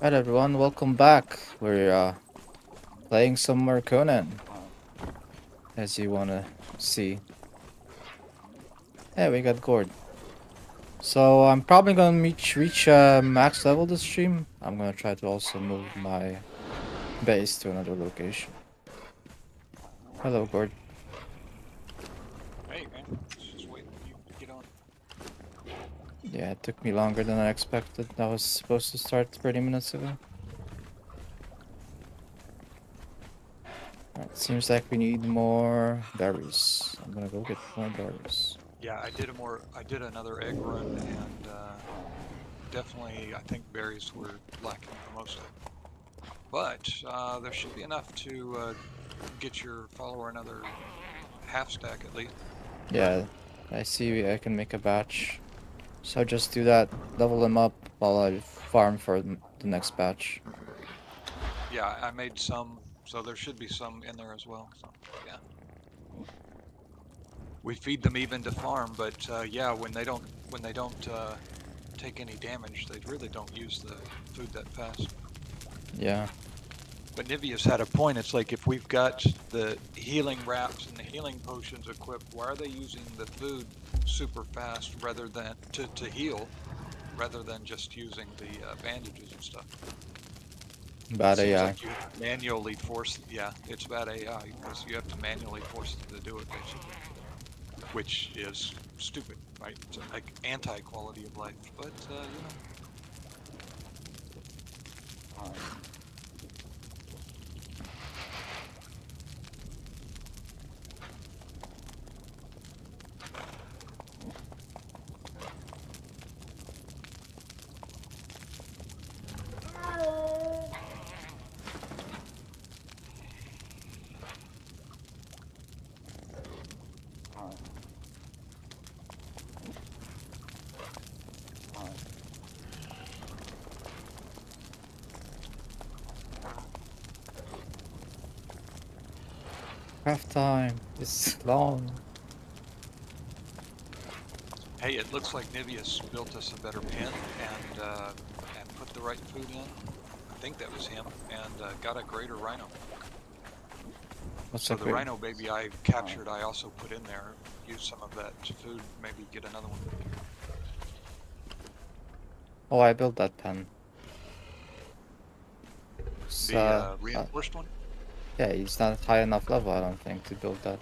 Right, everyone, welcome back. We're playing some more Conan, as you wanna see. Yeah, we got gourd. So I'm probably gonna reach max level this stream. I'm gonna try to also move my base to another location. Hello, gourd. Hey man, just waiting for you to get on. Yeah, it took me longer than I expected. I was supposed to start 30 minutes ago. Alright, seems like we need more berries. I'm gonna go get more berries. Yeah, I did another egg run, and definitely I think berries were lacking the most of. But there should be enough to get your follower another half stack at least. Yeah, I see I can make a batch. So just do that, level them up while I farm for the next batch. Yeah, I made some, so there should be some in there as well. So yeah, we feed them even to farm, but yeah, when they don't take any damage, they really don't use the food that fast. Yeah. But Nivea's had a point. It's like if we've got the healing wraps and the healing potions equipped, why are they using the food super fast rather than to heal, rather than just using the bandages and stuff? It Bad seems AI. like you manually force. Yeah, it's bad AI because you have to manually force them to do it basically, which is stupid, right? It's like anti-quality of life. But you know. Craft time is long. Hey, it looks like Niveus built us a better pen and put the right food in. I think that was him, and got a greater rhino. What's So that the great? rhino baby I captured, I also put in there. Use some of that food, maybe get another one. Oh, I built that pen. The So, reinforced one. yeah, he's not high enough level, I don't think, to build that.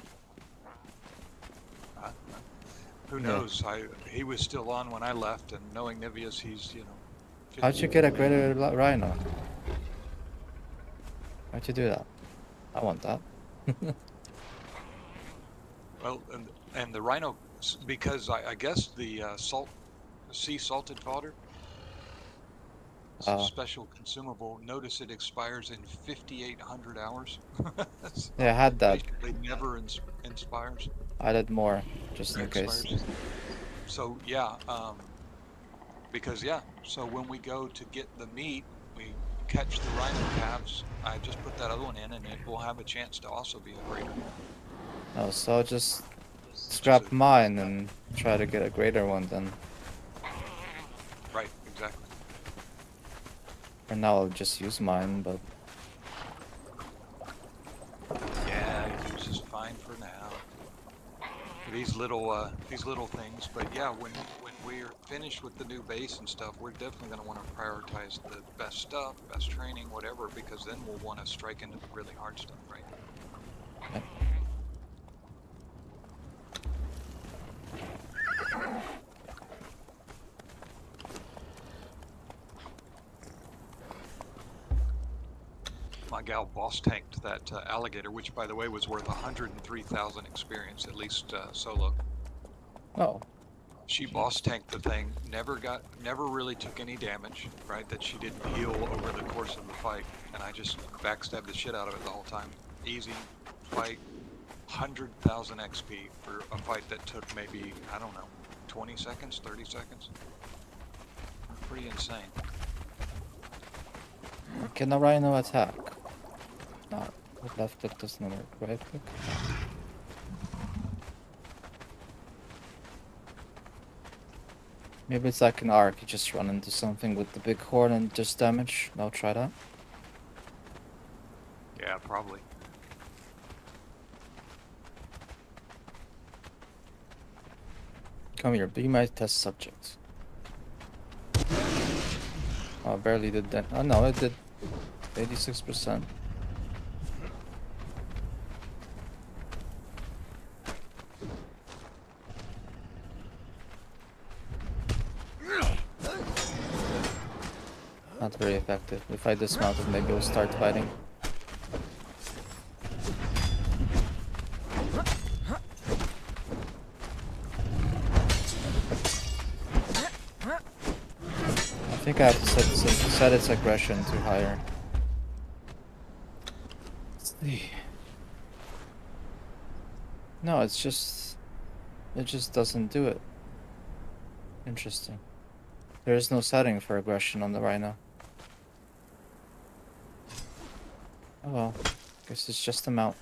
Uh, who Yeah. knows? He was still on when I left, and knowing Niveus, he's How'd 50. you get a greater rhino? How'd you do that? I want that. Well, and the rhino, because I guess the sea salted fodder. It's a Uh, special consumable. Notice it expires in 5,800 hours. yeah, I So had that. basically never inspires. I did more, just in case. Expires. So yeah, because yeah, so when we go to get the meat, we catch the rhino calves. I just put that other one in, and it will have a chance to also be a greater. Oh, so just It's just scrap mine and try to get a greater one then. right, exactly. For now, I'll just use mine, but Yeah, yours is fine for now. These little things, but yeah, when we're finished with the new base and stuff, we're definitely going to want to prioritize the best stuff, best training, whatever, because then we'll want to strike into the really hard stuff, right? yeah. My gal boss tanked that alligator, which by the way was worth 103,000 experience, at least solo. Oh, She boss tanked the thing, never really took any damage, right? That she didn't heal over the course of the fight, and I just backstabbed the shit out of it the whole time. Easy fight, 100,000 XP for a fight that took maybe, I don't know, 20 seconds, 30 seconds. Pretty insane. can a rhino attack? No, left click doesn't work. Right click. Maybe it's like an arc, you just run into something with the big horn and just damage. I'll try that. Yeah, probably. Come here, be my test subject. Oh, barely did that. Oh no, it did 86%. Not very effective. If I dismount it, maybe we'll start fighting. I think I have to set its aggression to higher. Let's see. No, it just doesn't do it. Interesting. There is no setting for aggression on the Rhino. Oh well, guess it's just a mount.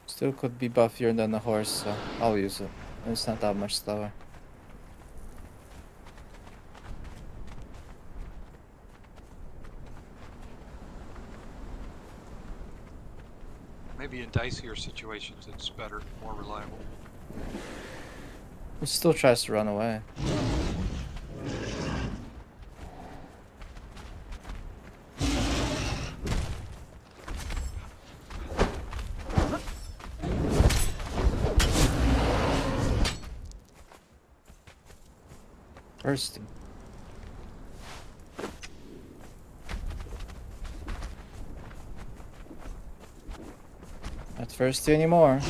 Still could be buffier than the horse, so I'll use it. It's not that much slower. Maybe in dicier situations it's better, more reliable. It still tries to run away. Thirsty. Not thirsty anymore.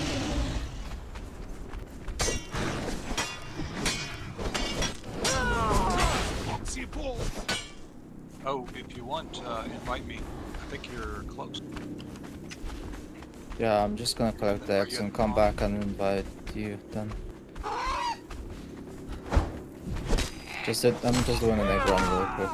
Oh, if you want, invite me. I think you're close. Yeah, I'm just gonna collect the eggs and come back and invite you then. I'm just doing an egg run really quick.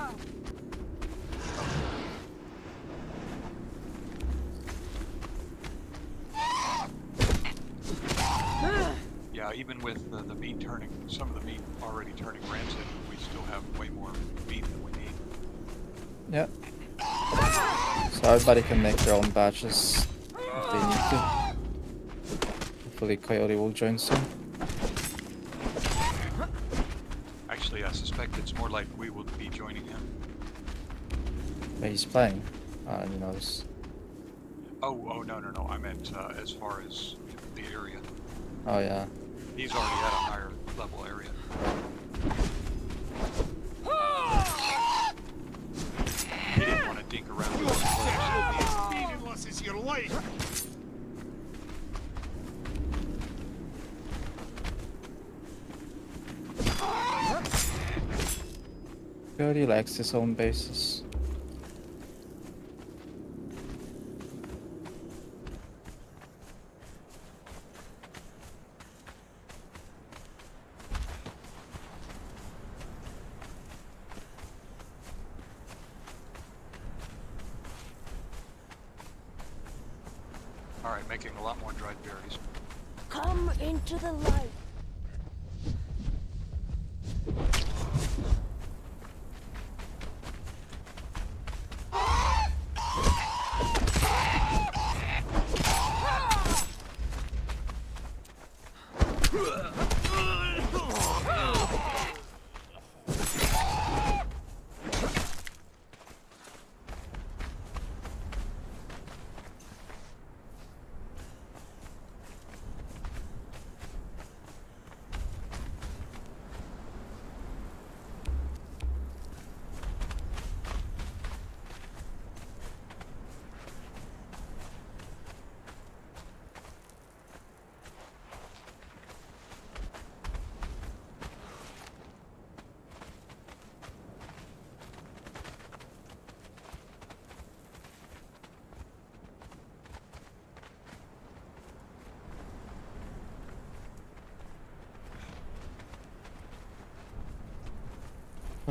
Yeah, even with the meat turning, some of the meat already turning rancid, we still have way more meat than we need. Yep. So everybody can make their own batches if they need to. Hopefully Coyote will join soon. Actually, I suspect it's more like we will be joining him. But he's playing. You know this. Oh, no. I meant as far as the area. Oh yeah. He's already at a higher level area. He didn't want to dink around with his players. Unless it's your life. Coyote likes his own bases. Alright, making a lot more dried berries. Come into the light.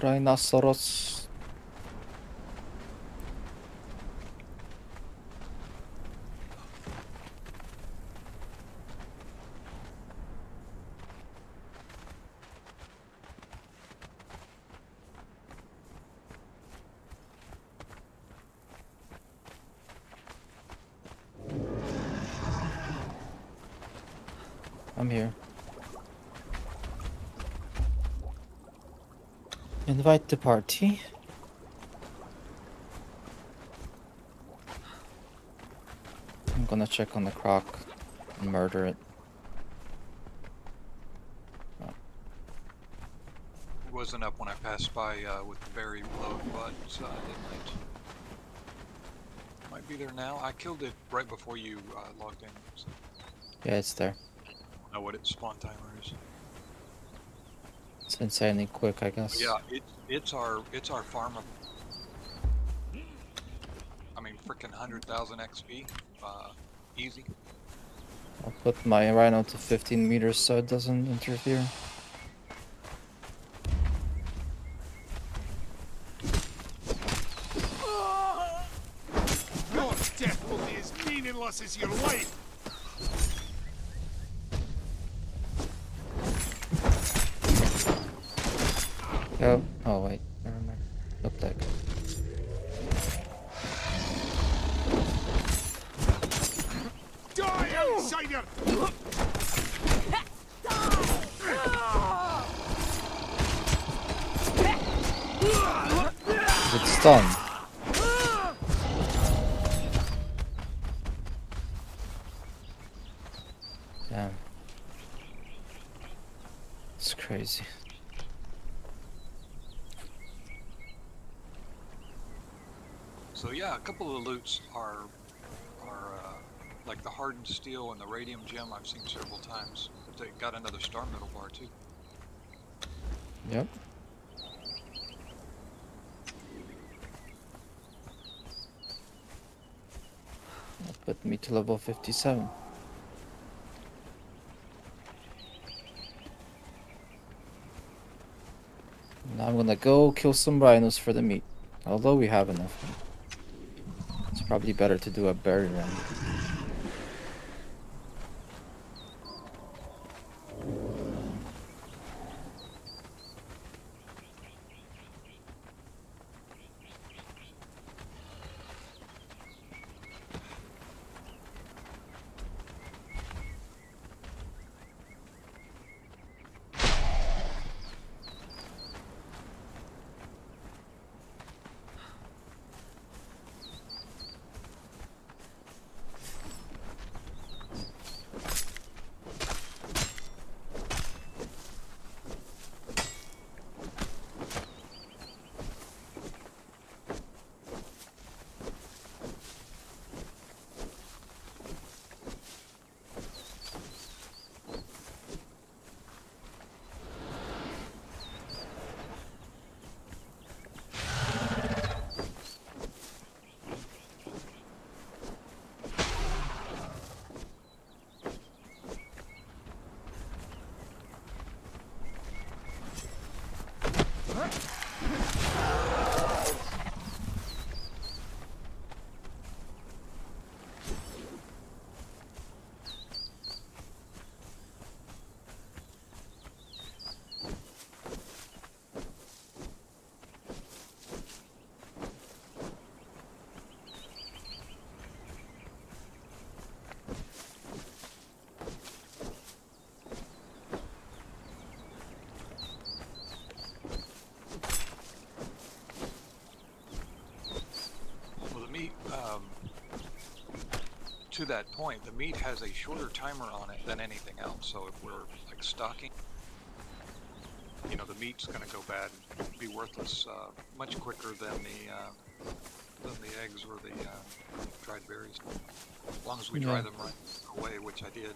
Rhinoceros. I'm here. Invite the party. I'm gonna check on the croc and murder it. Wasn't up when I passed by with the berry load, but it might be there now. I killed it right before you logged in. So Yeah, it's there. I don't know what its spawn timer is. It's insanely quick, I But guess. yeah, it's our farm. I mean, freaking 100,000 XP, easy. I'll put my rhino to 15 meters so it doesn't interfere. Your death will be as meaningless as your life. Go. Oh wait, never mind. Looked like. Die, outsider! It's stunned. Damn. It's crazy. So yeah, a couple of the loots are like the hardened steel and the radium gem I've seen several times. But they got another star metal bar too. Yep. That put me to level 57. Now I'm gonna go kill some rhinos for the meat. Although we have enough. It's probably better to do a berry run. To that point, the meat has a shorter timer on it than anything else. So if we're like stocking, you know, the meat's going to go bad and be worthless much quicker than the eggs or the dried berries. As long as we dry them right away, which I did.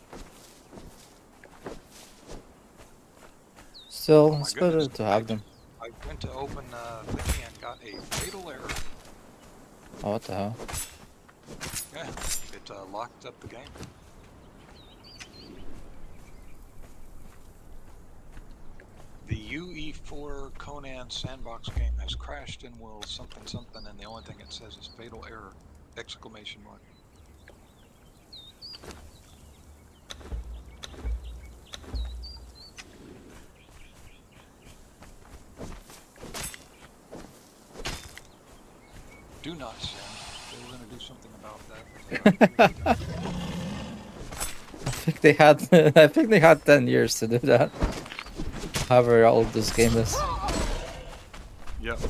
Still, Oh it's my better goodness, to have them. I went to open the thingy and got a fatal error. Oh, what the hell? Yeah, it locked up the game. The UE4 Conan sandbox game has crashed and will something something, and the only thing it says is fatal error! Exclamation mark. Do not send. They were going to do something about that. think they had I think they had 10 years to do that. However old this game is. Yep. So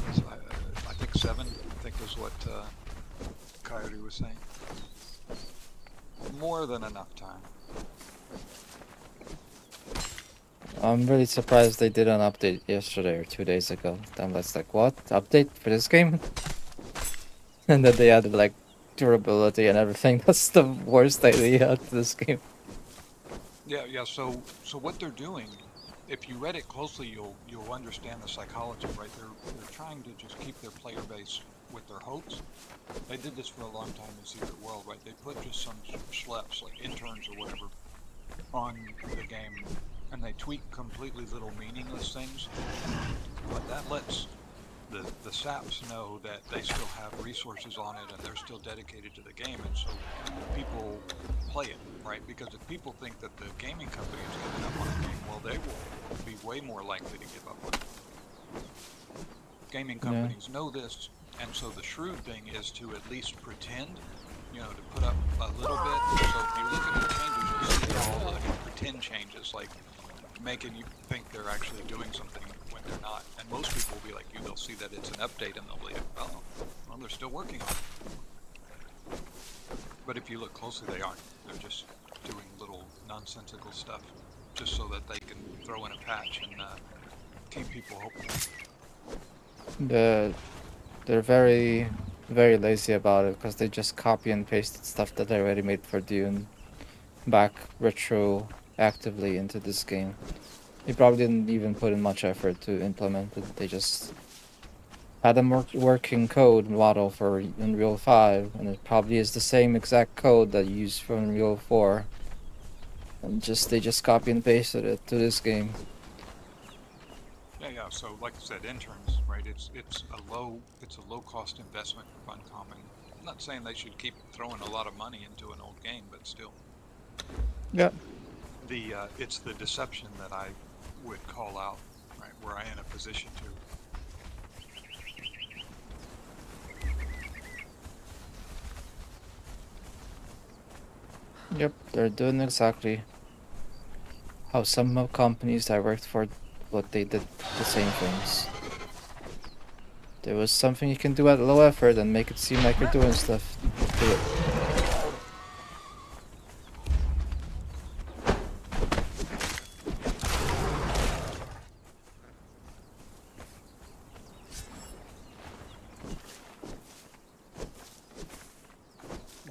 I think 7. I think is what Coyote was saying. More than enough time. I'm really surprised they did an update yesterday or 2 days ago. I'm just like, what? Update for this game? And then they added like durability and everything. That's the worst idea to this game. Yeah. So what they're doing, if you read it closely, you'll understand the psychology, right? They're trying to just keep their player base with their hopes. They did this for a long time in Secret World, right? They put just some schleps, like interns or whatever, on the game, and they tweak completely little meaningless things. But that lets the saps know that they still have resources on it and they're still dedicated to the game, and so people play it, right? Because if people think that the gaming company is giving up on a game, well, they will be way more likely to give up on it. Gaming companies know this, and so the shrewd thing is to at least pretend, you know, to put up a little bit. So if you look at the changes, you see they're all like pretend changes, like making you think they're actually doing something when they're not. And most people will be like you, they'll see that it's an update and they'll be like, oh, well, they're still working on it. But if you look closely, they aren't. They're just doing little nonsensical stuff just so that they can throw in a patch and keep people hopeful. They're very, very lazy about it because they just copy and pasted stuff that they already made for Dune back retroactively into this game. They probably didn't even put in much effort to implement it. They just had a working code model for Unreal 5, and it probably is the same exact code that you use for Unreal 4. And they just copy and pasted it to this game. Yeah. So like I said, interns, right? It's a low cost investment for Funcom. I'm not saying they should keep throwing a lot of money into an old game, but still. Yeah. It's the deception that I would call out, right? Where I in a position to. Yep, they're doing exactly how some companies I worked for, what they did the same things. There was something you can do at low effort and make it seem like you're doing stuff. Do it.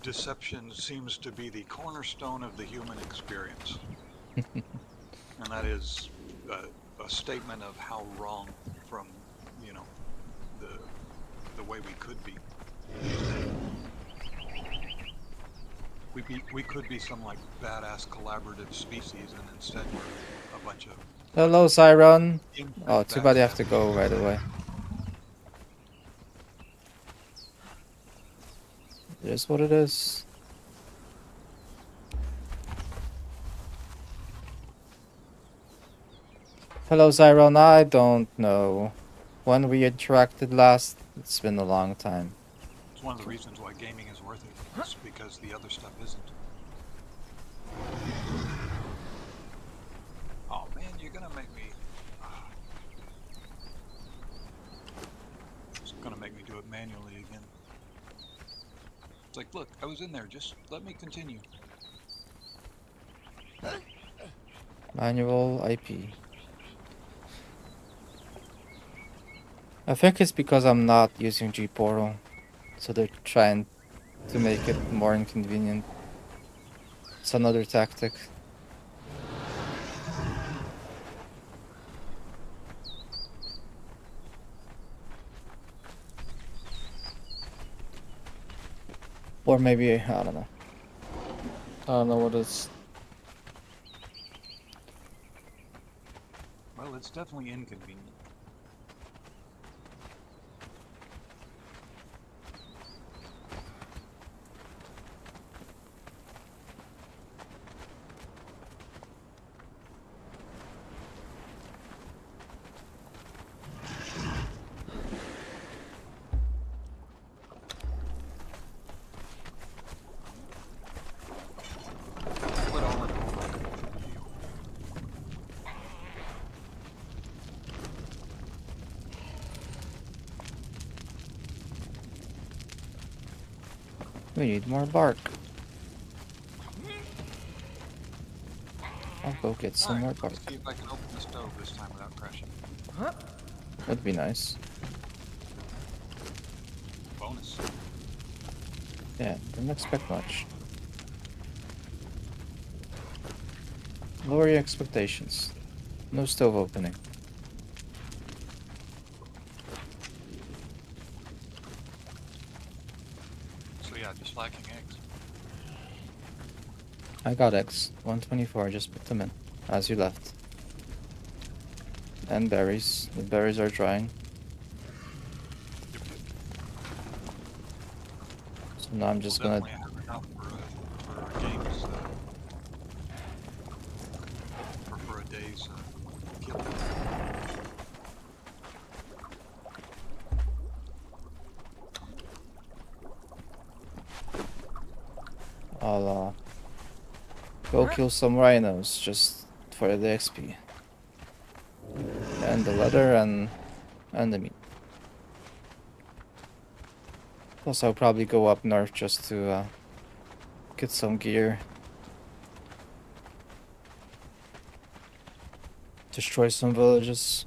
Deception seems to be the cornerstone of the human experience. And that is a statement of how wrong from, you know, the way we could be. We could be some like badass collaborative species, and instead we're a bunch of. Hello, Siron. Oh, too bad you have to go right away. It is what it is. Hello, Zyron. I don't know when we interacted last. It's been a long time. It's one of the reasons why gaming is worth it. It's because the other stuff isn't. Oh man, you're gonna make me. It's gonna make me do it manually again. It's like, look, I was in there. Just let me continue. Manual IP. I think it's because I'm not using G-Portal, so they're trying to make it more inconvenient. It's another tactic. Or maybe, I don't know. I don't know what it's. Well, it's definitely inconvenient. What armor? We need more bark. I'll go get some more Alright, bark. let's see if I can open the stove this time without crashing. That'd be nice. Bonus. Yeah, didn't expect much. Lower your expectations. No stove opening. So yeah, just lacking eggs. I got eggs. 124, just put them in. As you left. And berries. The berries are drying. So now I'm just We'll gonna... definitely have enough for a game's, for a day's kill. I'll go kill some rhinos just for the XP. And the leather and the meat. Plus I'll probably go up north just to get some gear. Destroy some villages.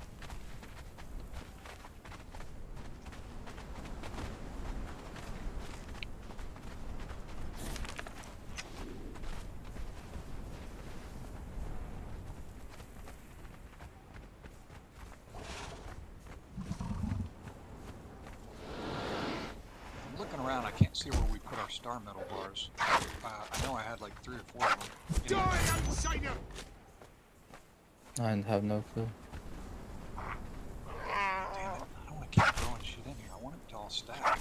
I'm looking around, I can't see where we put our star metal bars. I know I had like 3 or 4 of them. Die, outsider! I have no clue. Damn it, I don't want to keep throwing shit in here. I want it to all stack.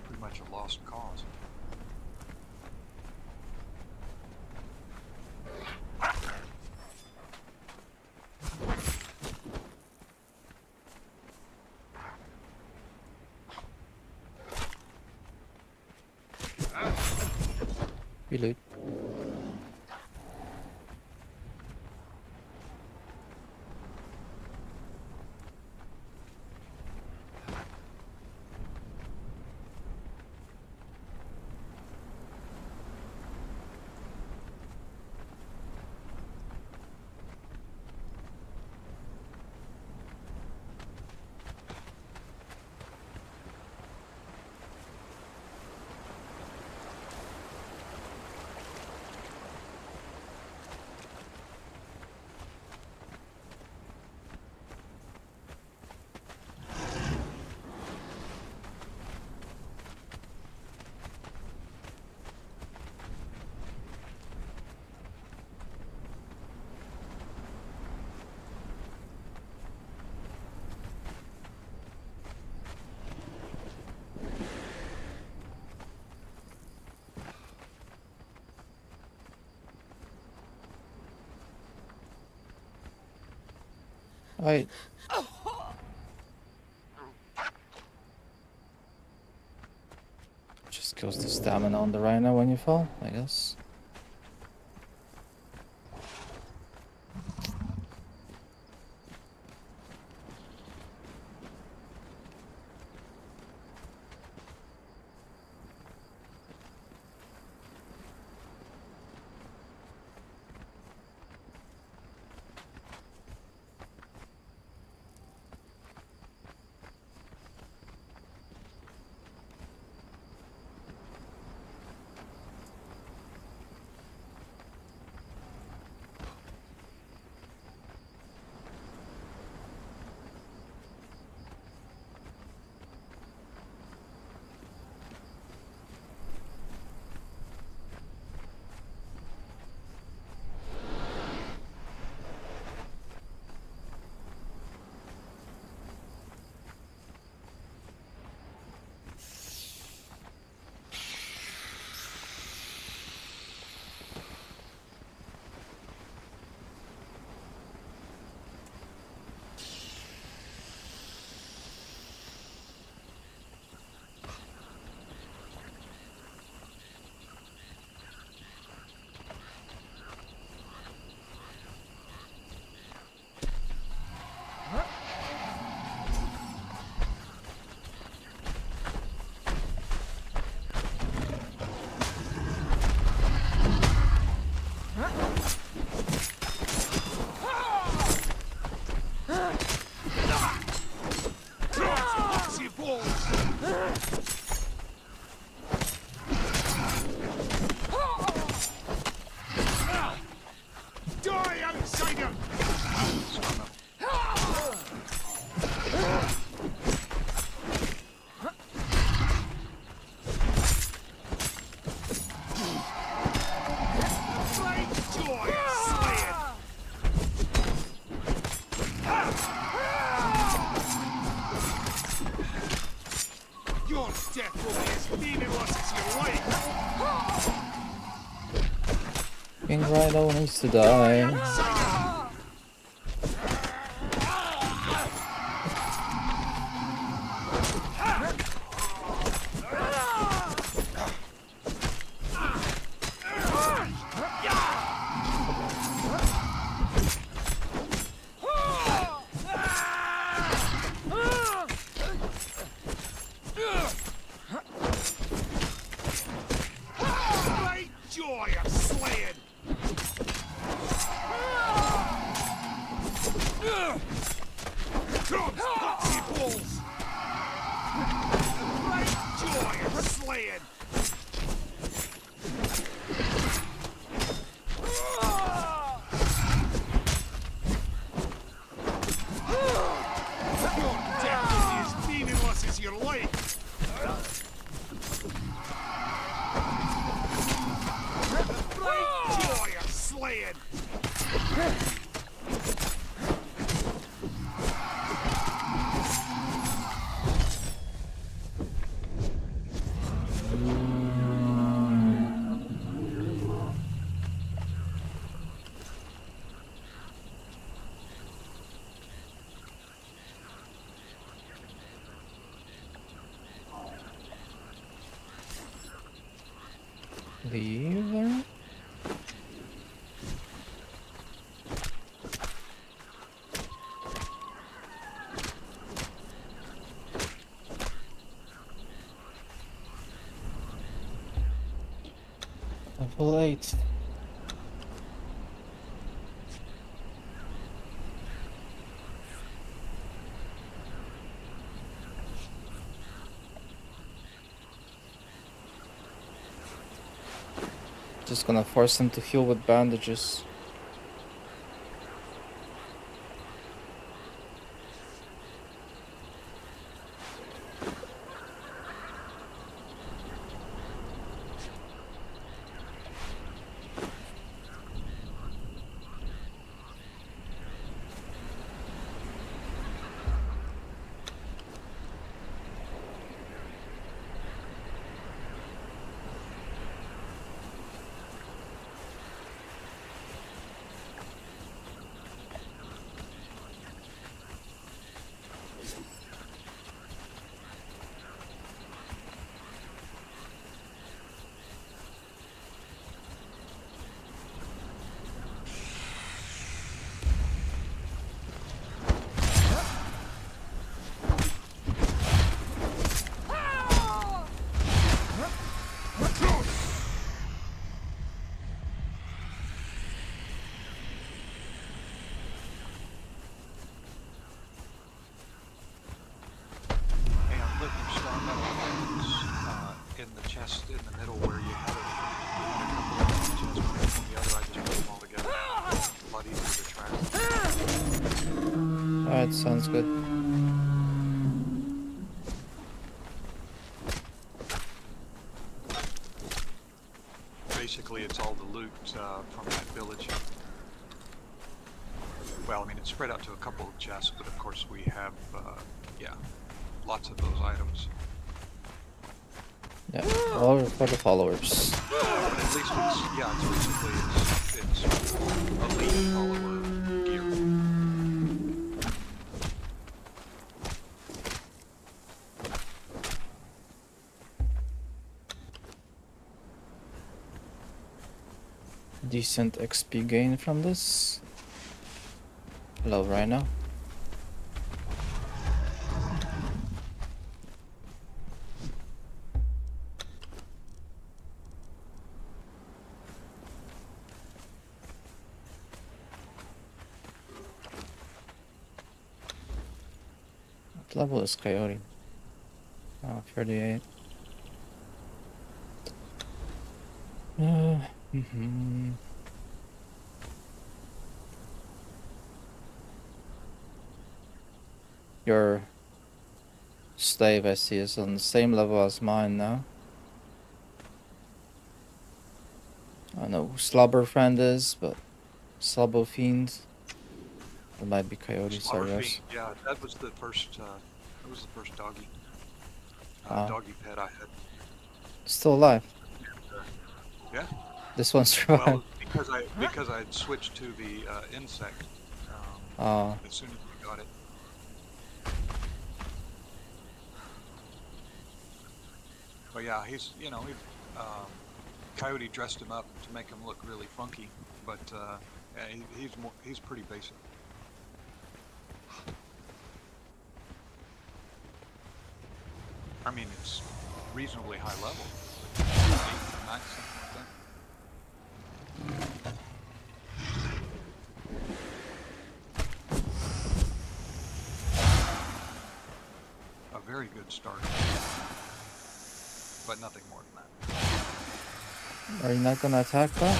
Pretty much a lost cause. Reload. Alright. Just kills the stamina on the rhino when you fall, I guess. outsider! Great joy of slaying! Your death will be as meaningless as your life! King Rhino needs to die. Great joy of slaying! Come, pussy balls! Great joy of slaying! Your death will be as meaningless as your life! Great joy of slaying! Lever? Level 8. Just gonna force him to heal with bandages. And put your star metal things in the chest in the middle where you had it. You had a couple of chest, one from the other. I just put them all together. A lot easier to track. Alright, sounds good. Basically, it's all the loot from that village. Well, I mean, it's spread out to a couple of chests, but of course we have, yeah, lots of those items. Yeah, all for the followers. But at least it's, yeah, it's basically, it's elite follower gear. Decent XP gain from this. Hello, Rhino. What level is Coyote? Oh, 38. Your slave, I see, is on the same level as mine now. I don't know who Slobber Friend is, but Slobber Fiend. It might be Coyotes, I Slobber guess. Fiend, yeah, that was the first. That was the first doggy. Ah. Doggy pet I had. Still alive. Yeah. This one survived. Well, because I had switched to the insect Oh. as soon as we got it. But yeah, he's Coyote dressed him up to make him look really funky, but yeah, he's pretty basic. I mean, it's reasonably high level. 8 or 9, something like that. A very good start, but nothing more than that. Are you not gonna attack that?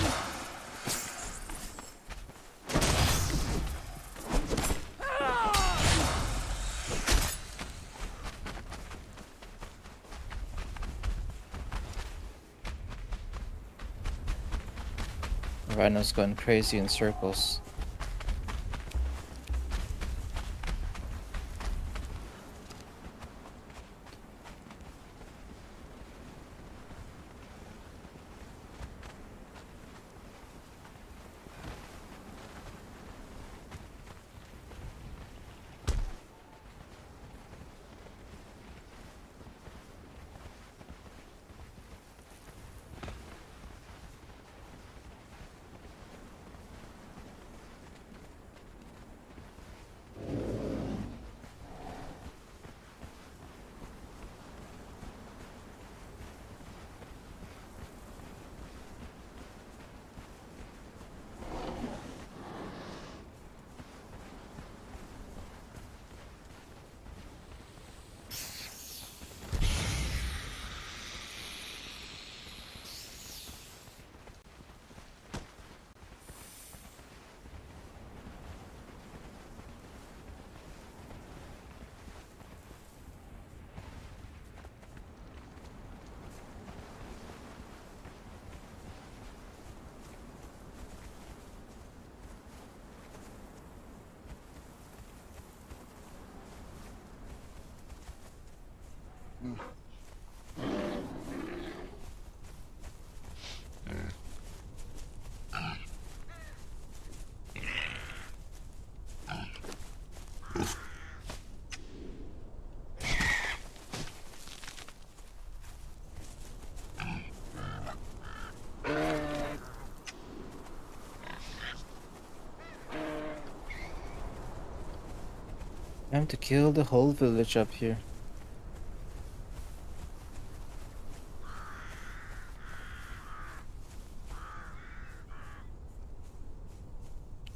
Rhino's going crazy in circles. Time to kill the whole village up here.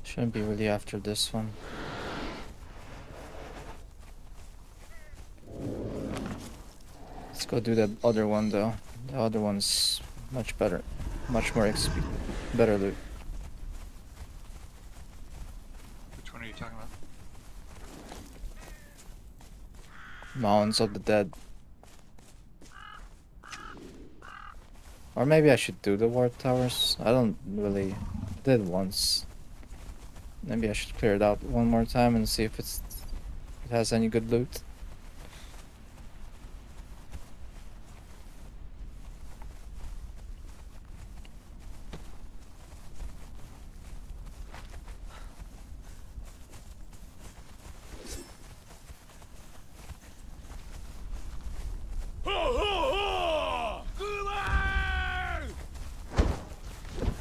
Shouldn't be really after this one. Let's go do that other one though. The other one's much better. Much more XP. Better loot. Which one are you talking about? Mounds of the Dead. Or maybe I should do the warp towers. I don't really did once. Maybe I should clear it out one more time and see if it has any good loot.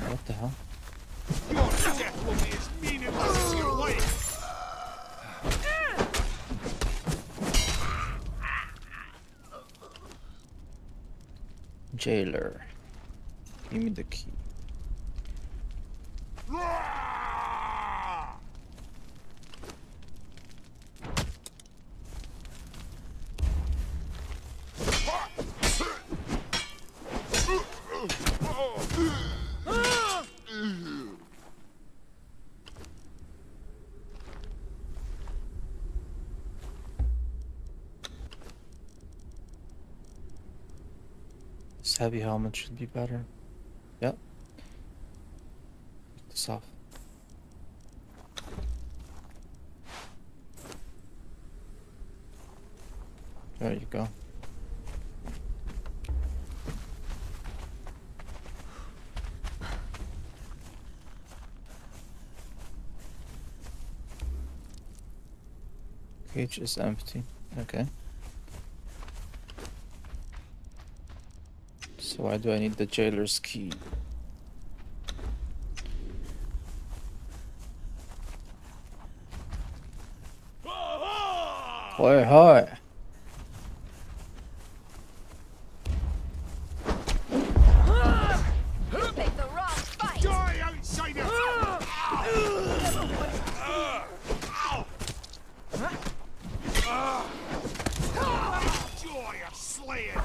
What the hell? Your death will be as meaningless as your life. Jailer. Give me the key. This heavy helmet should be better. Yep. Take this off. There you go. Cage is empty. Okay. So why do I need the jailer's key? Hoi hoi! Pick the wrong fight. Die, outsider! Joy of slaying!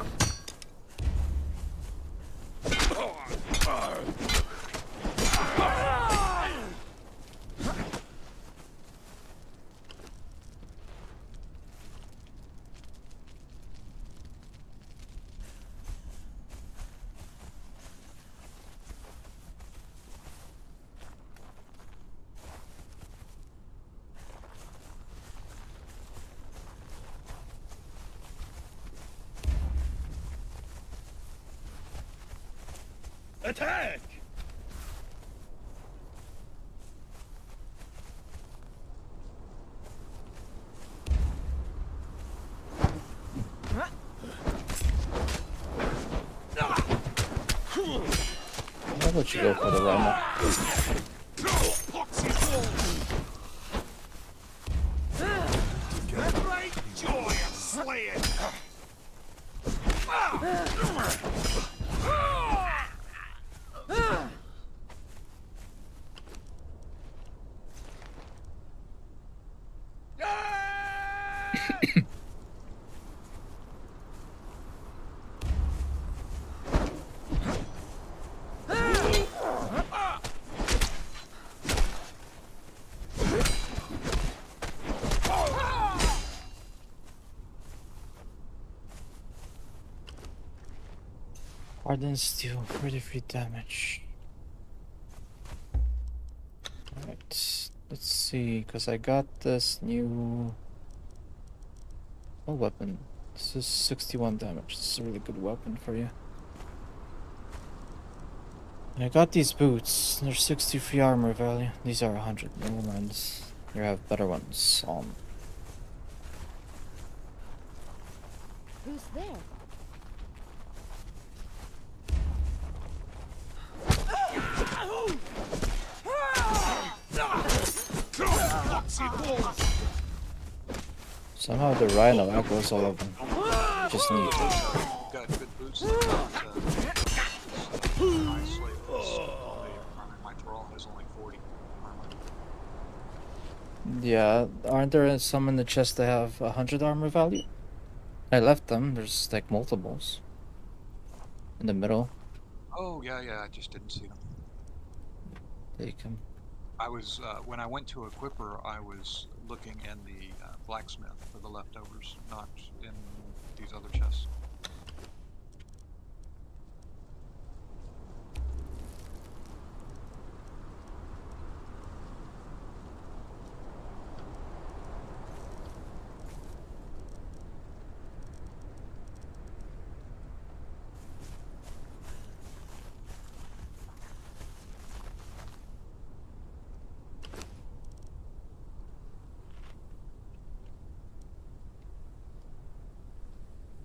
Attack! I'll let you go for the rhino. Great joy of slaying! Hardened steel, 33 damage. Alright, let's see, because I got this new weapon. This is 61 damage. This is a really good weapon for you. And I got these boots. They're 63 armor value. These are 100. Never mind. You have better ones on. Who's there? Somehow the rhino aggros all of them. Just need to. Got good boots. Nicely. My thrall has only 40 armor. Yeah, aren't there some in the chest that have 100 armor value? I left them. There's like multiples in the middle. Oh yeah, I just didn't see them. Take them. I was when I went to Equipper, I was looking in the blacksmith for the leftovers, not in these other chests.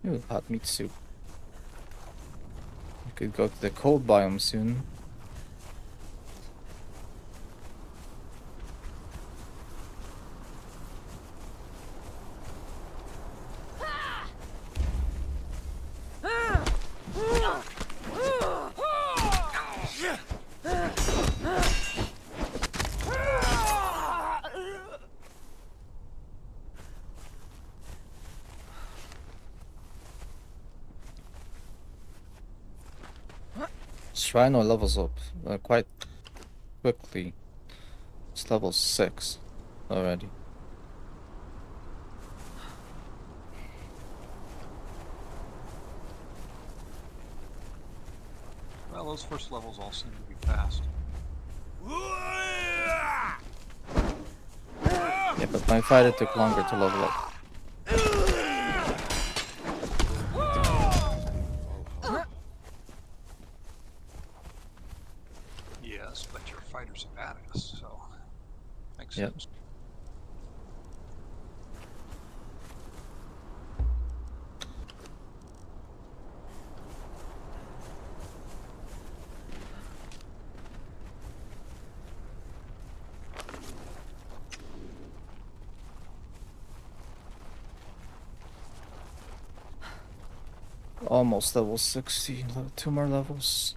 Ooh, hot meat soup. We could go to the cold biome soon. Rhino levels up quite quickly. It's level 6 already. Well, those first levels all seem to be fast. Yeah, but my fighter took longer to level up. Yes, but your fighter's a badass, so makes Yep. sense. Almost level 60. 2 more levels.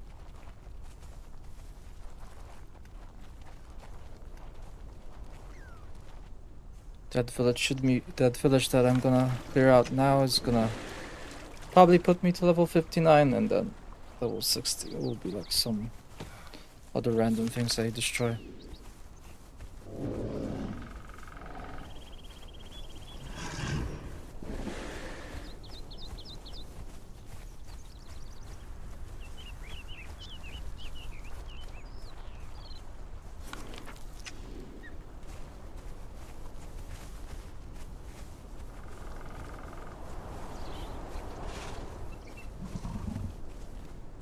That village that I'm gonna clear out now is gonna probably put me to level 59, and then level 60 will be like some other random things I destroy.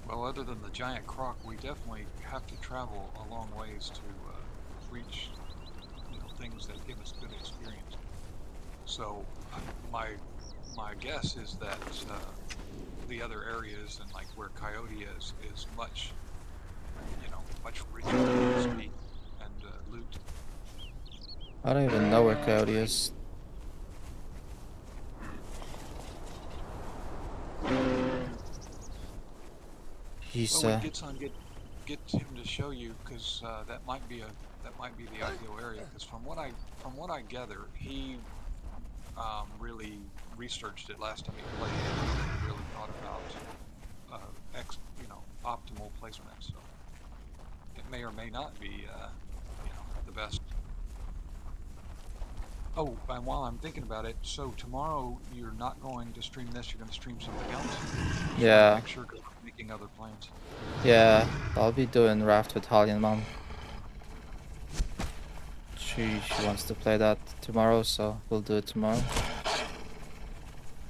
Well, other than the giant croc, we definitely have to travel a long ways to reach, things that give us good experience. So, my my guess is that the other areas and like where Coyote is much, much richer in XP and loot. I don't even know where Coyote is. He's Well, get him to show you, because that might be the ideal area. Because from what I gather, he really researched it last time he played. And really thought about optimal placement. So it may or may not be the best. Oh, and while I'm thinking about it, so tomorrow you're not going to stream this. You're going to stream something else. Just Yeah. Make sure you're making other plans. Yeah, I'll be doing Raft with Holly and Mom. She wants to play that tomorrow, so we'll do it tomorrow.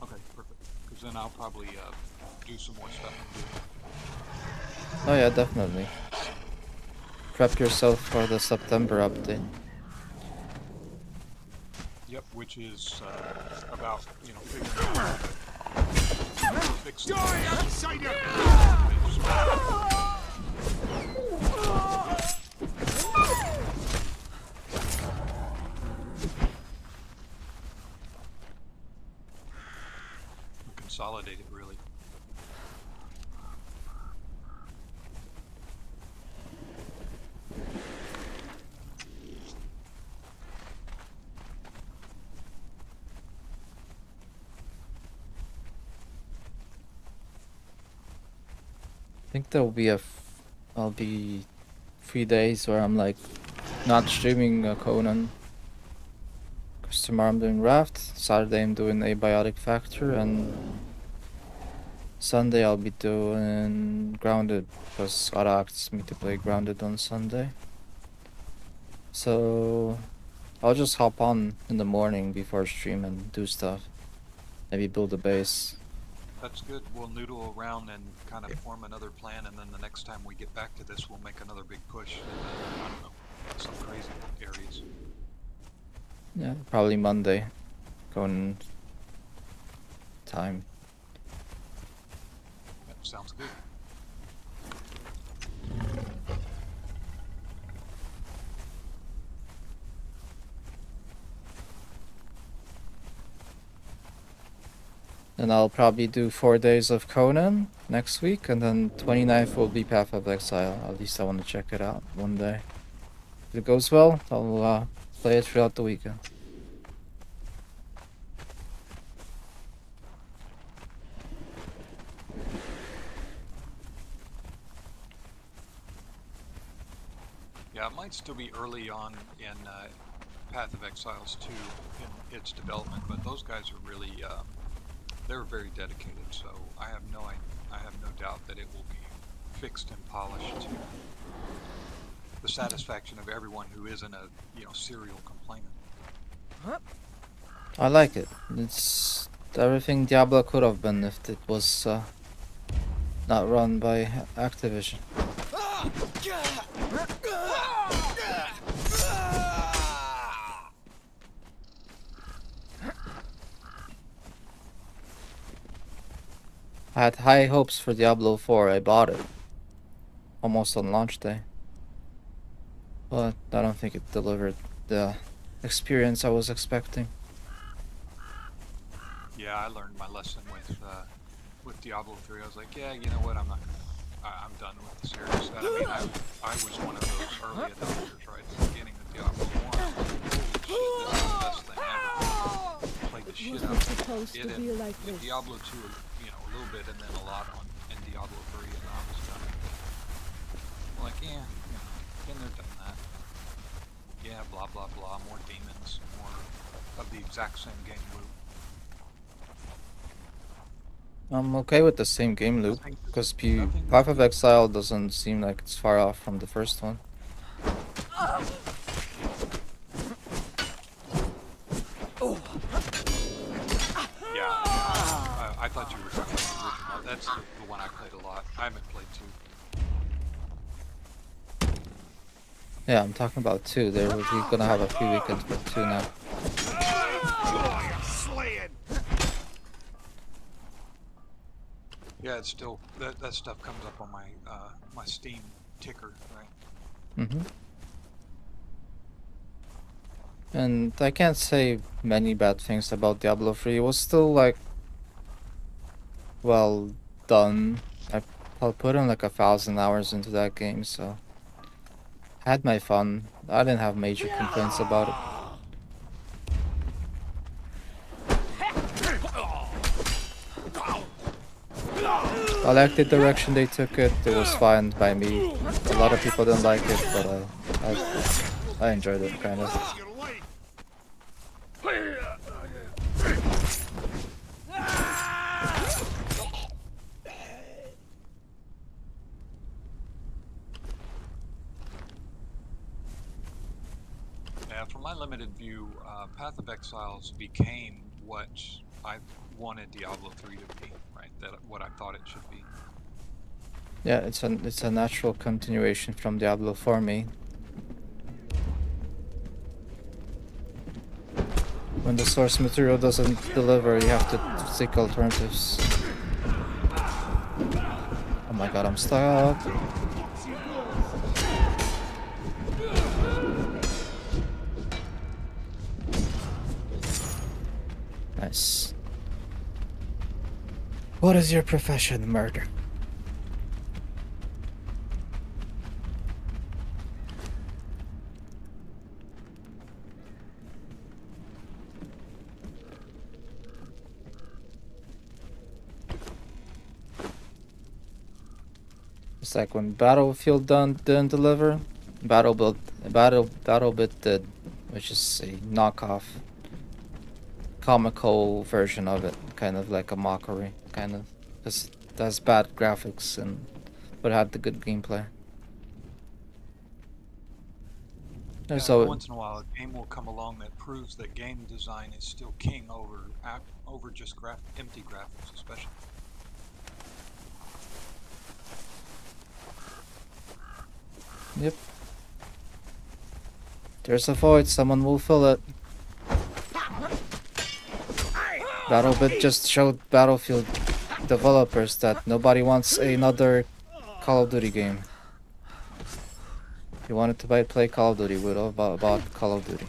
Okay, perfect. Because then I'll probably do some more stuff. Oh yeah, definitely. Prep yourself for the September update. Yep, which is about figuring out how to fix the Die, outsider! consolidate it really. I think there'll be I'll be 3 days where I'm like not streaming Conan. Cause tomorrow I'm doing Raft, Saturday I'm doing Abiotic Factor, and Sunday I'll be doing Grounded, because Scott asks me to play Grounded on Sunday. So I'll just hop on in the morning before stream and do stuff. Maybe build a base. That's good. We'll noodle around and kind of form another plan, and then the next time we get back to this, we'll make another big push. I don't know, some crazy areas. Yeah, probably Monday. Going time. That sounds good. Then I'll probably do 4 days of Conan next week, and then 29th will be Path of Exile. At least I want to check it out one day. If it goes well, I'll play it throughout the weekend. Yeah, it might still be early on in Path of Exiles 2 in its development, but those guys are really they're very dedicated. So I have no doubt that it will be fixed and polished to the satisfaction of everyone who isn't a serial complainant. I like it. It's everything Diablo could have been if it was not run by Activision. I had high hopes for Diablo 4. I bought it almost on launch day, but I don't think it delivered the experience I was expecting. Yeah, I learned my lesson with Diablo 3. I was like, yeah, you know what? I'm done with the series. And I mean, I was one of those early adopters, right? At the beginning of Diablo 1. I was like, holy shit, this is the best thing ever. Played the shit out of it in Diablo 2, a little bit, and then a lot in Diablo 3, and I was done with it. I'm like, yeah, been there, done that. Yeah, blah, blah, blah, more demons, more of the exact same game loop. I'm okay with the same game loop, because Path of Exile doesn't seem like it's far off from the first one. Yeah, I thought you were talking about the original. That's the one I played a lot. I haven't played 2. Yeah, I'm talking about 2. We're gonna have a free weekend for 2 now. Yeah, it's still that stuff comes up on my my Steam ticker, right? Mm-hmm. And I can't say many bad things about Diablo 3. It was still like well done. I'll put in like 1,000 hours into that game, so I had my fun. I didn't have major complaints about it. I liked the direction they took it. It was fine by me. A lot of people didn't like it, but I enjoyed it kind of. Yeah, from my limited view, Path of Exiles became what I wanted Diablo 3 to be, right? What I thought it should be. Yeah, it's a natural continuation from Diablo for me. When the source material doesn't deliver, you have to seek alternatives. Oh my god, I'm stuck. Nice. What is your profession? Murder. It's like when Battlefield didn't deliver, BattleBit did, which is a knockoff, comical version of it, kind of like a mockery, kind of. It has bad graphics but had the good gameplay. There's Yeah, once in a while, a game will come along that proves that game design is still king over just empty graphics, especially. Yep. There's a void, someone will fill it. BattleBit just showed Battlefield developers that nobody wants another Call of Duty game. If you wanted to play Call of Duty, we would have bought Call of Duty.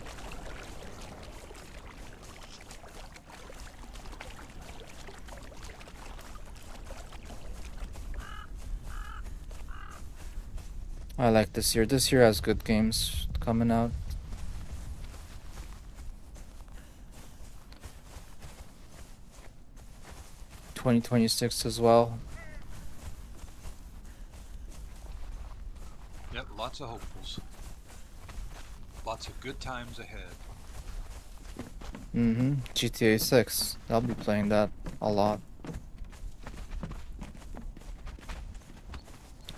I like this year. This year has good games coming out. '26 as well. Yep, lots of hopefuls. Lots of good times ahead. GTA 6. I'll be playing that a lot.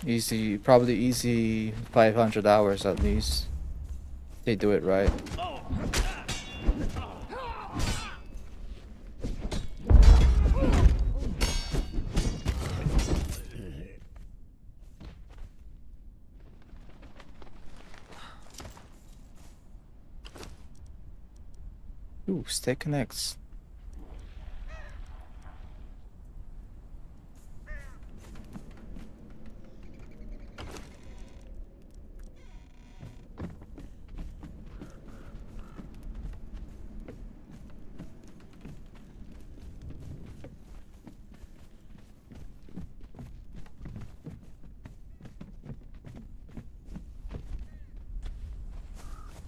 Easy, probably easy 500 hours at least. They do it right. Ooh, stay connects.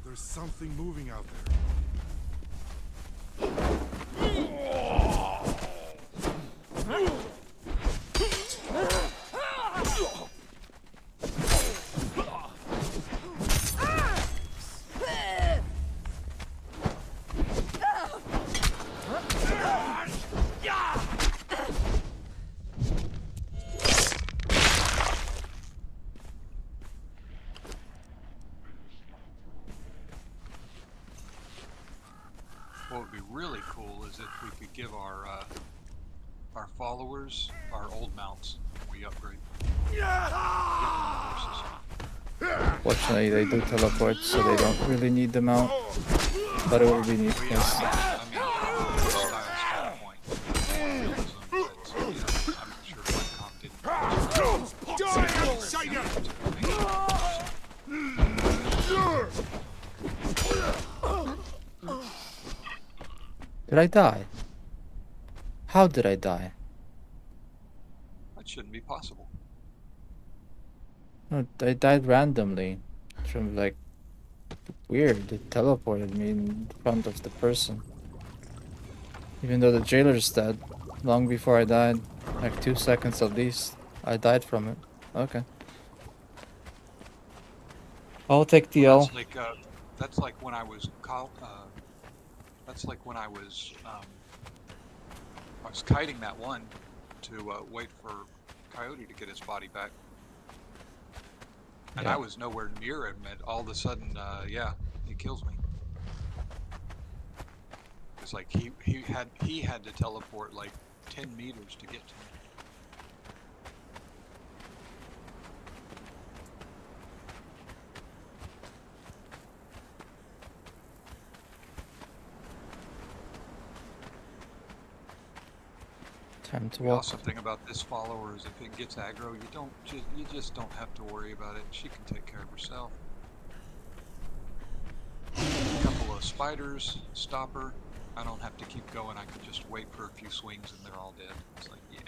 There's something moving out there. What would be really cool is if we could give our followers our old mounts when we upgrade. Give them the horses. Fortunately, they do teleport, so they don't really need them out. But it will be neat. Well, Yes. I mean, from a style standpoint, realism, but, you know, I'm sure Capcom didn't. Die outside Did I die? How did I die? That shouldn't be possible. No, I died randomly. From like weird. It teleported me in front of the person. Even though the jailer's dead. Long before I died. Like 2 seconds at least. I died from it. Okay. I'll take the L. That's like when I was that's like when I was kiting that one to wait for Coyote to get his body back. And Yeah. I was nowhere near him, and all of a sudden, yeah, he kills me. It's like he had to teleport like 10 meters to get to me. Time to The walk. awesome thing about this follower is if it gets aggro, you just don't have to worry about it. She can take care of herself. A couple of spiders stop her. I don't have to keep going. I can just wait for a few swings and they're all dead. It's like, yeah.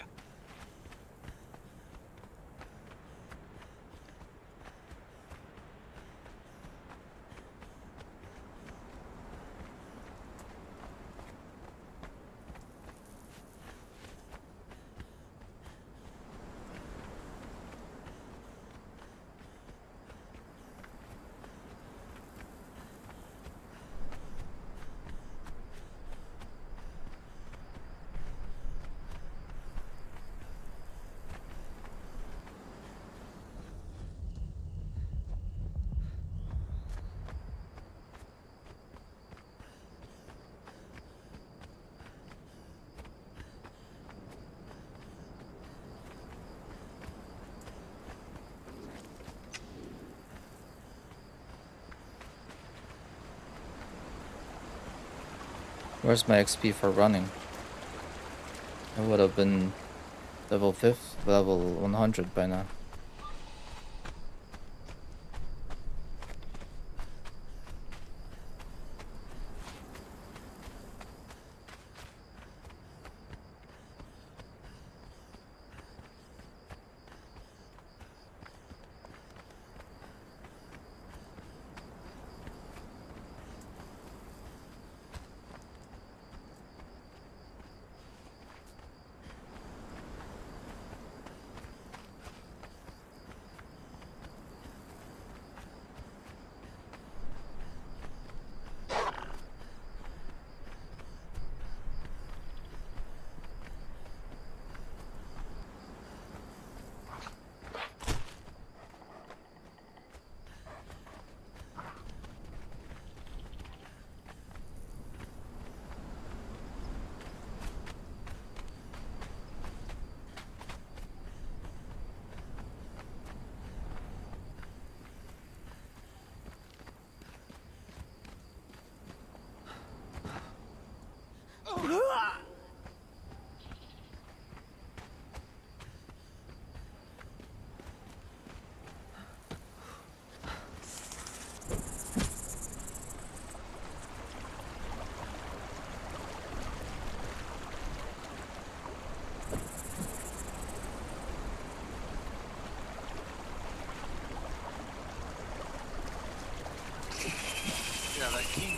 Where's my XP for running? I would have been level 5th, level 100 by now.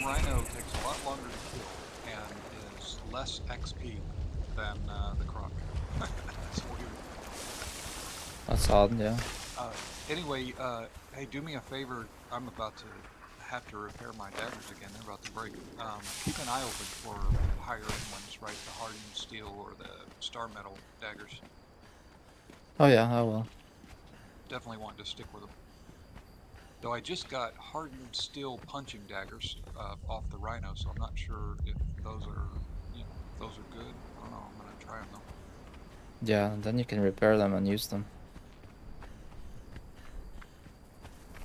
Rhino takes a lot longer to kill and is less XP than the Croc. That's weird. That's odd, yeah. Anyway, hey, do me a favor. I'm about to have to repair my daggers again. They're about to break. Keep an eye open for higher end ones, right? The hardened steel or the star metal daggers. Oh yeah, I will. Definitely want to stick with them. Though I just got hardened steel punching daggers off the Rhino, so I'm not sure if those are, if those are good. I don't know. I'm gonna try them though. Yeah, then you can repair them and use them.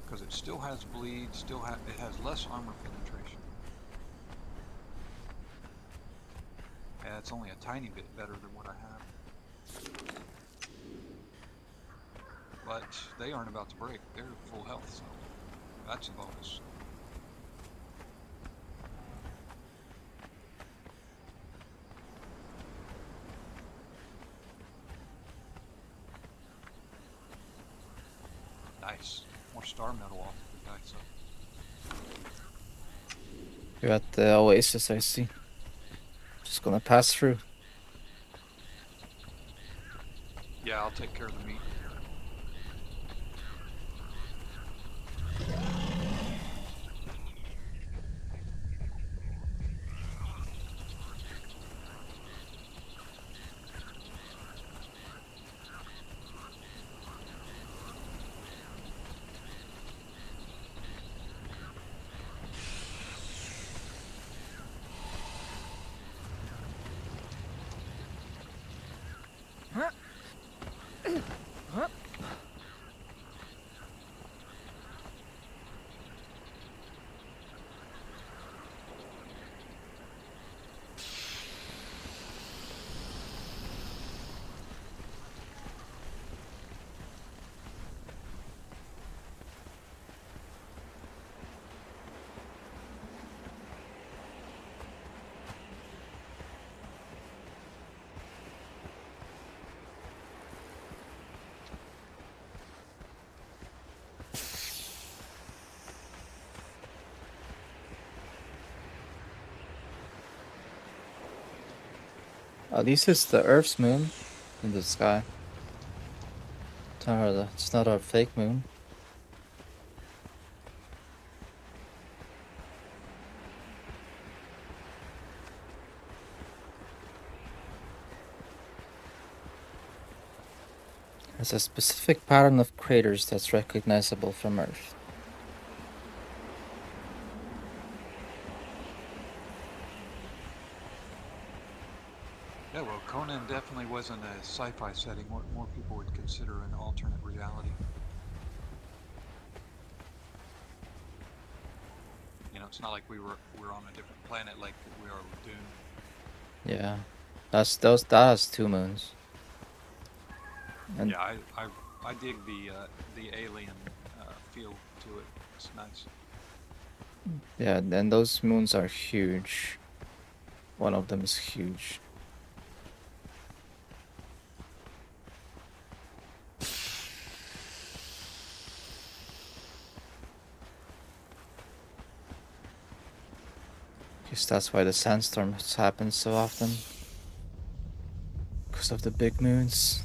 Because it still has bleed, it has less armor penetration. Yeah, it's only a tiny bit better than what I have. But they aren't about to break. They're full health, so that's a bonus. Nice. More star metal off of the guy, so. You're at the oasis, I see. Just gonna pass through. Yeah, I'll take care of the meat. At least it's the Earth's moon in the sky. It's not our fake moon. There's a specific pattern of craters that's recognizable from Earth. Yeah, well, Conan definitely wasn't a sci-fi setting. What more people would consider an alternate reality. It's not like we're on a different planet like we are with Dune. Yeah, that has 2 moons. And Yeah, I dig the alien feel to it. It's nice. yeah, and those moons are huge. One of them is huge. Guess that's why the sandstorms happen so often. Because of the big moons.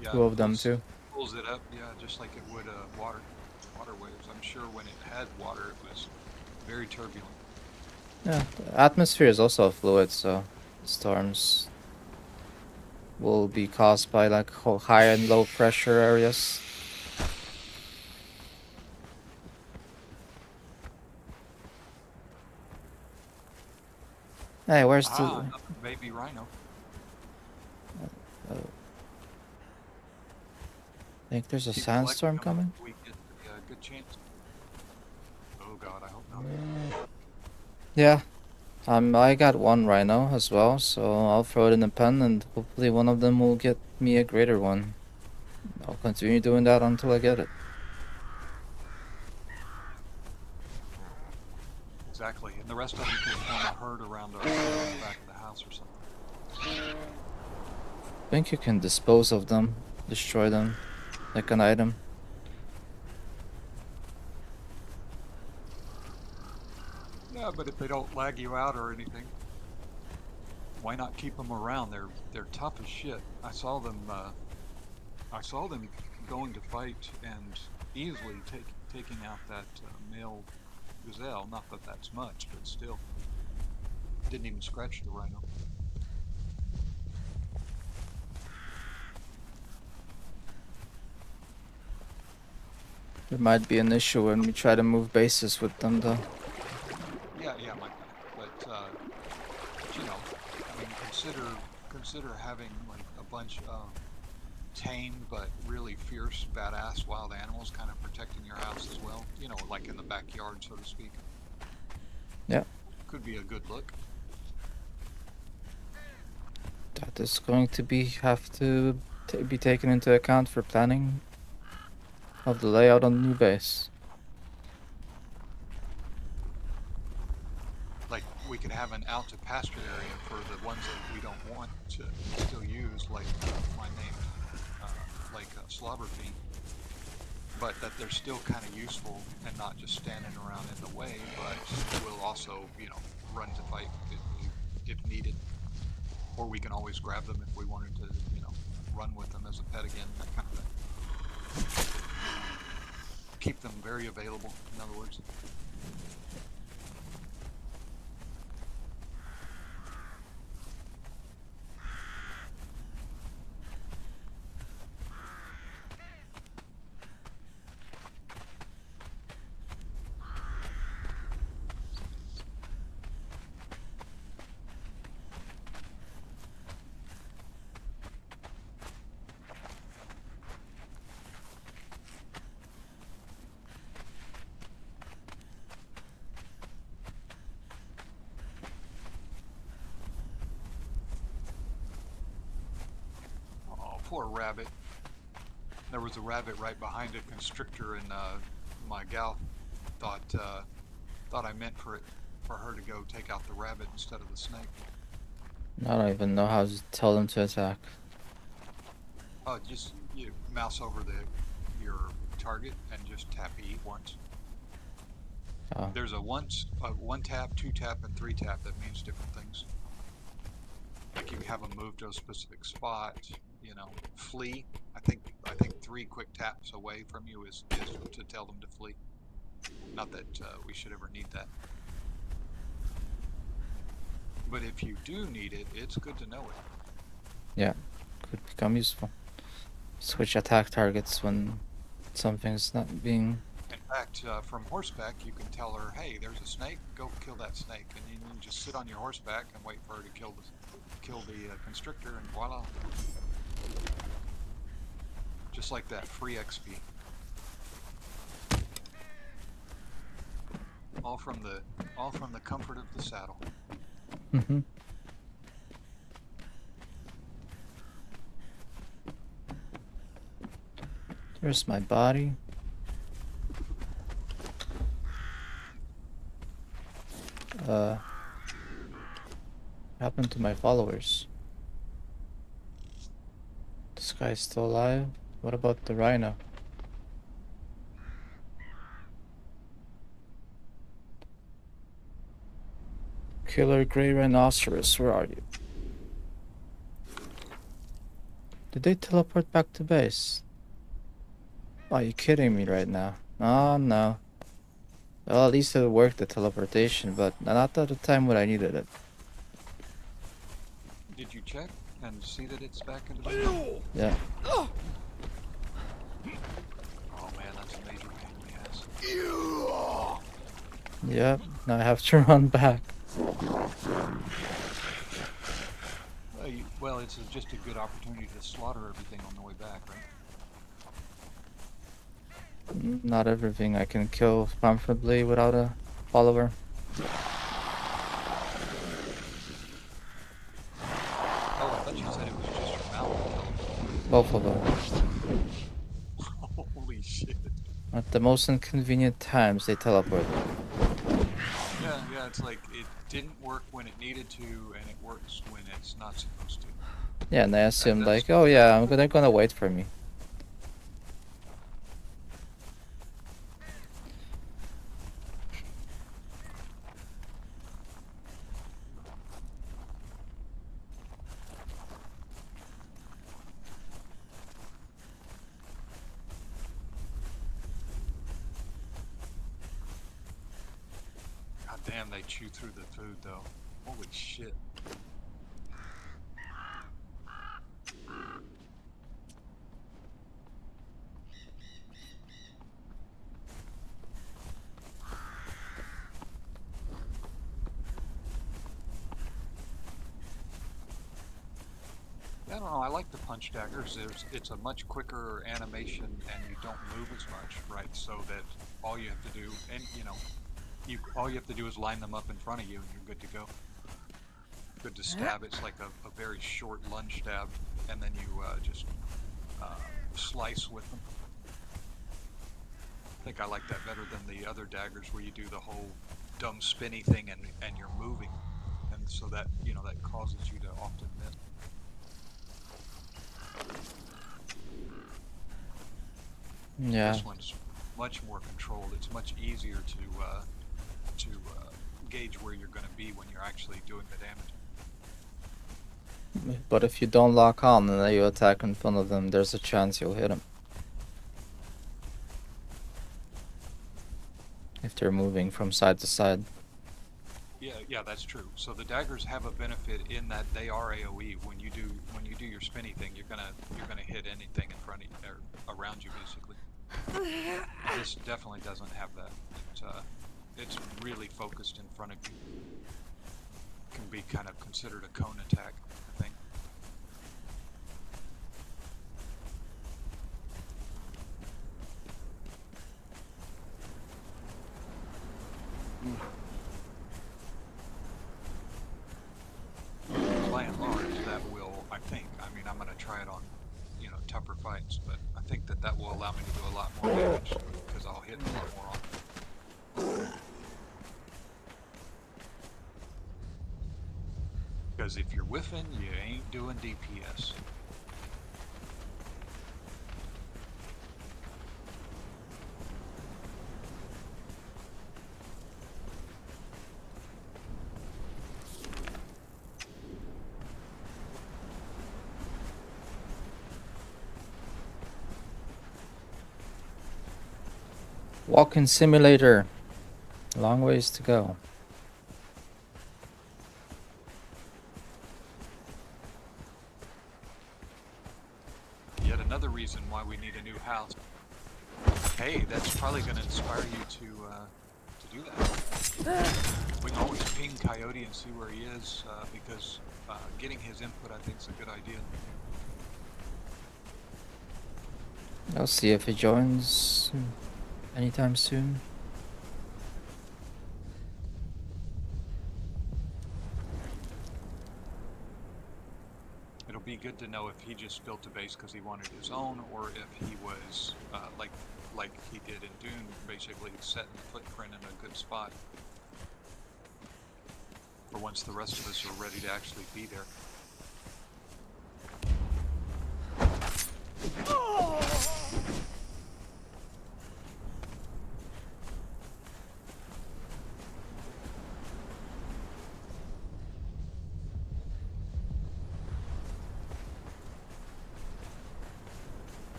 Yeah, 2 of them too. Pulls it up, yeah, just like it would water waves. I'm sure when it had water, it was very turbulent. Yeah, the atmosphere is also a fluid, so storms will be caused by like high and low pressure areas. Hey, where's the... Baby rhino. I think there's a Keep sandstorm collecting them. coming. We get a good chance. Oh god, I hope not. Yeah, I got 1 rhino as well, so I'll throw it in the pen and hopefully one of them will get me a greater one. I'll continue doing that until I get it. Exactly, and the rest of them can form a herd around our in the back of the house or something. I think you can dispose of them, destroy them, like an item. Yeah, but if they don't lag you out or anything, why not keep them around? They're tough as shit. I saw them going to fight and easily taking out that male gazelle. Not that that's much, but still, didn't even scratch the rhino. There might be an issue when we try to move bases with them, though. Yeah, might be. But you know, I mean, consider having like a bunch of tame but really fierce, badass wild animals kind of protecting your house as well. You know, like in the backyard, so to speak. Yeah. Could be a good look. That is going to have to be taken into account for planning of the layout on the new base. Like we could have an out to pasture area for the ones that we don't want to still use, like my named, like slobber feet, but that they're still kind of useful and not just standing around in the way, but will also, you know, run to fight if needed. Or we can always grab them if we wanted to, you know, run with them as a pet again, that kind of thing. Keep them very available, in other words. Poor rabbit. There was a rabbit right behind a constrictor, and my gal thought I meant for her to go take out the rabbit instead of the snake. I don't even know how to tell them to attack. Just you mouse over your target and just tap E once. Oh. There's a one tap, 2 tap, and 3 tap that means different things. Like you have them move to a specific spot. You know, flee. I think 3 quick taps away from you is to tell them to flee. Not that we should ever need that. But if you do need it, it's good to know it. Yeah, could become useful. Switch attack targets when something's not being... In fact, from horseback, you can tell her, hey, there's a snake, go kill that snake. And then you just sit on your horseback and wait for her to kill the constrictor, and voila. Just like that, free XP. All from the comfort of the saddle. Mm-hmm. There's my body. What happened to my followers? This guy's still alive? What about the rhino? Killer Grey Rhinoceros, where are you? Did they teleport back to base? Are you kidding me right now? Oh no. Well, at least it worked, the teleportation, but not at the time when I needed it. Did you check and see that it's back into the... Yeah. Oh man, that's a major pain in the ass. Yep, now I have to run back. Well, it's just a good opportunity to slaughter everything on the way back, right? Not everything I can kill comfortably without a follower. Oh, I thought you said it was just your mouth. Both of them. Holy shit. At the most inconvenient times, they teleport. Yeah, it's like it didn't work when it needed to, and it works when it's not supposed to. Yeah, and I assume like, oh yeah, they're gonna wait for me. Man, they chew through the food though. Holy shit. I don't know, I like the punch daggers. It's a much quicker animation and you don't move as much, right? So that all you have to do, and you know, all you have to do is line them up in front of you and you're good to go. Good to stab. It's like a very short lunge stab, and then you just slice with them. I think I like that better than the other daggers where you do the whole dumb spinny thing and you're moving, and so that, you know, that causes you to often miss. Yeah. This one's much more controlled. It's much easier to gauge where you're going to be when you're actually doing the damage. But if you don't lock on and then you attack in front of them, there's a chance you'll hit them. If they're moving from side to side. Yeah, that's true. So the daggers have a benefit in that they are AOE. When you do your spinny thing, you're gonna hit anything in front of you or around you, basically. This definitely doesn't have that. It's really focused in front of you. Can be kind of considered a cone attack, I think. By and large, that will, I think, I mean, I'm going to try it on, you know, tougher fights, but I think that will allow me to do a lot more damage because I'll hit a lot more often. Because if you're whiffing, you ain't doing DPS. Walking simulator. Long ways to go. Yet another reason why we need a new house. Hey, that's probably going to inspire you to do that. We can always ping Coyote and see where he is, because getting his input, I think, is a good idea. I'll see if he joins anytime soon. It'll be good to know if he just built a base because he wanted his own, or if he was like he did in Dune, basically setting the footprint in a good spot for once the rest of us are ready to actually be there.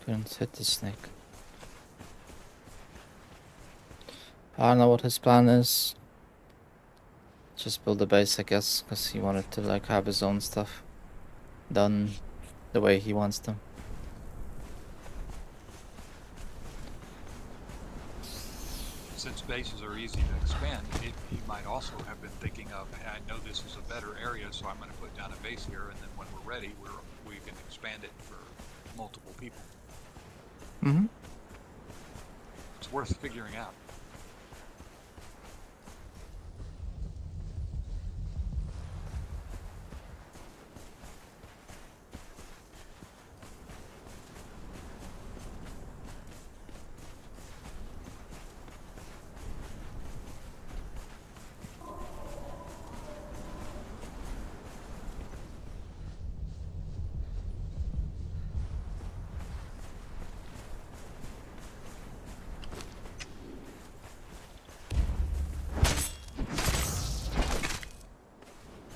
Couldn't hit the snake. I don't know what his plan is. Just build a base, I guess, because he wanted to like have his own stuff done the way he wants them. Since bases are easy to expand, he might also have been thinking of, hey, I know this is a better area, so I'm going to put down a base here, and then when we're ready, we can expand it for multiple people. Mm-hmm. It's worth figuring out.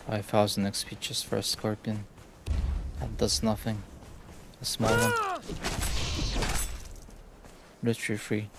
$5,000 XP just for a scorpion. God does nothing. A small one. Literally free.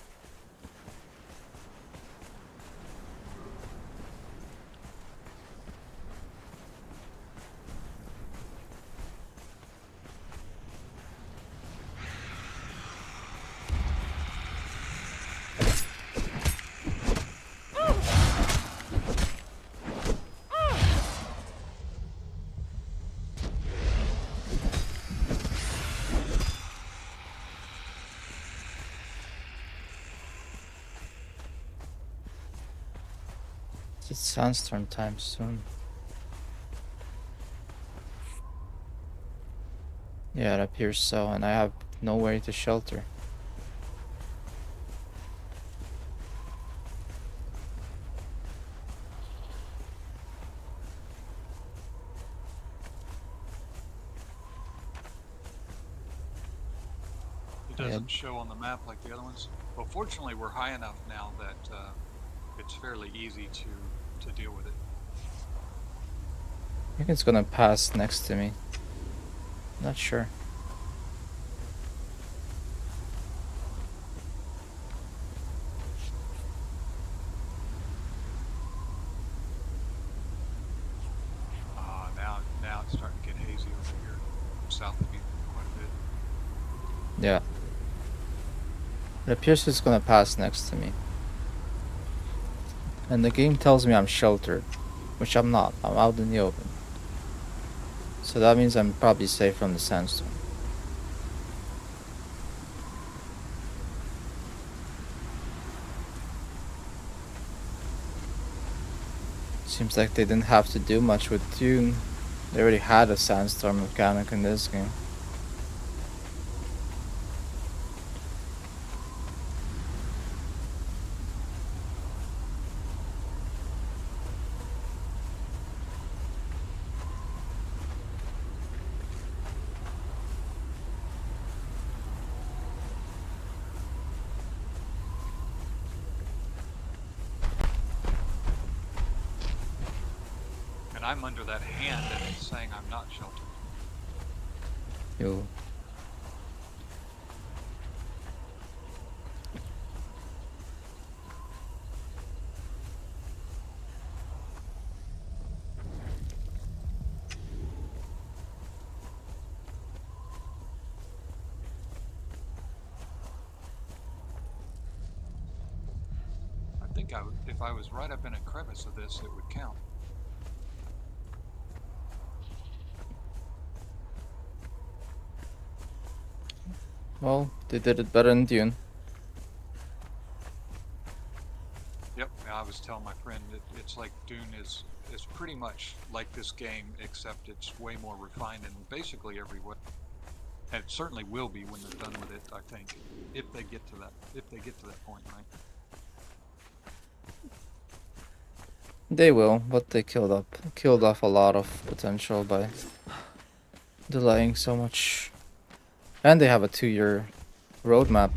It's sandstorm time soon. Yeah, it appears so, and I have nowhere to shelter. It doesn't show on the map like the other ones. Well, fortunately, we're high enough now that it's fairly easy to deal with it. I think it's gonna pass next to me. Not sure. Now it's starting to get hazy over here, south of you quite a bit. Yeah. It appears it's gonna pass next to me. And the game tells me I'm sheltered, which I'm not. I'm out in the open. So that means I'm probably safe from the sandstorm. Seems like they didn't have to do much with Dune. They already had a sandstorm mechanic in this game. And I'm under that hand and it's saying I'm not sheltered. Yo. I think if I was right up in a crevice of this, it would count. Well, they did it better than Dune. Yep, I was telling my friend that it's like Dune is pretty much like this game, except it's way more refined in basically every way. And it certainly will be when they're done with it, I think, if they get to that point, right? They will, but they killed off a lot of potential by delaying so much. And they have a 2-year roadmap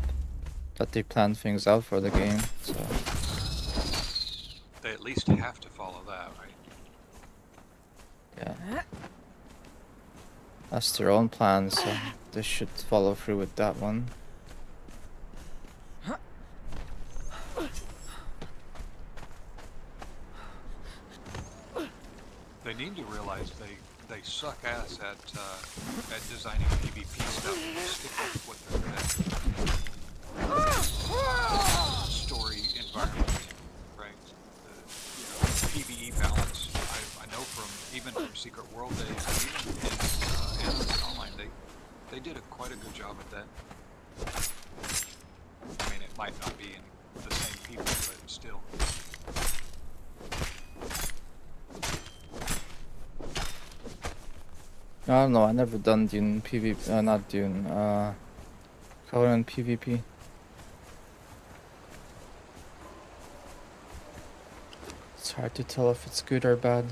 that they plan things out for the game, so They at least have to follow that, right? yeah. That's their own plan, so they should follow through with that one. They need to realize they suck ass at designing PvP stuff. Stick with what they're good at. Story environment, right? The PvE balance. I know even from Secret World days, and even in online, they did quite a good job at that. I mean, it might not be in the same people, but still. I don't know, I never done Dune PvP, not Dune, Conan PvP. It's hard to tell if it's good or bad.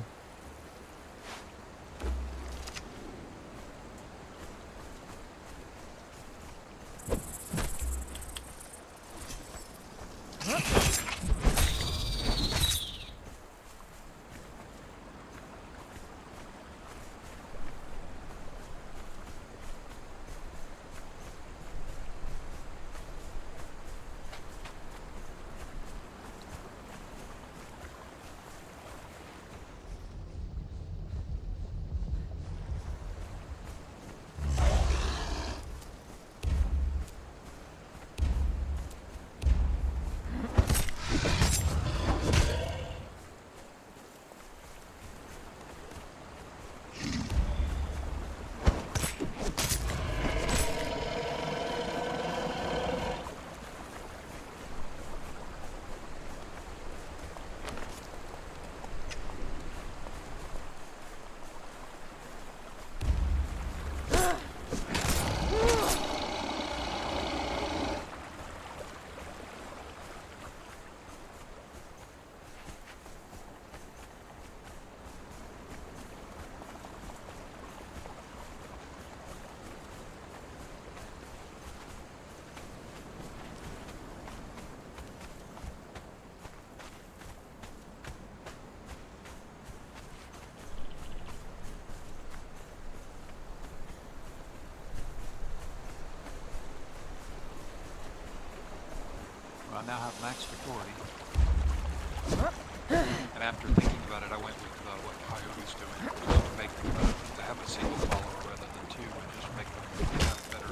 I now have max authority. And after thinking about it, I went with what Coyote's doing, just to make to have a single follower rather than two, and just make them have better.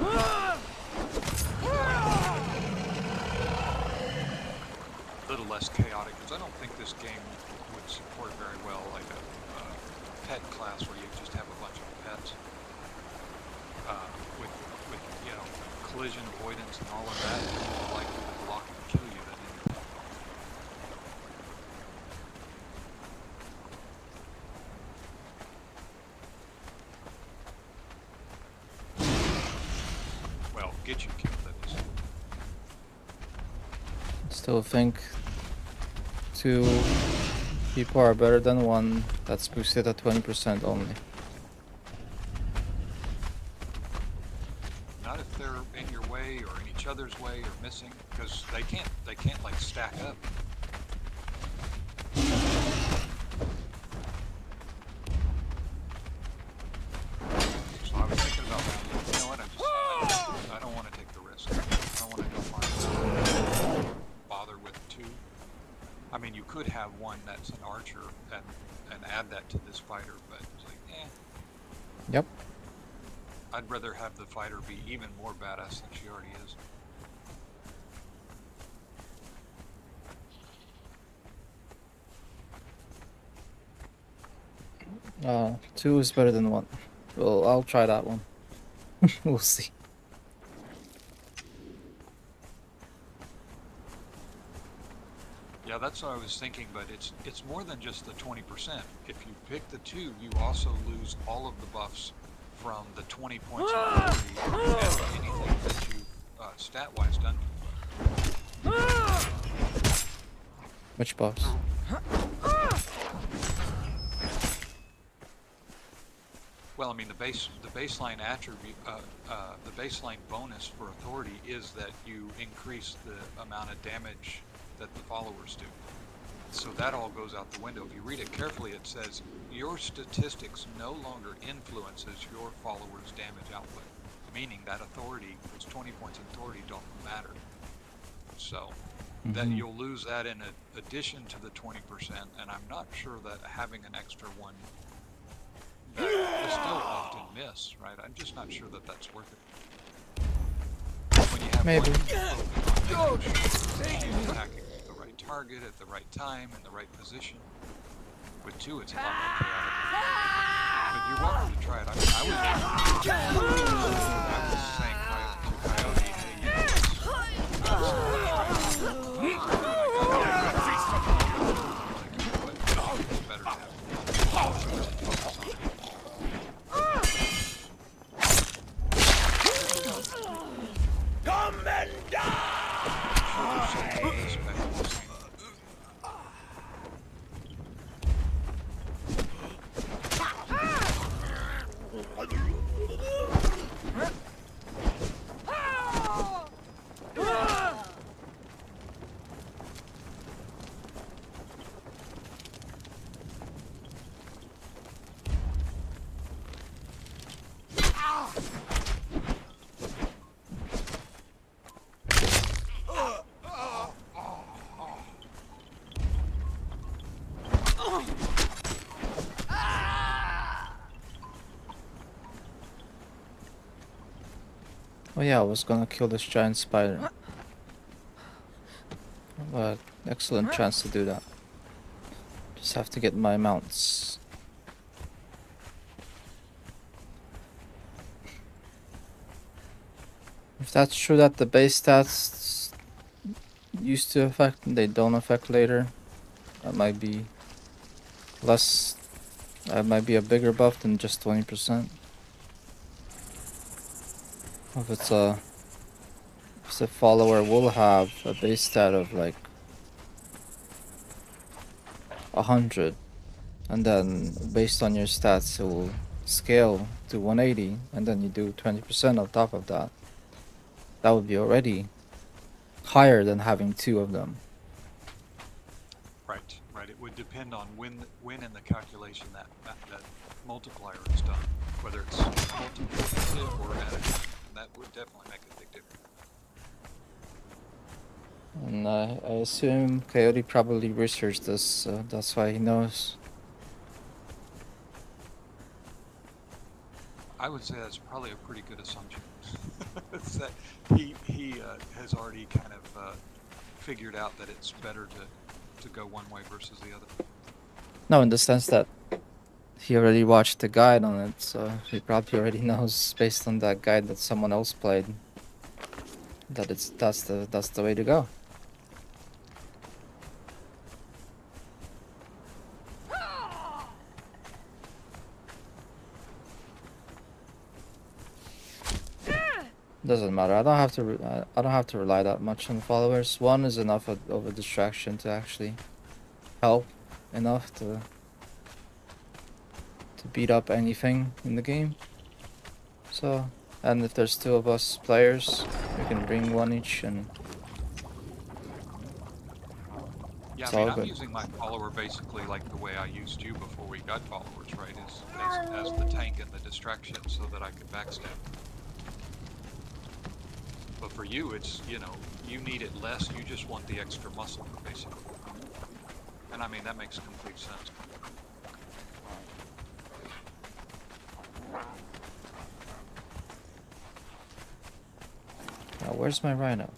A little less chaotic, because I don't think this game would support very well like a pet class where you just have a bunch of pets with you know, collision avoidance and all of that. It's more likely to block and kill you than anything. Well, get you killed, that is. Still think 2 people are better than 1. That's boosted at 20% only. Not if they're in your way or in each other's way or missing, because they can't like stack up. So I was thinking about that. You know what? I don't want to take the risk. I don't want to go find bother with 2. I mean, you could have one that's an archer and add that to this fighter, but it's like, eh. Yep. I'd rather have the fighter be even more badass than she already is. 2 is better than 1. Well, I'll try that one. We'll see. Yeah, that's what I was thinking, but it's more than just the 20%. If you pick the 2, you also lose all of the buffs from the 20 points of authority and anything that you stat-wise done. Which buffs? Well, I mean, the baseline attribute, the baseline bonus for authority is that you increase the amount of damage that the followers do. So that all goes out the window. If you read it carefully, it says your statistics no longer influences your followers' damage output, meaning that authority, those 20 points of authority don't matter. So that you'll lose that in addition to the 20%, and I'm not sure that having an extra one that is still often miss, right? I'm just not sure that that's worth it. When you have Maybe. One attacking the right target at the right time in the right position. With 2, it's a lot more chaotic. But you're welcome to try it. I mean, I was saying to Coyote, hey, you know, it's better to have focus on it. Come and die! Oh yeah, I was gonna kill this giant spider. But excellent chance to do that. Just have to get my mounts. If that's true that the base stats used to affect and they don't affect later, that might be less. That might be a bigger buff than just 20%. If it's a follower will have a base stat of like 100, and then based on your stats it will scale to 180, and then you do 20% on top of that. That would be already higher than having 2 of them. Right. It would depend on when in the calculation that multiplier is done, whether it's multiplicative or additive. That would definitely make a big difference. And I assume Coyote probably researched this, so that's why he knows. I would say that's probably a pretty good assumption. It's that he has already kind of figured out that it's better to go one way versus the other. No, in the sense that he already watched the guide on it, so he probably already knows based on that guide that someone else played that that's the way to go. Doesn't matter. I don't have to. I don't have to rely that much on followers. One is enough of a distraction to actually help enough to beat up anything in the game. So, and if there's two of us players, we can bring one each, and Yeah, it's I mean, all I'm good. using my follower basically like the way I used you before we got followers, right? As the tank and the distraction so that I could backstab. But for you, it's, you know, you need it less, you just want the extra muscle, basically. And I mean, that makes complete sense. Now, where's my rhino?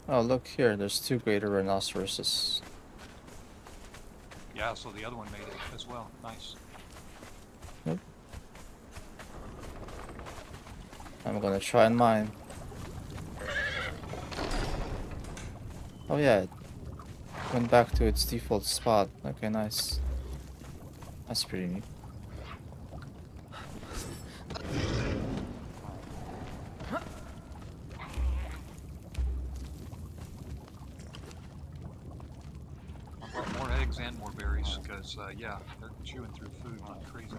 Oh, look here, there's two greater rhinoceroses. Yeah, so the other one made it as well. Nice. Yep. I'm gonna try and mine. Oh yeah, it went back to its default spot. Okay, nice. That's pretty neat. I brought more eggs and more berries because, yeah, they're chewing through food like crazy.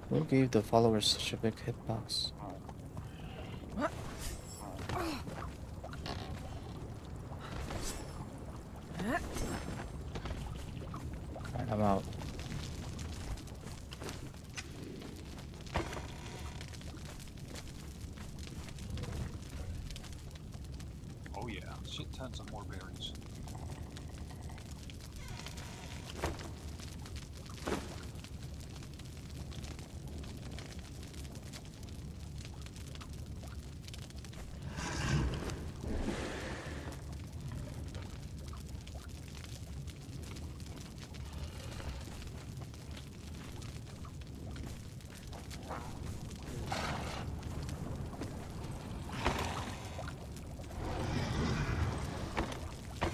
Who gave the followers such a big hitbox? Alright, I'm out. Oh yeah, shit tons of more berries.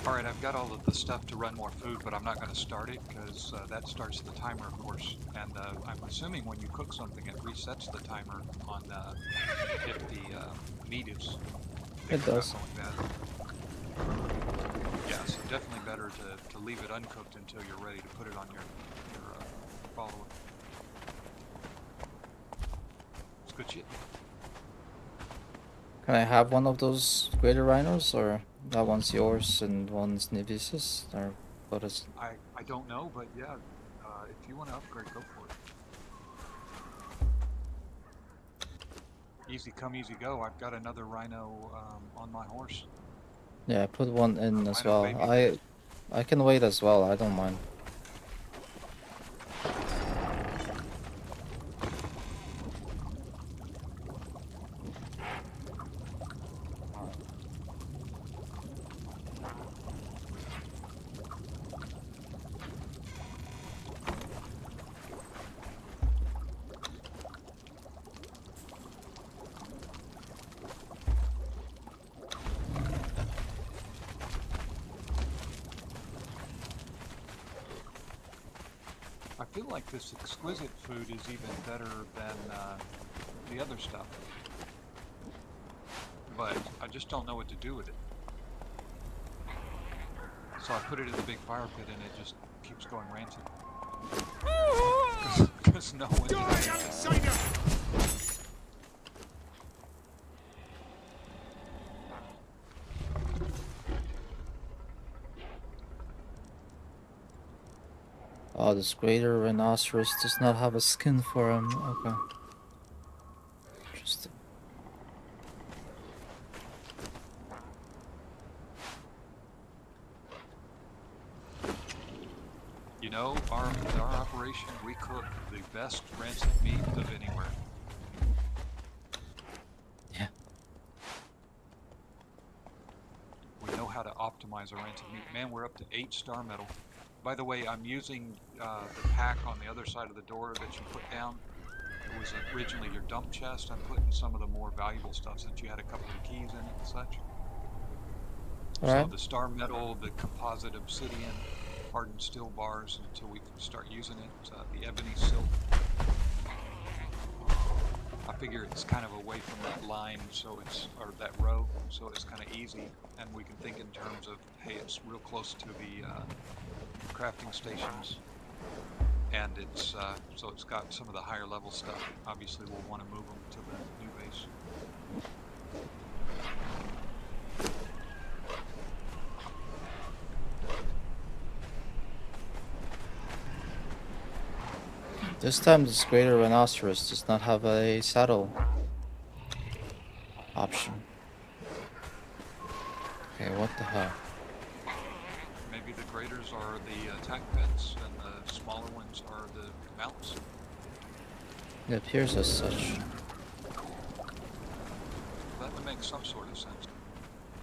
Alright, I've got all of the stuff to run more food, but I'm not going to start it because that starts the timer, of course. And I'm assuming when you cook something, it resets the timer on if the meat is It does. going bad. Yeah, so definitely better to leave it uncooked until you're ready to put it on your follower. It's good shit. Can I have one of those greater rhinos, or that one's yours and one's Nivis's, or what is? I don't know, but yeah, if you want to upgrade, go for it. Easy come, easy go. I've got another rhino on my horse. Yeah, put one in as Rhino well. baby. I can wait as well. I don't mind. I feel like this exquisite food is even better than the other stuff. But I just don't know what to do with it. So I put it in the big fire pit and it just keeps going rancid. Because no one. Die, outsider! Oh, this greater rhinoceros does not have a skin for him. Okay. Interesting. You know, our operation, we cook the best rancid meat of anywhere. Yeah. We know how to optimize our rancid meat. Man, we're up to 8-star metal. By the way, I'm using the pack on the other side of the door that you put down. It was originally your dump chest. I'm putting some of the more valuable stuff since you had a couple of keys in it and such. So Alright. the star metal, the composite obsidian, hardened steel bars until we start using it, the ebony silk. I figure it's kind of away from that line, so it's, or that row, so it's kind of easy, and we can think in terms of, hey, it's real close to the crafting stations, and it's so it's got some of the higher level stuff. Obviously, we'll want to move them to the new base. This time, this greater rhinoceros does not have a saddle option. Okay, what the hell? Maybe the graders are the attack pets, and the smaller ones are the mounts. It appears as such. That would make some sort of sense.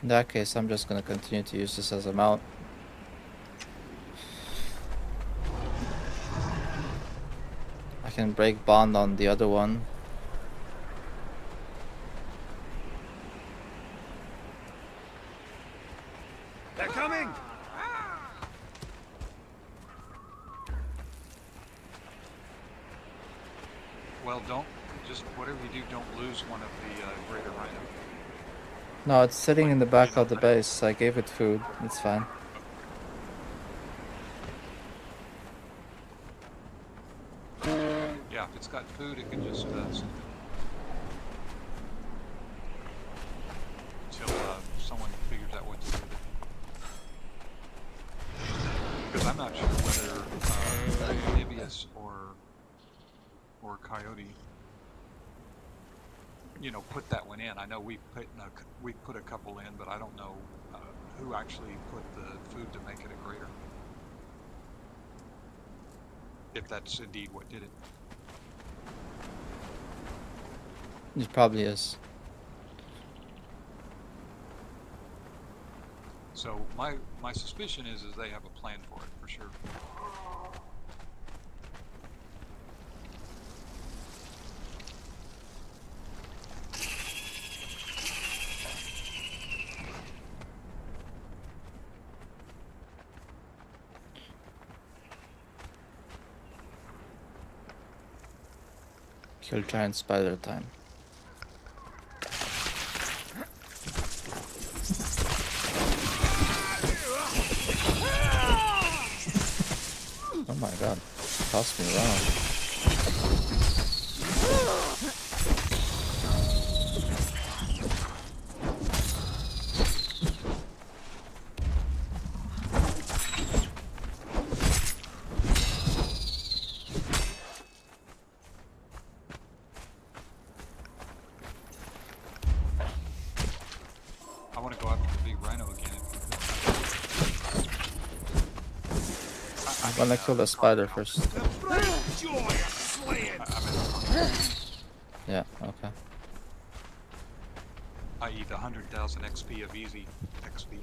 In that case, I'm just gonna continue to use this as a mount. I can break bond on the other one. They're coming! Well, just whatever you do, don't lose one of the greater rhino. No, it's sitting in the back of the base. I gave it food. It's fine. Yeah, if it's got food, it can just sit until someone figures out what to do with it. Because I'm not sure whether Amphibious or Coyote, you know, put that one in. I know we put a couple in, but I don't know who actually put the food to make it a greater. If that's indeed what did it. It probably is. So my suspicion is they have a plan for it, for sure. Kill giant spider time. Oh my god, toss me around. I want to go after the big rhino again. I'm gonna kill the spider first. The bright joy of slaying! Yeah, okay. I.e. the 100,000 XP of easy XP.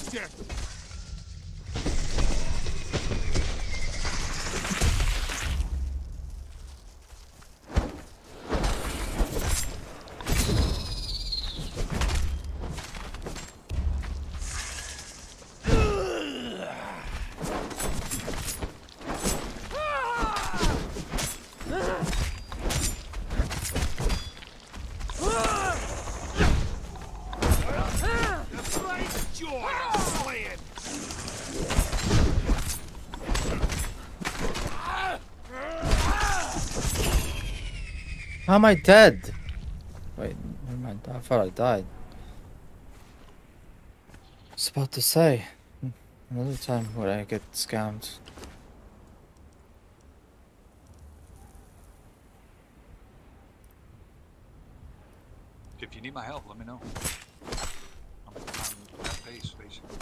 Death! How am I dead? Wait, never mind. I thought I died. I was about to say. Another time where I get scammed. If you need my help, let me know. I'm at base, basically.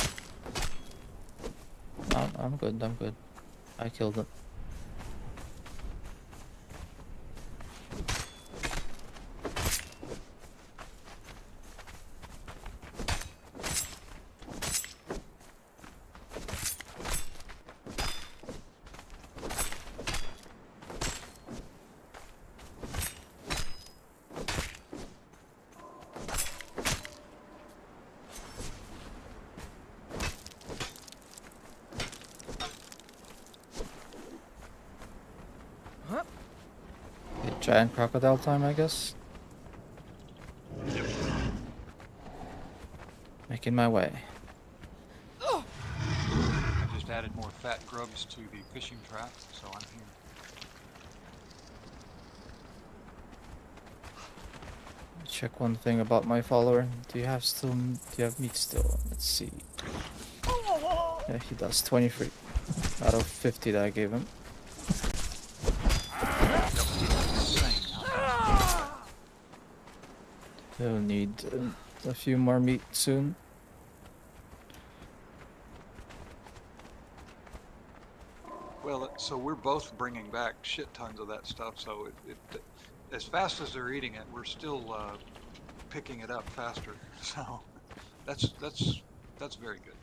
No, I'm good, I'm good. I killed it. Giant crocodile time, I guess. Yep. Making my way. I just added more fat grubs to the fishing trap, so I'm here. Check one thing about my follower. Do you have meat still? Let's see. Yeah, he does 23 out of 50 that I gave him. Insane how fast. He'll need a few more meat soon. Well, so we're both bringing back shit tons of that stuff. So as fast as they're eating it, we're still picking it up faster. So that's very good.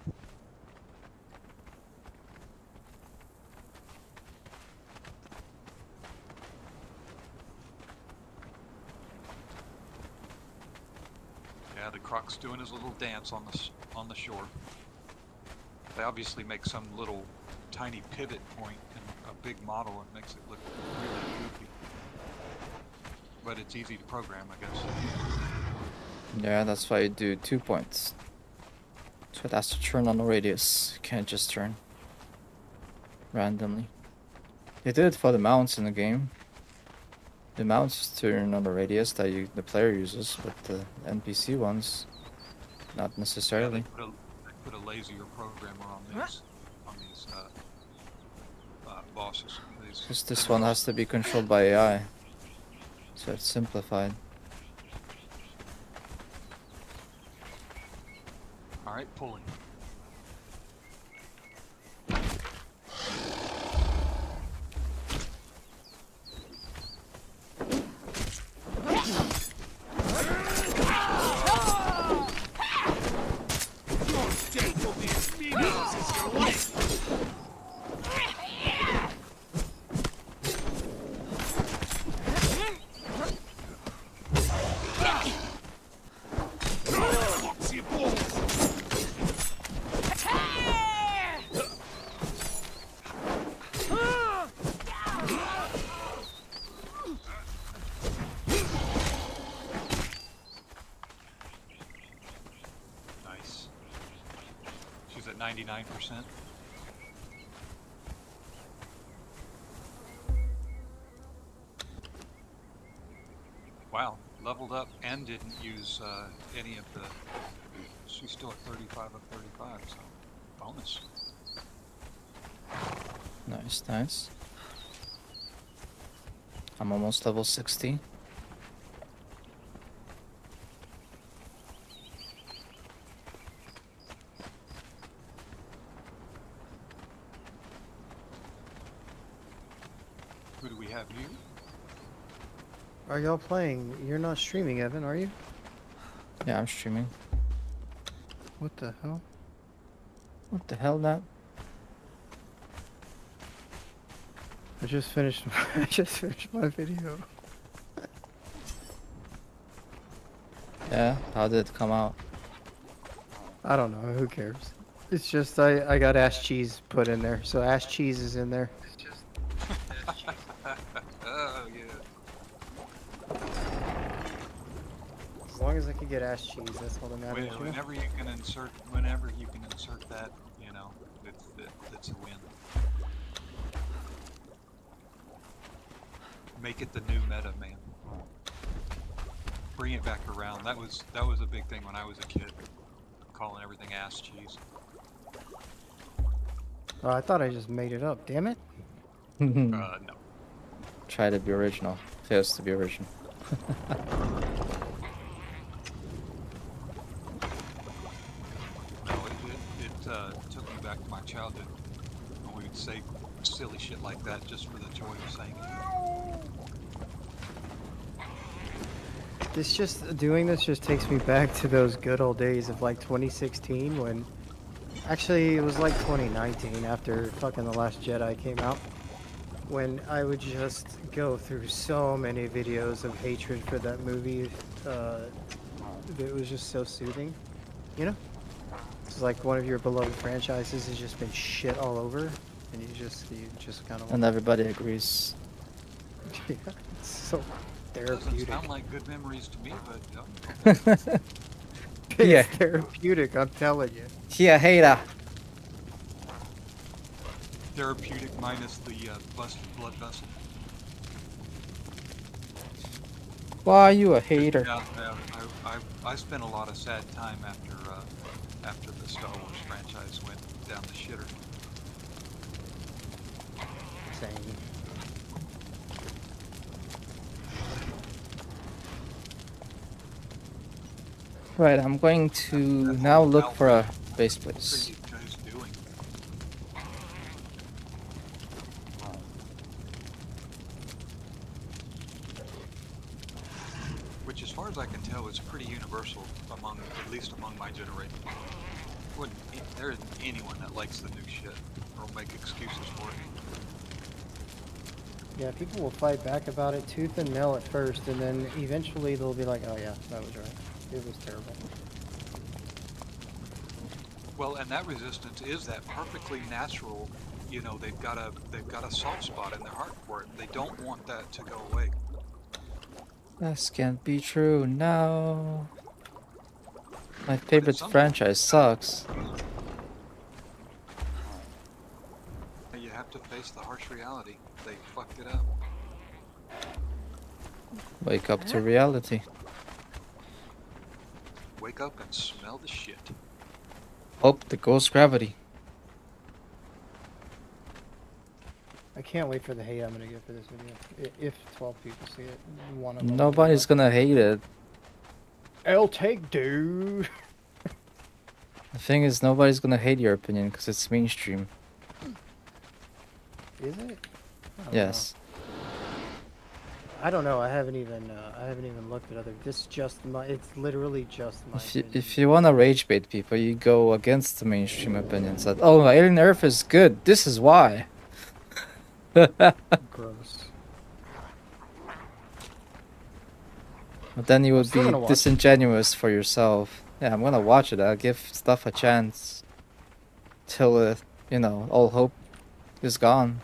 Yeah, the croc's doing his little dance on the shore. They obviously make some little tiny pivot point in a big model. It makes it look really goofy. But it's easy to program, I guess. Yeah, that's why you do 2 points. So it has to turn on the radius. Can't just turn randomly. They did it for the mounts in the game. The mounts turn on the radius that the player uses, but the NPC ones, not Yeah, necessarily. they put a lazier programmer on these bosses. Because this one has to be controlled by AI, so it's simplified. All right, pulling. Death will be as meaningless as your life. See you balls. Nice. She's at 99%. Wow, leveled up and didn't use any of the. She's still at 35 of 35, so bonus. Nice, nice. I'm almost level 60. Who do we have here? Are y'all playing? You're not streaming, Evan, are you? Yeah, I'm streaming. What the hell? What the hell, that? I just finished. I just finished my video. Yeah, how did it come out? I don't know. Who cares? It's just I got ass cheese put in there, so ass cheese is in there. Oh yeah. As long as I can get ass cheese, that's all that matters. you know? Whenever you can insert that, you know, it's a win. Make it the new meta, man. bring it back around. That was a big thing when I was a kid, calling everything ass cheese. Oh, I thought I just made it up. Damn it. No. Try to be original. Fails to be original. No, it took me back to my childhood when we would say silly shit like that just for the joy of saying it. This just doing this just takes me back to those good old days of like 2016 when actually it was like 2019 after fucking The Last Jedi came out, when I would just go through so many videos of hatred for that movie. It was just so soothing, you know? It's like one of your beloved franchises has just been shit all over, and you just kind of And everybody agrees. yeah, it's so Doesn't therapeutic. sound like good memories to me, but It's Yeah. therapeutic, I'm telling you. Yeah, hater. therapeutic minus the busted blood vessel. Why are you a hater? Yeah, I spent a lot of sad time after the Star Wars franchise went down the shitter. Same. Right, I'm going to now look for a base What are place. you guys doing? Which, as far as I can tell, is pretty universal among, at least among my generation. There isn't anyone that likes the new shit or will make excuses for it. Yeah, people will fight back about it tooth and nail at first, and then eventually they'll be like, oh yeah, that was right. It was terrible. Well, and that resistance is that perfectly natural. You know, they've got a soft spot in their heart for it. They don't want that to go away. This can't be true. No. My favorite some- franchise sucks. You have to face the harsh reality. They fucked it up. Wake up to reality. Wake up and smell the shit. Oh, the ghost gravity. I can't wait for the hate I'm gonna get for this video. If 12 people see it, one of them. Nobody's gonna hate it. I'll take dude. The thing is, nobody's gonna hate your opinion because it's mainstream. Is it? I don't Yes. know. I don't know. I haven't even looked at other. This just my. It's literally just my. If you wanna rage bait people, you go against the mainstream opinions. That oh, Alien Earth is good. This is why. Gross. But then you would still be gonna watch it. disingenuous for yourself. Yeah, I'm gonna watch it. I'll give stuff a chance till you know, all hope is gone.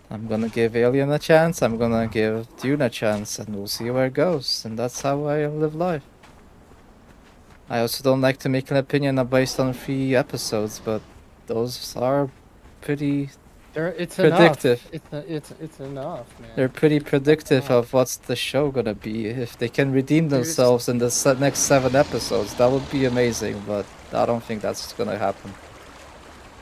I'm gonna give Alien a chance. I'm gonna give Dune a chance, and we'll see where it goes. And that's how I live life. I also don't like to make an opinion based on 3 episodes, but those are pretty. It's Predictive. enough. It's enough, man. They're pretty predictive enough. of what's the show gonna be. If they can redeem Dude, it's- themselves in the next 7 episodes, that would be amazing. But I don't think that's gonna happen.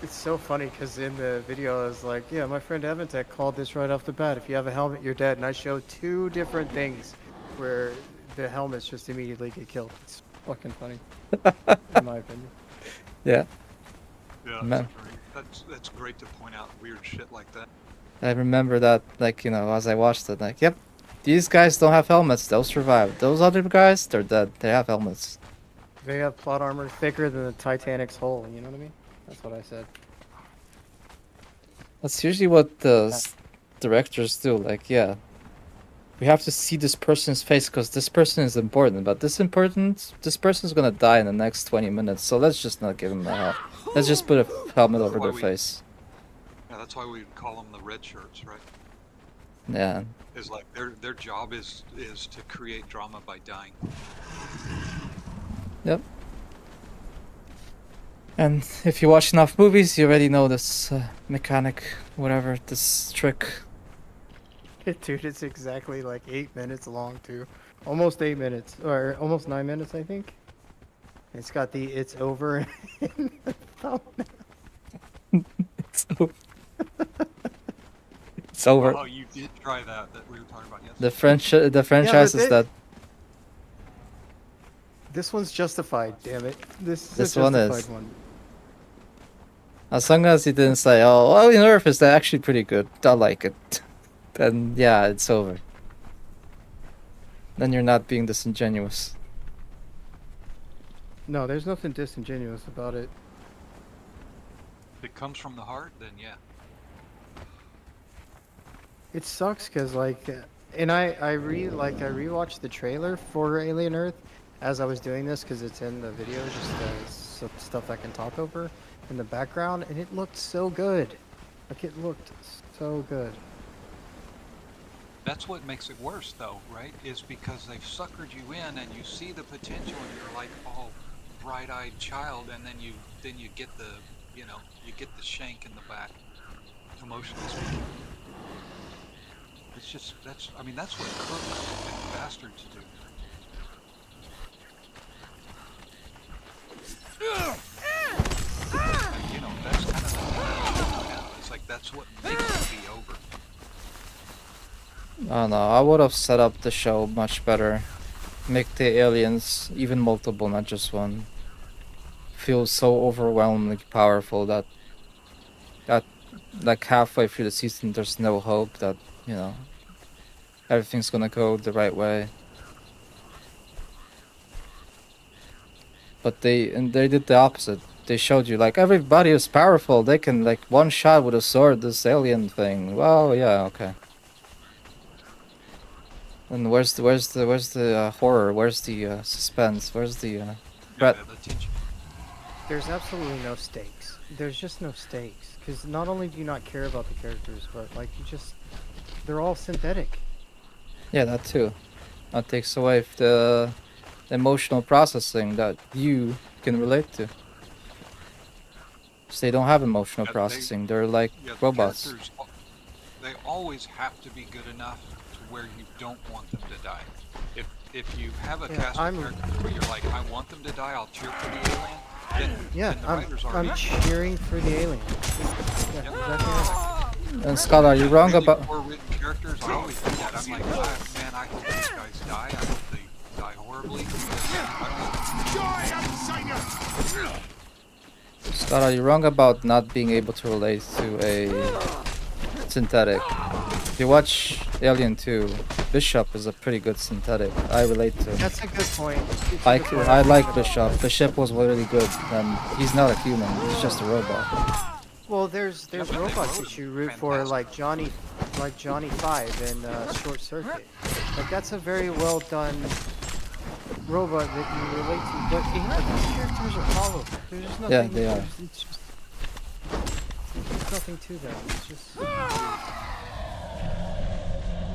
It's so funny because in the video I was like, yeah, my friend Evantech called this right off the bat. If you have a helmet, you're dead. And I showed 2 different things where the helmets just immediately get killed. It's fucking funny, in my opinion. Yeah, Yeah, Man. that's great to point out weird shit like that. I remember that. Like you know, as I watched it, like, yep, these guys don't have helmets. They'll survive. Those other guys, they're dead. They have helmets. They have plot armor thicker than the Titanic's hull. You know what I mean? That's what I said. That's usually what the directors do. Like, yeah, we have to see this person's face because this person is important. But this person's gonna die in the next 20 minutes. So let's just not give him a helmet. Let's just put a helmet over Why their we- face. Yeah, that's why we would call them the red shirts, right? Yeah. Is like their job is to create drama by dying. Yep. And if you watch enough movies, you already know this mechanic, whatever, this trick. Dude, it's exactly like 8 minutes long too. Almost 8 minutes, or almost 9 minutes, I think. It's got the "it's over" in the thumbnail. It's over. It's over. Oh, you did try that we were talking about yesterday. The franchise is that This one's justified, damn it. This This is a one justified is. one. as long as he didn't say, "Oh, well, in Earth is actually pretty good. I like it," then yeah, it's over. Then you're not being disingenuous. No, there's nothing disingenuous about it. If it comes from the heart, then yeah. It sucks because and I rewatched the trailer for Alien Earth as I was doing this because it's in the video, just stuff I can talk over in the background, and it looked so good. Like it looked so good. That's what makes it worse, though, right? Is because they've suckered you in, and you see the potential, and you're like, oh, bright-eyed child, and then you get the, you get the shank in the back, emotionally speaking. It's just that's what crooks and bastards do. And, that's kind of the now. It's like that's what makes it be over. I don't know. I would have set up the show much better. Make the aliens, even multiple, not just one, feel so overwhelmingly powerful that like halfway through the season there's no hope that, everything's gonna go the right way. But they did the opposite. They showed you like everybody is powerful. They can like one shot with a sword this alien thing. Well, yeah, okay. And where's the horror? Where's the suspense? Where's the threat? Yeah, the tension. There's absolutely no stakes. There's just no stakes because not only do you not care about the characters, but like they're all synthetic. Yeah, that too. That takes away the emotional processing that you can relate to. So they don't have emotional Yeah, processing. They're like the robots. characters, they always have to be good enough to where you don't want them to die. If you have a Yeah, cast of characters where you're like, I want them to die, I'll cheer for the alien, then the writers I'm are cheering for the alien. Yeah, Yep. exactly right. And Scott, are you wrong really about? poor written characters, I always do that. I'm like, man, I hope these guys die. I hope they die horribly. Die, outsider! Scott, are you wrong about not being able to relate to a synthetic? If you watch Alien 2, Bishop is a pretty good synthetic. I relate to. That's a good point. It's a I good point. I like Bishop. Bishop was really good, and he's not a human. He's just a robot. Well, there's but they robots wrote that you them root for, fantastic. like Johnny 5 in Short Circuit. Like that's a very well done robot that you relate to. But these characters are hollow. There's just nothing. Yeah, they are. There's nothing to them. It's just.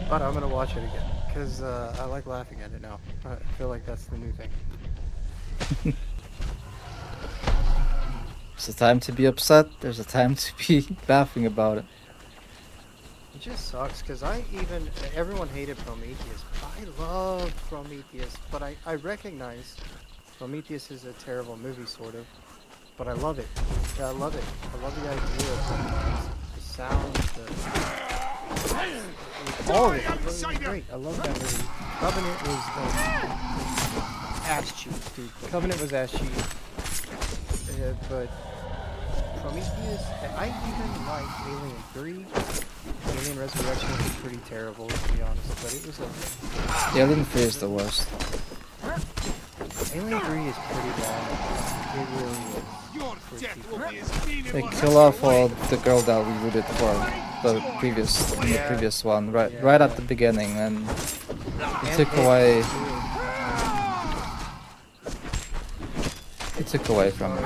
But I'm gonna watch it again because I like laughing at it now. I feel like that's the new thing. There's a time to be upset. There's a time to be laughing about it. It just sucks because everyone hated Prometheus. I love Prometheus, but I recognize Prometheus is a terrible movie, sort of. But I love it. Yeah, I love it. I love the idea of Prometheus. The sound, all of it. It was great. I love that movie. Covenant was ass cheek, dude. Covenant was ass cheek. But Prometheus, I even like Alien 3. Alien Resurrection was pretty terrible, to be honest, but it was okay. Alien 3 is the worst. Alien 3 is pretty bad. It really is. Your death will be as meaningless They as kill your off all life. the girl that we rooted for the previous one, right at the beginning, and it took away from it.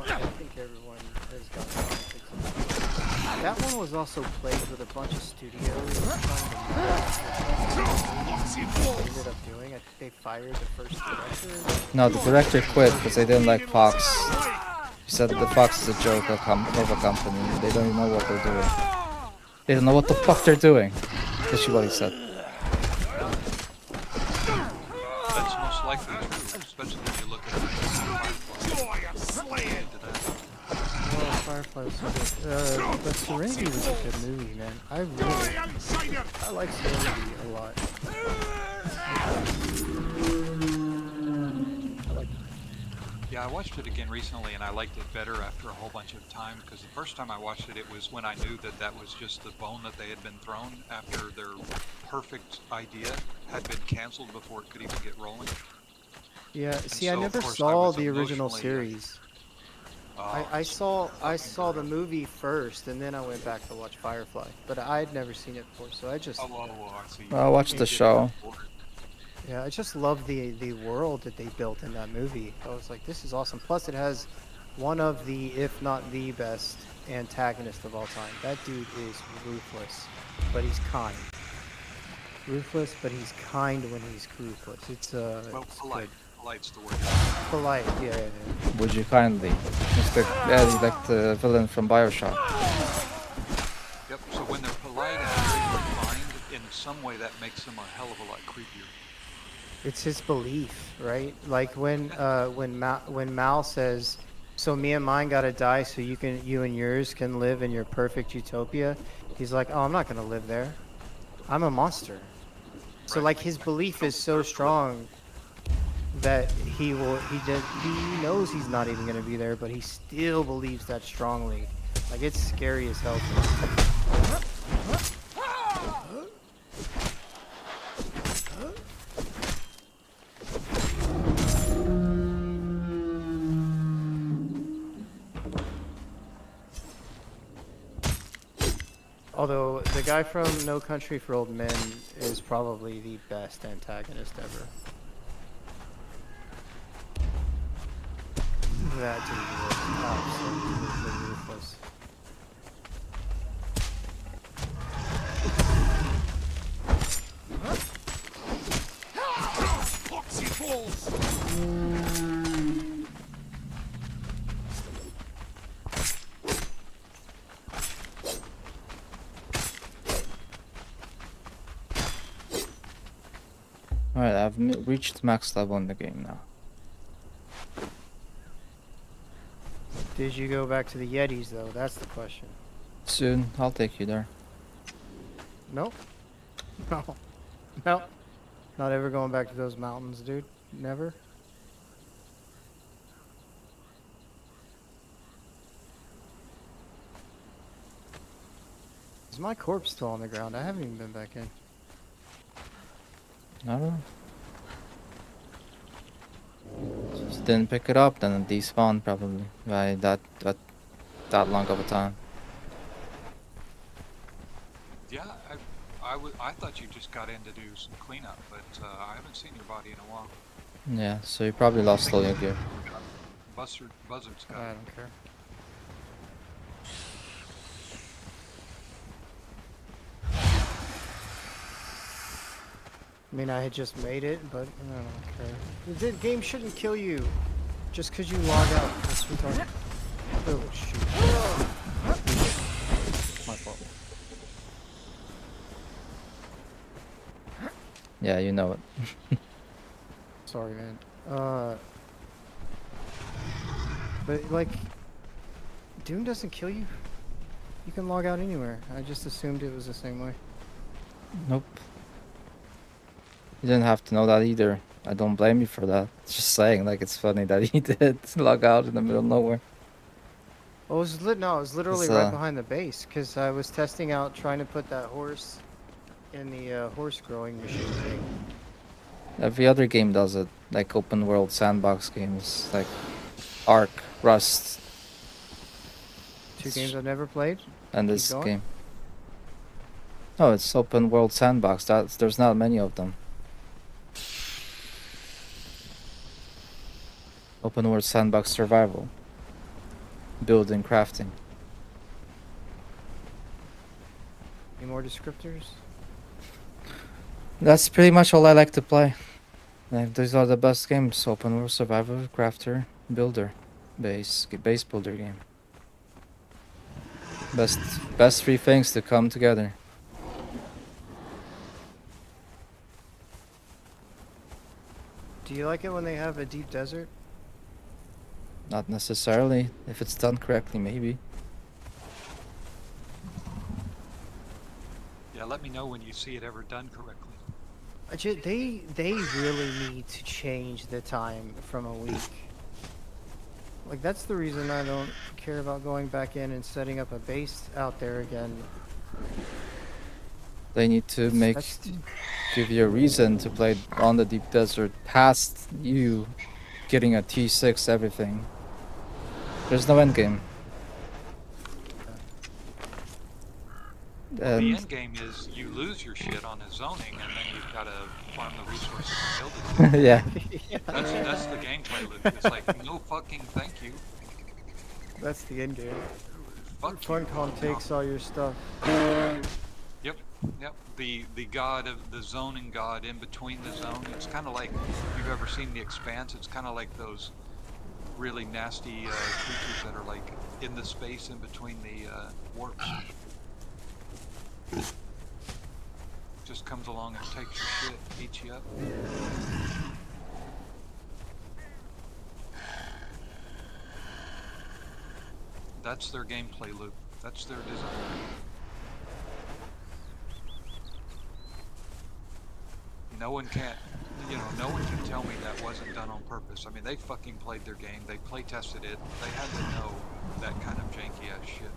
I think everyone has gotten politics. That one was also played with a bunch of studios trying to ended up doing. I think they fired the first director. No, the director quit because they didn't like Fox. He said the Fox is a joke of a company. They don't even know what they're doing. They don't know what the fuck they're doing. That's what he said. That's most likely true, especially when you look at Joy of slaying. Well, Firefly was so good. But Serenity was a good movie, man. I like Serenity a lot. Yeah, I watched it again recently, and I liked it better after a whole bunch of time, because the first time I watched it, it was when I knew that that was just the bone that they had been thrown after their perfect idea had been canceled before it could even get rolling. Yeah, see, I so, of never course, I saw was the original emotionally, series. Oh, I saw the movie first, and then I went back to watch Firefly. But I had never seen it before, so I just I see. I watched You the did show. that for it. yeah, I just love the world that they built in that movie. I was like, this is awesome. Plus, it has one of the, if not the best antagonist of all time. That dude is ruthless, but he's kind. Ruthless, but he's kind when he's ruthless. It's Well, it's polite. good. Polite's the word. Polite, yeah. Would you kindly? It's like the villain from Bioshock. Yep, so when they're polite and very refined, in some way that makes them a hell of a lot creepier. It's his belief, right? Like when Mal says, "So me and mine gotta die, so you and yours can live in your perfect utopia." He's like, "Oh, I'm not gonna live there. I'm a monster." So Right. like his belief is so strong that he knows he's not even gonna be there, but he still believes that strongly. Like it's scary as hell. Although the guy from No Country for Old Men is probably the best antagonist ever. That dude was absolutely ruthless. Poxy balls! Alright, I've reached max level in the game now. Did you go back to the Yetis though? That's the question. Soon, I'll take you there. Nope. No. Nope. Not ever going back to those mountains, dude. Never. Is my corpse still on the ground? I haven't even been back in. I don't know. Just didn't pick it up, then it despawned probably by that long of a time. Yeah, I thought you just got in to do some cleanup, but I haven't seen your body in a while. Yeah, so you probably lost all your gear. Buzzard's got I it. don't care. I mean, I had just made it, but I don't care. The game shouldn't kill you just because you log out. That's retarded. Oh, shoot. My fault. Yeah, you know it. Sorry, man. But, like, Doom doesn't kill you. You can log out anywhere. I just assumed it was the same way. Nope. You didn't have to know that either. I don't blame you for that. Just saying, like, it's funny that he did log out in the middle of nowhere. I was literally It's, right behind the base because I was testing out trying to put that horse in the horse growing machine thing. Every other game does it, like open world sandbox games, like Ark, Rust, Two games I've never played. and Keep this going. game. No, it's open world sandbox. There's not many of them. Open world sandbox survival. Building, crafting. Any more descriptors? That's pretty much all I like to play. Like, these are the best games: open world, survivor, crafter, builder, base builder game. Best three things to come together. Do you like it when they have a deep desert? Not necessarily. If it's done correctly, maybe. Yeah, let me know when you see it ever done correctly. They really need to change the time from a week. Like, that's the reason I don't care about going back in and setting up a base out there again. They need to give you a reason to play on the deep desert past you getting a T6 everything. There's no end game. Well, the And end game is you lose your shit on a zoning, and then you've got to farm the resources to build it. yeah, That's the gameplay loop. It's like, no fucking thank you. That's the end game. Fuck you. Funcom takes all your stuff. Yep. The god of the zoning god in between the zone. It's kind of like, if you've ever seen The Expanse, it's kind of like those really nasty creatures that are like in the space in between the warps. Just comes along and takes your shit, eats you up. That's their gameplay loop. That's their design. No one can, no one can tell me that wasn't done on purpose. I mean, they fucking played their game. They play tested it. They had to know that kind of janky ass shit.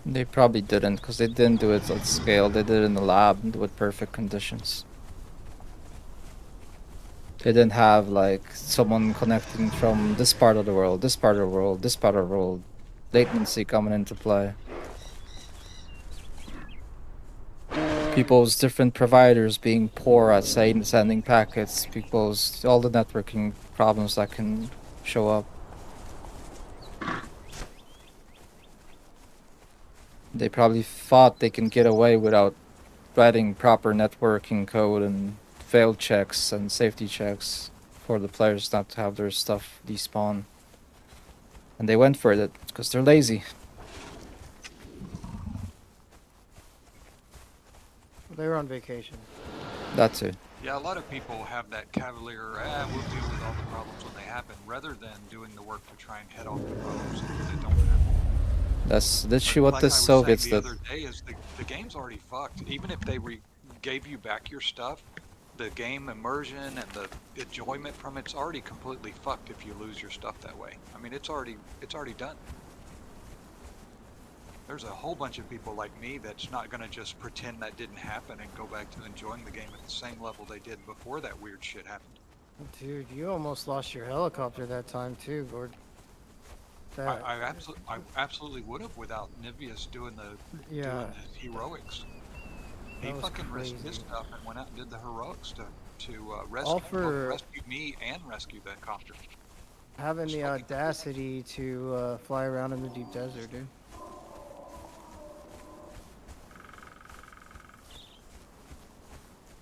they probably didn't, because they didn't do it at scale. They did it in the lab with perfect conditions. They didn't have like someone connecting from this part of the world, this part of the world, this part of the world. Latency coming into play. People's different providers being poor at sending packets. All the networking problems that can show up. They probably thought they can get away without writing proper networking code and failed checks and safety checks for the players not to have their stuff despawn. And they went for it because they're lazy. They were on vacation. That's it. Yeah, a lot of people have that cavalier, we'll deal with all the problems when they happen, rather than doing the work to try and head off the problems so that they don't happen. That's literally what Like the I was Soviets saying did. the other day is the game's already fucked. Even if they gave you back your stuff, the game immersion and the enjoyment from it's already completely fucked if you lose your stuff that way. I mean, it's already done. There's a whole bunch of people like me that's not gonna just pretend that didn't happen and go back to enjoying the game at the same level they did before that weird shit happened. Dude, you almost lost your helicopter that time too, Gord. I absolutely would have without Nivius doing Yeah. his heroics. He That was fucking risked his crazy. stuff and went out and did the heroics to All rescue for- rescue me and rescue that copter. Having the It's fucking audacity to fly around in the deep desert, dude.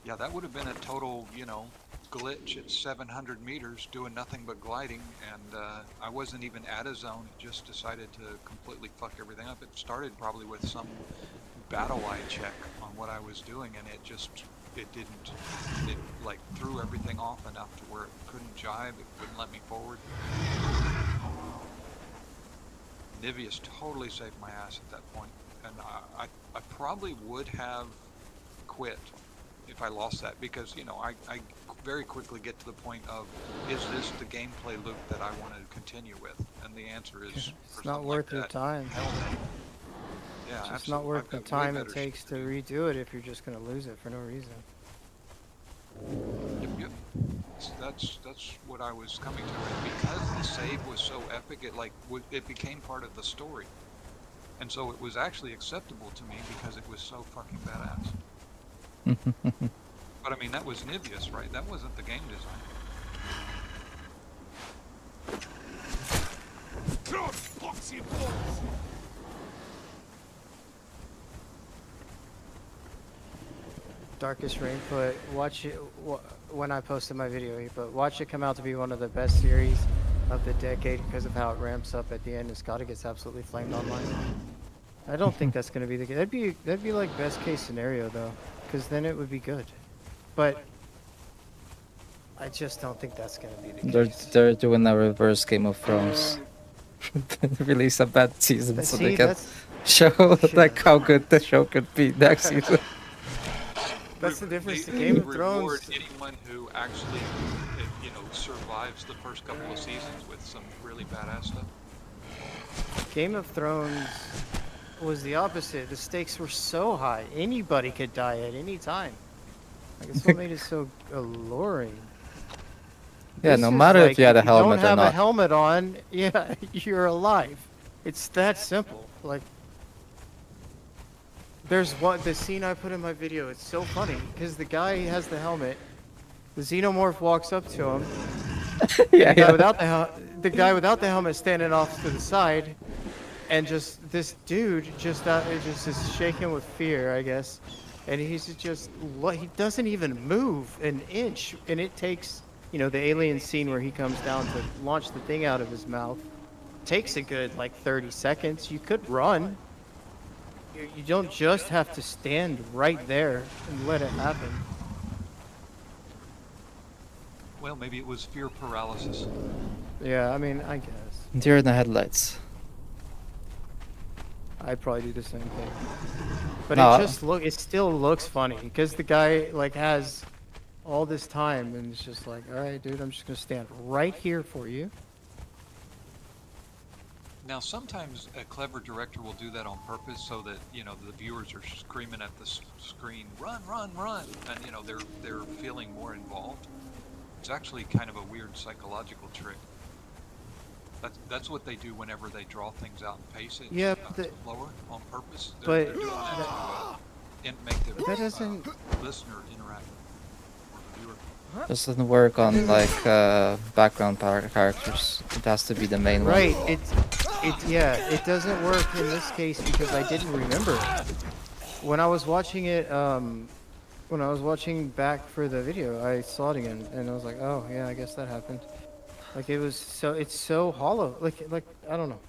Yeah, that would have been a total, glitch at 700 meters doing nothing but gliding, and I wasn't even at a zone. It just decided to completely fuck everything up. It started probably with some battle eye check on what I was doing, and it like threw everything off enough to where it couldn't jive, it wouldn't let me forward. Nivius totally saved my ass at that point, and I probably would have quit if I lost that, because I very quickly get to the point of, is this the gameplay loop that I want to continue with? And the answer is, It's not worth your time. hell no. Yeah, It's just absolutely. not worth I've the got way time it better takes shit to do. redo it if you're just gonna lose it for no reason. Yep. That's what I was coming to, and because the save was so epic, it became part of the story, and so it was actually acceptable to me because it was so fucking badass. But I mean, that was Nivius, right? That wasn't the game design. Cross boxy balls. Darkest Rain put, watch it, when I posted my video, he put, watch it come out to be one of the best series of the decade because of how it ramps up at the end. And Scotty gets absolutely flamed online. I don't think that's gonna be the case. That'd be like best case scenario though, because then it would be good. But I just don't think that's gonna be the case. They're doing a reverse Game of Thrones. Release a bad season But so see, they can that's show like how good the show could be next season. that's the difference. They- The Game they of reward Thrones. anyone who actually, survives the first couple of seasons with some really badass stuff. Game of Thrones was the opposite. The stakes were so high. Anybody could die at any time. Like, that's what made it so alluring. Yeah, This no is matter if like, you had a if you don't helmet or have a not. helmet on, yeah, you're alive. It's that simple. Like, there's the scene I put in my video. It's so funny because the guy has the helmet. The xenomorph walks up to him. Yeah, The guy yeah. without the guy without the helmet standing off to the side, and just this dude just is shaking with fear, I guess, and he's just he doesn't even move an inch, and it takes the alien scene where he comes down to launch the thing out of his mouth takes a good like 30 seconds. You could run. You don't just have to stand right there and let it happen. Well, maybe it was fear paralysis. Yeah, I mean, I guess. Deer in the headlights. I'd probably do the same thing. But No, it still looks funny because the guy like has all this time and it's just like, all right, dude, I'm just gonna stand right here for you. Now, sometimes a clever director will do that on purpose so that the viewers are screaming at the screen, "Run, run, run!" and they're feeling more involved. It's actually kind of a weird psychological trick. That's what they do whenever they draw things out and pace it Yeah, but slower on purpose. but They're doing that to make the that doesn't. listener interact or the viewer. Doesn't work on like background characters. It has to be the main one. Right. It doesn't work in this case because I didn't remember it. When I was watching it, when I was watching back for the video, I saw it again and I was like, oh yeah, I guess that happened. Like it's so hollow. Like I don't know.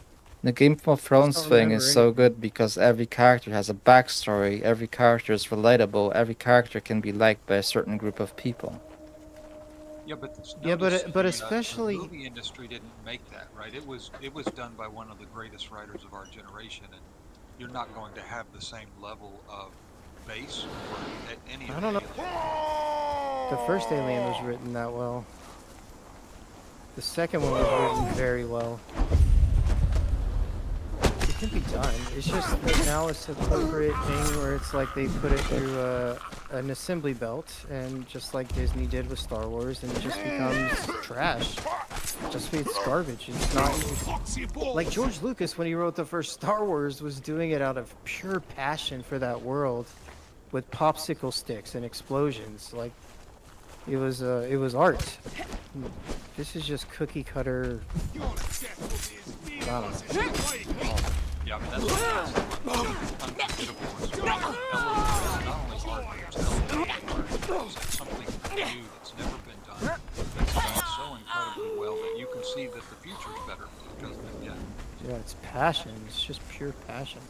The Game of Thrones don't thing remember is so good because every character has a backstory, every character is relatable, every character can be liked by a certain group of people. Yeah, but Yeah, but the especially- movie industry didn't make that, right? It was done by one of the greatest writers of our generation, and you're not going to have the same level of base for any of I don't know. the aliens. The first Alien was written that well. The second one was written very well. It can be done. It's just that now it's a corporate thing where it's like they put it through an assembly belt, and just like Disney did with Star Wars, and it just becomes trash. It's garbage. It's not. Foxy ball. Like George Lucas, when he wrote the first Star Wars, was doing it out of pure passion for that world, with popsicle sticks and explosions. Like it was art. This is just cookie cutter. You're death will be as mean I don't as your wife. Yeah, I mean that's unforgettable. It's not only art, but it's television. It's something new that's never been done. That's done so incredibly well that you can see that the future is better because of it. Yeah. Yeah, it's passion. It's just pure passion.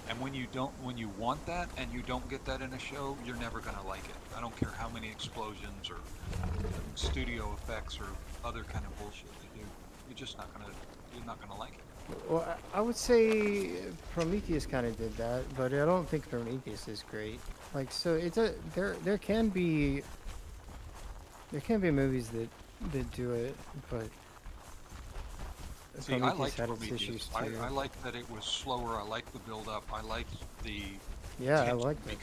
And when you want that and you don't get that in a show, you're never gonna like it. I don't care how many explosions or studio effects or other kind of bullshit they do. You're not gonna like it. Well, I would say Prometheus kind of did that, but I don't think Prometheus is great. Like, so it's there can be movies that do it, but See, I Prometheus like had its Prometheus. issues I too. like that it was slower. I like the build up. I like the Yeah, I tension liked it.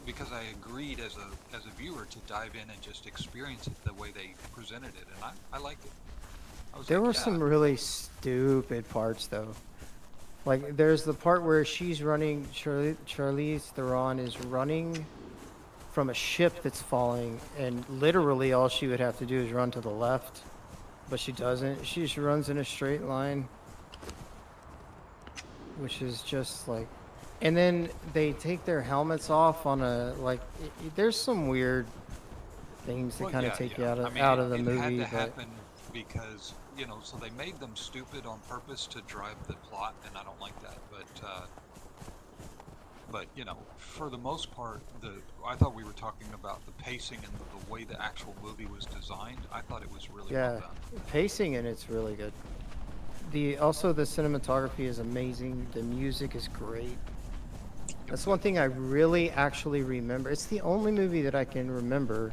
because I agreed as a viewer to dive in and just experience it the way they presented it, and I liked it. I was There like, were yeah. some really stupid parts though. Like there's the part where she's running, Charlize Theron is running from a ship that's falling, and literally all she would have to do is run to the left, but she doesn't. She just runs in a straight line, which is just like And then they take their helmets off on a like. There's some weird things that Well, kind of yeah, take you yeah. out I of mean, out of the it had movie, to but happen because, you know, so they made them stupid on purpose to drive the plot, and I don't like that. But you know, for the most part, I thought we were talking about the pacing and the way the actual movie was designed. I thought it was really well yeah, done. pacing and it's really good. The cinematography is amazing. The music is great. That's one thing I really actually remember. It's the only movie that I can remember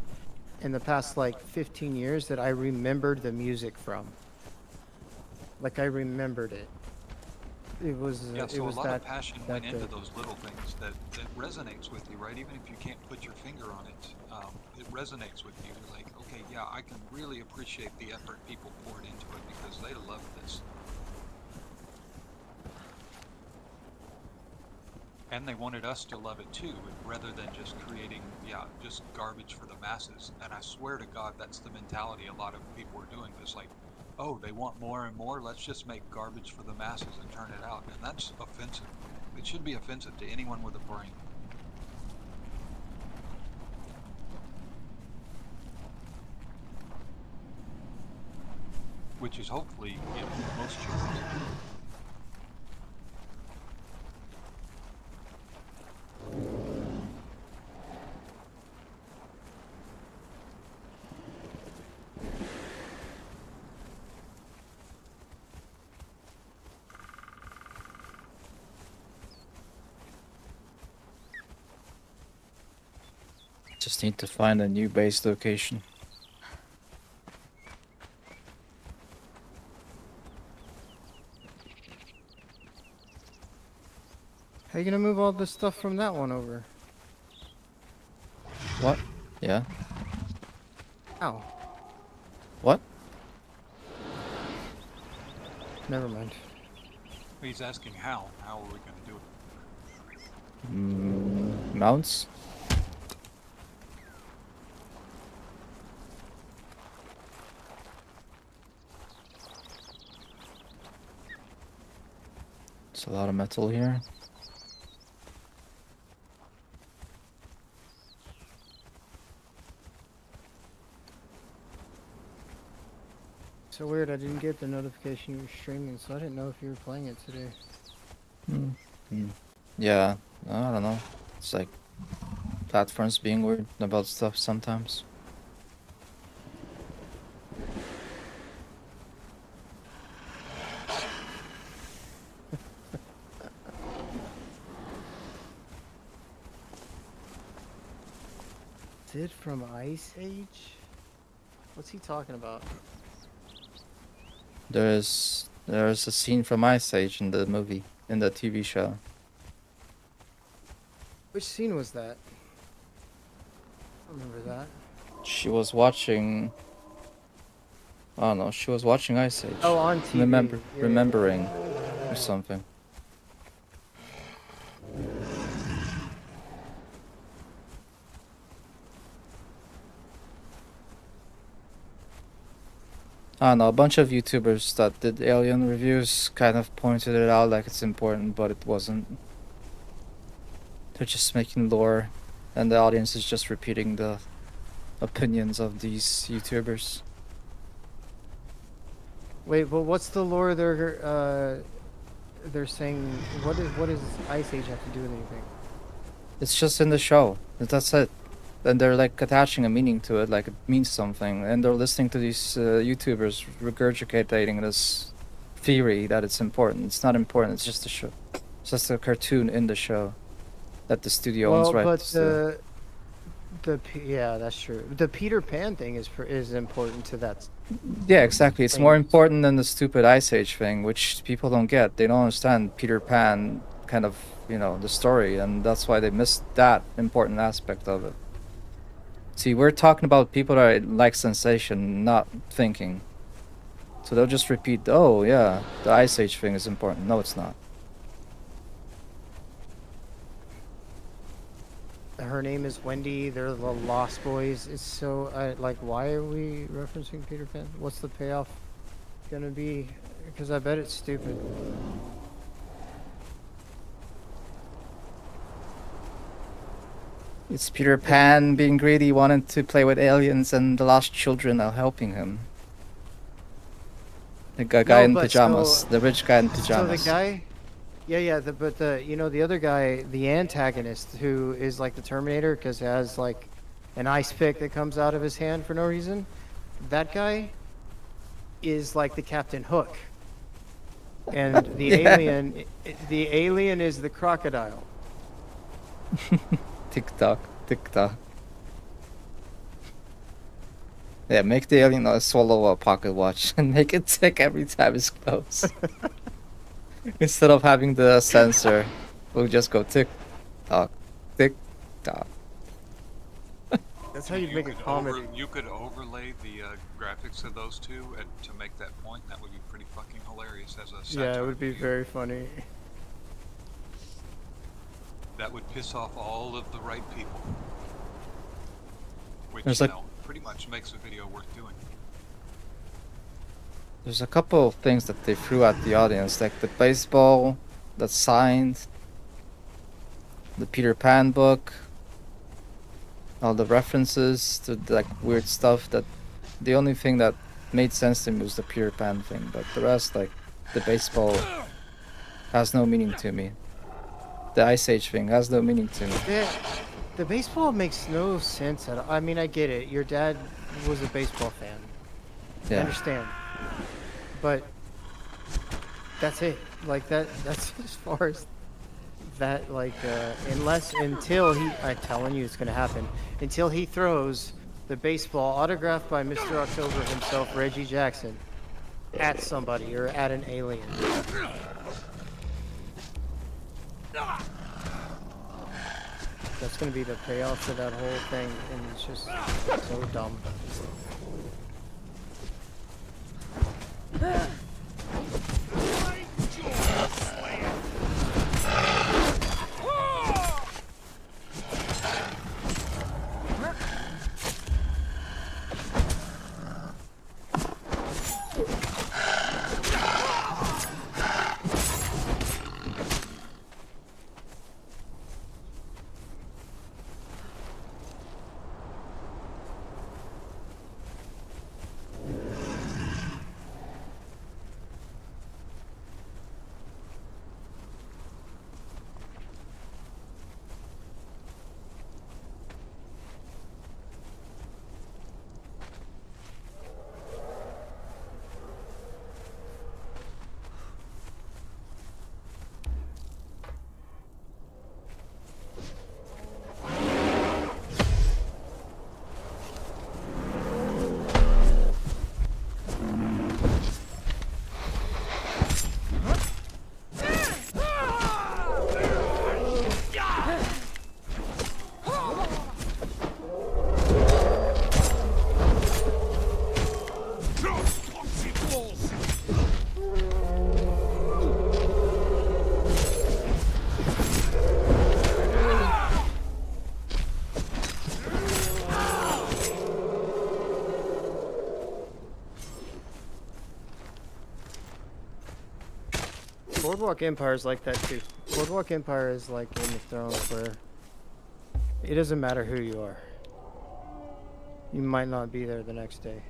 in the past like 15 years that I remembered the music from. Like I remembered it. Yeah, It so a was lot of that passion that went into good. those little things that resonates with you, right? Even if you can't put your finger on it, it resonates with you. You're like, okay, yeah, I can really appreciate the effort people poured into it because they love this. And they wanted us to love it too, rather than just creating, yeah, just garbage for the masses. And I swear to God, that's the mentality a lot of people are doing. It's like, oh, they want more and more, let's just make garbage for the masses and turn it out. And that's offensive. It should be offensive to anyone with a brain. Which is hopefully, you know, most children. Just need to find a new base location. How you gonna move all this stuff from that one over? What? Yeah. Ow. What? Never mind. He's asking how. How are we going to do it? Mounts? It's a lot of metal here. So weird, I didn't get the notification you were streaming, so I didn't know if you were playing it today. Yeah, I don't know. It's like platforms being weird about stuff sometimes. Sid from Ice Age? What's he talking about? There's a scene from Ice Age in the movie, in the TV show. Which scene was that? I remember that. She was watching. I don't know. She was watching Ice Age. Oh, on TV. Yeah, Remembering yeah. or something. I don't know, a bunch of YouTubers that did Alien reviews kind of pointed it out like it's important, but it wasn't. They're just making lore, and the audience is just repeating the opinions of these YouTubers. Wait, but what's the lore they're saying? What does Ice Age have to do with anything? It's just in the show. That's it. And they're like attaching a meaning to it, like it means something. And they're listening to these YouTubers regurgitating this theory that it's important. It's not important. It's just a show. It's just a cartoon in the show that the studio owns rights to. Yeah, that's true. The Peter Pan thing is important to that. Yeah, exactly. It's thing. more important than the stupid Ice Age thing, which people don't get. They don't understand Peter Pan, kind of, you know, the story, and that's why they missed that important aspect of it. See, we're talking about people that like sensation, not thinking. So they'll just repeat, oh yeah, the Ice Age thing is important. No, it's not. Her name is Wendy. They're the Lost Boys. It's so like, why are we referencing Peter Pan? What's the payoff gonna be? Because I bet it's stupid. It's Peter Pan being greedy, wanting to play with aliens, and the lost children are helping him. The guy in but pajamas, the rich guy in So the pajamas. guy, yeah, but the other guy, the antagonist, who is like the Terminator, because he has like an ice pick that comes out of his hand for no reason. That guy is like the Captain Hook, and the Yeah. alien is the crocodile. Tick tock, tick tock. Yeah, make the alien swallow a pocket watch and make it tick every time it's close. Instead of having the sensor, we'll just go tick tock, tick tock. That's how you make a comedy. You could overlay the graphics of those two to make that point. That would be pretty fucking hilarious as a satire. Yeah, it would be video. very funny. That would piss off all of the right people. Which, There's you like- know, pretty much makes a video worth doing. There's a couple of things that they threw at the audience, like the baseball that's signed, the Peter Pan book, all the references to like weird stuff. That the only thing that made sense to me was the Peter Pan thing, but the rest, like the baseball, has no meaning to me. The Ice Age thing has no meaning to me. The baseball makes no sense at all. I mean, I get it. Your dad was a baseball fan. I Yeah. understand. But that's it. Like that's as far as that, like until I'm telling you it's gonna happen. Until he throws the baseball autographed by Mr. October himself, Reggie Jackson, at somebody or at an alien. That's gonna be the payoff to that whole thing, and it's just so dumb. Boardwalk Empire is like that too. Boardwalk Empire is like Game of Thrones, where it doesn't matter who you are. You might not be there the next day.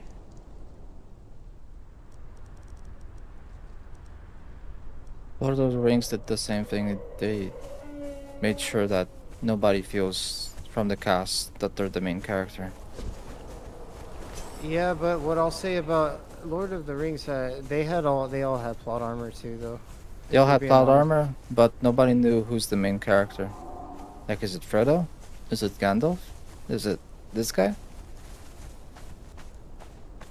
Lord of the Rings did the same thing. They made sure that nobody feels from the cast that they're the main character. Yeah, but what I'll say about Lord of the Rings, they all had plot armor too, though. They all If had we're being plot honest. armor, but nobody knew who's the main character. Like, is it Frodo? Is it Gandalf? Is it this guy?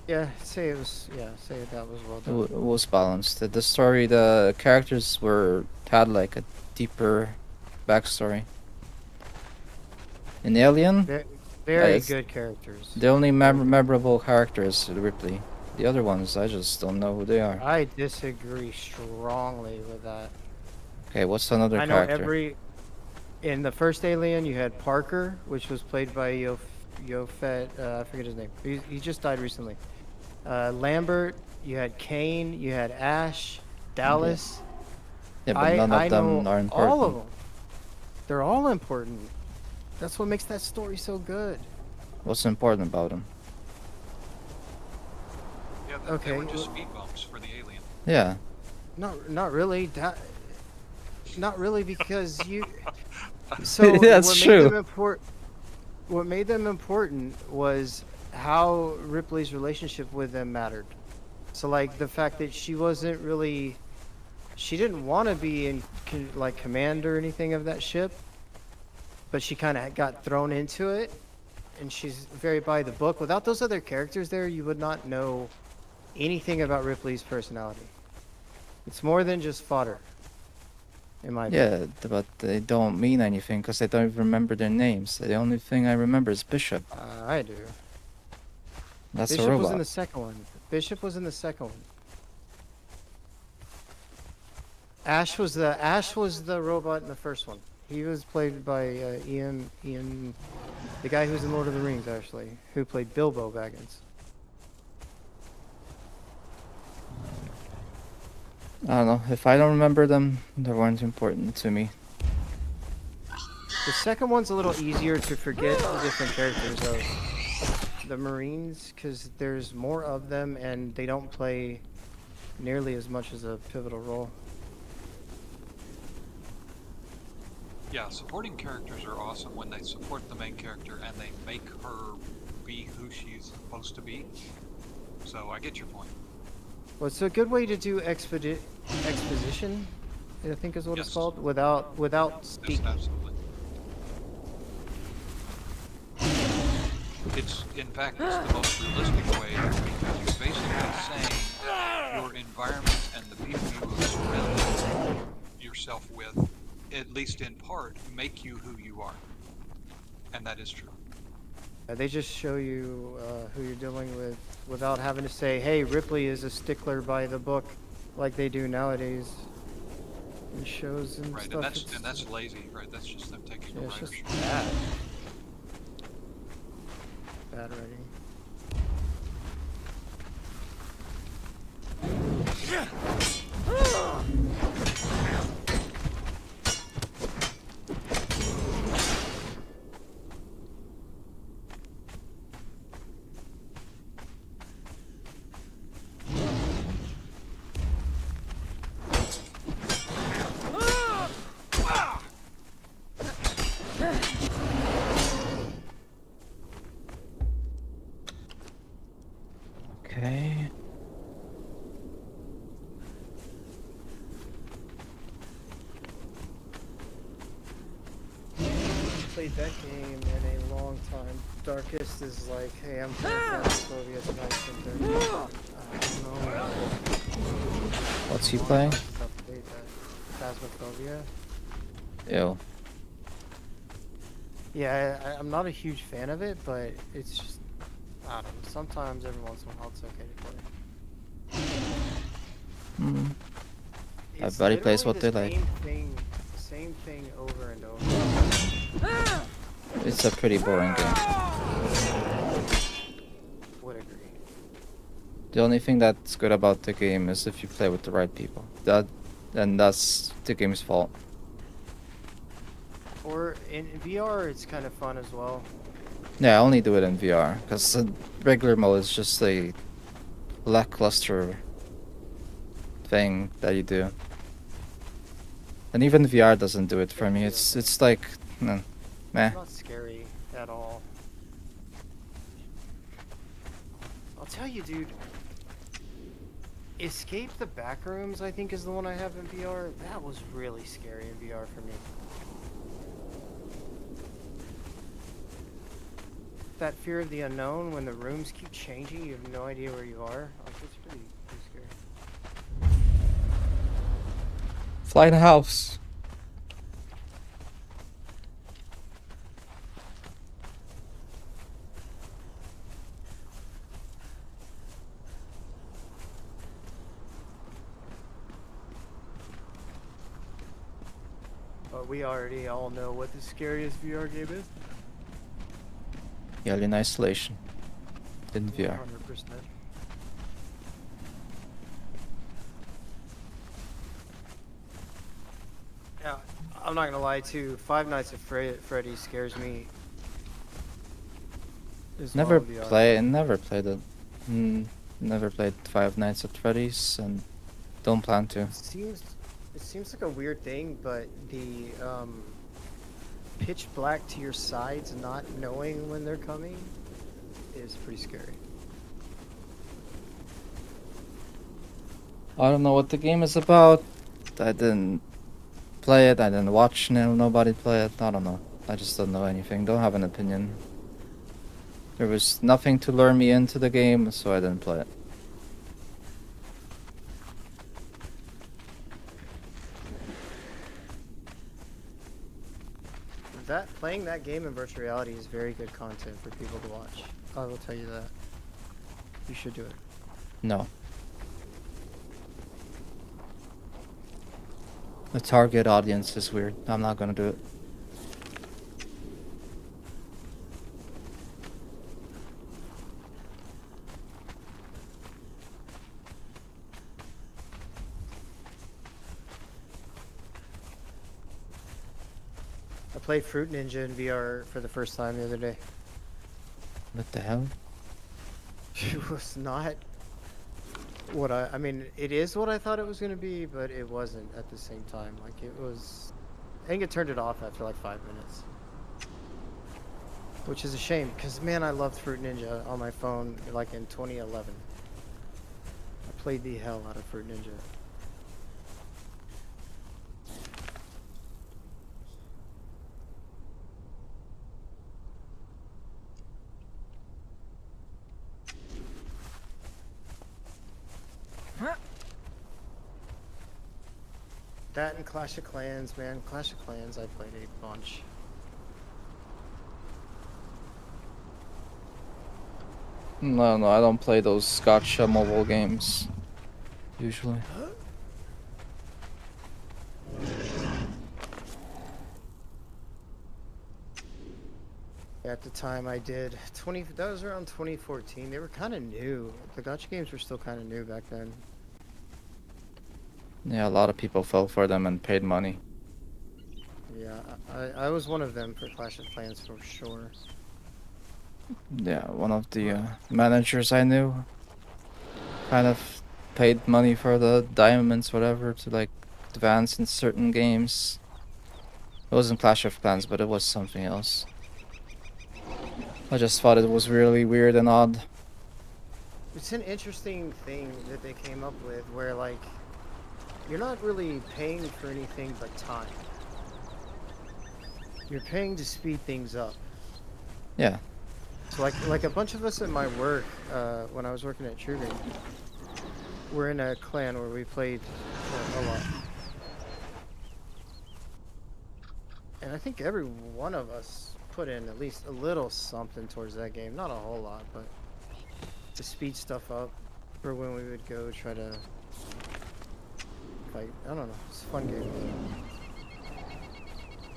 Yeah, say that was well done. It was balanced. The story, the characters had like a deeper backstory. In Alien, Very it's- good characters. the only memorable character is Ripley. The other ones, I just don't know who they are. I disagree strongly with that. Okay, what's another I know character? in the first Alien, you had Parker, which was played by Yofet. I forget his name. He just died recently. Lambert. You had Kane. You had Ash. Dallas. Yeah, but none of them know are important. all of them. They're all important. That's what makes that story so good. What's important about him? Yeah, they Okay, were just well- speed bumps for the alien. Yeah. Not really. Not really because you. So That's what true. made them important? What made them important was how Ripley's relationship with them mattered. So like the fact that she wasn't really, she didn't want to be in like command or anything of that ship, but she kind of got thrown into it, and she's very by the book. Without those other characters there, you would not know anything about Ripley's personality. It's more than just fodder, in my opinion. Yeah, but they don't mean anything because I don't even remember their names. The only thing I remember is Bishop. I do. That's a Bishop was in robot. the second one. Bishop was in the second one. Ash was the robot in the first one. He was played by Ian, the guy who's in Lord of the Rings actually, who played Bilbo Baggins. I don't know. If I don't remember them, they weren't important to me. The second one's a little easier to forget the different characters of the Marines because there's more of them and they don't play nearly as much as a pivotal role. Yeah, supporting characters are awesome when they support the main character and they make her be who she's supposed to be. So I get your point. Well, it's a good way to do exposition, I think is what it's Yes. called, without Yes, speaking. absolutely. It's, in fact, it's the most realistic way because you're basically saying your environment and the people you have surrounded yourself with, at least in part, make you who you are. And that is true. They just show you who you're dealing with without having to say, hey, Ripley is a stickler by the book like they do nowadays in shows and Right, stuff. and that's lazy, right? That's just them taking Yeah, a it's writer's just bad. Bad writing. Okay. Played that game in a long time. Darkest is like, hey, I'm playing Phasmophobia tonight from 30. I don't know. What's he playing? I've played that. Phasmophobia. Ew. Yeah, I'm not a huge fan of it, but it's just, I don't know. Sometimes, every once in a while, it's okay to play. Hmm. It's Everybody plays literally what they like. Same thing over and over. It's a pretty boring game. Would agree. The only thing that's good about the game is if you play with the right people. That's the game's fault. Or in VR, it's kind of fun as well. Yeah, I only do it in VR because the regular mode is just a lackluster thing that you do. And even VR doesn't do it for me. It's like, meh. It's not scary at all. I'll tell you, dude. Escape the Backrooms, I think, is the one I have in VR. That was really scary in VR for me. That fear of the unknown when the rooms keep changing, you have no idea where you are. Like, it's pretty scary. Fly in a house. But we already all know what the scariest VR game is. Alien Isolation. In VR. 100%. Now, I'm not gonna lie too. Five Nights at Freddy's scares me. as well, Never to be honest. never played it. Never played Five Nights at Freddy's and don't plan to. It seems like a weird thing, but the pitch black to your sides, not knowing when they're coming, is pretty scary. I don't know what the game is about. I didn't play it. I didn't watch nobody play it. I don't know. I just don't know anything. Don't have an opinion. There was nothing to lure me into the game, so I didn't play it. Playing that game in virtual reality is very good content for people to watch. I will tell you that. You should do it. No. The target audience is weird. I'm not gonna do it. I played Fruit Ninja in VR for the first time the other day. What the hell? It was not what I mean, it is what I thought it was going to be, but it wasn't at the same time. Like, it was, I think it turned it off after like 5 minutes. Which is a shame, because man, I loved Fruit Ninja on my phone like in 2011. I played the hell out of Fruit Ninja. That and Clash of Clans, man. Clash of Clans, I played a bunch. No, I don't play those Scotcha mobile games. Usually. At the time I did. That was around 2014. They were kind of new. The gacha games were still kind of new back then. Yeah, a lot of people fell for them and paid money. Yeah, I was one of them for Clash of Clans for sure. Yeah, one of the managers I knew kind of paid money for the diamonds, whatever, to like advance in certain games. It wasn't Clash of Clans, but it was something else. I just thought it was really weird and odd. It's an interesting thing that they came up with where, like, you're not really paying for anything but time. You're paying to speed things up. Yeah. So like a bunch of us at my work, when I was working at True Green, we're in a clan where we played a lot. And I think every one of us put in at least a little something towards that game. Not a whole lot, but to speed stuff up for when we would go try to fight. I don't know. It's a fun game.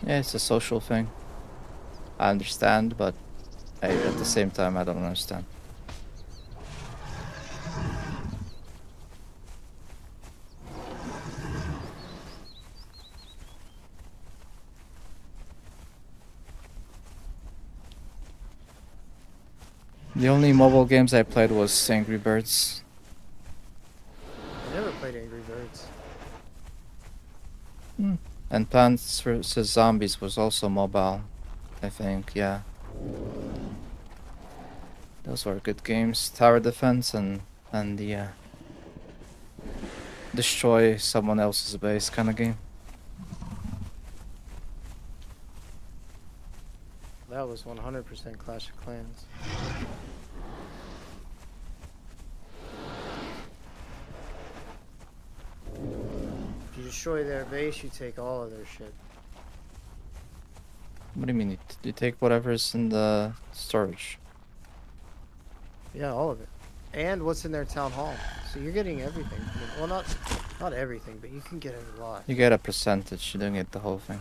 Yeah, it's a social thing. I understand, but at the same time, I don't understand. The only mobile games I played was Angry Birds. I never played Angry Birds. And Plants vs. Zombies was also mobile, I think, yeah. Those were good games. Tower defense and the destroy someone else's base kind of game. That was 100% Clash of Clans. If you destroy their base, you take all of their shit. What do you mean? You take whatever's in the storage? Yeah, all of it. And what's in their town hall. So you're getting everything. I mean, well, not everything, but you can get a lot. You get a percentage, you don't get the whole thing.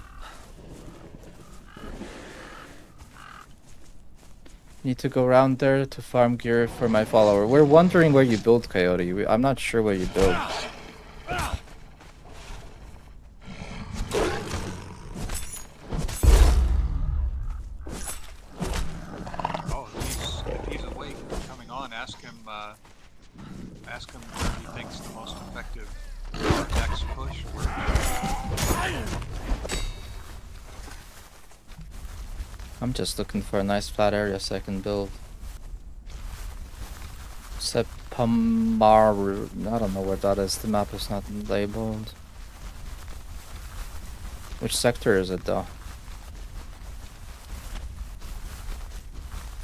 Need to go around there to farm gear for my follower. We're wondering where you build, Coyote. I'm not sure where you build. ask him where he thinks the most effective next push. I'm just looking for a nice flat area so I can build. Sepamaru. I don't know where that is. The map is not labeled. Which sector is it though?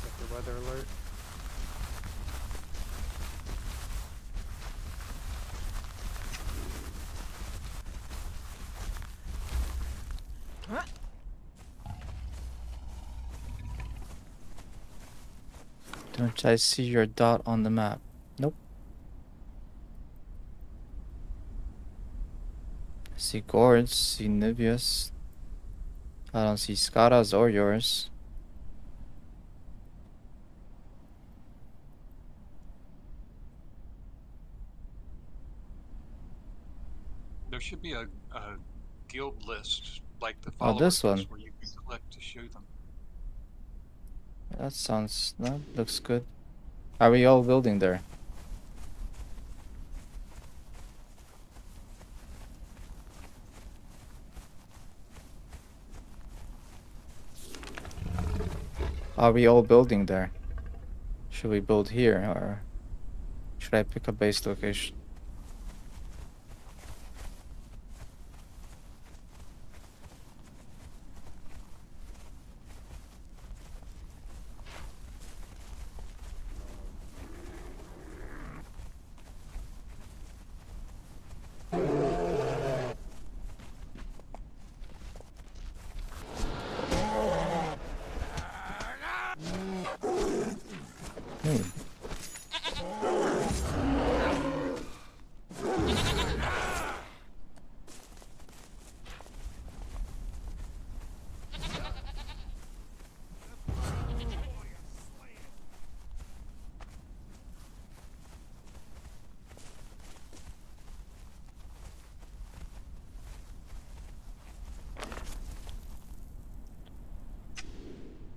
Check the weather alert. Don't I see your dot on the map? Nope. I see Gourds, see Nibius. I don't see Skada's or yours. There should be a guild list like the Oh, followers this one. list where you can click to show them. That looks good. Are we all building there? Are we all building there? Should we build here or should I pick a base location?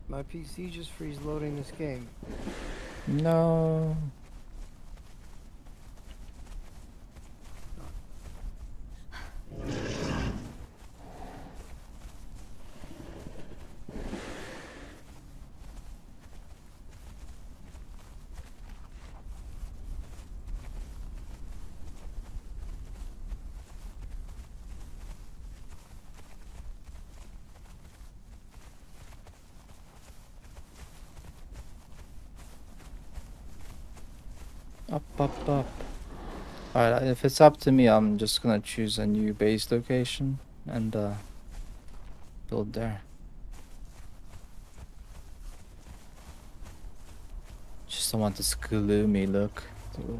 My PC just freeze loading this game. No. Up. Alright, if it's up to me, I'm just gonna choose a new base location and build there. Just don't want this gloomy look. Oh,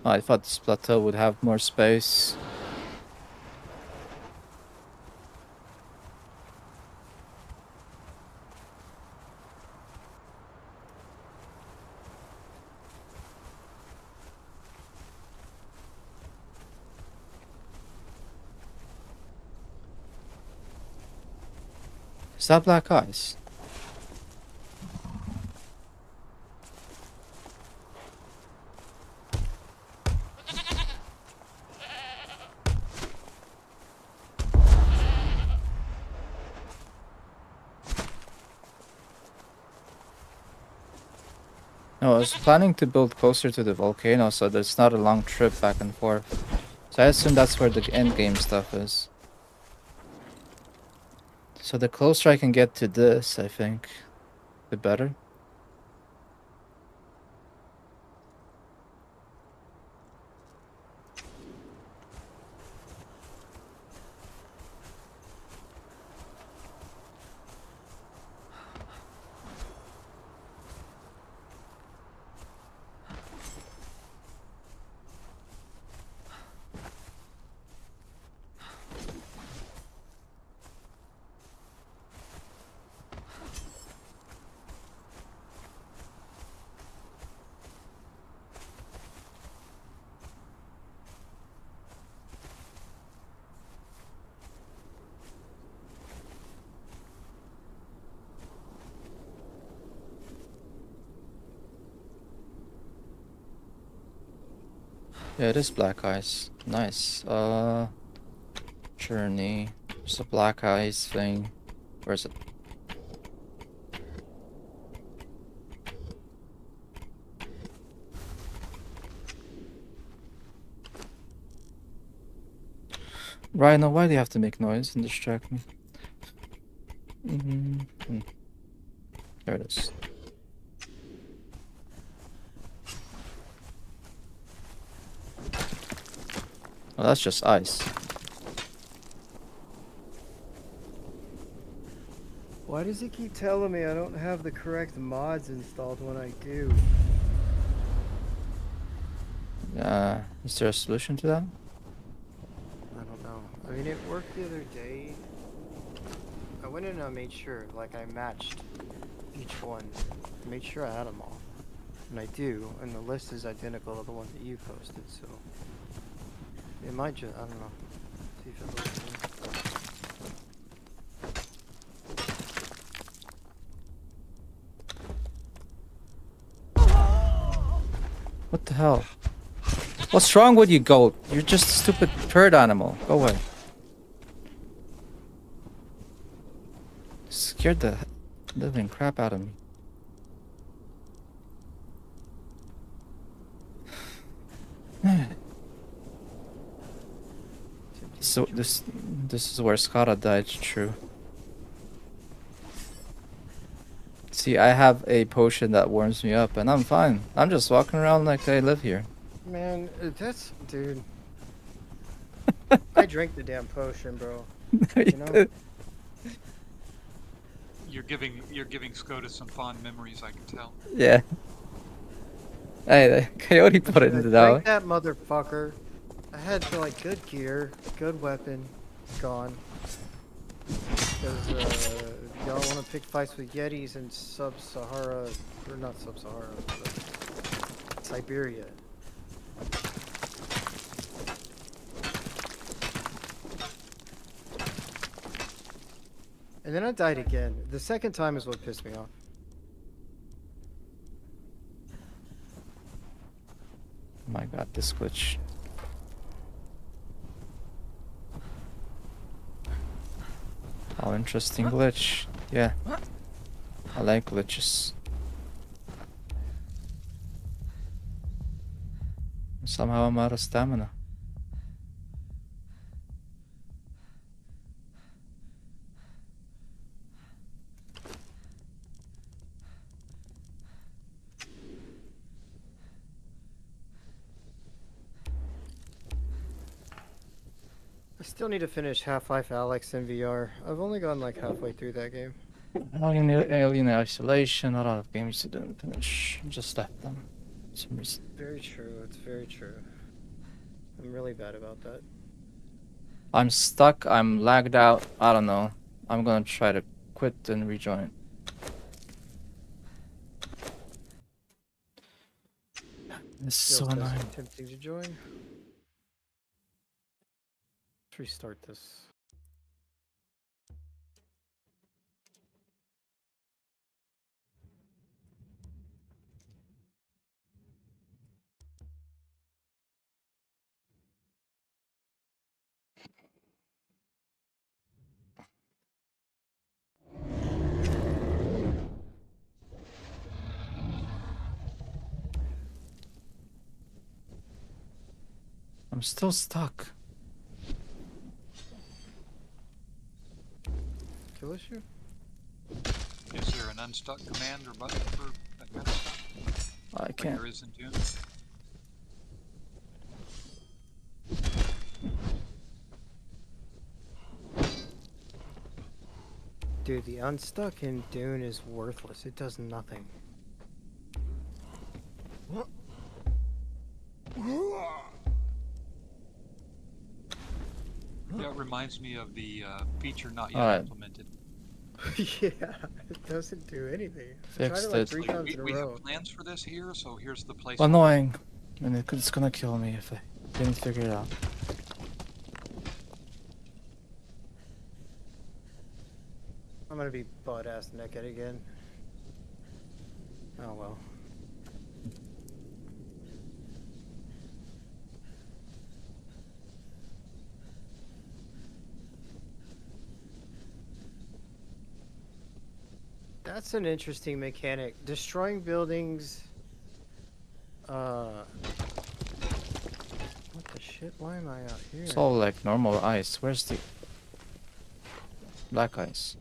I thought this plateau would have more space. Is that black ice? No, I was planning to build closer to the volcano so there's not a long trip back and forth. So I assume that's where the end game stuff is. So the closer I can get to this, I think, the better. Yeah, it is black ice. Nice. Journey. There's a black ice thing. Where is it? Rhino, why do you have to make noise and distract me? There it is. Oh, that's just ice. Why does it keep telling me I don't have the correct mods installed when I do? Is there a solution to that? I don't know. I mean, it worked the other day. I went in and I made sure, like, I matched each one. I made sure I had them all. And I do, and the list is identical to the one that you posted, so... It might just, I don't know. See if it works. What the hell? What's wrong with you, goat? You're just a stupid bird animal. Go away. Scared the living crap out of me. So this is where Scotta died, true. See, I have a potion that warms me up and I'm fine. I'm just walking around like I live here. Man, that's... Dude. I drank the damn potion, bro. You know? You're giving Scotus some fond memories, I can tell. Yeah. Hey, the coyote put it I into drank that. that motherfucker. I had, like, good gear, good weapon, gone. Because, y'all want to pick fights with Yetis in Sub-Sahara, or not Sub-Sahara, but Siberia. And then I died again. The second time is what pissed me off. Oh my god, this glitch. Oh, interesting glitch. Yeah. I like glitches. Somehow I'm out of stamina. I still need to finish Half-Life Alyx in VR. I've only gone like halfway through that game. Alien Isolation, a lot of games you didn't finish. Just left them. For some reason. Very true, it's very true. I'm really bad about that. I'm stuck, I'm lagged out, I don't know. I'm gonna try to quit and rejoin. This is so Feels annoying. tempting to join. Let's restart this. I'm still stuck. Kill issue? Is there an unstuck command or button for that kind of stuff? I Like can't. there is in Dune? Dude, the unstuck in Dune is worthless. It does nothing. Yeah, it reminds me of the feature not yet Alright. implemented. Yeah, it doesn't do anything. I tried Fixed it like it. 3 Like, times in a we row. have plans for this here, so here's the place. Annoying. And it's gonna kill me if I didn't figure it out. I'm gonna be butt-ass naked again. Oh well. That's an interesting mechanic. Destroying buildings. What the shit? Why am I out here? It's all like normal ice. Where's the black ice?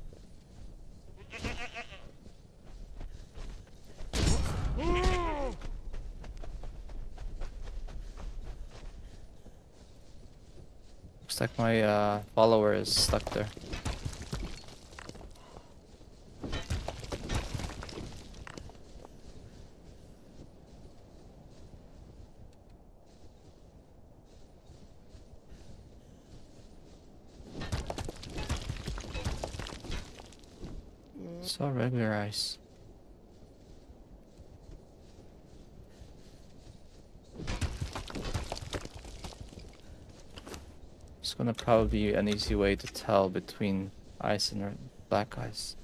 Looks like my follower is stuck there. It's all regular ice. It's gonna probably be an easy way to tell between ice and black ice.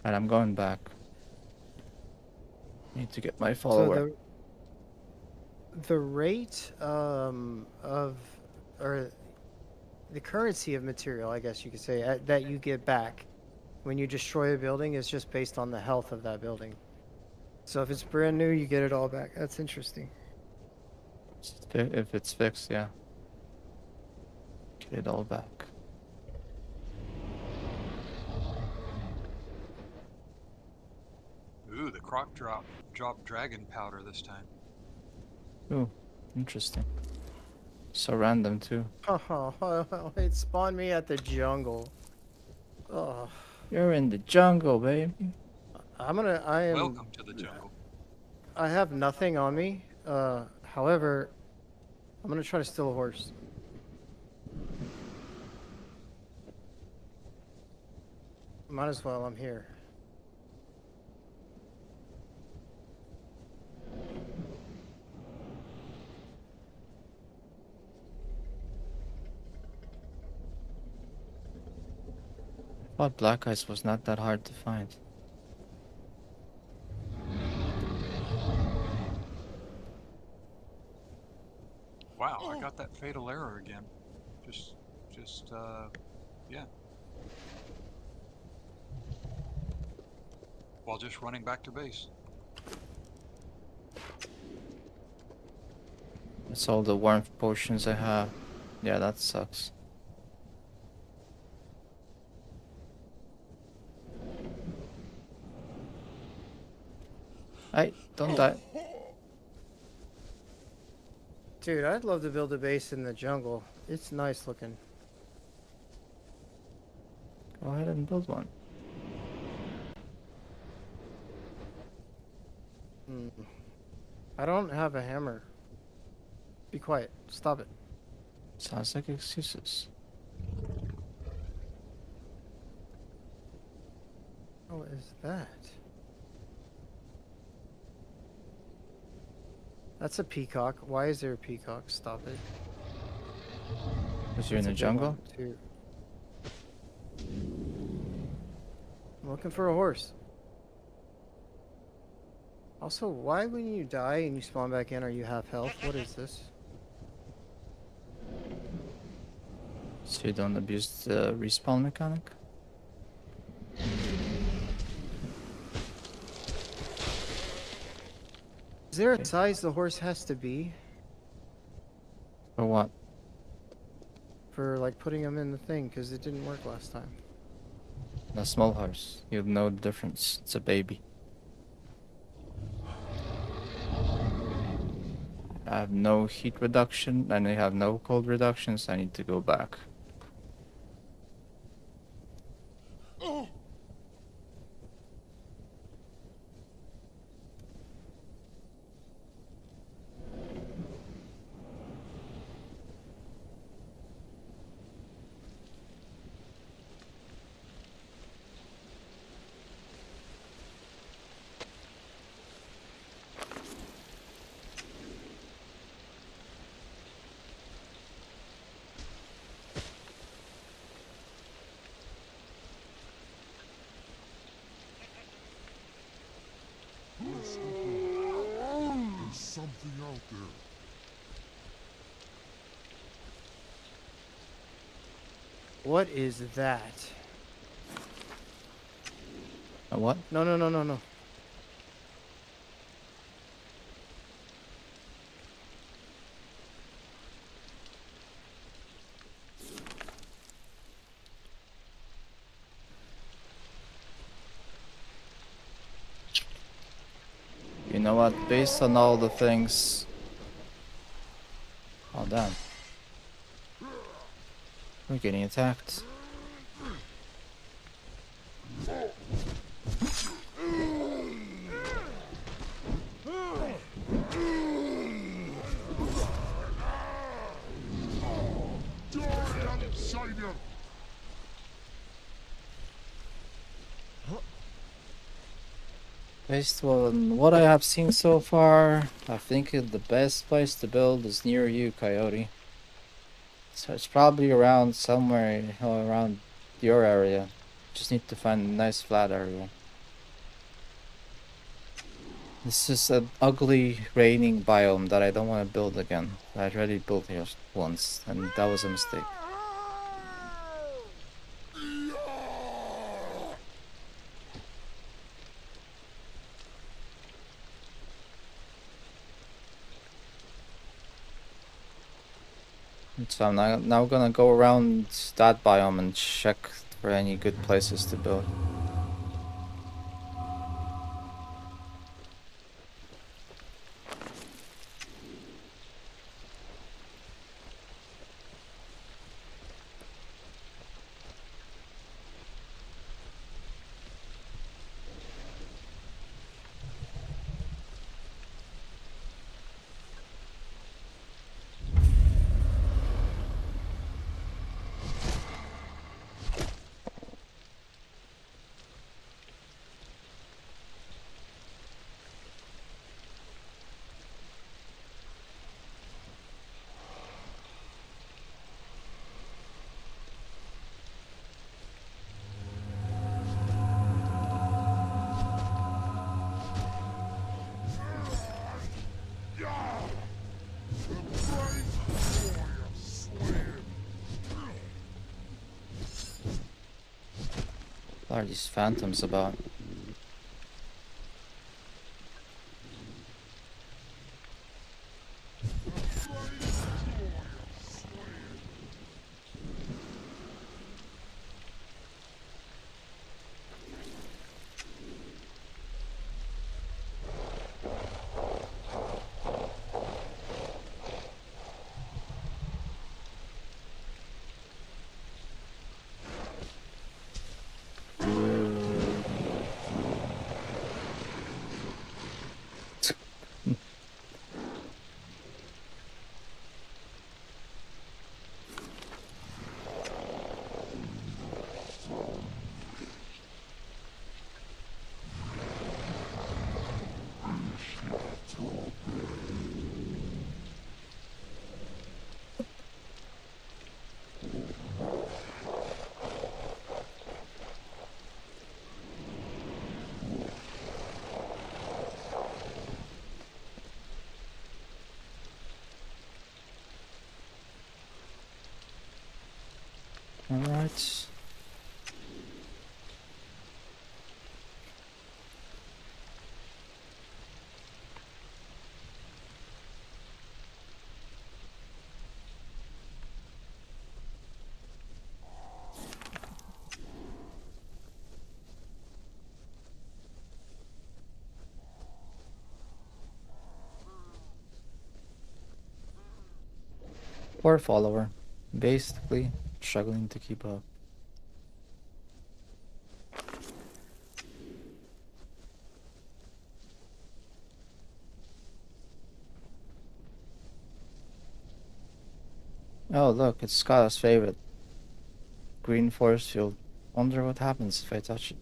And I'm going back. Need to get my follower. So the rate of or the currency of material, I guess you could say, that you get back when you destroy a building is just based on the health of that building. So if it's brand new, you get it all back. That's interesting. If it's fixed, yeah. Get it all back. Ooh, the croc dropped dragon powder this time. Ooh, interesting. So random too. Oh, it spawned me at the jungle. Oh, You're in the jungle, baby. I am. Welcome to the jungle. I have nothing on me. However, I'm gonna try to steal a horse. Might as well. I'm here. I thought black ice was not that hard to find. Wow, I got that fatal error again. Yeah. While just running back to base. That's all the warmth potions I have. Yeah, that sucks. Hey, don't die. Dude, I'd love to build a base in the jungle. It's nice looking. Go ahead and build one. I don't have a hammer. Be quiet. Stop it. Sounds like excuses. What is that? That's a peacock. Why is there a peacock? Stop it. Because you're in the That's a good jungle? one, too. I'm looking for a horse. Also, why when you die and you spawn back in are you half health? What is this? So you don't abuse the respawn mechanic? Is there a size the horse has to be For what? for like putting him in the thing? Because it didn't work last time. A small horse. You'll know the difference. It's a baby. I have no heat reduction and I have no cold reduction, so I need to go back. What is that? What? No, no, no, no, no. You know what? Based on all the things. Oh damn. We're getting attacked. Savior! Based on what I have seen so far, I think the best place to build is near you, Coyote. So it's probably around somewhere around your area. Just need to find a nice flat area. This is an ugly raining biome that I don't want to build again. I already built here once, and that was a mistake. So I'm now gonna go around that biome and check for any good places to build. What are these phantoms about? Alright. Poor follower. Basically struggling to keep up. Oh look, it's Scott's favorite. Green force field. Wonder what happens if I touch it.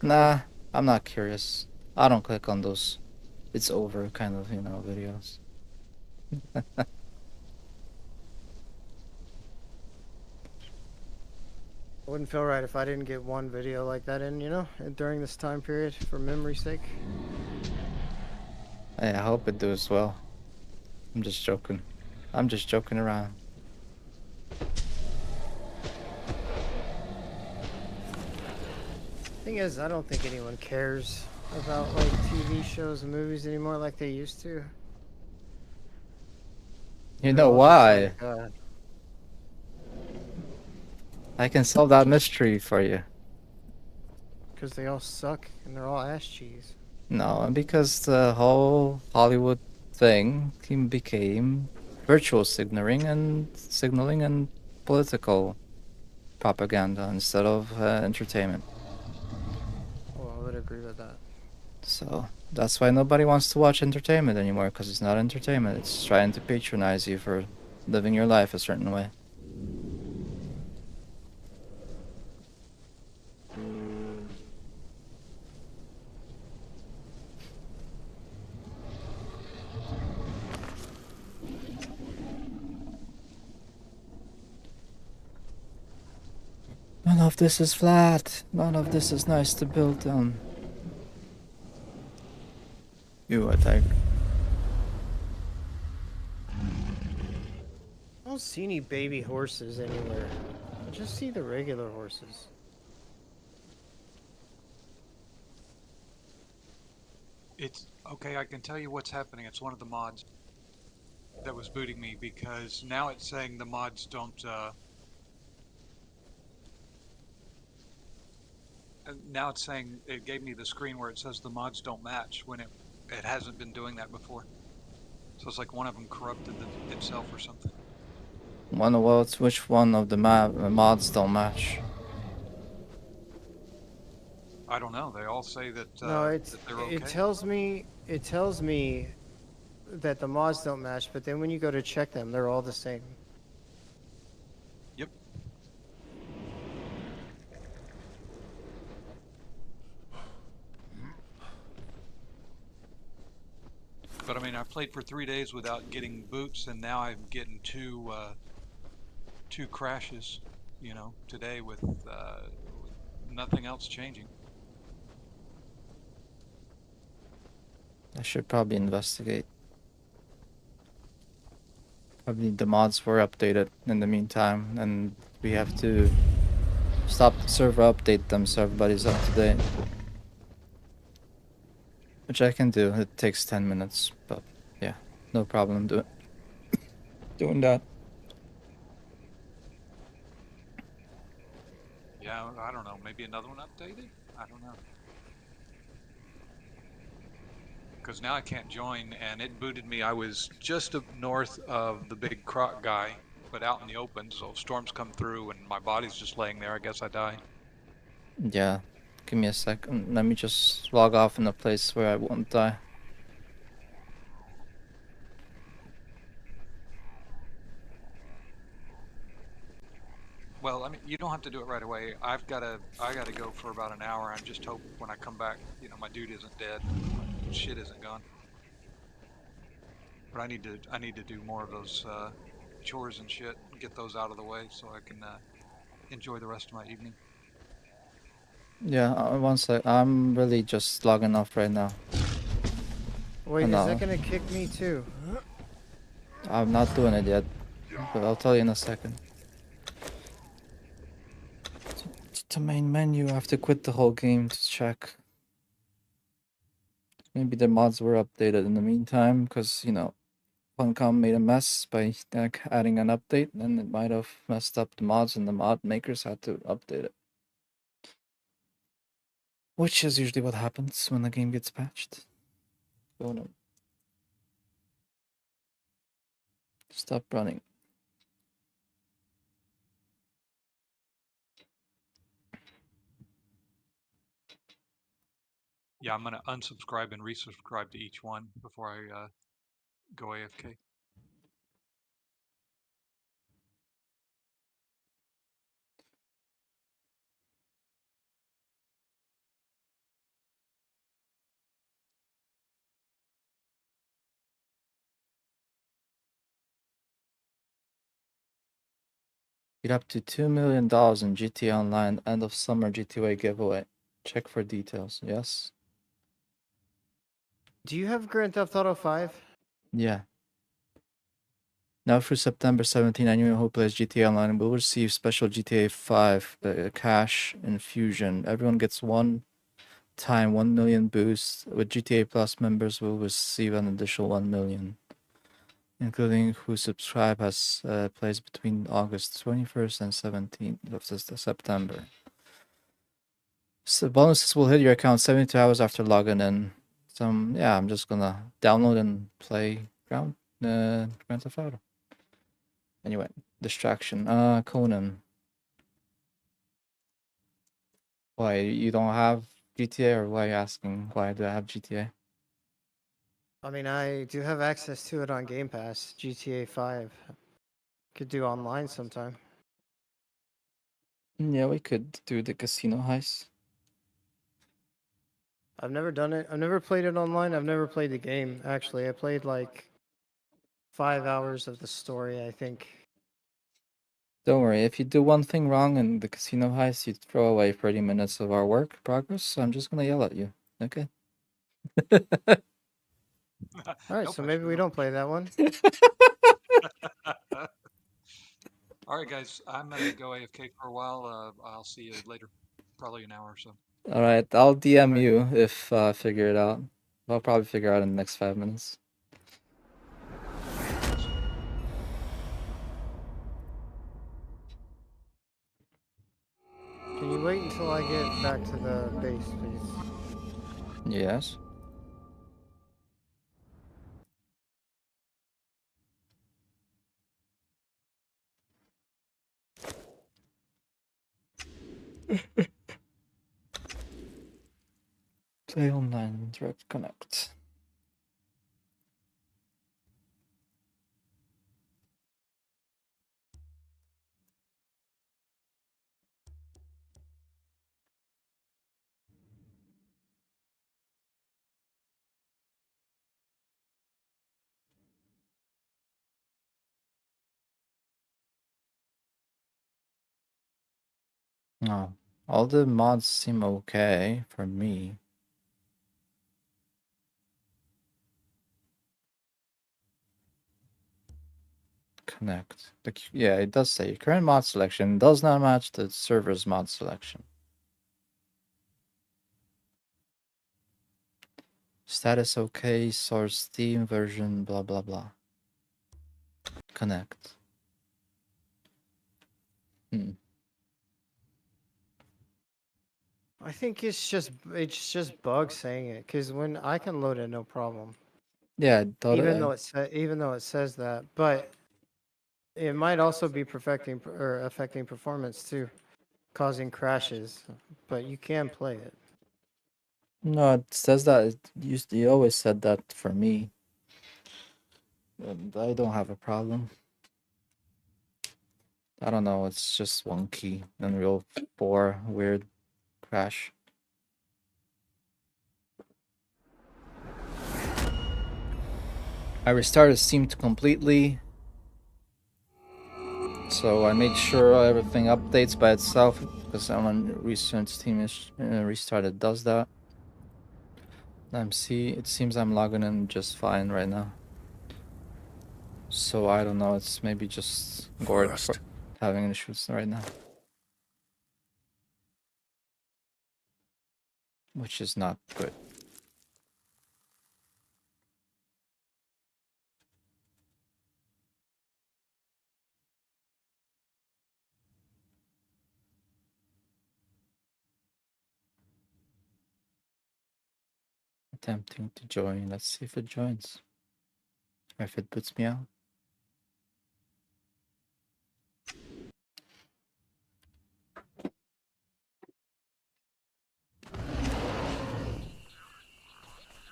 Nah, I'm not curious. I don't click on those it's over kind of, videos. It wouldn't feel right if I didn't get one video like that in, during this time period for memory's sake. Hey, I hope it does well. I'm just joking. I'm just joking around. Thing is, I don't think anyone cares about like TV shows and movies anymore like they used to. You They're know all just why? like, I can solve that mystery for you. because they all suck and they're all ass cheese. No, because the whole Hollywood thing became virtual signaling and political propaganda instead of entertainment. Well, I would agree with that. So that's why nobody wants to watch entertainment anymore, because it's not entertainment. It's trying to patronize you for living your life a certain way. None of this is flat. None of this is nice to build on. You attack. I don't see any baby horses anywhere. I just see the regular horses. It's okay. I can tell you what's happening. It's one of the mods that was booting me because now it's saying the mods don't. Now it's saying it gave me the screen where it says the mods don't match when it hasn't been doing that before. So it's like one of them corrupted itself or something. Which one of the mods don't match? I don't know. They all say that No, that they're okay. it tells me that the mods don't match, but then when you go to check them, they're all the same. Yep. But I mean, I played for 3 days without getting boots, and now I'm getting two crashes. You know, today with nothing else changing. I should probably investigate. Probably the mods were updated in the meantime, and we have to stop the server, update them so everybody's up to date. Which I can do. It takes 10 minutes, but yeah, no problem doing that. Yeah, I don't know. Maybe another one updated? I don't know. Because now I can't join, and it booted me. I was just up north of the big croc guy, but out in the open, so storms come through, and my body's just laying there. I guess I die. Yeah, give me a second. Let me just log off in a place where I won't die. Well, I mean, you don't have to do it right away. I gotta go for about an hour. I just hope when I come back, you know, my dude isn't dead, shit isn't gone. But I need to do more of those chores and shit, get those out of the way so I can enjoy the rest of my evening. Yeah, one sec. I'm really just logging off right now. Wait, is No. that gonna kick me too? I'm not doing it yet, but I'll tell you in a second. To main menu, I have to quit the whole game to check. Maybe the mods were updated in the meantime, because, you know, Funcom made a mess by adding an update, and it might have messed up the mods, and the mod makers had to update it. Which is usually what happens when the game gets patched. Oh no. Stop running. Yeah, I'm gonna unsubscribe and resubscribe to each one before I go AFK. Get up to $2 million in GTA Online end of summer GTA giveaway. Check for details. Yes? Do you have Grand Theft Auto 5? Yeah. Now through September 17, anyone who plays GTA Online will receive special GTA 5 cash infusion. Everyone gets one time 1 million boost. With GTA Plus members will receive an additional 1 million, including who subscribe has plays between August 21st and 17th of September. So bonuses will hit your account 72 hours after logging in. I'm just gonna download and play Grand Theft Auto. Anyway, distraction. Conan. Why, you don't have GTA, or why are you asking why do I have GTA? I mean, I do have access to it on Game Pass. GTA 5. Could do online sometime. Yeah, we could do the casino heist. I've never done it. I've never played it online. I've never played the game, actually. I played like 5 hours of the story, I think. Don't worry, if you do one thing wrong in the casino heist, you throw away 30 minutes of our work progress, so I'm just gonna yell at you. Okay? Alright, No so pressure, maybe we no don't play that one. All right, guys, I'm gonna go AFK for a while. I'll see you later, probably an hour or so. Alright, I'll DM Alright. you if I figure it out. I'll probably figure out in the next 5 minutes. Can you wait until I get back to the base, please? Yes. Play online, direct connect. Oh, all the mods seem okay for me. Connect. Yeah, it does say current mod selection does not match the server's mod selection. Status okay, source Steam version, blah blah blah. Connect. I think it's just bugs saying it, because when I can load it, no problem. Yeah, Even though it says that, but it might also be affecting performance too, causing crashes. But you can play it. no, it says that you always said that for me. And I don't have a problem. I don't know, it's just wonky. Unreal 4 weird crash. I restarted Steam completely, so I made sure everything updates by itself, because when recent Steam is restarted does that. It seems I'm logging in just fine right now. So I don't know, it's maybe just Gord having issues right now. Which is not good. Attempting to join. Let's see if it joins. Or if it puts me out.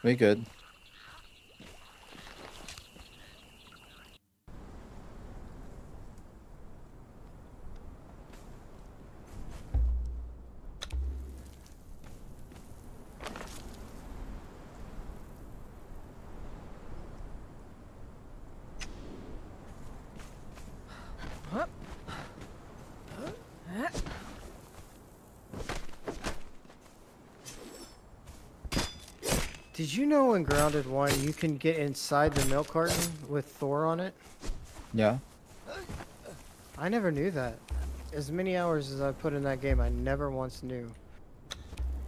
We good. Did you know in Grounded 1 you can get inside the milk carton with Thor on it? Yeah. I never knew that. As many hours as I put in that game, I never once knew.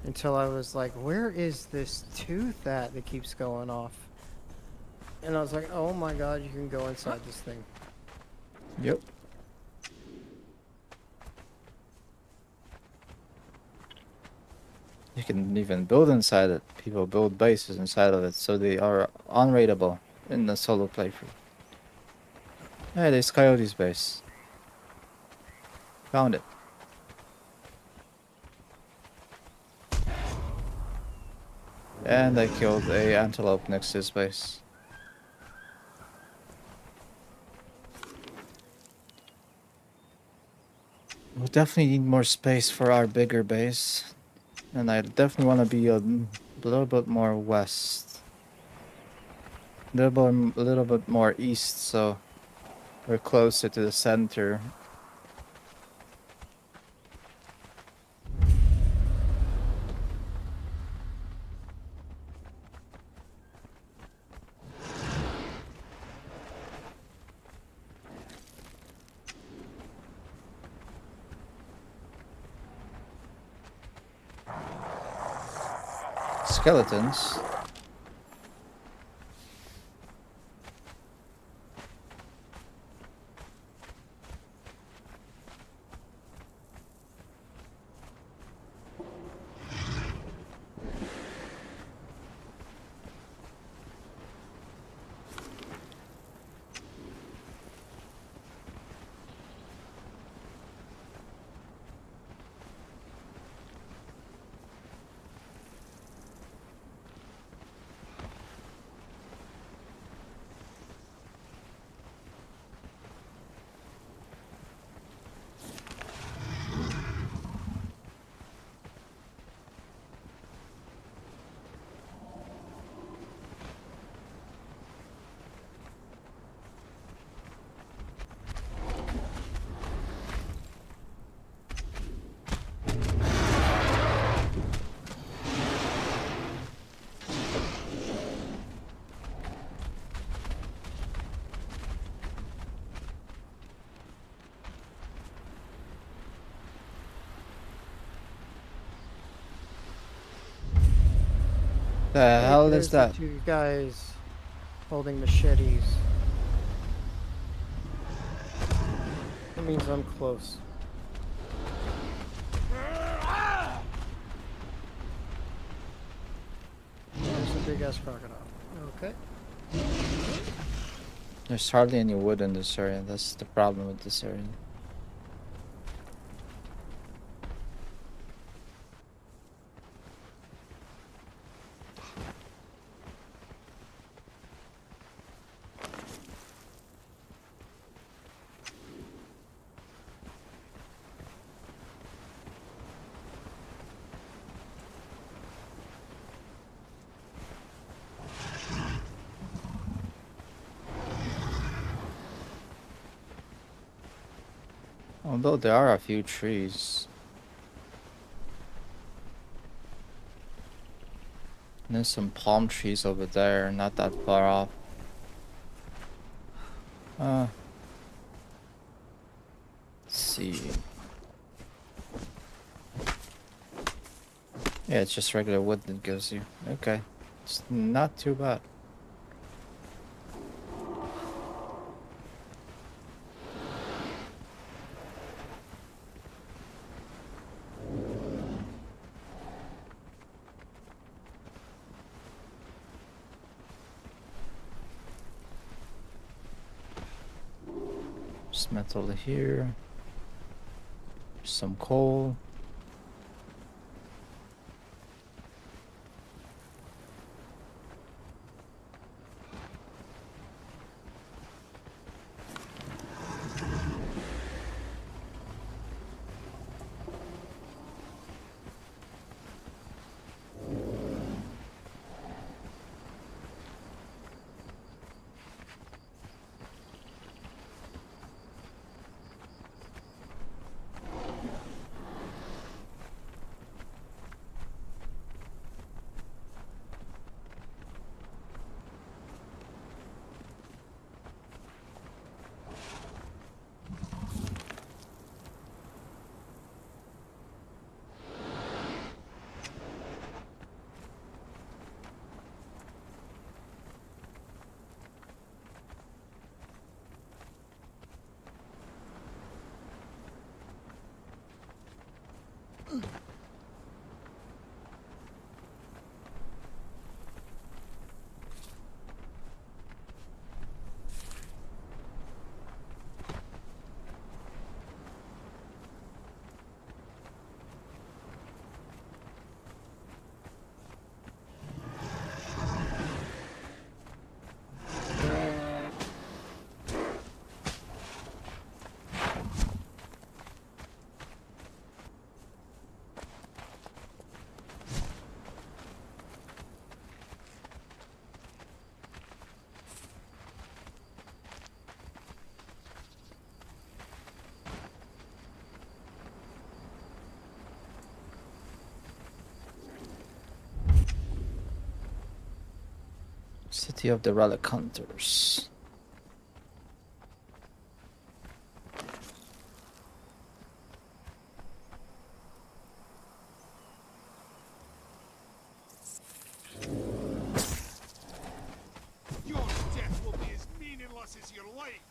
Until I was like, where is this tooth at that keeps going off? And I was like, oh my god, you can go inside this thing. Yep. You can even build inside it. People build bases inside of it, so they are unraidable in the solo playthrough. Hey, there's Coyote's base. Found it. And I killed a antelope next to his base. We definitely need more space for our bigger base. And I definitely want to be a little bit more west. A little bit more east, so we're closer to the center. Skeletons. The Hey, hell is there's the that? two guys holding machetes. That means I'm close. There's a big ass crocodile. Okay. There's hardly any wood in this area. That's the problem with this area. Although there are a few trees. And there's some palm trees over there, not that far off. Let's see. Yeah, it's just regular wood that gives you. Okay. It's not too bad. Just metal here. Some coal. City of the Relic Hunters. Your death will be as meaningless as your life.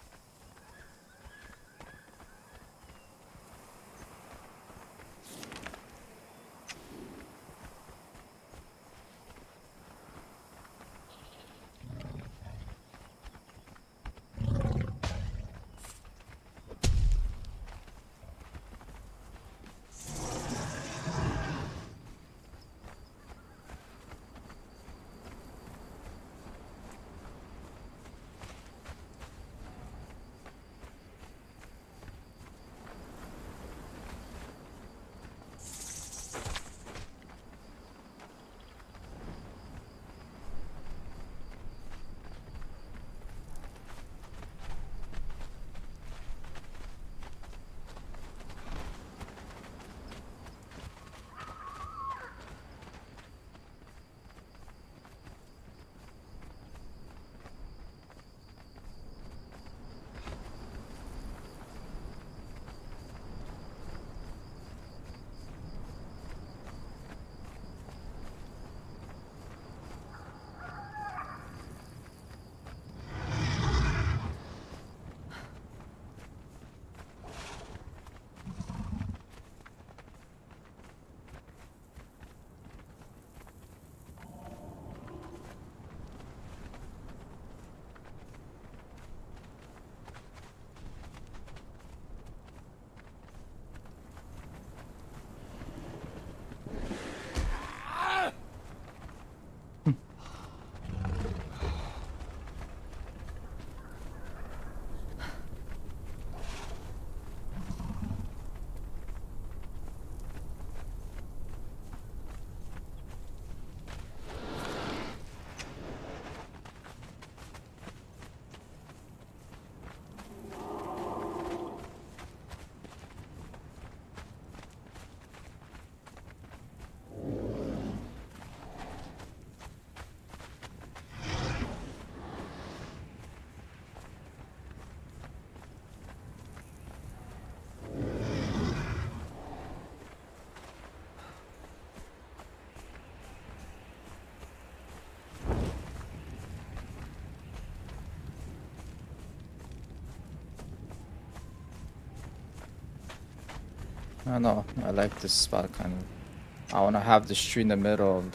I don't know. I like this spot kind of. I want to have the tree in the middle of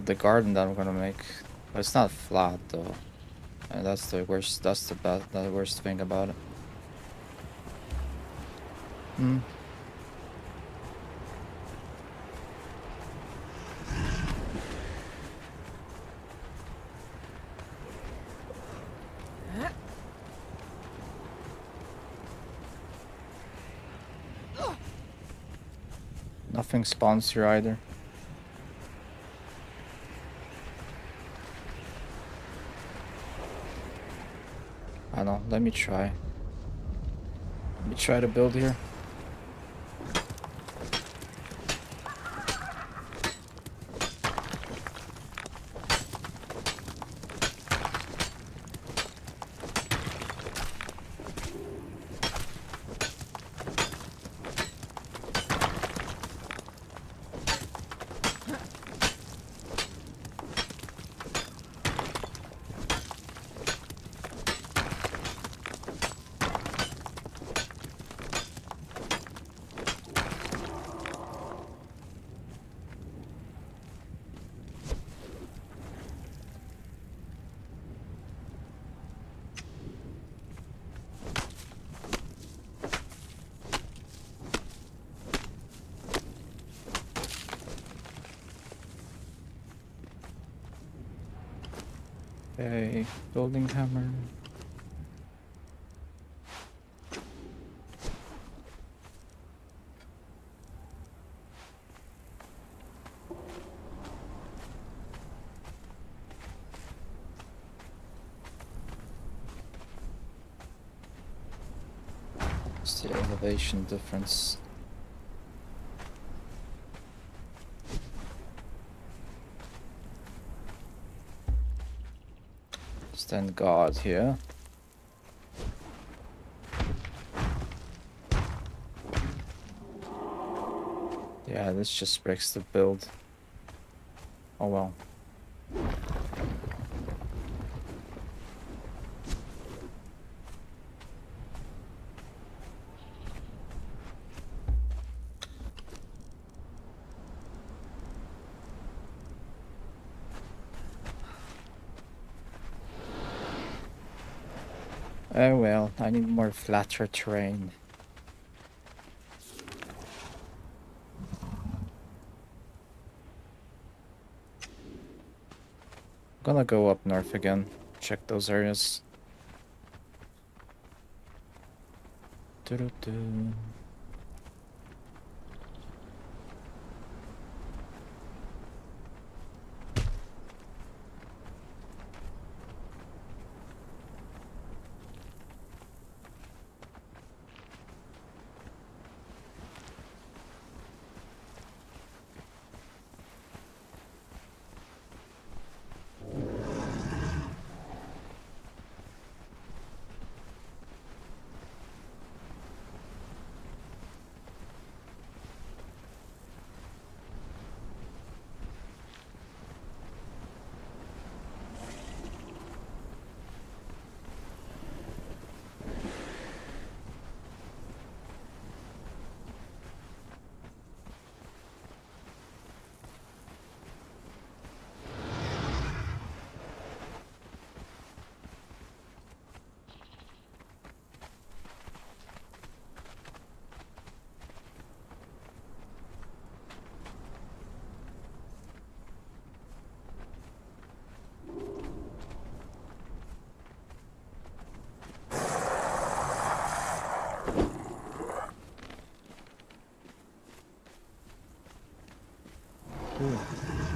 the garden that I'm gonna make. But it's not flat though, and that's the worst. That's the worst thing about it. Hmm. Nothing spawns here either. I don't know. Let me try. Let me try to build here. Okay, building hammer. What's the elevation difference? Stand guard here. Yeah, this just breaks the build. Oh well. Oh well, I need more flatter terrain. Gonna go up north again, check those areas. Doo-doo-doo. Ooh,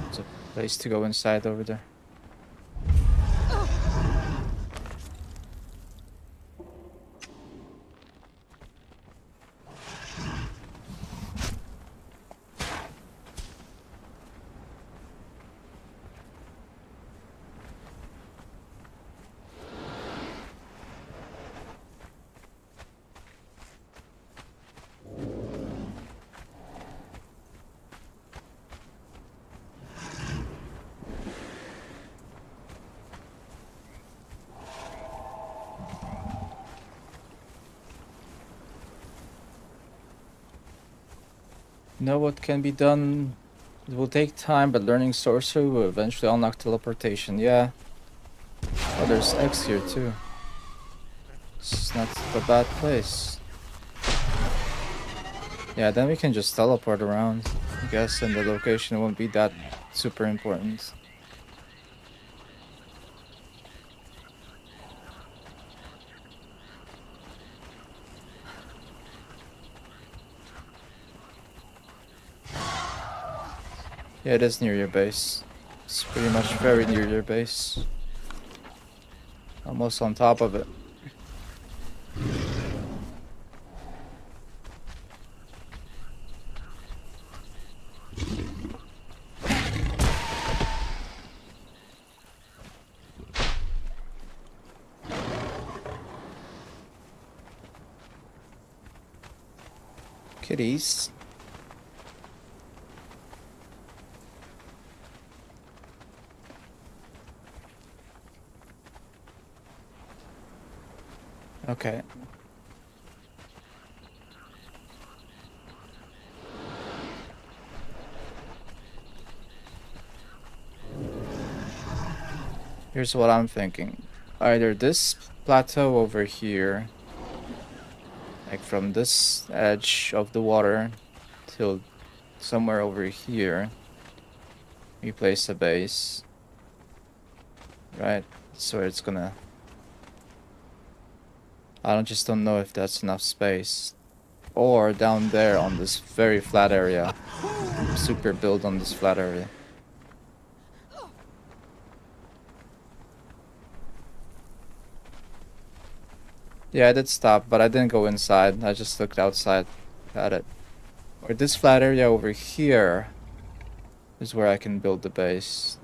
there's a place to go inside over there. Know what can be done? It will take time, but learning sorcery will eventually unlock teleportation. Yeah. Oh, there's X here too. It's not a bad place. Yeah, then we can just teleport around, I guess, and the location won't be that super important. Yeah, it is near your base. It's pretty much very near your base. Almost on top of it. Kitties. Okay. Here's what I'm thinking. Either this plateau over here, like from this edge of the water till somewhere over here, we place a base. Right? That's where it's gonna... I just don't know if that's enough space. Or down there on this very flat area. Super build on this flat area. Yeah, I did stop, but I didn't go inside. I just looked outside at it. Or this flat area over here is where I can build the base.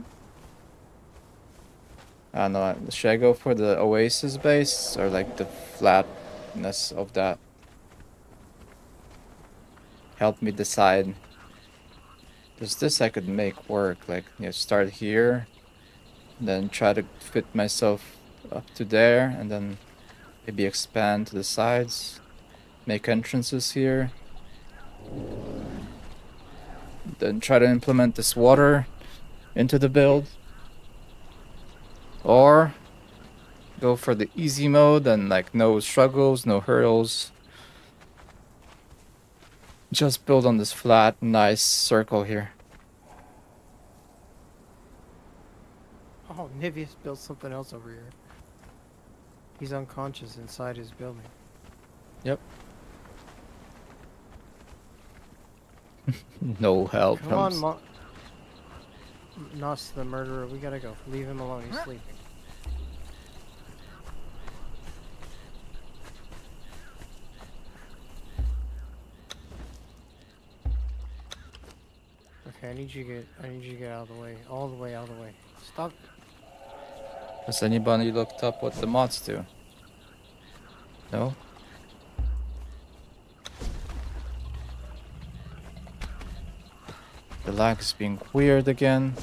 I don't know. Should I go for the Oasis base or like the flatness of that? Help me decide. Because this I could make work. Like, start here, then try to fit myself up to there, and then maybe expand to the sides, make entrances here, then try to implement this water into the build. Or go for the easy mode and like no struggles, no hurdles. Just build on this flat, nice circle here. Oh, Nivius built something else over here. He's unconscious inside his building. Yep. No help. Come on, Nos the murderer. We gotta go. Leave him alone. He's sleeping. Okay, I need you to get out of the way. All the way out of the way. Stop. Has anybody looked up what the mods do? No? The lag is being weird again.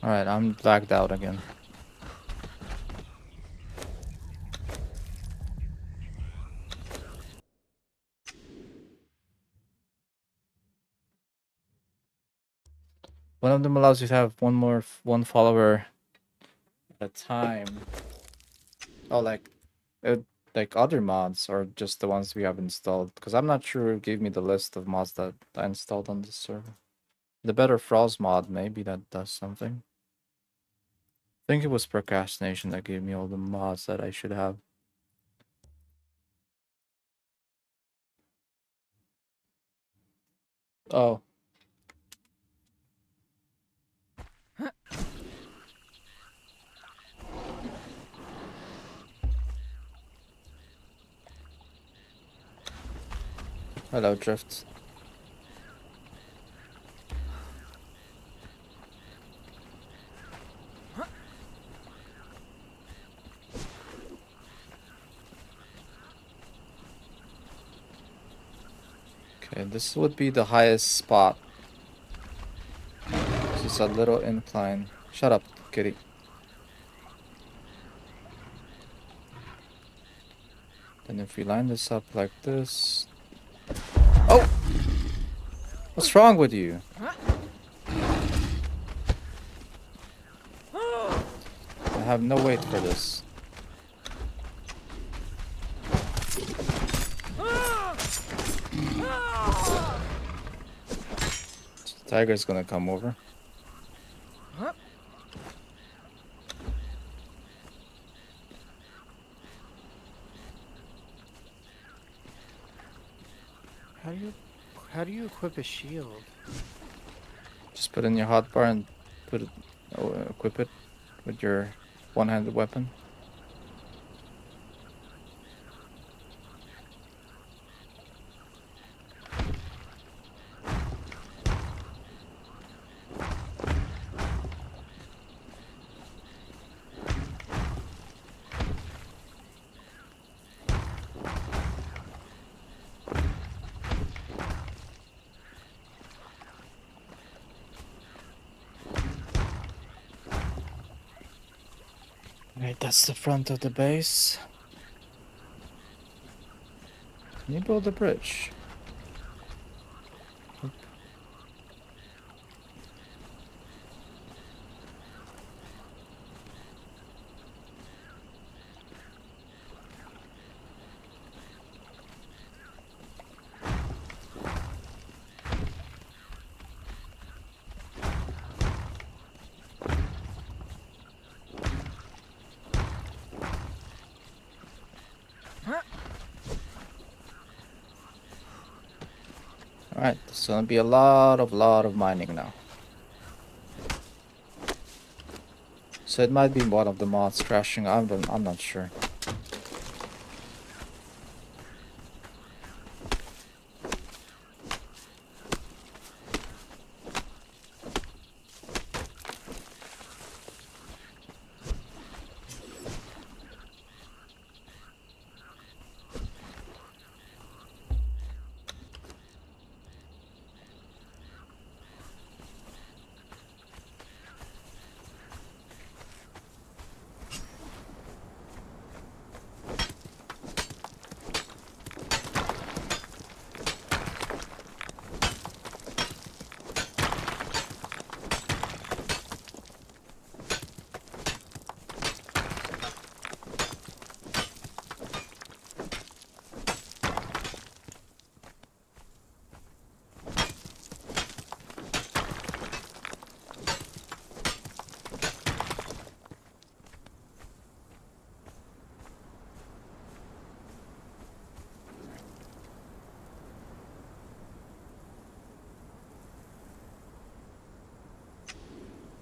Alright, I'm lagged out again. One of them allows you to have one follower at a time. Oh, like other mods or just the ones we have installed? Because I'm not sure it gave me the list of mods that I installed on this server. The Better Frost mod, maybe that does something. I think it was procrastination that gave me all the mods that I should have. Oh. Hello, Drift. Okay, this would be the highest spot. Just a little incline. Shut up, kitty. Then if we line this up like this... Oh! What's wrong with you? I have no weight for this. Tiger's gonna come over. How do you equip a shield? Just put in your hotbar and put it, equip it with your one-handed weapon. Right, that's the front of the base. Can you build a bridge? Oop. Alright, there's gonna be a lot of mining now. So it might be one of the mods crashing. I'm not sure.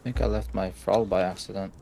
I think I left my throttle by accident.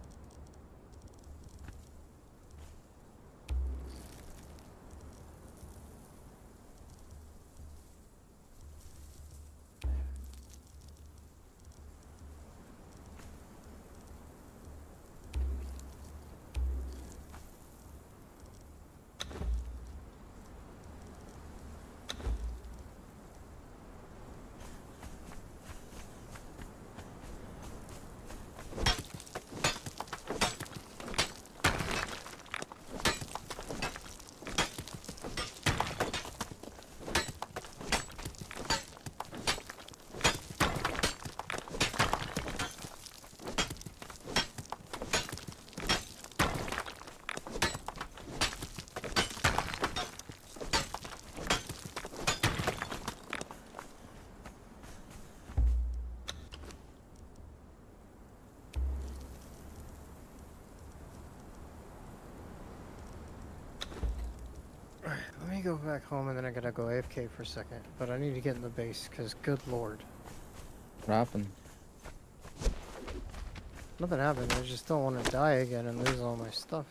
Let me go back home and then I gotta go AFK for a second. But I need to get in the base, because good lord. What happened? Nothing happened, I just don't want to die again and lose all my stuff.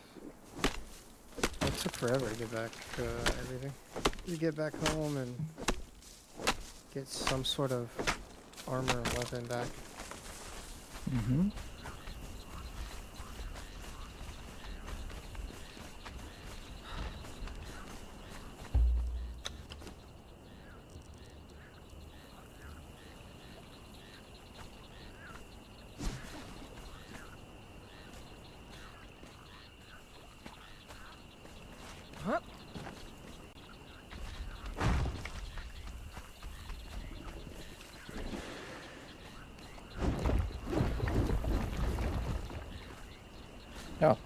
It took forever to get back everything. You get back home and get some sort of armor and weapon back. Mm-hmm. Huh? Oh.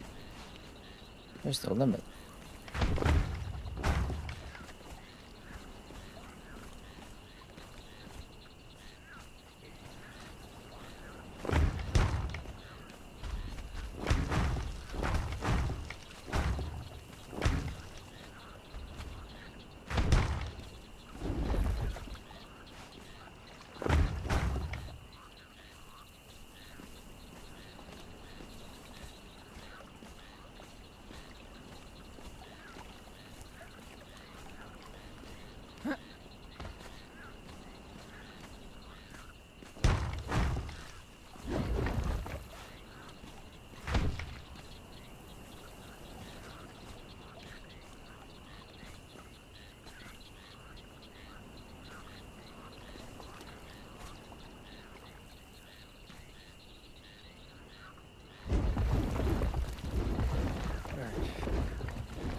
There's the limit.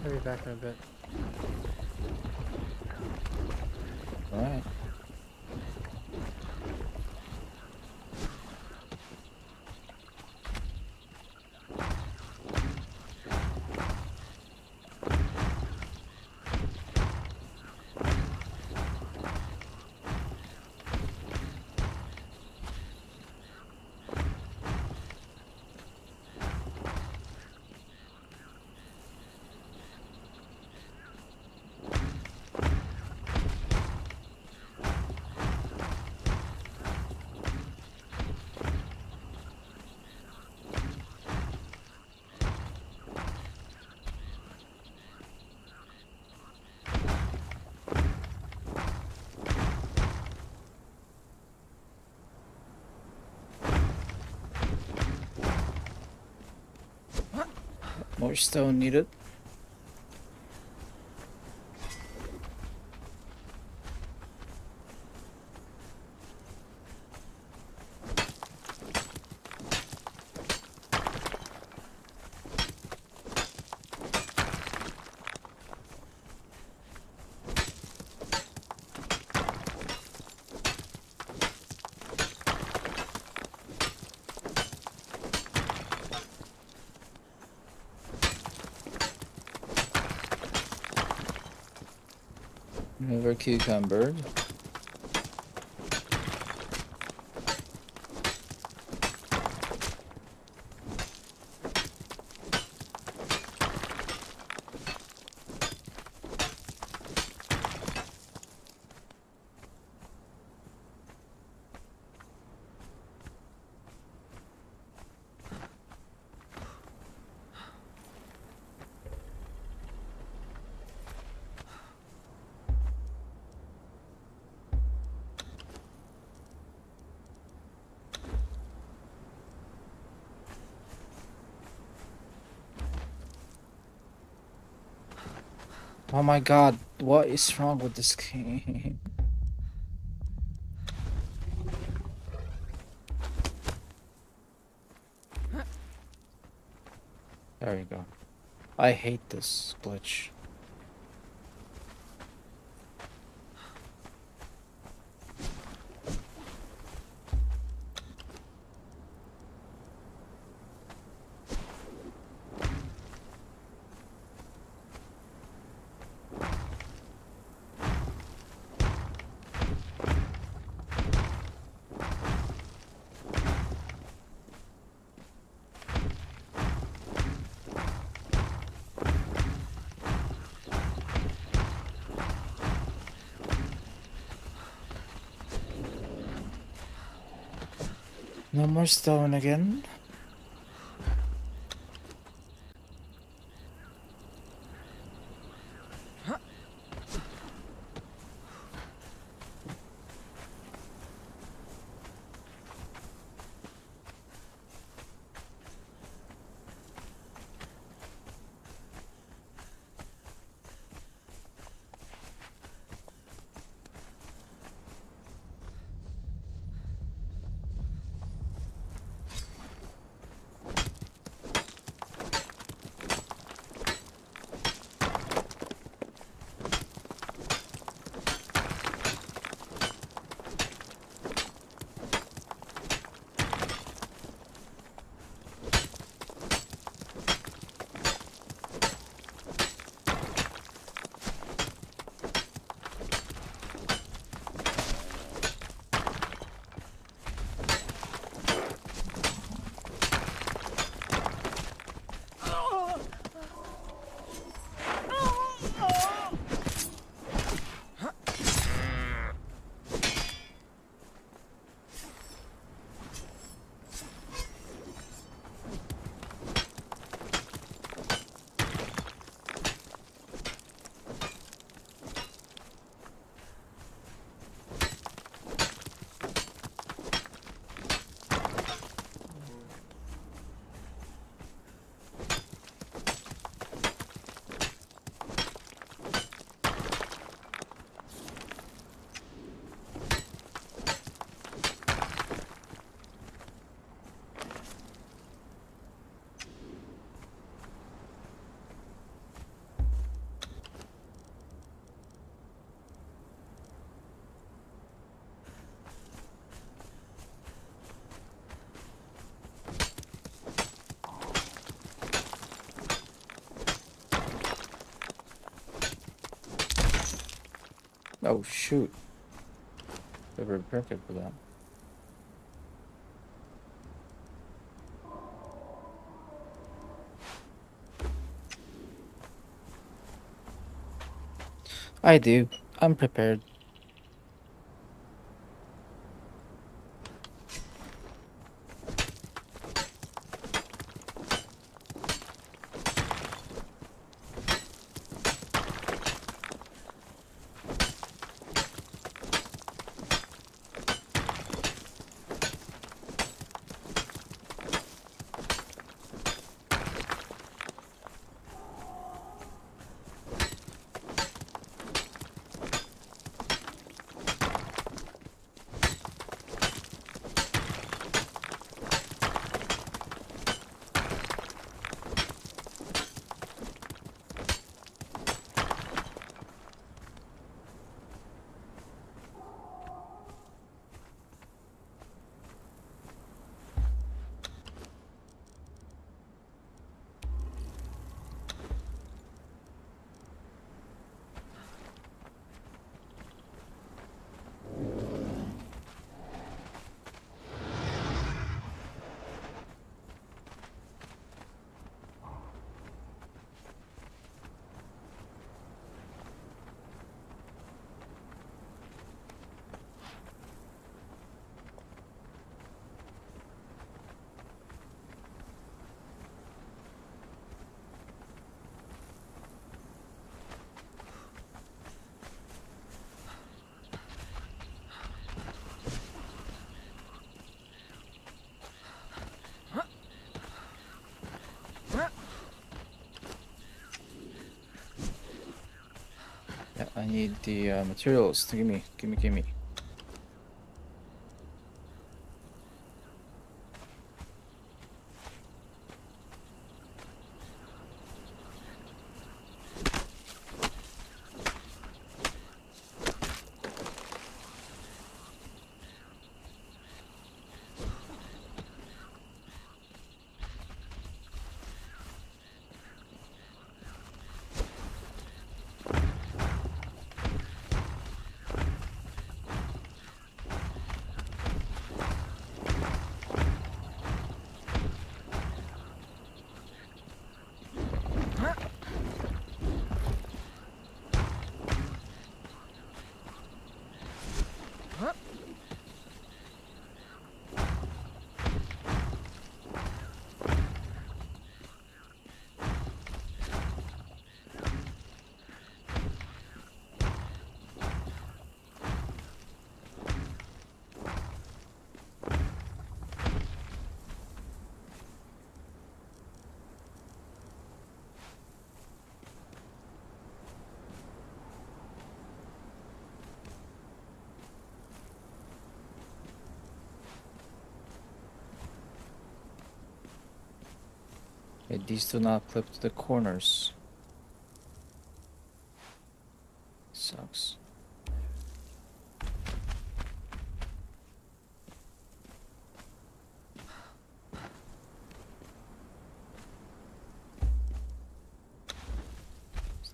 I'll be back in a bit. Alright. more stone needed. Never cucumber. Oh my god, what is wrong with this game? There you go. I hate this glitch. No more stone again. Oh shoot. They were perfect for that. I do. I'm prepared. I need the materials. Gimme, gimme, gimme. Okay, these do not clip to the corners. Sucks.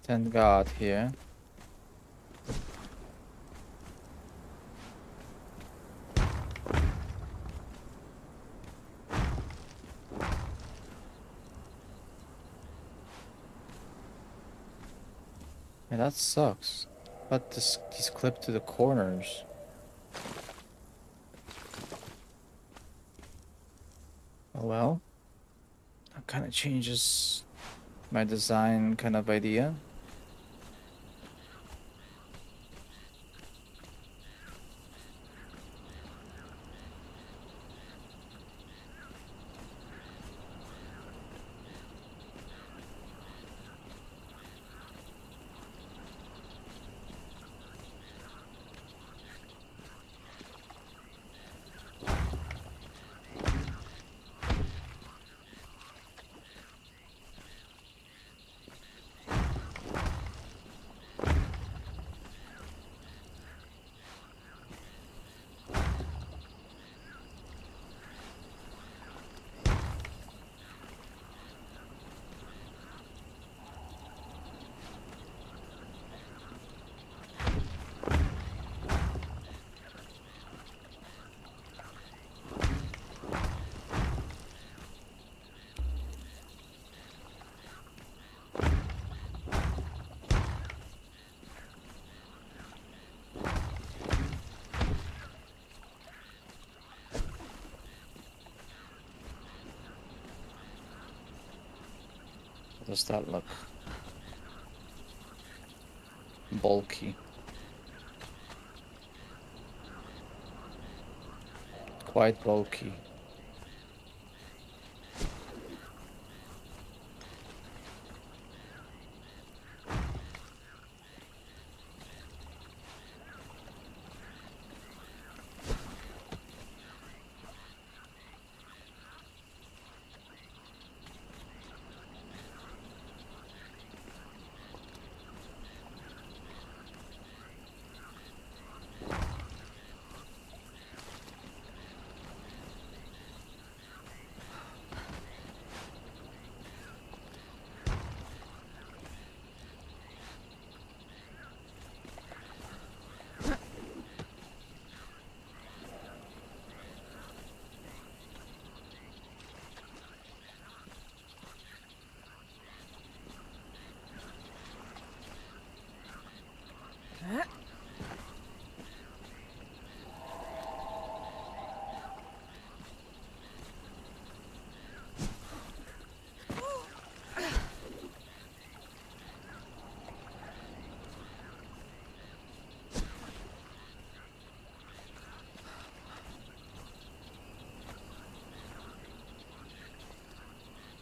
Thank God here. Yeah, that sucks. But these clip to the corners. Oh well. That kind of changes my design kind of idea. How does that look? Bulky. Quite bulky.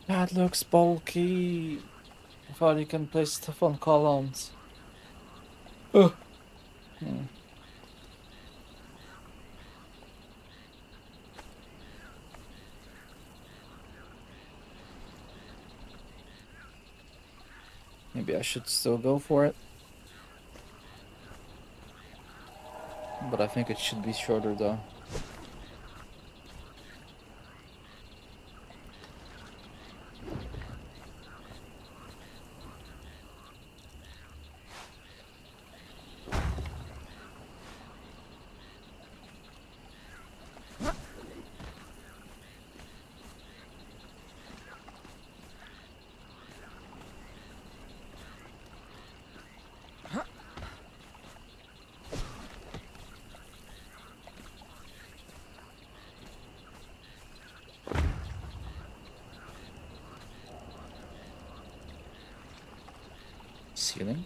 That looks bulky. I thought you can place stuff on columns. Maybe I should still go for it. But I think it should be shorter though. Ceiling?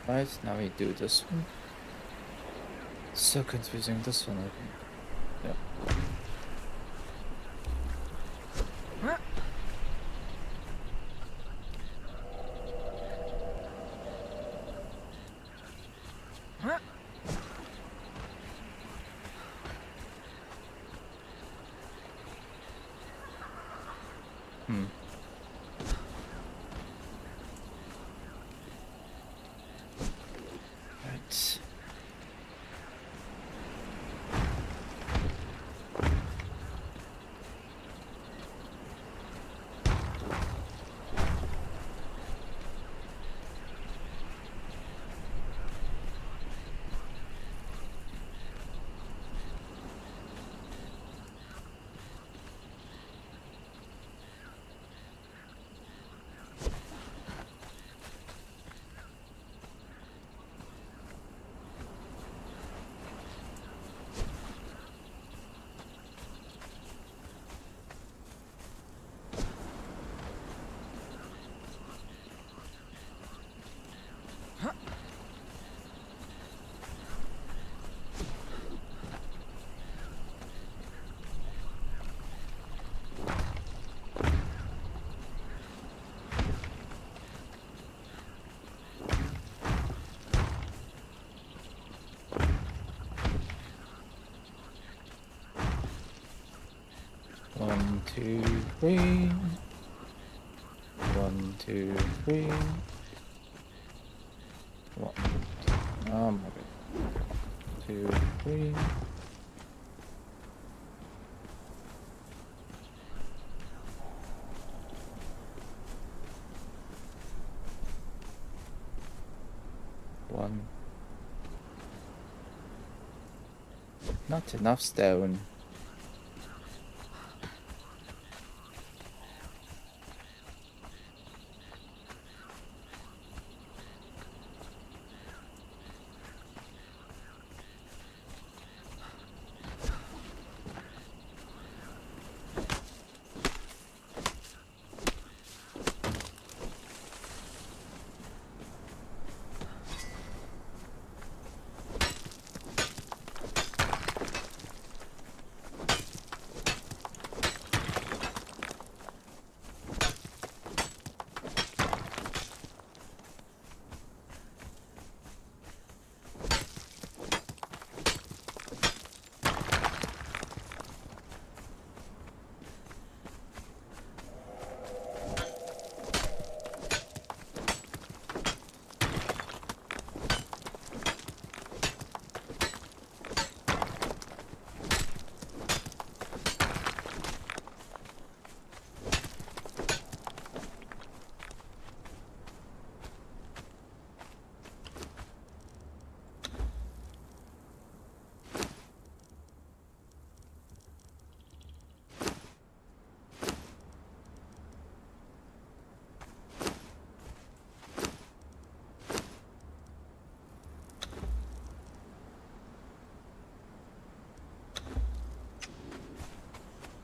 Right, now we do this one. So confusing, this one I think. Yeah. Hmm. Right. One, two, three. 1, 2, 3. 1. Oh my god. 2, 3. One. Not enough stone.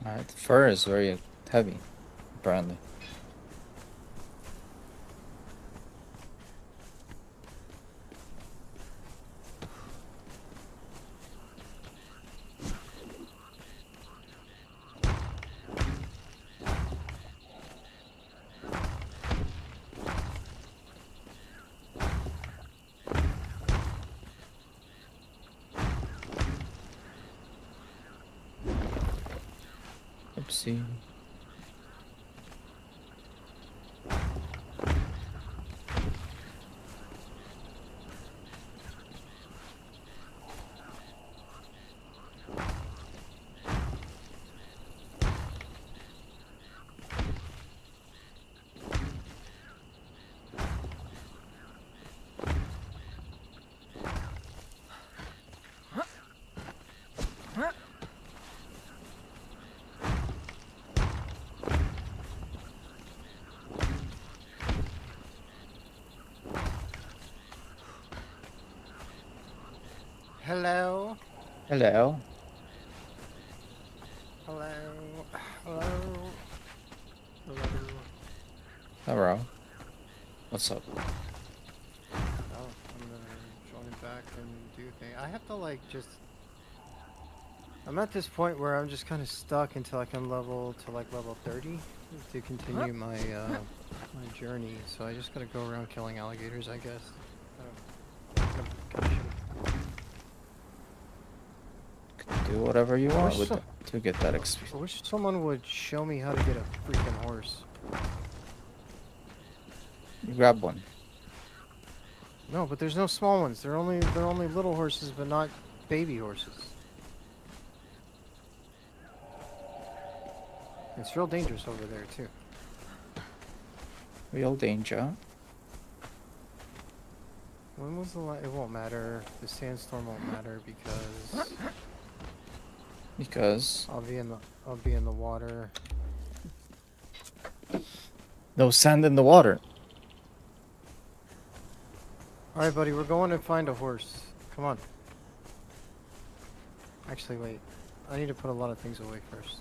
Alright, the fur is very heavy, apparently. Oopsie. Hello? Hello. Hello? Hello? Hello? Hello. What's up? Oh, I'm gonna join back and do things. I have to like just. I'm at this point where I'm just kind of stuck until I can level to like level 30 to continue my my journey. So I just gotta go around killing alligators, I guess. Kind of shitty. Do whatever you I want wish with so- it to get that I experience. wish someone would show me how to get a freaking horse. Grab one. No, but there's no small ones. They're only little horses, but not baby horses. It's real dangerous over there too. Real danger. When was the last? It won't matter. The sandstorm won't matter because Because I'll be in the water. no sand in the water. All right, buddy, we're going to find a horse. Come on. Actually, wait. I need to put a lot of things away first.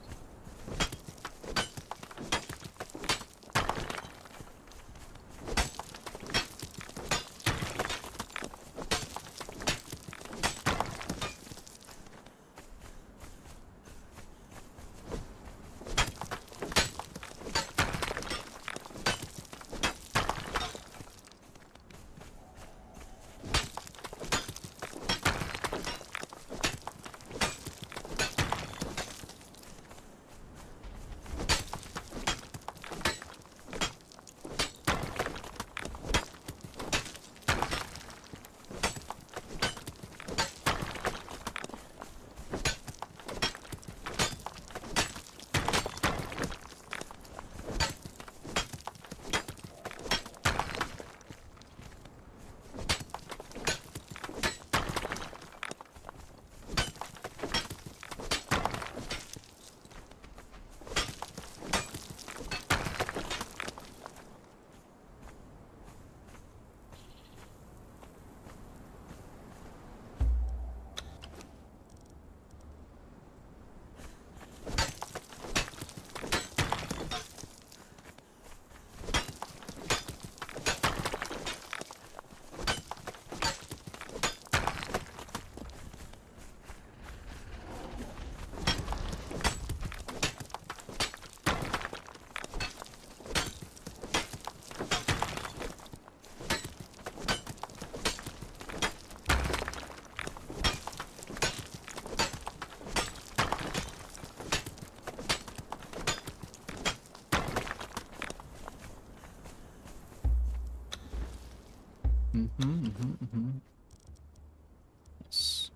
Yes.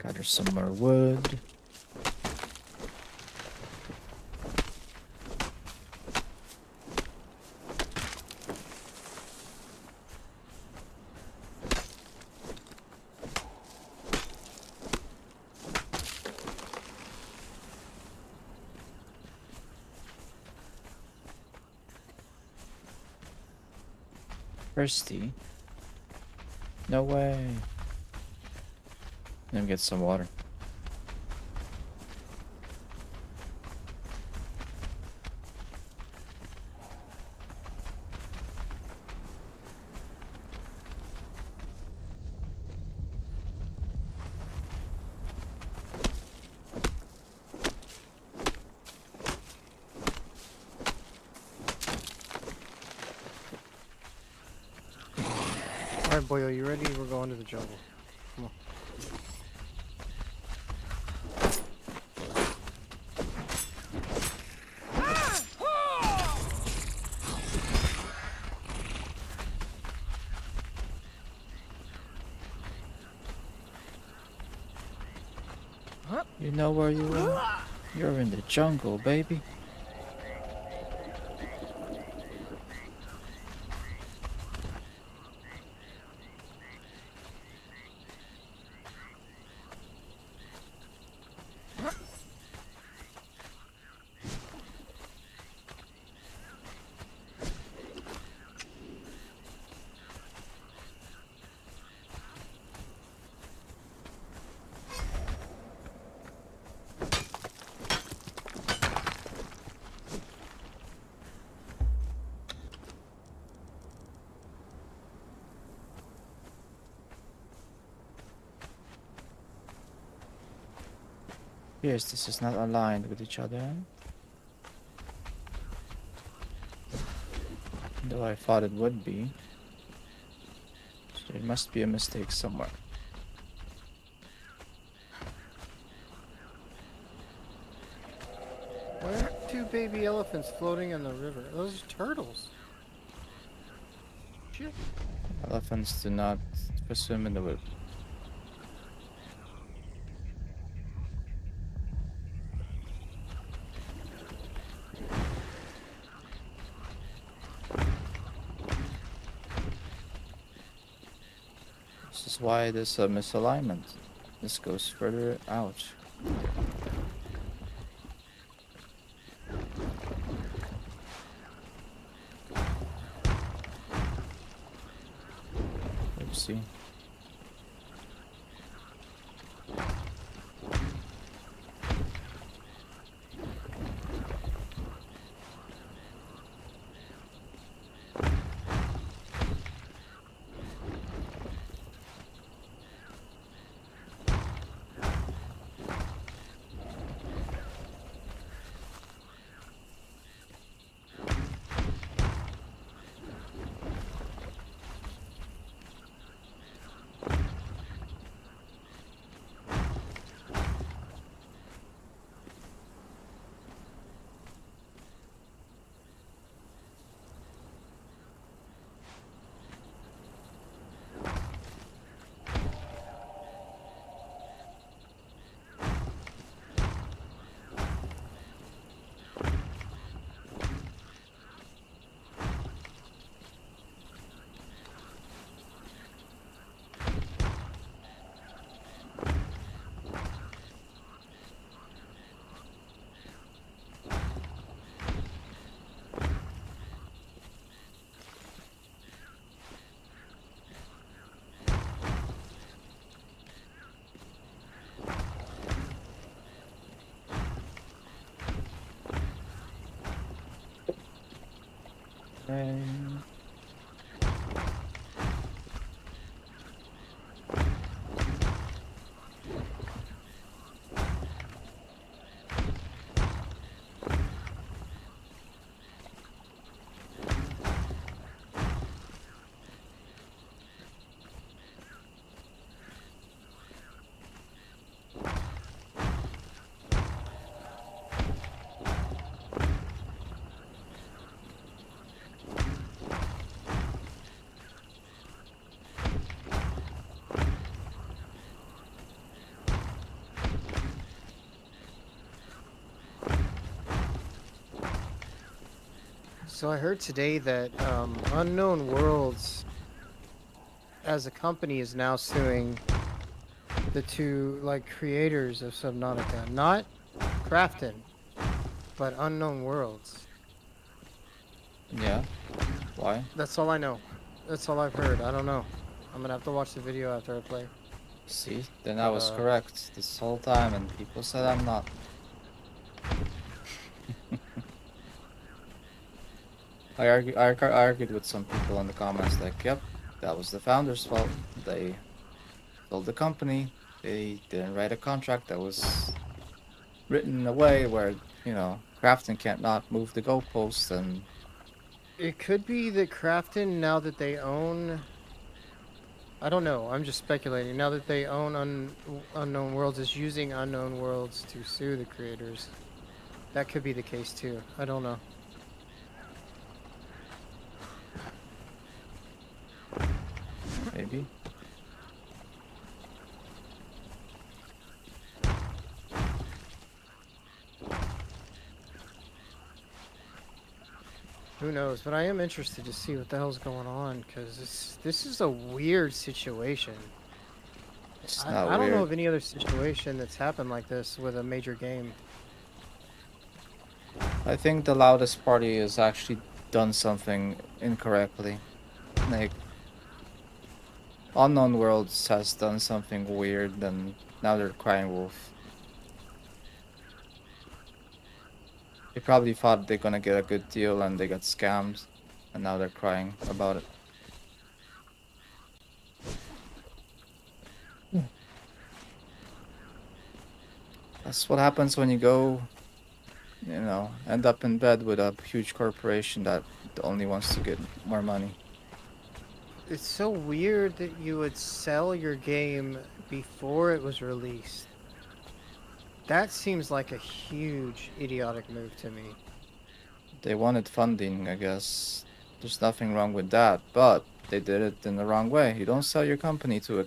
Gather some more wood. Thirsty? No way. Let me get some water. Alright, boy, are you ready? We're going to the jungle. Come on. You know where you are? You're in the jungle, baby. Yes, this is not aligned with each other. Though I thought it would be. So there must be a mistake somewhere. Why are two baby elephants floating in the river? Those are turtles. Shit. Elephants do not swim in the river. This is why there's a misalignment. This goes further out. Oopsie. And So I heard today that Unknown Worlds, as a company, is now suing the two creators of Subnautica, not Crafton, but Unknown Worlds. yeah, why? That's all I know. That's all I've heard. I don't know. I'm gonna have to watch the video after I play. See, then I was Uh, correct this whole time, and people said I'm not. I argued with some people in the comments like, yep, that was the founder's fault. They sold the company. They didn't write a contract that was written in a way where, Crafton can't not move the goalposts, and It could be that Crafton, now that they own, I don't know. I'm just speculating. Now that they own Unknown Worlds, is using Unknown Worlds to sue the creators. That could be the case too. I don't know. maybe. Who knows? But I am interested to see what the hell's going on, because this is a weird situation. It's I, not I don't know weird. of any other situation that's happened like this with a major game. I think the loudest party has actually done something incorrectly. Like, Unknown Worlds has done something weird, and now they're crying wolf. They probably thought they're gonna get a good deal and they got scammed, and now they're crying about it. That's what happens when you go, end up in bed with a huge corporation that only wants to get more money. It's so weird that you would sell your game before it was released. That seems like a huge idiotic move to me. They wanted funding, I guess. There's nothing wrong with that, but they did it in the wrong way. You don't sell your company to a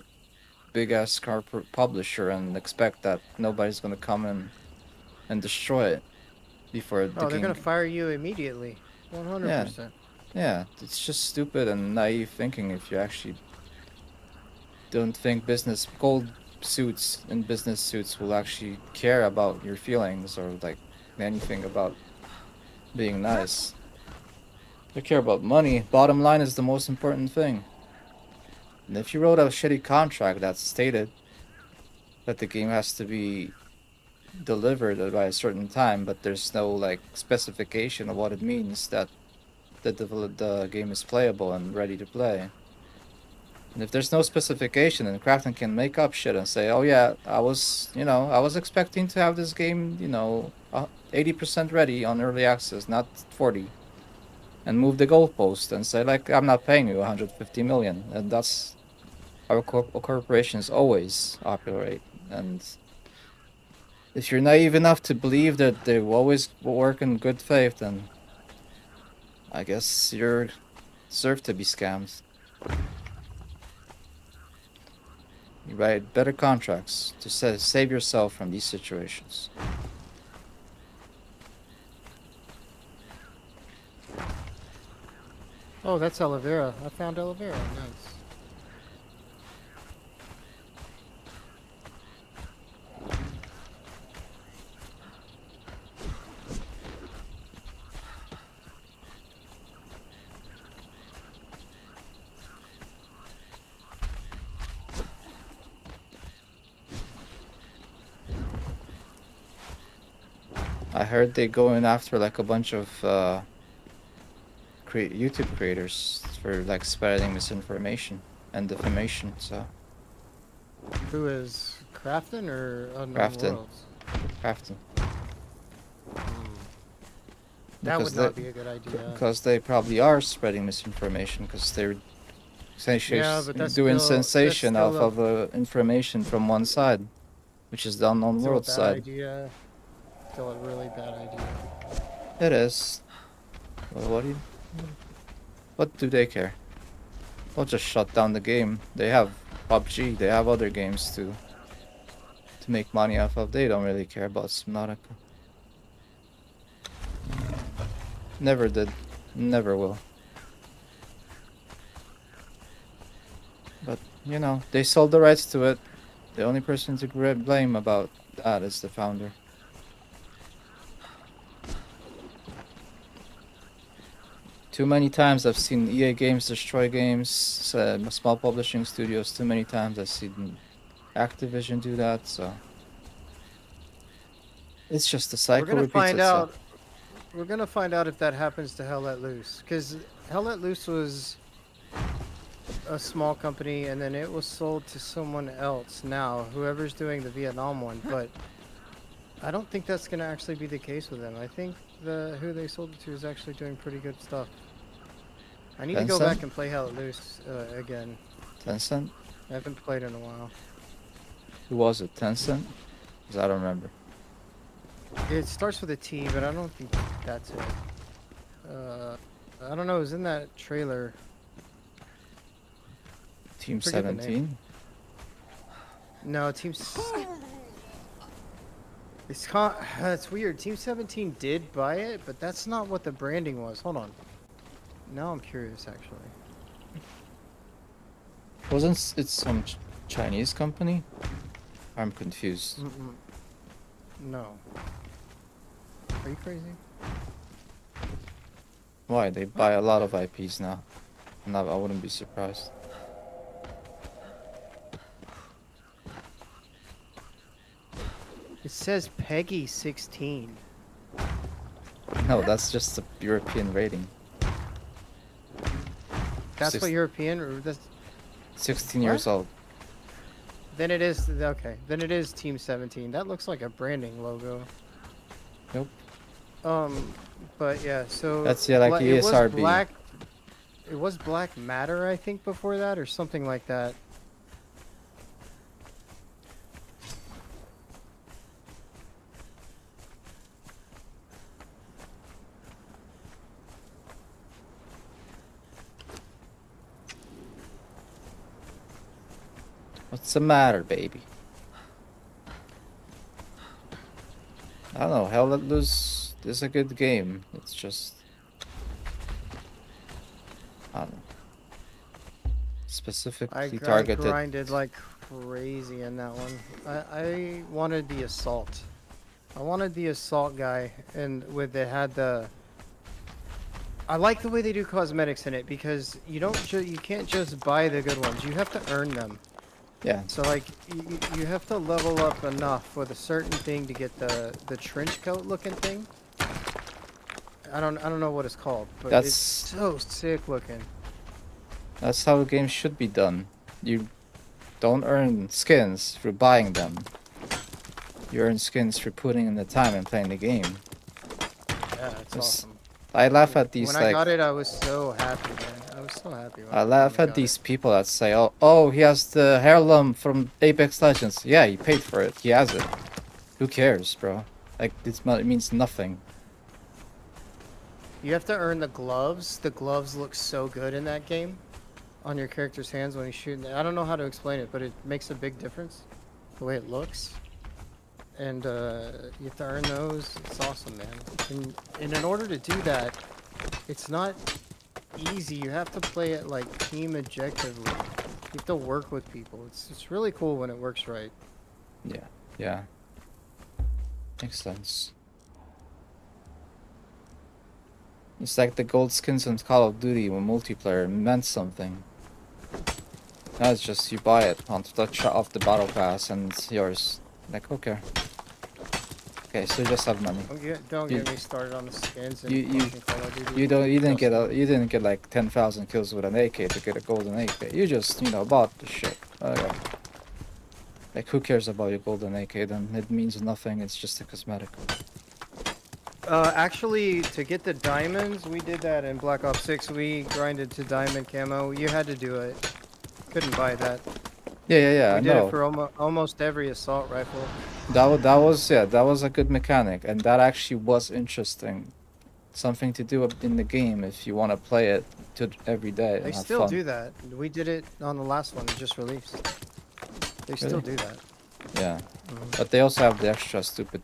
big ass corporate publisher and expect that nobody's gonna come in and destroy it before the Oh, they're gonna game. fire you immediately. Yeah, 100%. yeah, it's just stupid and naive thinking if you actually don't think gold suits and business suits will actually care about your feelings or like anything about being nice. They care about money. Bottom line is the most important thing. And if you wrote a shitty contract that stated that the game has to be delivered by a certain time, but there's no like specification of what it means that the game is playable and ready to play. And if there's no specification, then Crafton can make up shit and say, "Oh yeah, I was expecting to have this game, 80% ready on early access, not 40." And move the goalpost and say like, "I'm not paying you 150 million." And that's how corporations always operate. And if you're naive enough to believe that they will always work in good faith, then I guess you're deserve to be scammed. You write better contracts to save yourself from these situations. Oh, that's aloe vera. I found aloe vera. Nice. I heard they going after like a bunch of YouTube creators for like spreading misinformation and defamation. So Who is Crafton or Unknown Crafton. Worlds? Crafton. That Because would not be a good idea. because they probably are spreading misinformation because they're essentially Yeah, but that's doing still- that's sensation still off of information from one side, which is the Unknown Still a World bad side. idea. Still a really bad idea. It is. Well, what do they care? They'll just shut down the game. They have PUBG. They have other games to make money off of. They don't really care about Subnautica. Never did. Never will. But, they sold the rights to it. The only person to blame about that is the founder. Too many times I've seen EA games destroy games, small publishing studios. Too many times I've seen Activision do that. So it's just the We're cycle gonna repeats find itself. out. We're gonna find out if that happens to Hell Let Loose, because Hell Let Loose was a small company, and then it was sold to someone else. Now, whoever's doing the Vietnam one, but I don't think that's gonna actually be the case with them. I think who they sold it to is actually doing pretty good stuff. I need to go Tencent? back and play Hell Let Loose again. Tencent? I haven't played in a while. Who was it? Tencent? 'Cause I don't remember. It starts with a T, but I don't think that's it. I don't know. It was in that trailer. Team Forget the name. 17? No, it's weird. Team 17 did buy it, but that's not what the branding was. Hold on. Now I'm curious, actually. Wasn't it some Chinese company? I'm confused. Mm-mm. No. Are you crazy? Why? They buy a lot of IPs now. No, I wouldn't be surprised. It says Peggy 16. No, that's just the European rating. That's Six- what European, or that's, 16 years old. then it is, okay. Then it is Team 17. That looks like a branding logo. Nope. But yeah, so That's, yeah, like it was ESRB. Black. It was Black Matter, I think, before that, or something like that. What's the matter, baby? I don't know. Hell Let Loose is a good game. It's just, I don't know. Specifically I targeted. grinded like crazy in that one. I wanted the assault. I wanted the assault guy, and had the. I like the way they do cosmetics in it, because you can't just buy the good ones. You have to earn them. Yeah. So like you have to level up enough with a certain thing to get the trench coat looking thing. I don't know what it's called, but That's- it's so sick looking. That's how games should be done. You don't earn skins for buying them. You earn skins for putting in the time and playing the game. Yeah, it's It's- awesome. I laugh at these When I got like it, I was so happy, man. I was so happy. I laugh at these people that say, "Oh, he has the heirloom from Apex Legends." Yeah, he paid for it. He has it. Who cares, bro? Like it means nothing. You have to earn the gloves. The gloves look so good in that game, on your character's hands when he's shooting. I don't know how to explain it, but it makes a big difference, the way it looks. And you have to earn those. It's awesome, man. And in order to do that, it's not easy. You have to play it like team objectively. You have to work with people. It's really cool when it works right. Yeah, yeah. Makes sense. It's like the gold skins in Call of Duty when multiplayer meant something. Now it's just you buy it off the battle pass and it's yours. Like, okay. Okay, so you just have money. Don't You- get me started on the skins and you- fucking Call of Duty. You didn't get Just- you didn't get like 10,000 kills with an AK to get a golden AK. You just bought the shit. Okay. Like who cares about your golden AK then? It means nothing. It's just a cosmetic. Actually, to get the diamonds, we did that in Black Ops 6. We grinded to diamond camo. You had to do it. Couldn't buy that. Yeah. I We did know. it for almost every assault rifle. That was a good mechanic, and that actually was interesting. Something to do in the game if you want to play it every day. And They have still fun. do that. We did it on the last one, just released. They still Really? do that. Yeah, Mhm. but they also have the extra stupid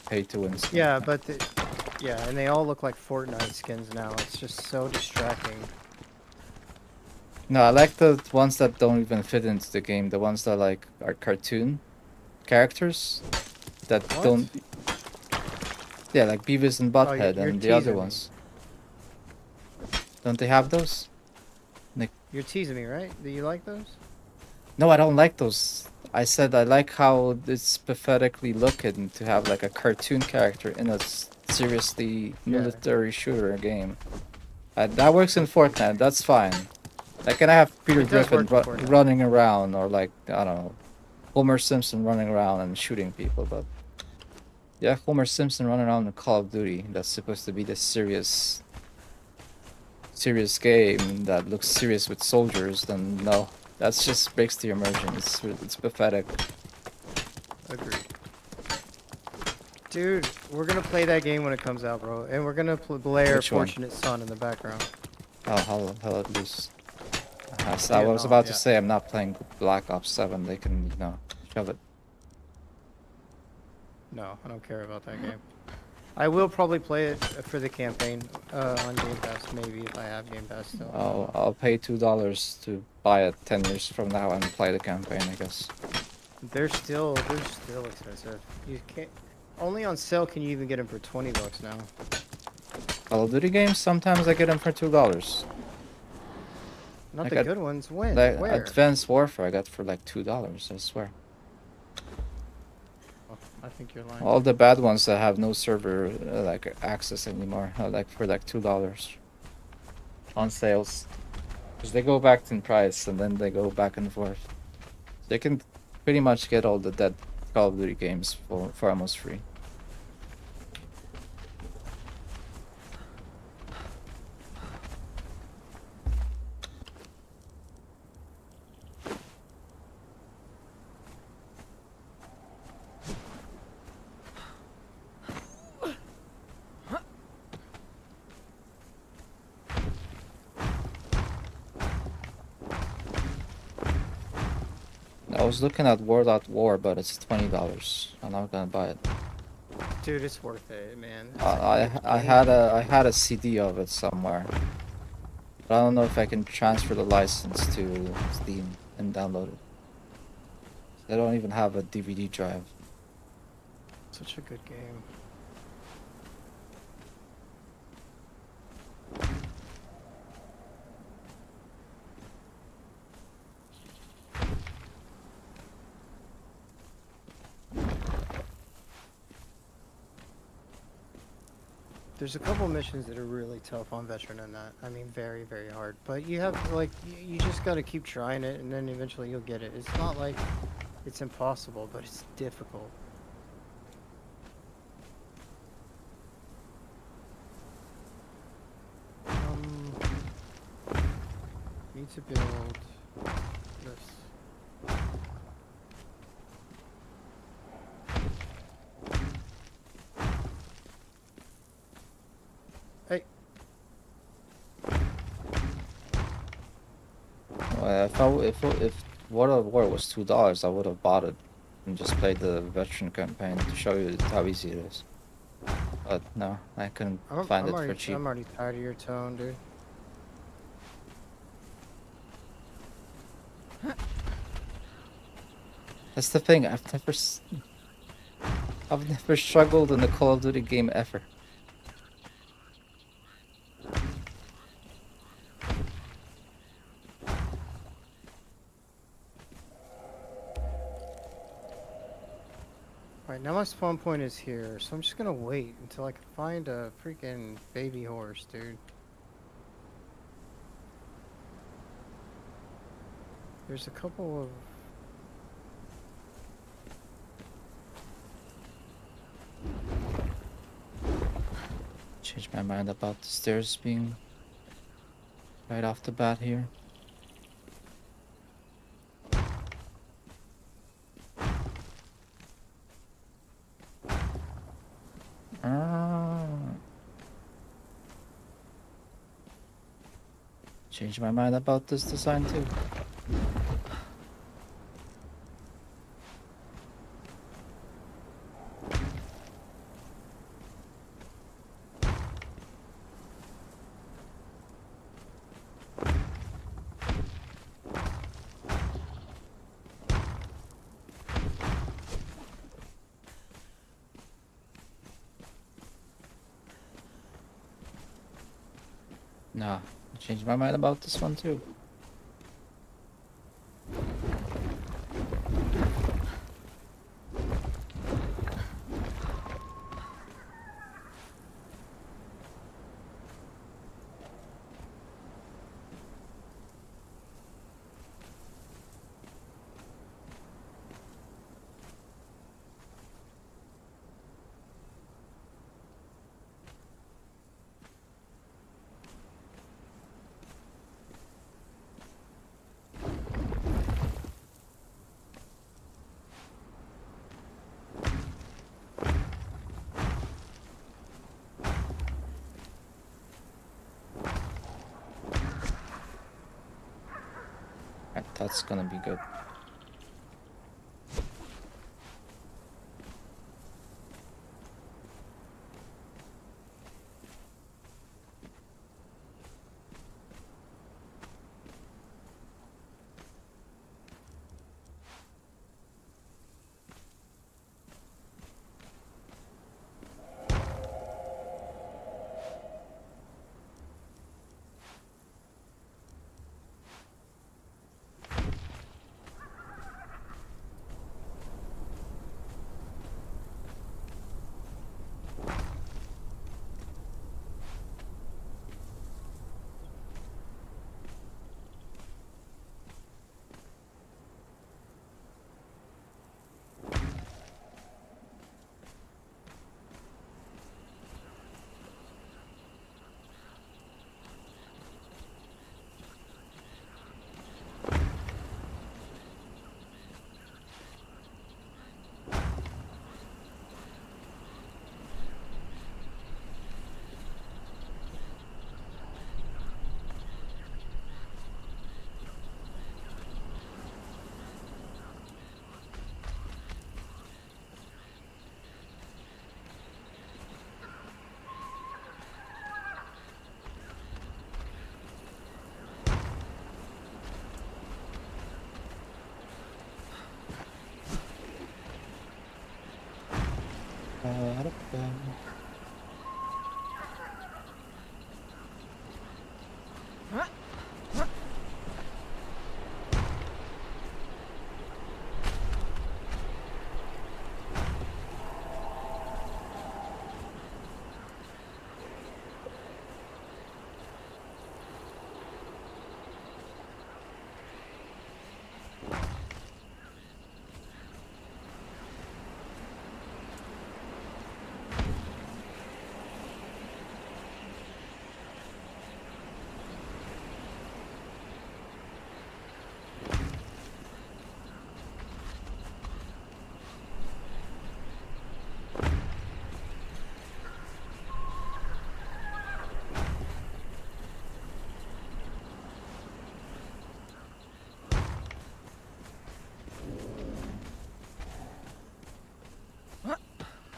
pay to win. Skin. Yeah, but and they all look like Fortnite skins now. It's just so distracting. No, I like the ones that don't even fit into the game. The ones that are cartoon characters that What? don't. Yeah, like Beavis and Butthead you're and the other teasing me. ones. Don't they have those? You're teasing me, right? Do you like those? No, I don't like those. I said I like how it's pathetically looking to have like a cartoon character in a seriously Yeah. military shooter game. That works in Fortnite. That's fine. Like, can I have Peter It does Griffin work in Fortnite. running around, or like, I don't know, Homer Simpson running around and shooting people? But yeah, Homer Simpson running around in Call of Duty. That's supposed to be the serious game that looks serious with soldiers. Then no, that's just breaks the immersion. It's pathetic. Agreed. Dude, we're gonna play that game when it comes out, bro. And we're gonna blare Which one? Fortunate Son in the background. Oh, hell at least. I was Vietnam, about to yeah. say I'm not playing Black Ops 7. They can, shove it. No, I don't care about that game. I will probably play it for the campaign on Game Pass, maybe if I have Game Pass still. I'll pay $2 to buy it 10 years from now and play the campaign, I guess. They're still expensive. You can't. Only on sale can you even get them for $20 now. Call of Duty games, sometimes I get them for $2. Not Like the a- good ones. When? Like Where? Advanced Warfare, I got for like $2, I swear. Oh, I think you're lying. All the bad ones that have no server like access anymore, like for like $2 on sales, because they go back in price and then they go back and forth. They can pretty much get all the dead Call of Duty games for almost free. I was looking at World at War, but it's $20. I'm not gonna buy it. Dude, it's worth it, man. It's a I good I game. had a CD of it somewhere, but I don't know if I can transfer the license to Steam and download it. I don't even have a DVD drive. Such a good game. There's a couple missions that are really tough on veteran in that. I mean, very, very hard. But you have, like, you just gotta keep trying it, and then eventually you'll get it. It's not like it's impossible, but it's difficult. Need to build this. Hey, Well, if World at War was $2, I would have bought it and just played the veteran campaign to show you how easy it is. But no, I couldn't find it for cheap. I'm already tired of your tone, dude. That's the thing. I've never struggled in a Call of Duty game ever. Alright, now my spawn point is here, so I'm just gonna wait until I can find a freaking baby horse, dude. There's a couple of... Changed my mind about the stairs being right off the bat here. Changed my mind about this design too. Nah, I changed my mind about this one too. Right, that's gonna be good.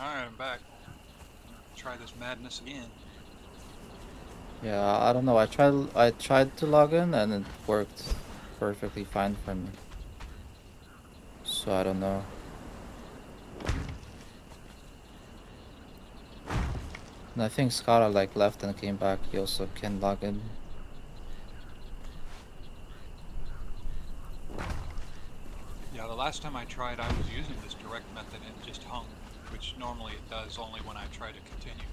Alright, I'm back. Try this madness again. Yeah, I don't know. I tried to log in and it worked perfectly fine for me. So I don't know. And I think Scara like left and came back. He also can log in. Yeah, the last time I tried, I was using this direct method and it just hung, which normally it does only when I try to continue.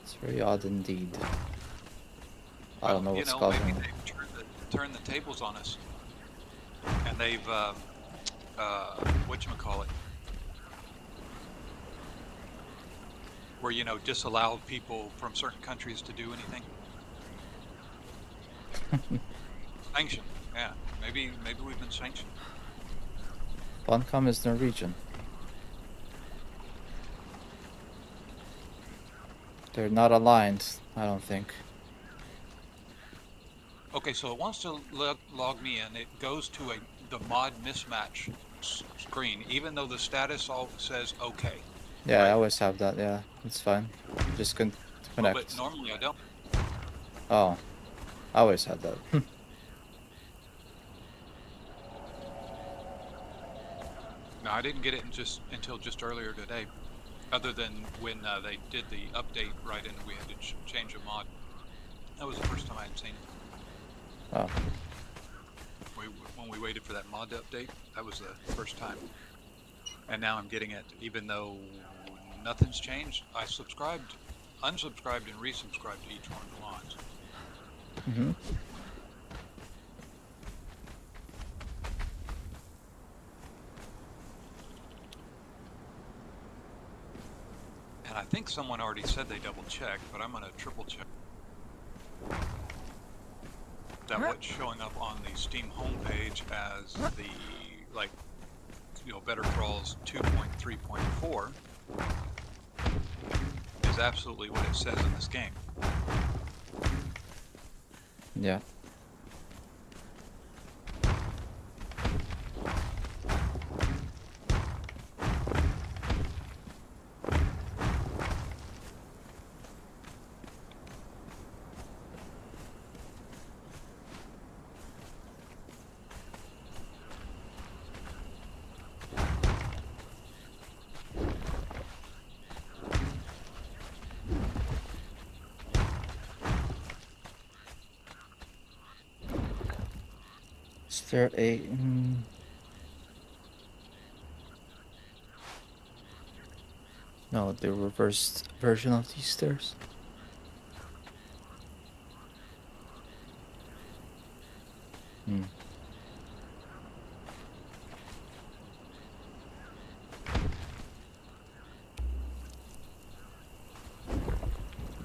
It's very odd indeed. I don't know Well, you what's know, causing maybe it. they've turned the tables on us, and they've whatchamacallit, where you know disallowed people from certain countries to do anything. Sanctioned, yeah. Maybe we've been sanctioned. Funcom is Norwegian. They're not aligned, I don't think. Okay, so it wants to log me in. It goes to the mod mismatch screen, even though the status all says okay. Yeah, I Right. always have that. Yeah, it's fine. Just Oh, but connect. normally I don't. Oh, I always had that. No, I didn't get it until just earlier today. Other than when they did the update right and we had to change a mod. That was the first time I had seen it. Oh, When we waited for that mod to update, that was the first time. And now I'm getting it, even though nothing's changed. I unsubscribed, and resubscribed to each one of the mods. mm-hmm. And I think someone already said they double checked, but I'm gonna triple check. That what's showing up on the Steam homepage as the Better Crawls 2.3.4 is absolutely what it says in this game. Yeah. Stair 8. No, the reversed version of these stairs. Hmm.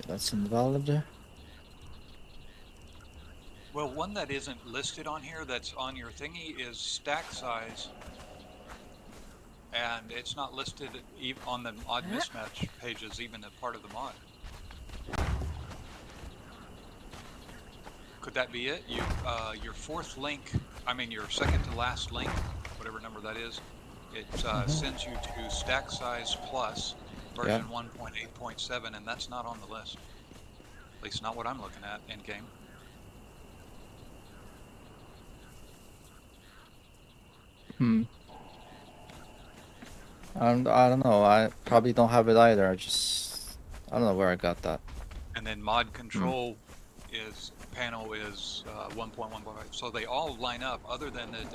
That's invalid there. Well, one that isn't listed on here that's on your thingy is stack size. And it's not listed on the mod mismatch pages, even a part of the mod. Could that be it? Your fourth link, your second to last link, whatever number that is, it sends you to stack size plus version 1.8.7, and that's not on the list. At least not what I'm looking at in game. I don't know. I probably don't have it either. I don't know where I got that. And then mod control panel is 1.1.5. So they all line up, other than that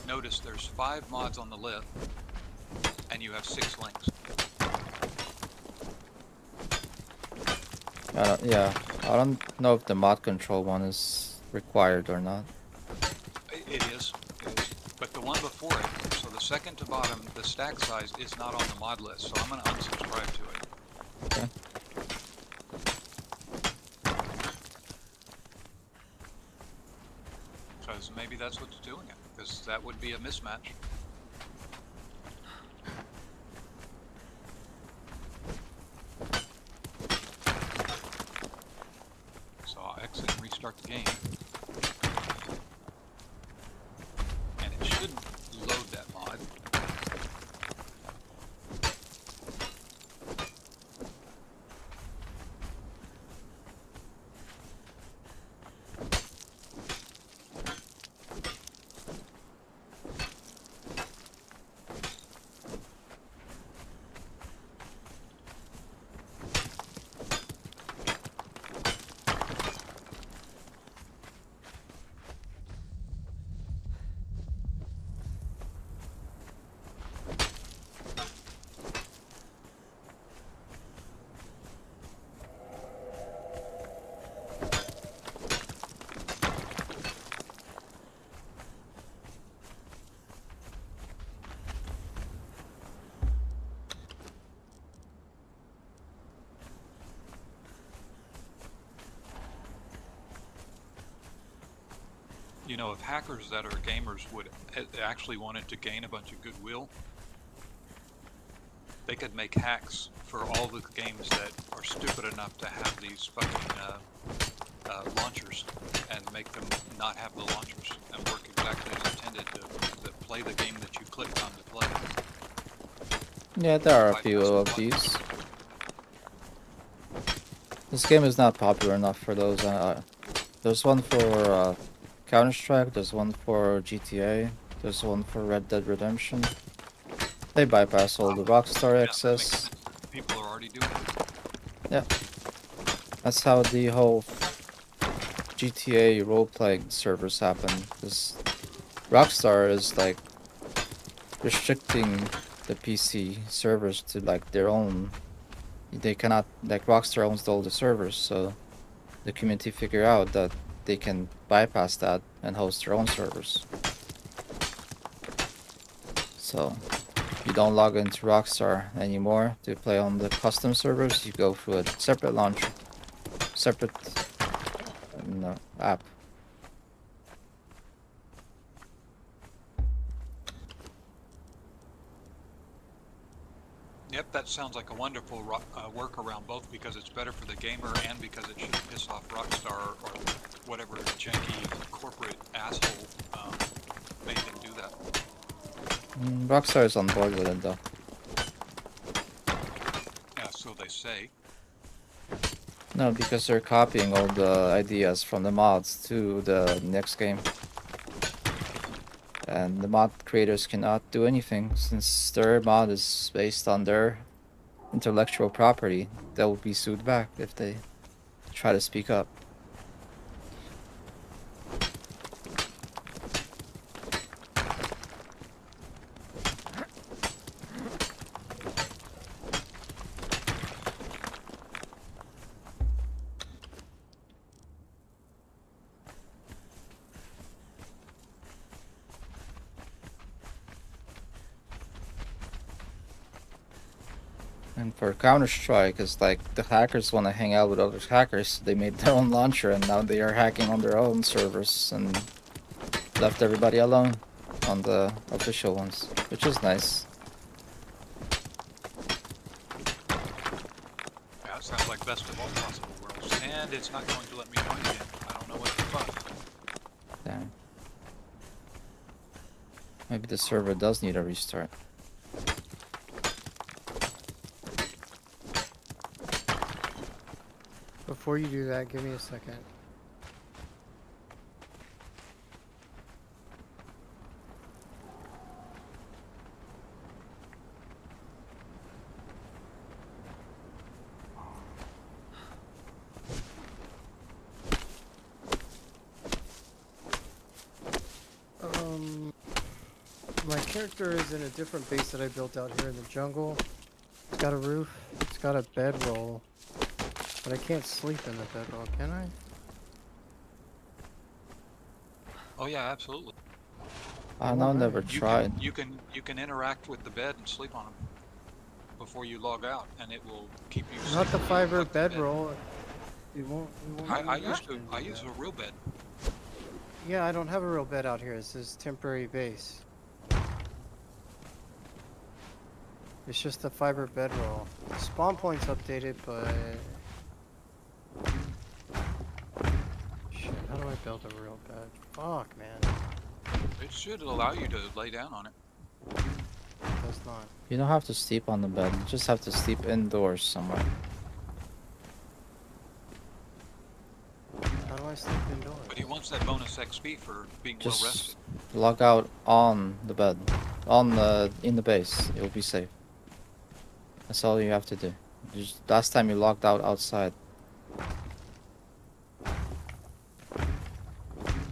notice there's 5 mods on the list, and you have 6 links. Yeah, I don't know if the mod control one is required or not. It is. But the one before it, so the second to bottom, the stack size is not on the mod list, so I'm going to unsubscribe to it. Okay. Because maybe that's what's doing it, because that would be a mismatch. So I'll exit and restart the game. And it should load that mod. You know, if hackers that are gamers would actually wanted to gain a bunch of goodwill, they could make hacks for all the games that are stupid enough to have these fucking launchers, and make them not have the launchers and work exactly as intended to play the game that you clicked on to play. Yeah, there are a few of these. This game is not popular enough for those. There's one for Counter-Strike, there's one for GTA, there's one for Red Dead Redemption. They bypass all the Rockstar Yeah, that makes access. sense. People are already doing it. Yeah. That's how the whole GTA role-playing servers happen. Because Rockstar is like restricting the PC servers to like their own. They cannot, like, Rockstar owns all the servers, so the community figure out that they can bypass that and host their own servers. So you don't log into Rockstar anymore to play on the custom servers. You go through a separate launcher, separate app. Yep, that sounds like a wonderful workaround, both because it's better for the gamer and because it shouldn't piss off Rockstar or whatever janky corporate asshole made them do that. Rockstar is on board with it though. Yeah, so they say. No, because they're copying all the ideas from the mods to the next game. And the mod creators cannot do anything since their mod is based on their intellectual property. They will be sued back if they try to speak up. And for Counter-Strike, it's like the hackers want to hang out with other hackers. They made their own launcher and now they are hacking on their own servers and left everybody alone on the official ones, which is nice. Yeah, it sounds like best of all possible worlds. And it's not going to let me join again. I don't know what the fuck. Damn. Maybe the server does need a restart. Before you do that, give me a second. My character is in a different base that I built out here in the jungle. It's got a roof, it's got a bedroll, but I can't sleep in the bedroll, can I? Oh yeah, absolutely. I know, never tried. You can interact with the bed and sleep on them before you log out, and it will keep you. Not the sleeping fiber like the bed. bedroll. It won't I let me use actually I do use that. a real bed. Yeah, I don't have a real bed out here. This is temporary base. It's just a fiber bedroll. The spawn point's updated, but shit, how do I build a real bed? Fuck, man. It should allow you to lay down on it. It does not. You don't have to sleep on the bed, you just have to sleep indoors somewhere. How do I sleep indoors? But he wants that bonus XP for being well Just rested. log out on the bed. In the base. It will be safe. That's all you have to do. Just last time you logged out outside.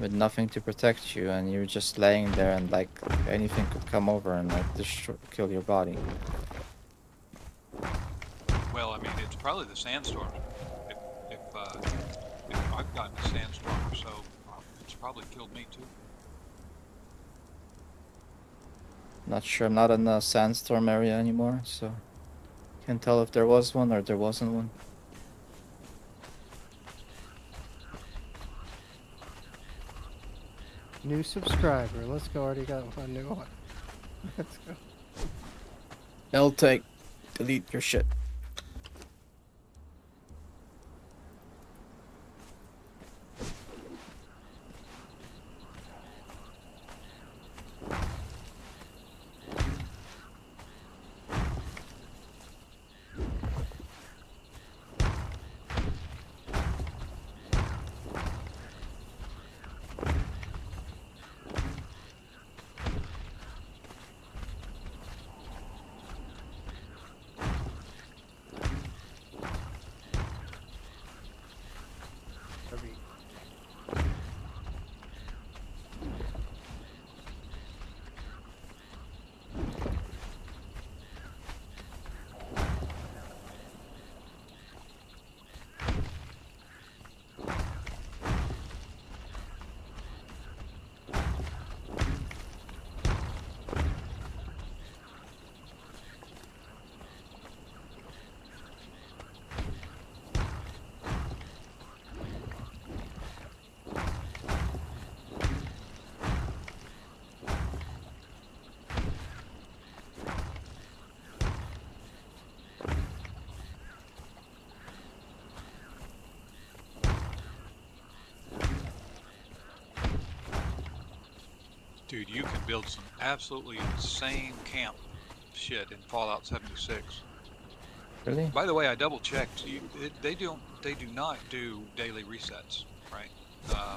With nothing to protect you, and you're just laying there and like anything could come over and like kill your body. Well, I mean, it's probably the sandstorm. If I've gotten a sandstorm or so, it's probably killed me too. Not sure, I'm not in the sandstorm area anymore, so can't tell if there was one or there wasn't one. New subscriber. Let's go. Already got one new one. Let's go. L take. Delete your shit. Dude, you can build some absolutely insane camp shit in Fallout 76. Really? By the way, I double checked. They do not do daily resets, right?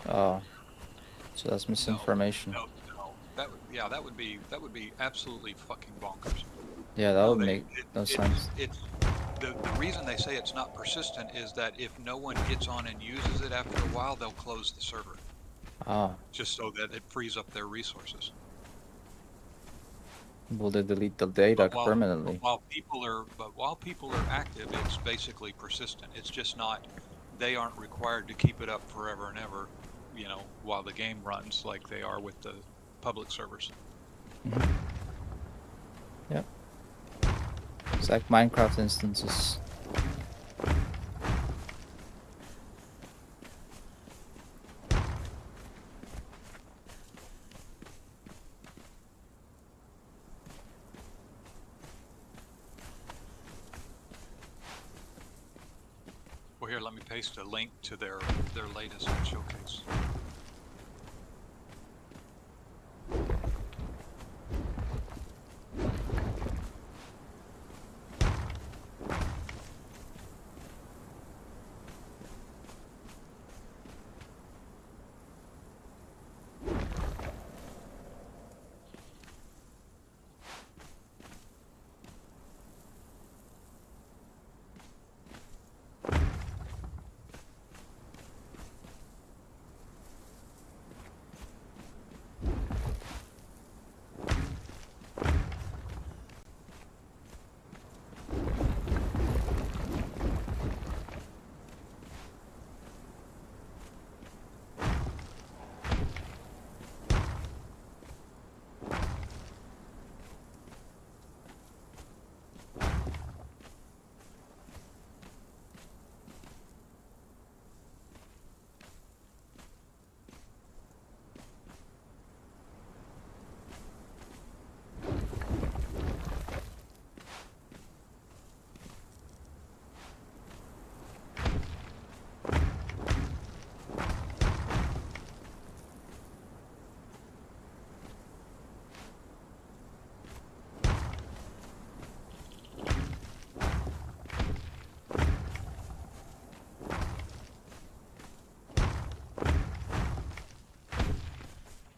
Oh, so that's No, misinformation. no. That would be absolutely fucking bonkers. Yeah, that No, would make no sense. it's the reason they say it's not persistent is that if no one gets on and uses it after a while, they'll close the server Ah, just so that it frees up their resources. will they delete the data But while but permanently? while people are active, it's basically persistent. It's just not they aren't required to keep it up forever and ever, while the game runs like they are with the public servers. Mhm. Yep. It's like Minecraft instances. Well, here, let me paste a link to their latest showcase.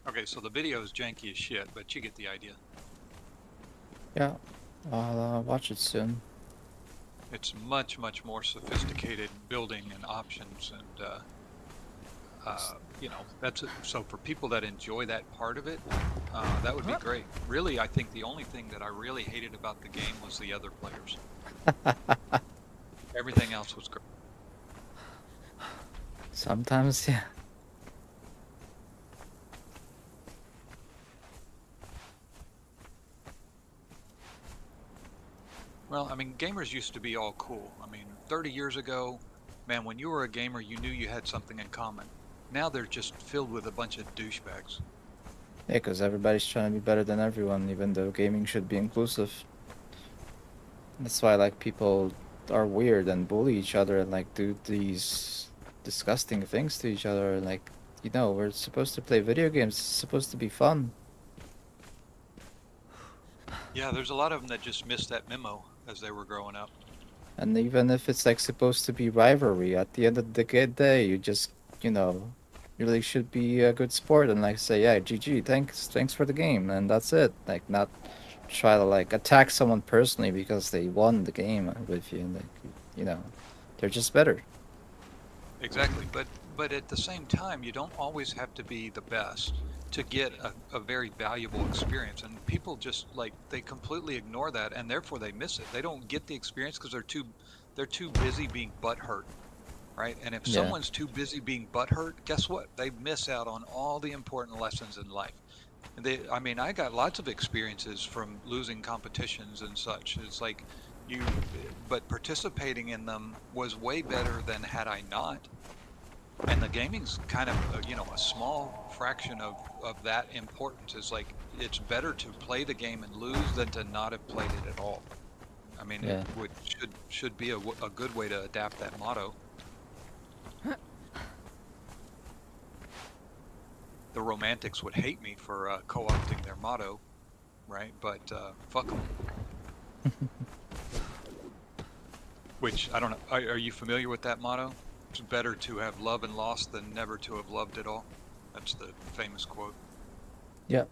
Okay, so the video is janky as shit, but you get the idea. Yeah, I'll watch it soon. It's much, much more sophisticated building and options, and so for people that enjoy that part of it, that would be great. Really, I think the only thing that I really hated about the game was the other players. Everything else was great. Sometimes, yeah. Well, I mean, gamers used to be all cool. I mean, 30 years ago, man, when you were a gamer, you knew you had something in common. Now they're just filled with a bunch of douchebags. Yeah, because everybody's trying to be better than everyone, even though gaming should be inclusive. That's why, like, people are weird and bully each other and, like, do these disgusting things to each other. Like, we're supposed to play video games. It's supposed to be fun. Yeah, there's a lot of them that just missed that memo as they were growing up. And even if it's, like, supposed to be rivalry, at the end of the day, you just, you really should be a good sport and, like, say, yeah, GG, thanks for the game, and that's it. Like, not try to, like, attack someone personally because they won the game with you, and, like, they're just better. Exactly, but at the same time, you don't always have to be the best to get a very valuable experience. And people just they completely ignore that, and therefore they miss it. They don't get the experience because they're too busy being butthurt, right? And if Yeah. someone's too busy being butthurt, guess what? They miss out on all the important lessons in life. And I mean, I got lots of experiences from losing competitions and such. It's like but participating in them was way better than had I not. And the gaming's kind of a small fraction of that importance. Is like it's better to play the game and lose than to not have played it at all. I mean, Yeah. should be a good way to adapt that motto. the romantics would hate me for co-opting their motto, right? But fuck them. Which, I don't know, are you familiar with that motto? It's better to have loved and lost than never to have loved at all. That's the famous quote. Yeah,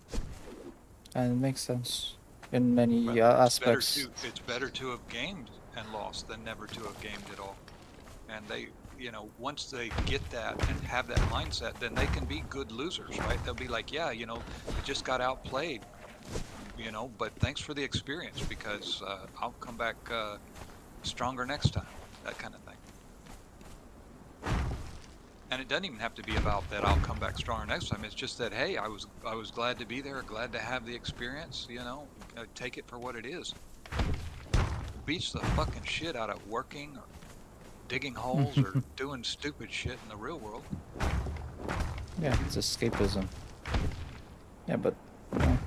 and it makes sense in many Well, aspects. it's better to have gamed and lost than never to have gamed at all. And they, you know, once they get that and have that mindset, then they can be good losers, right? They'll be like, yeah, you know, I just got outplayed, you know, but thanks for the experience, because I'll come back stronger next time, that kind of thing. And it doesn't even have to be about that I'll come back stronger next time. It's just that, hey, I was glad to be there, glad to have the experience, you know, take it for what it is. Beats the fucking shit out of working or digging holes or doing stupid shit in the real world. Yeah, it's escapism. Yeah, but you know,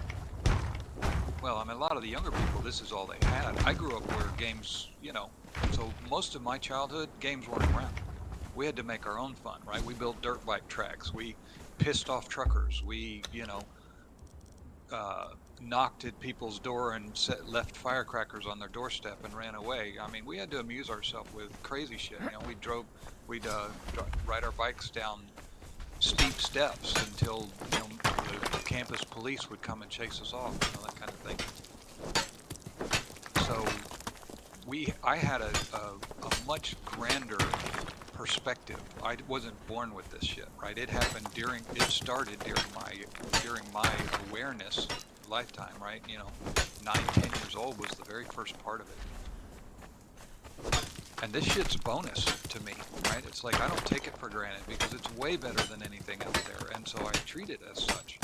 Well, I mean, a lot of the younger people, this is all they had. I grew up where games, you know, so most of my childhood, games weren't around. We had to make our own fun, right? We built dirt bike tracks. We pissed off truckers. We, you know, knocked at people's door and left firecrackers on their doorstep and ran away. I mean, we had to amuse ourselves with crazy shit. You know, we'd ride our bikes down steep steps until, you know, the campus police would come and chase us off, you know, that kind of thing. So I had a much grander perspective. I wasn't born with this shit, right? It started during my awareness lifetime, right? You know, 9, 10 years old was the very first part of it. And this shit's bonus to me, right? It's like I don't take it for granted because it's way better than anything out there, and so I treat it as such.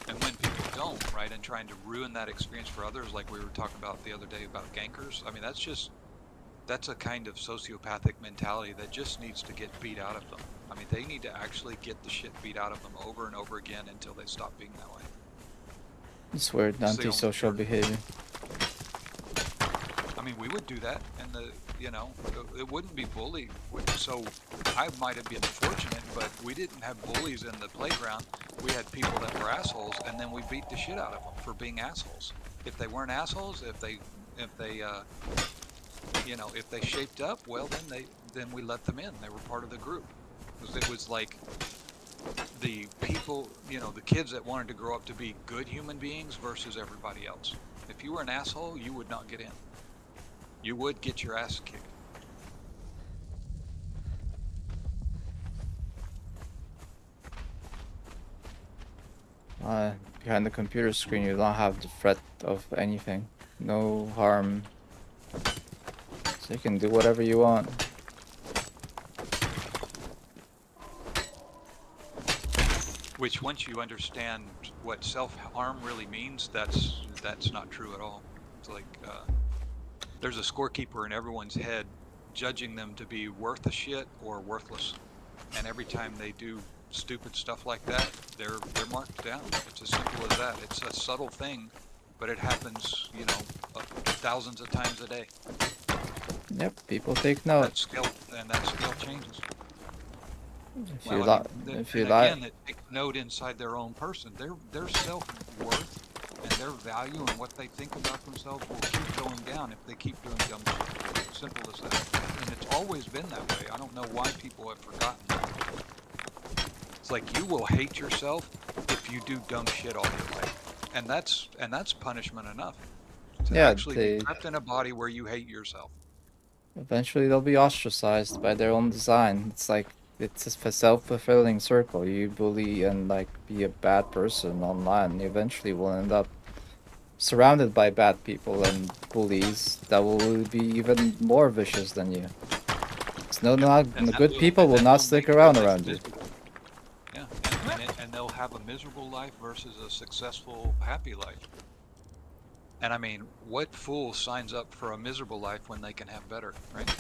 And when people don't, right, and trying to ruin that experience for others, like we were talking about the other day about gankers, I mean, that's a kind of sociopathic mentality that just needs to get beat out of them. I mean, they need to actually get the shit beat out of them over and over again until they stop being that way. it's weird It's the only antisocial cure. behavior. I mean, we would do that, and it wouldn't be bully. So I might have been fortunate, but we didn't have bullies in the playground. We had people that were assholes, and then we beat the shit out of them for being assholes. If they weren't assholes, if they shaped up, well, then we let them in. They were part of the group. It was like the people, you know, the kids that wanted to grow up to be good human beings versus everybody else. If you were an asshole, you would not get in. You would get your ass kicked. Behind the computer screen, you don't have the threat of anything. No harm. So you can do whatever you want. Which, once you understand what self-harm really means, that's not true at all. It's like there's a scorekeeper in everyone's head judging them to be worth a shit or worthless. And every time they do stupid stuff like that, they're marked down. It's as simple as that. It's a subtle thing, but it happens, you know, thousands of times a day. Yep, people take note. That scale changes. If They you take note inside their own person. Their self-worth and their value and what they think about themselves will keep going down if they keep doing dumb shit. Simple as that. And it's always been that way. I don't know why people have forgotten that. It's like you will hate yourself if you do dumb shit all your life. And that's punishment enough. To actually be trapped in a body where you hate yourself. eventually they'll be ostracized by their own design. It's like it's a self-fulfilling circle. You bully and like be a bad person online, you eventually will end up surrounded by bad people and bullies that will be even more vicious than you. The good people will not stick around you. Yeah, and they'll have a miserable life versus a successful, happy life. And I mean, what fool signs up for a miserable life when they can have better, right?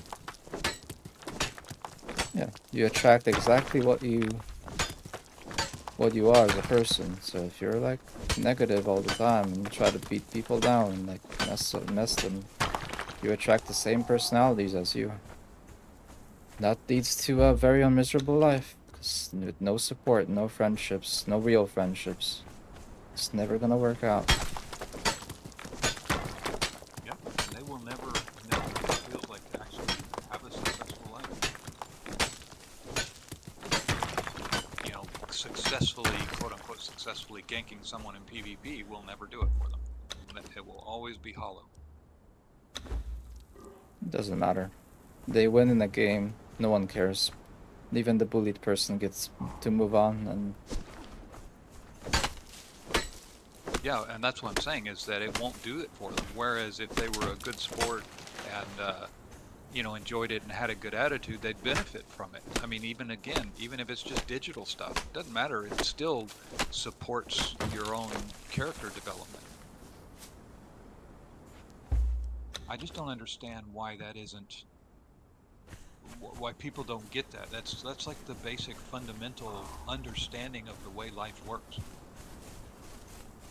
Yeah, you attract exactly what you are as a person. So if you're like negative all the time and try to beat people down and like mess them, you attract the same personalities as you. That leads to a very unmiserable life. With no support, no friendships, no real friendships. It's never gonna work out. Yep, and they will never know what it feels like to actually have a successful life. You know, successfully, quote unquote, successfully ganking someone in PvP will never do it for them. It will always be hollow. It doesn't matter. They win in a game, no one cares. Even the bullied person gets to move on, and Yeah, and that's what I'm saying, is that it won't do it for them. Whereas if they were a good sport and you know, enjoyed it and had a good attitude, they'd benefit from it. I mean, even if it's just digital stuff, it doesn't matter. It still supports your own character development. I just don't understand why that isn't, why people don't get that. That's like the basic fundamental understanding of the way life works.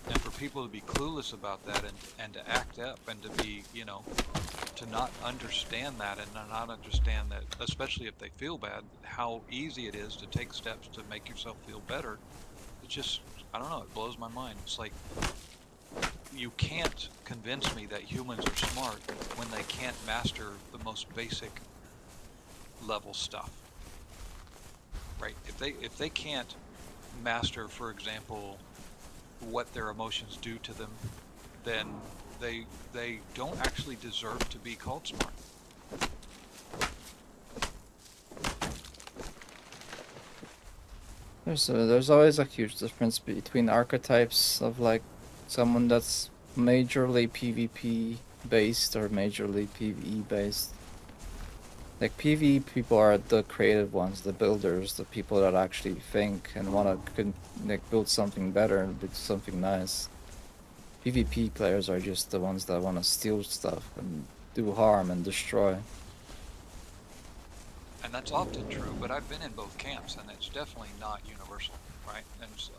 And for people to be clueless about that and to act up and to be, you know, to not understand that and not understand that, especially if they feel bad, how easy it is to take steps to make yourself feel better. It just, I don't know, it blows my mind. It's like, you can't convince me that humans are smart when they can't master the most basic level stuff, right? If they can't master, for example, what their emotions do to them, then they don't actually deserve to be called smart. there's always a huge difference between archetypes of like someone that's majorly PvP based or majorly PvE based. Like PvE people are the creative ones, the builders, the people that actually think and wanna like build something better and build something nice. PvP players are just the ones that wanna steal stuff and do harm and destroy. And that's often true, but I've been in both camps, and it's definitely not universal, right? And so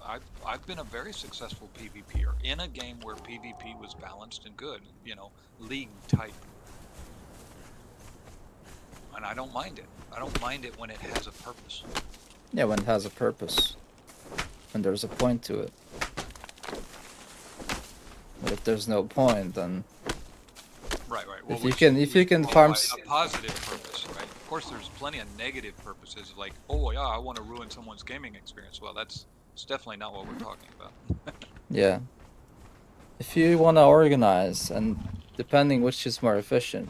I've been a very successful PvPer in a game where PvP was balanced and good, you know, league type. And I don't mind it. I don't mind it when it has a purpose. Yeah, when it has a purpose. When there's a point to it. But if there's no point, then Right. Well, if you can farm a positive purpose, right? Of course, there's plenty of negative purposes, like, oh yeah, I want to ruin someone's gaming experience. Well, it's definitely not what we're talking about. yeah. If you want to organize, and depending which is more efficient,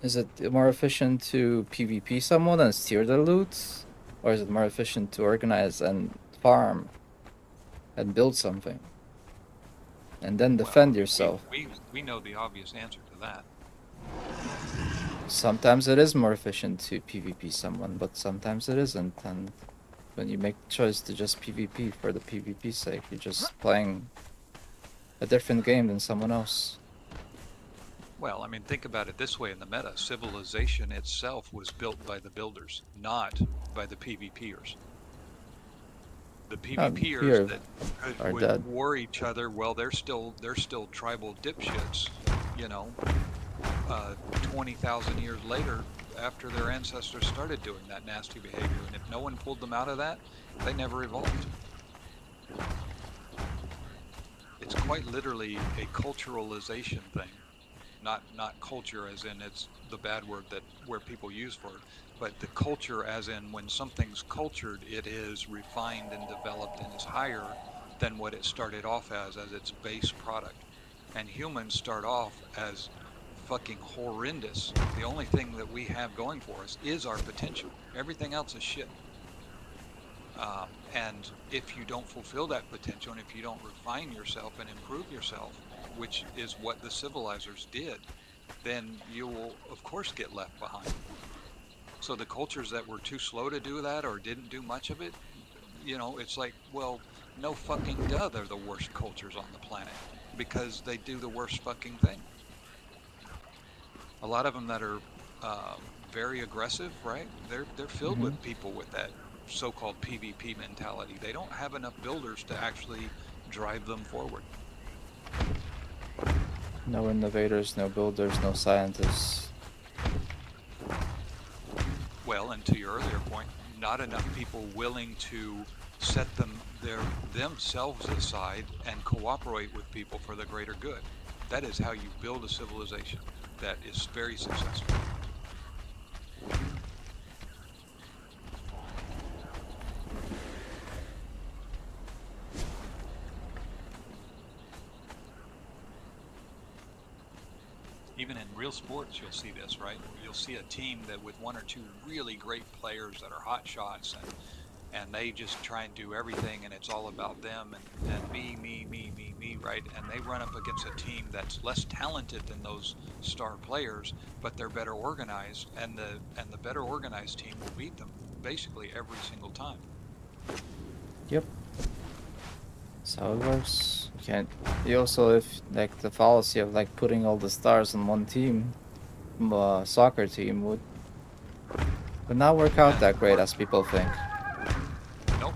is it more efficient to PvP someone and steal their loot, or is it more efficient to organize and farm and build something, and then defend yourself? We know the obvious answer to that. Sometimes it is more efficient to PvP someone, but sometimes it isn't, and when you make the choice to just PvP for the PvP's sake, you're just playing a different game than someone else. Well, I mean, think about it this way in the meta. Civilization itself was built by the builders, not by the PvPers. The PvPers that would war each other, well, they're still tribal dipshits, you know, 20,000 years later after their ancestors started doing that nasty behavior. And if no one pulled them out of that, they never evolved. It's quite literally a culturalization thing. Not culture as in it's the bad word that where people use for it, but the culture as in when something's cultured, it is refined and developed and is higher than what it started off as its base product. And humans start off as fucking horrendous. The only thing that we have going for us is our potential. Everything else is shit. And if you don't fulfill that potential, and if you don't refine yourself and improve yourself, which is what the civilizers did, then you will, of course, get left behind. So the cultures that were too slow to do that or didn't do much of it, you know, it's like, well, no fucking duh, they're the worst cultures on the planet because they do the worst fucking thing. A lot of them that are very aggressive, right? They're filled with people with that so-called PvP mentality. They don't have enough builders to actually drive them forward. No innovators, no builders, no scientists. Well, and to your earlier point, not enough people willing to set themselves aside and cooperate with people for the greater good. That is how you build a civilization that is very successful. Even in real sports, you'll see this, right? You'll see a team that with one or two really great players that are hot shots, and they just try and do everything, and it's all about them and me, right? And they run up against a team that's less talented than those star players, but they're better organized, and the better organized team will beat them basically every single time. Yep. That's how it works. You can't. You also, if like the fallacy of like putting all the stars on one team, soccer team would not work out that great as people think. Nope,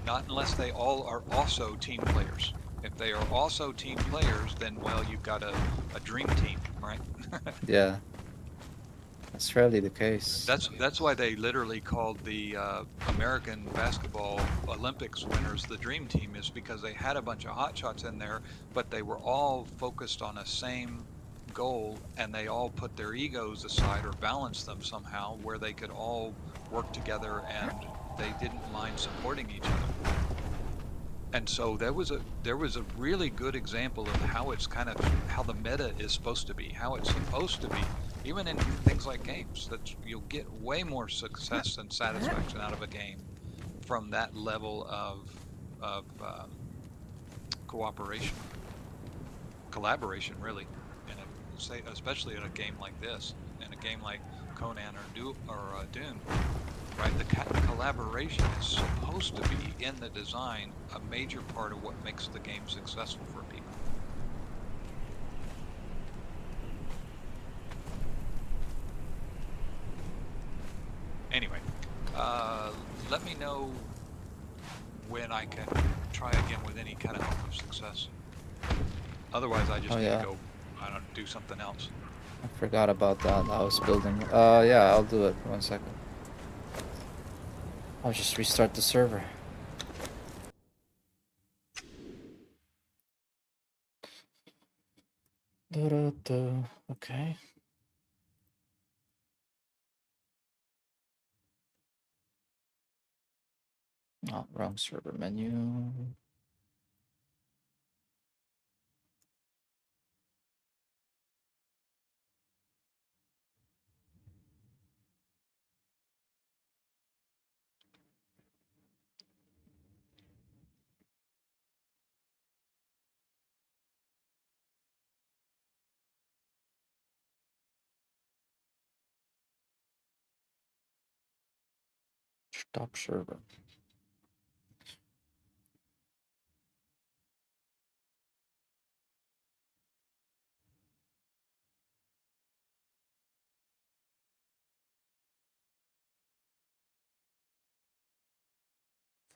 not unless they all are also team players. If they are also team players, then well, you've got a dream team, right? Yeah, that's rarely the case. That's why they literally called the American basketball Olympics winners the dream team, is because they had a bunch of hotshots in there, but they were all focused on a same goal, and they all put their egos aside or balanced them somehow where they could all work together and they didn't mind supporting each other. And so there was a really good example of how it's kind of how the meta is supposed to be, how it's supposed to be, even in things like games. That you'll get way more success and satisfaction out of a game from that level of cooperation, collaboration, really. And say especially in a game like this, in a game like Conan or Dune. Right, the collaboration is supposed to be in the design a major part of what makes the game successful for people. Anyway, let me know when I can try again with any kind of hope of success. Otherwise, I just need to go, I don't know, do something else. I forgot about that. I was building. Yeah, I'll do it. 1 second. I'll just restart the server. Okay. Oh, wrong server menu. Stop server.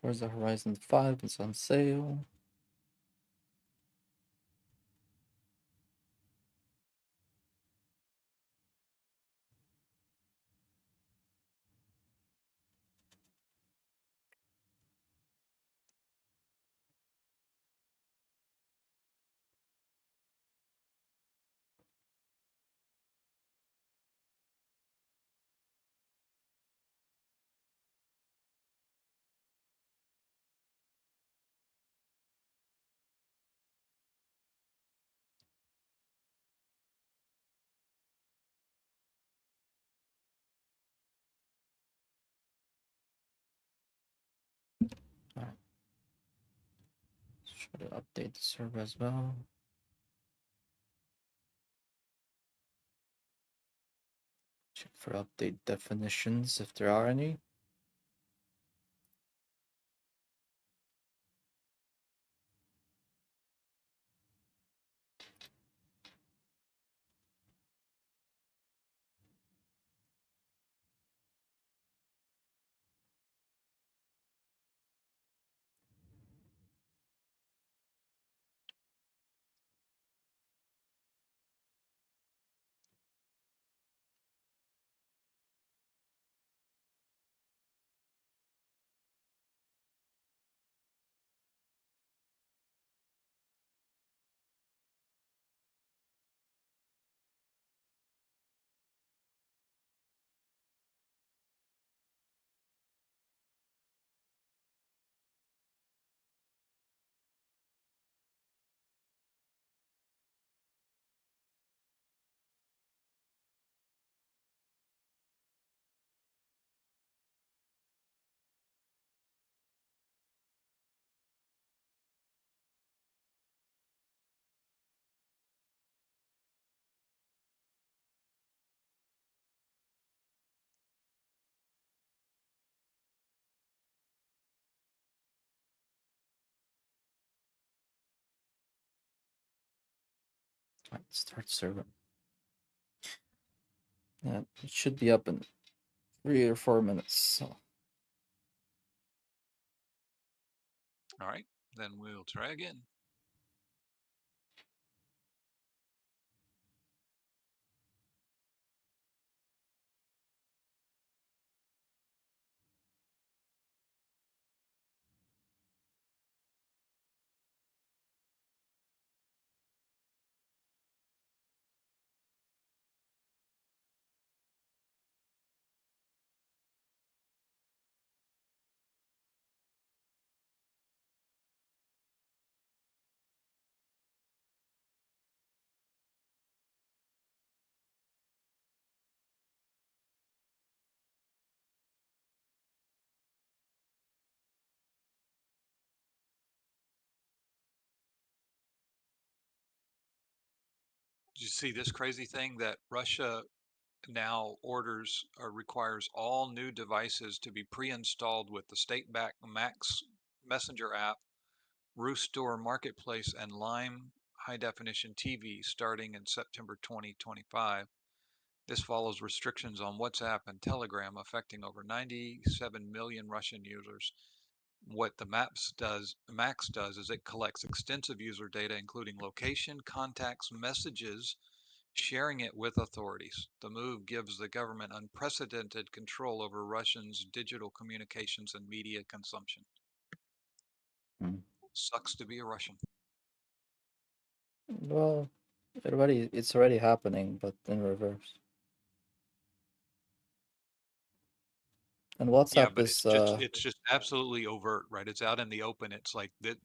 Forza Horizon 5 is on sale. Alright. Try to update the server as well. Check for update definitions if there are any. Right, start server. Yeah, it should be up in 3 or 4 minutes. So. All right, then we'll try again. Did you see this crazy thing that Russia now orders or requires all new devices to be pre-installed with the state-backed Max Messenger app, Rooster Marketplace, and Lime high-definition TV starting in September 2025. This follows restrictions on WhatsApp and Telegram affecting over 97 million Russian users. What the Max does is it collects extensive user data, including location, contacts, messages, sharing it with authorities. The move gives the government unprecedented control over Russians' digital communications and media consumption. Mm. Sucks to be a Russian. Well, it's already happening, but in reverse. And Yeah, WhatsApp but is it's just absolutely overt, right? It's out in the open. It's like that,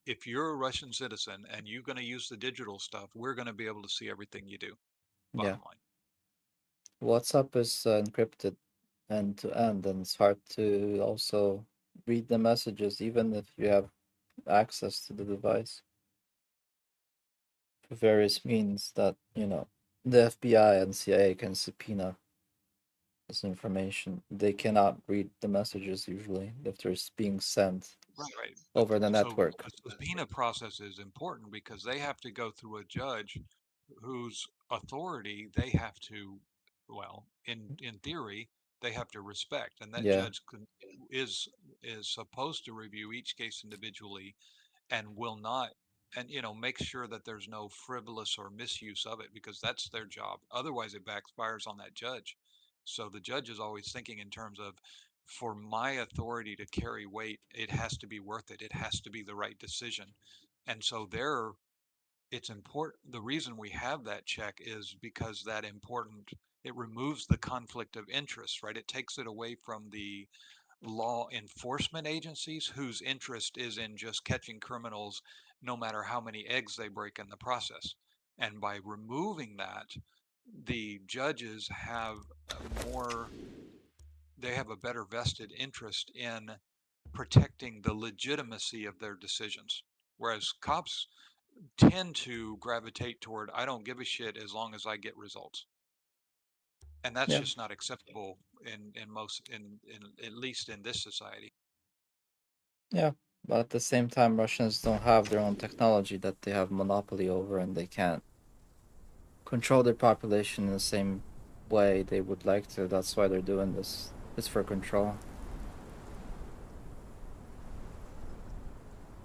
if you're a Russian citizen and you're going to use the digital stuff, we're going to be able to see everything you do. yeah. Bottom line. WhatsApp is encrypted end to end, and it's hard to also read the messages even if you have access to the device for various means that the FBI and CIA can subpoena this information. They cannot read the messages usually if they're being sent Right. over the So network. the subpoena process is important because they have to go through a judge whose authority they have to, well, in theory, they have to respect, and that Yeah, judge is supposed to review each case individually and will not, and make sure that there's no frivolous or misuse of it, because that's their job. Otherwise it backfires on that judge. So the judge is always thinking in terms of, for my authority to carry weight, it has to be worth it, it has to be the right decision. And so there, it's important. The reason we have that check is because that important, it removes the conflict of interest, right? It takes it away from the law enforcement agencies whose interest is in just catching criminals no matter how many eggs they break in the process. And by removing that, the judges have more, they have a better vested interest in protecting the legitimacy of their decisions. Whereas cops tend to gravitate toward, I don't give a shit as long as I get results. And that's yeah, just not acceptable in most, in at least in this society. yeah. But at the same time, Russians don't have their own technology that they have monopoly over, and they can't control their population in the same way they would like to. That's why they're doing this. It's for control.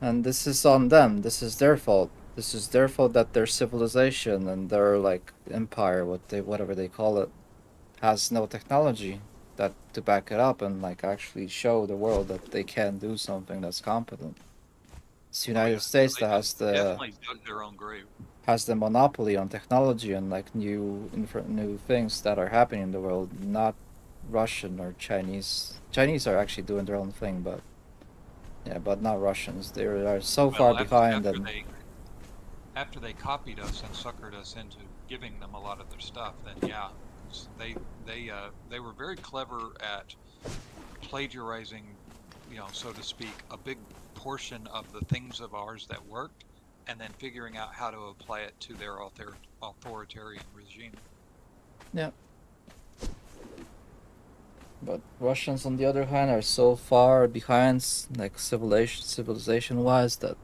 And this is on them. This is their fault. This is their fault that their civilization and their empire, whatever they call it, has no technology that to back it up and actually show the world that they can do something that's competent. It's the Oh United yeah, no, States they that has the definitely dug their own grave. monopoly on technology and new things that are happening in the world, not Russian or Chinese. Chinese are actually doing their own thing, but yeah, but not Russians. They are so far Well, behind, and after they copied us and suckered us into giving them a lot of their stuff, then yeah, they were very clever at plagiarizing, so to speak, a big portion of the things of ours that worked, and then figuring out how to apply it to their authoritarian regime. yeah. But Russians, on the other hand, are so far behind, civilization wise, that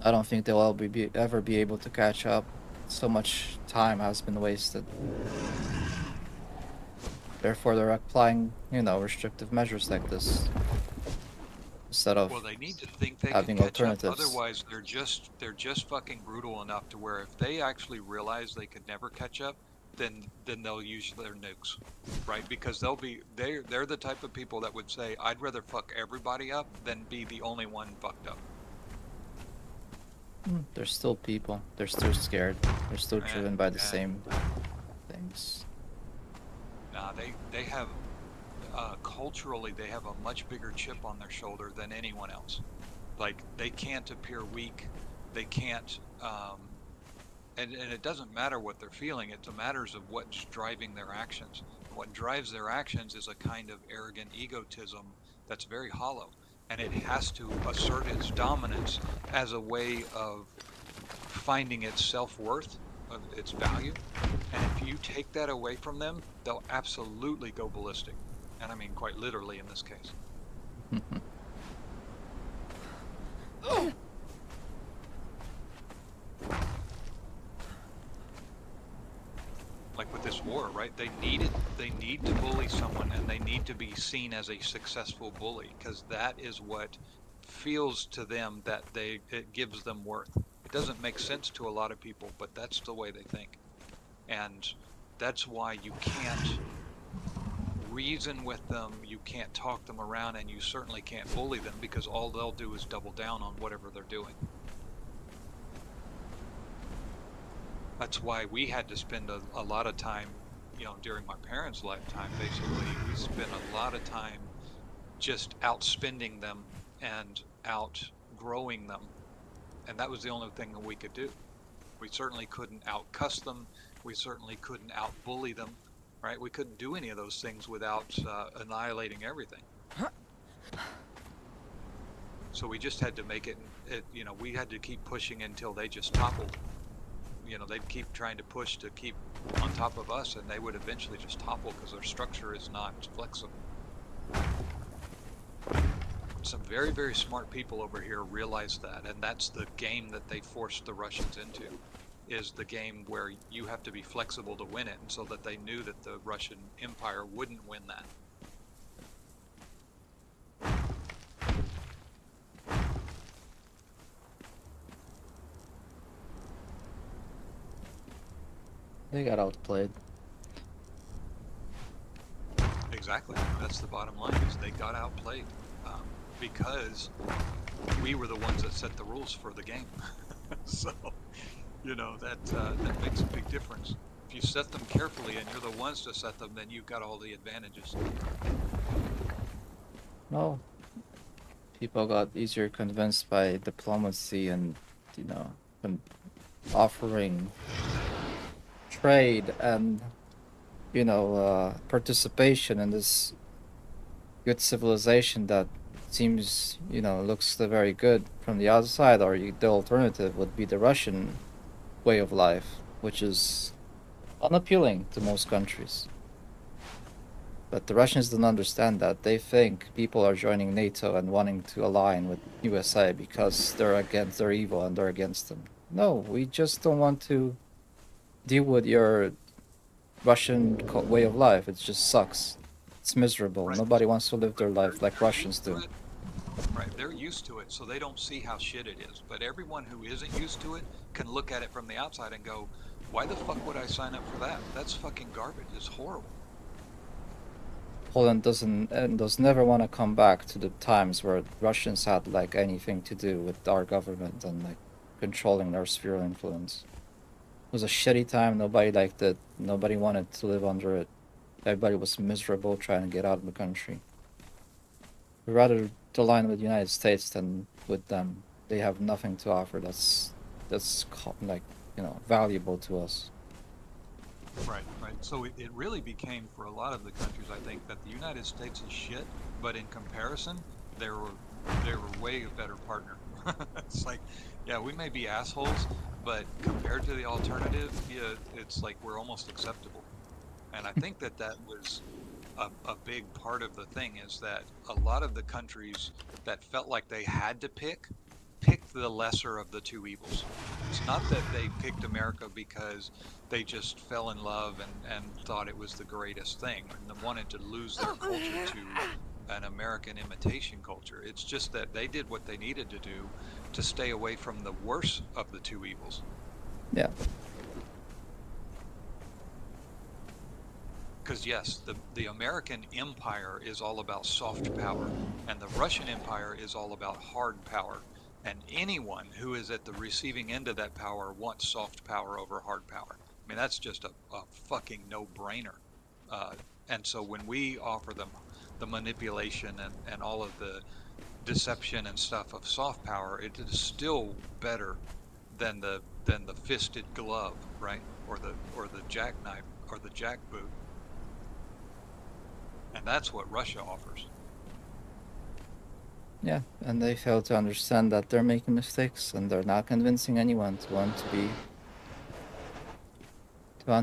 I don't think they'll ever be able to catch up. So much time has been wasted. Therefore, they're applying, restrictive measures like this instead of Well, they need to think they can having catch up. alternatives. Otherwise, they're just fucking brutal enough to where if they actually realize they could never catch up, then they'll use their nukes, right? Because they're the type of people that would say, I'd rather fuck everybody up than be the only one fucked up. They're still people. They're still scared. They're still driven by the And same things. nah, they have culturally they have a much bigger chip on their shoulder than anyone else. Like they can't appear weak. They can't. And it doesn't matter what they're feeling. It matters of what's driving their actions. What drives their actions is a kind of arrogant egotism that's very hollow, and it has to assert its dominance as a way of finding its self-worth, of its value. And if you take that away from them, they'll absolutely go ballistic. And I mean quite literally in this case. Like with this war, right? They need to bully someone, and they need to be seen as a successful bully, because that is what feels to them that it gives them worth. It doesn't make sense to a lot of people, but that's the way they think. And that's why you can't reason with them, you can't talk them around, and you certainly can't bully them, because all they'll do is double down on whatever they're doing. That's why we had to spend a lot of time, during my parents' lifetime, basically, we spent a lot of time just outspending them and outgrowing them. And that was the only thing that we could do. We certainly couldn't outcuss them. We certainly couldn't outbully them, right? We couldn't do any of those things without annihilating everything. So we just had to make it, we had to keep pushing until they just toppled. They'd keep trying to push to keep on top of us, and they would eventually just topple because their structure is not flexible. Some very, very smart people over here realize that, and that's the game that they forced the Russians into, is the game where you have to be flexible to win it, and so that they knew that the Russian Empire wouldn't win that. They got outplayed. Exactly. That's the bottom line, is they got outplayed because we were the ones that set the rules for the game. So, that makes a big difference. If you set them carefully and you're the ones to set them, then you've got all the advantages. No. People got easier convinced by diplomacy and, offering trade and, participation in this good civilization that seems, looks very good from the outside, or the alternative would be the Russian way of life, which is unappealing to most countries. But the Russians don't understand that. They think people are joining NATO and wanting to align with USA because they're evil and they're against them. No, we just don't want to deal with your Russian way of life. It just sucks. It's miserable. Right. Nobody wants to live their life like Russians do. Right, they're used to it, so they don't see how shit it is. But everyone who isn't used to it can look at it from the outside and go, why the fuck would I sign up for that? That's fucking garbage. It's horrible. Poland does never want to come back to the times where Russians had like anything to do with our government and like controlling our sphere of influence. It was a shitty time. Nobody liked it. Nobody wanted to live under it. Everybody was miserable trying to get out of the country. We'd rather align with the United States than with them. They have nothing to offer that's like, valuable to us. Right. So it really became, for a lot of the countries, I think, that the United States is shit, but in comparison, they're way a better partner. It's like, yeah, we may be assholes, but compared to the alternative, yeah, it's like we're almost acceptable. And I think that was a big part of the thing, is that a lot of the countries that felt like they had to pick picked the lesser of the two evils. It's not that they picked America because they just fell in love and thought it was the greatest thing and wanted to lose their culture to an American imitation culture. It's just that they did what they needed to do to stay away from the worst of the two evils. Yeah. Because yes, the American empire is all about soft power, and the Russian empire is all about hard power. And anyone who is at the receiving end of that power wants soft power over hard power. I mean, that's just a fucking no-brainer. And so when we offer them the manipulation and all of the deception and stuff of soft power, it is still better than the fisted glove, right? Or the jackknife or the jackboot. And that's what Russia offers. Yeah, and they fail to understand that they're making mistakes, and they're not convincing anyone to want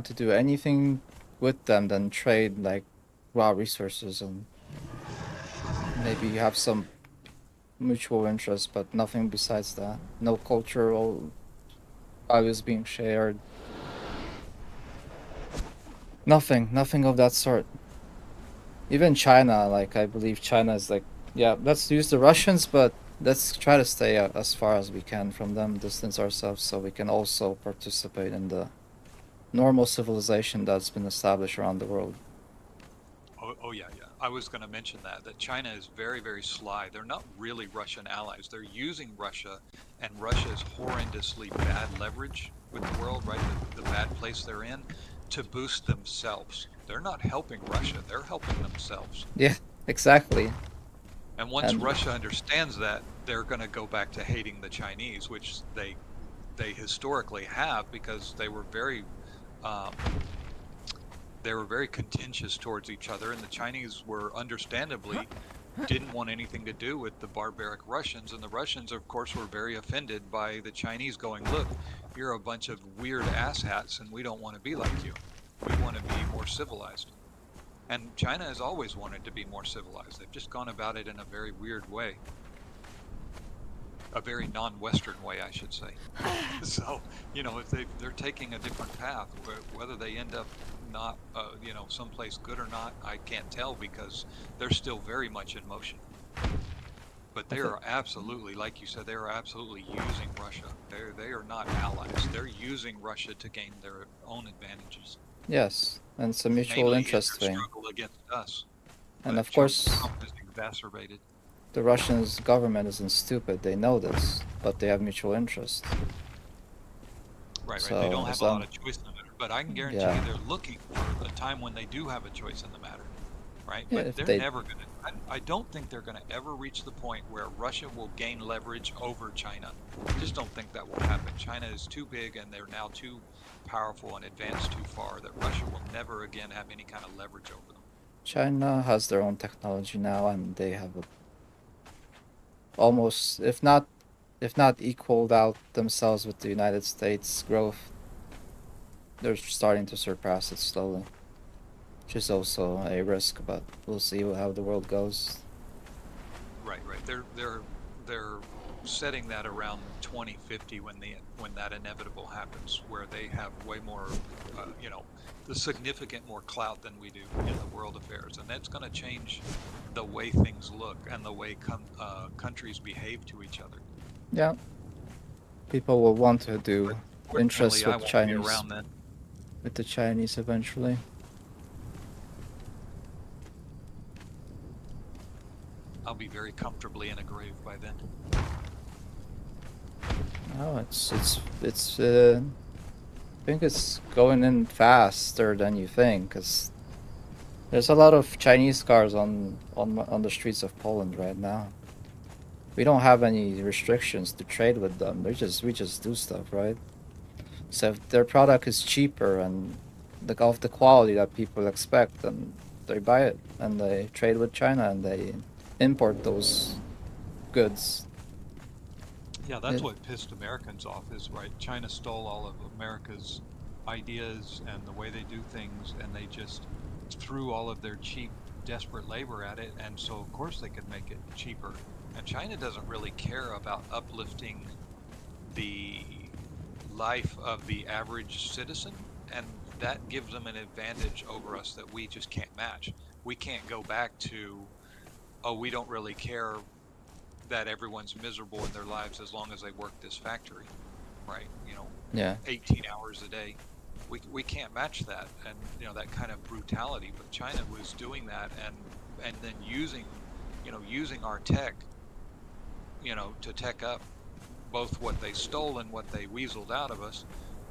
to do anything with them than trade like raw resources and maybe have some mutual interest, but nothing besides that. No cultural values being shared. Nothing of that sort. Even China, like, I believe China is like, yeah, let's use the Russians, but let's try to stay as far as we can from them, distance ourselves, so we can also participate in the normal civilization that's been established around the world. Oh yeah. I was going to mention that China is very, very sly. They're not really Russian allies. They're using Russia and Russia's horrendously bad leverage with the world, right? The bad place they're in, to boost themselves. They're not helping Russia. They're helping themselves. Yeah, exactly. And once Russia understands that, they're going to go back to hating the Chinese, which they historically have, because they were very contentious towards each other, and the Chinese were understandably didn't want anything to do with the barbaric Russians, and the Russians, of course, were very offended by the Chinese going, look, you're a bunch of weird asshats, and we don't want to be like you. We want to be more civilized. And China has always wanted to be more civilized. They've just gone about it in a very weird way. A very non-Western way, I should say. So, if they're taking a different path, whether they end up not, someplace good or not, I can't tell, because they're still very much in motion. But they are absolutely, like you said, they are absolutely using Russia. They are not allies. They're using Russia to gain their own advantages. Yes, and it's a mutual Mainly interest in their thing. struggle against us. And But of course, Trump is exacerbated. the Russian government isn't stupid. They know this, but they have mutual interest. Right. So, They don't have a lot of choice in the matter. But I can guarantee Yeah. you they're looking for a time when they do have a choice in the matter. Right? Yeah, But if they're they- never going to. I don't think they're going to ever reach the point where Russia will gain leverage over China. I just don't think that will happen. China is too big, and they're now too powerful and advanced too far that Russia will never again have any kind of leverage over them. China has their own technology now, and they have almost, if not equaled out themselves with the United States growth. They're starting to surpass it slowly, which is also a risk, but we'll see how the world goes. Right. They're setting that around 2050 when that inevitable happens, where they have way more, the significant more clout than we do in the world affairs, and that's going to change the way things look and the way countries behave to each other. Yeah, people will want to do interests Fortunately, I with won't Chinese, be around then. with the Chinese eventually. I'll be very comfortably in a grave by then. No, I think it's going in faster than you think, because there's a lot of Chinese cars on the streets of Poland right now. We don't have any restrictions to trade with them. We just do stuff, right? So if their product is cheaper and of the quality that people expect, then they buy it and they trade with China and they import those goods. Yeah, that's Yeah. what pissed Americans off, is right. China stole all of America's ideas and the way they do things, and they just threw all of their cheap, desperate labor at it, and so of course they could make it cheaper And China doesn't really care about uplifting the life of the average citizen, and that gives them an advantage over us that we just can't match. We can't go back to, oh, we don't really care that everyone's miserable in their lives as long as they work this factory, right? You know, Yeah. 18 hours a day. We can't match that, and you know, that kind of brutality. But China was doing that, and then using, you know, using our tech, you know, to tech up both what they stole and what they weaseled out of us,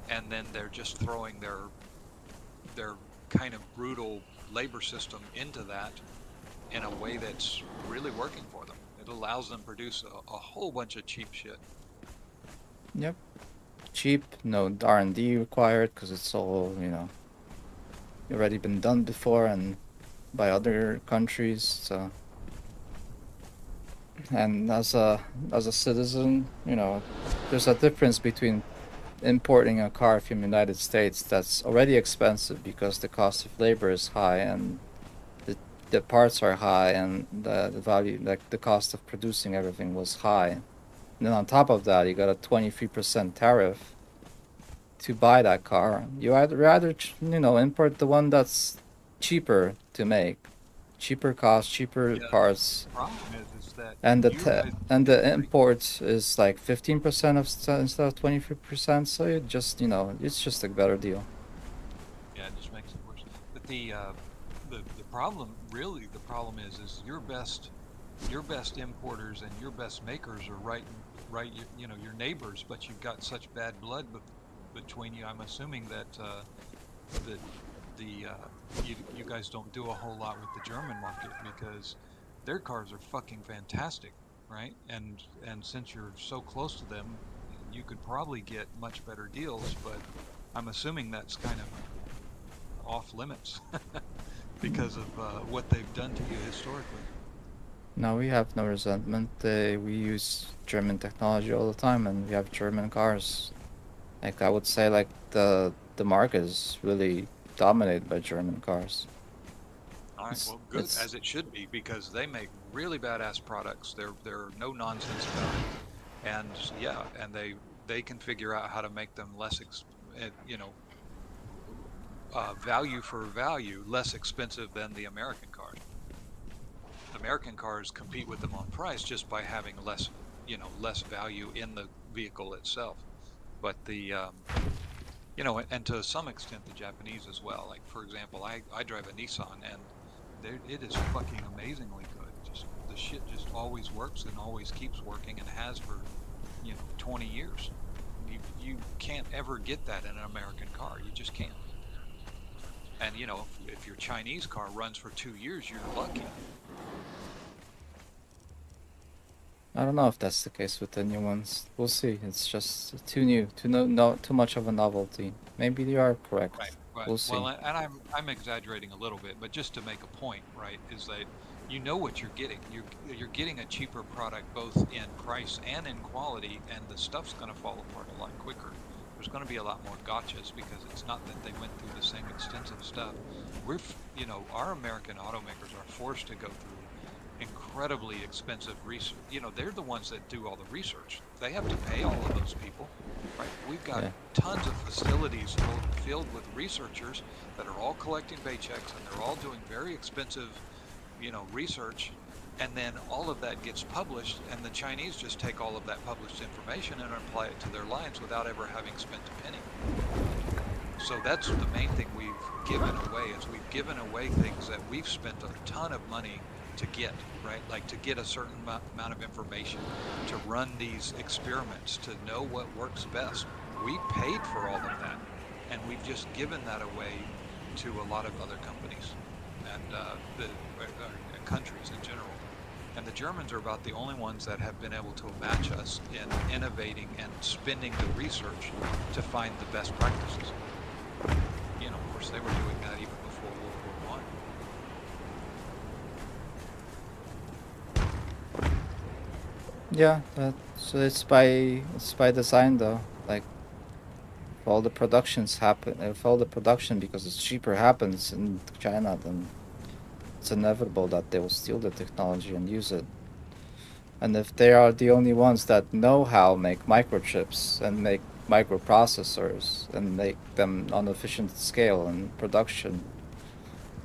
and then they're just throwing their kind of brutal labor system into that in a way that's really working for them. It allows them to produce a whole bunch of cheap shit. Yep. Cheap, no R&D required, because it's all, you know, already been done before and by other countries. So, and as a citizen, you know, there's a difference between importing a car from the United States that's already expensive because the cost of labor is high and the parts are high and the value, like the cost of producing everything was high. And then on top of that, you got a 23% tariff to buy that car. You rather you know, import the one that's cheaper to make, cheaper cost, cheaper Yeah, parts, the problem is that and you guys the import is like 15% instead of 23%. So it just, you know, it's just a better deal. yeah, it just makes it worse. But the problem, really, the problem is your best importers and your best makers are right, you know, your neighbors, but you've got such bad blood between you. I'm assuming that that you guys don't do a whole lot with the German market because their cars are fucking fantastic, right? And since you're so close to them, you could probably get much better deals, but I'm assuming that's kind of off limits because of what they've done to you historically. No, we have no resentment. We use German technology all the time, and we have German cars. Like I would say, like the market is really dominated by German cars. All right, well, good, as it should be, because they make really badass products. They're no nonsense about it, and yeah, and they can figure out how to make them you know, value for value, less expensive than the American cars. American cars compete with them on price just by having less, you know, less value in the vehicle itself. But you know, and to some extent the Japanese as well. Like for example, I drive a Nissan, and it is fucking amazingly good. Just the shit just always works and always keeps working and has for, you know, 20 years. You can't ever get that in an American car. You just can't. And you know, if your Chinese car runs for 2 years, you're lucky. I don't know if that's the case with the new ones. We'll see. It's just too new, too much of a novelty. Maybe you are correct. Right. Right. We'll see. Well, and I'm exaggerating a little bit, but just to make a point, right, is that you know what you're getting. You're getting a cheaper product both in price and in quality, and the stuff's going to fall apart a lot quicker. There's going to be a lot more gotchas because it's not that they went through the same extensive stuff. You know, our American automakers are forced to go through incredibly expensive research. You know, they're the ones that do all the research. They have to pay all of those people, right? We've got tons of facilities filled with researchers that are all collecting paychecks, and they're all doing very expensive, you know, research. And then all of that gets published, and the Chinese just take all of that published information and apply it to their lines without ever having spent a penny. So that's the main thing we've given away, is we've given away things that we've spent a ton of money to get, right? Like to get a certain amount of information, to run these experiments, to know what works best. We paid for all of that, and we've just given that away to a lot of other companies and countries in general. And the Germans are about the only ones that have been able to match us in innovating and spending the research to find the best practices. You know, of course, they were doing that even before World War I. Yeah, so it's by design though. Like if all the productions happen, if all the production because it's cheaper happens in China, then it's inevitable that they will steal the technology and use it. And if they are the only ones that know how to make microchips and make microprocessors and make them on efficient scale and production,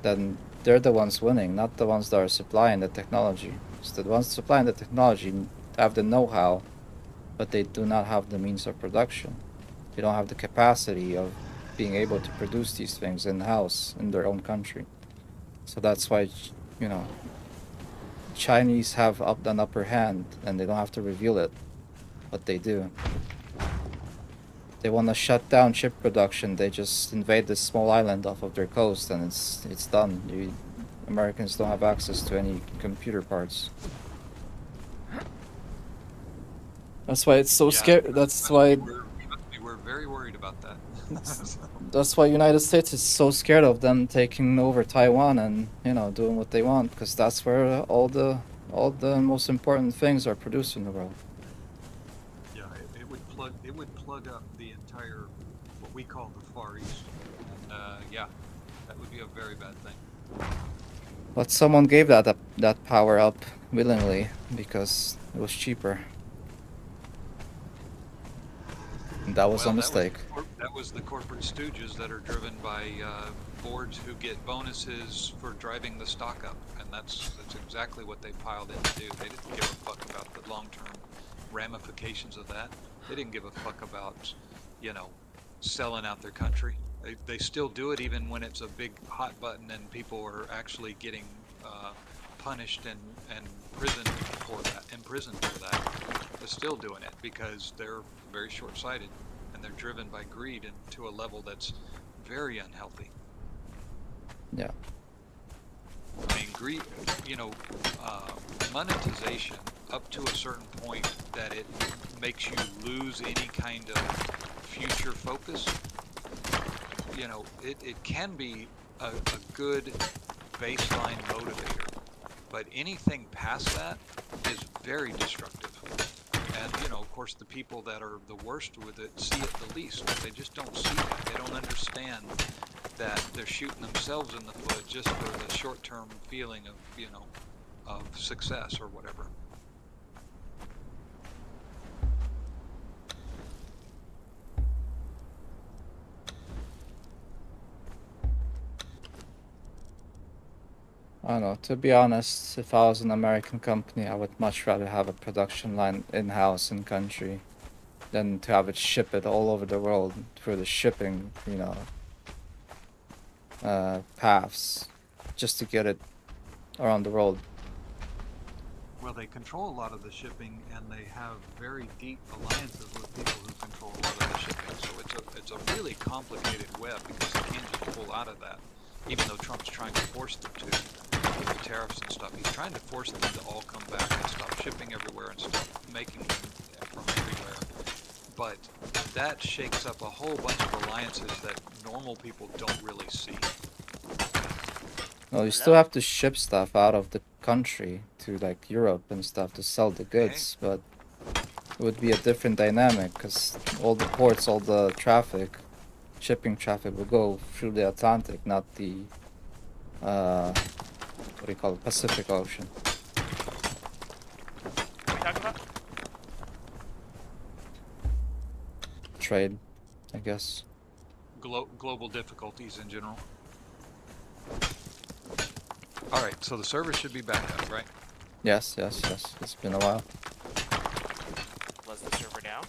then they're the ones winning, not the ones that are supplying the technology. So the ones supplying the technology have the know-how, but they do not have the means of production. They don't have the capacity of being able to produce these things in-house in their own country. So that's why, you know, Chinese have an upper hand, and they don't have to reveal it, but they do. They want to shut down chip production. They just invade this small island off of their coast, and it's done. Americans don't have access to any computer parts. That's why it's so scary. That's why. We're very worried about that. That's why United States is so scared of them taking over Taiwan and, you know, doing what they want, because that's where all the most important things are produced in the world. Yeah, it would plug up the entire what we call the Far East, and yeah, that would be a very bad thing. But someone gave that power up willingly because it was cheaper. And that was a mistake. That was the corporate stooges that are driven by boards who get bonuses for driving the stock up, and that's exactly what they piled in to do. They didn't give a fuck about the long-term ramifications of that. They didn't give a fuck about, you know, selling out their country. They still do it even when it's a big hot button and people are actually getting punished and imprisoned for that. They're still doing it because they're very short-sighted and they're driven by greed and to a level that's very unhealthy. Yeah. I mean, greed, you know, monetization up to a certain point that it makes you lose any kind of future focus. You know, it can be a good baseline motivator, but anything past that is very destructive. And, you know, of course, the people that are the worst with it see it the least. They just don't see that. They don't understand that they're shooting themselves in the foot just for the short-term feeling of, you know, of success or whatever. I don't know. To be honest, if I was an American company, I would much rather have a production line in-house in country than to have it ship it all over the world through the shipping, you know, paths, just to get it around the world. Well, they control a lot of the shipping, and they have very deep alliances with people who control a lot of the shipping. So it's a really complicated web because they can't just pull out of that. Even though Trump's trying to force them to, with the tariffs and stuff, he's trying to force them to all come back and stop shipping everywhere and stop making them from everywhere. But that shakes up a whole bunch of alliances that normal people don't really see. Well, you still have to ship stuff out of the country to like Europe and stuff to sell the goods, but it would be a different dynamic because all the ports, all the traffic, shipping traffic will go through the Atlantic, not the what do you call it, Pacific Ocean. What are we talking about? Trade, I guess. Global difficulties in general. All right, so the server should be back up, right? Yes, yes, yes. It's been a while. Was the server down?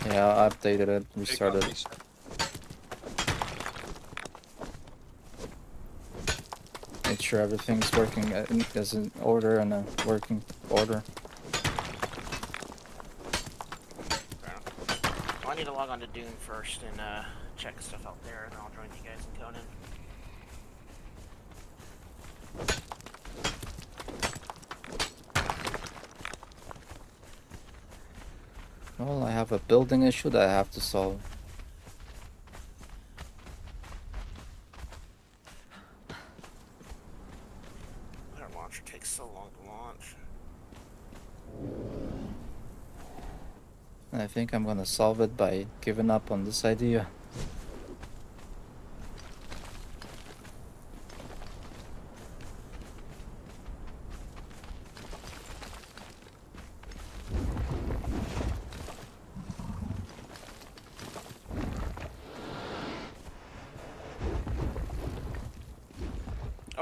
Yeah, I updated it, It got restarted. reset. Make sure everything's working as in order and a working order. Well, I need to log on to Dune first and check stuff out there, and then I'll join you guys in Conan. Well, I have a building issue that I have to solve. That launcher takes so long to launch. And I think I'm gonna solve it by giving up on this idea.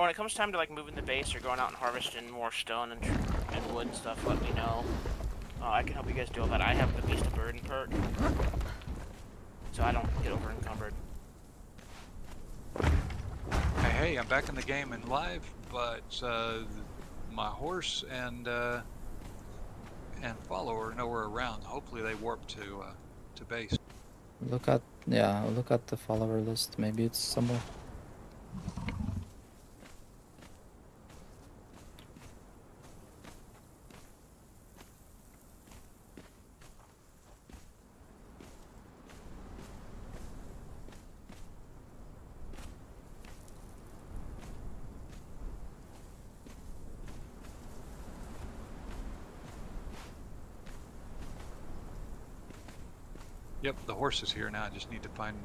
when it comes time to like moving the base or going out and harvesting more stone and wood and stuff, let me know. I can help you guys do all that. I have the Beast of Burden perk, so I don't get over encumbered. Hey, I'm back in the game and live, but my horse and follower are nowhere around. Hopefully they warp to base. Look at the follower list. Maybe it's somewhere. Yep, the horse is here now. I just need to find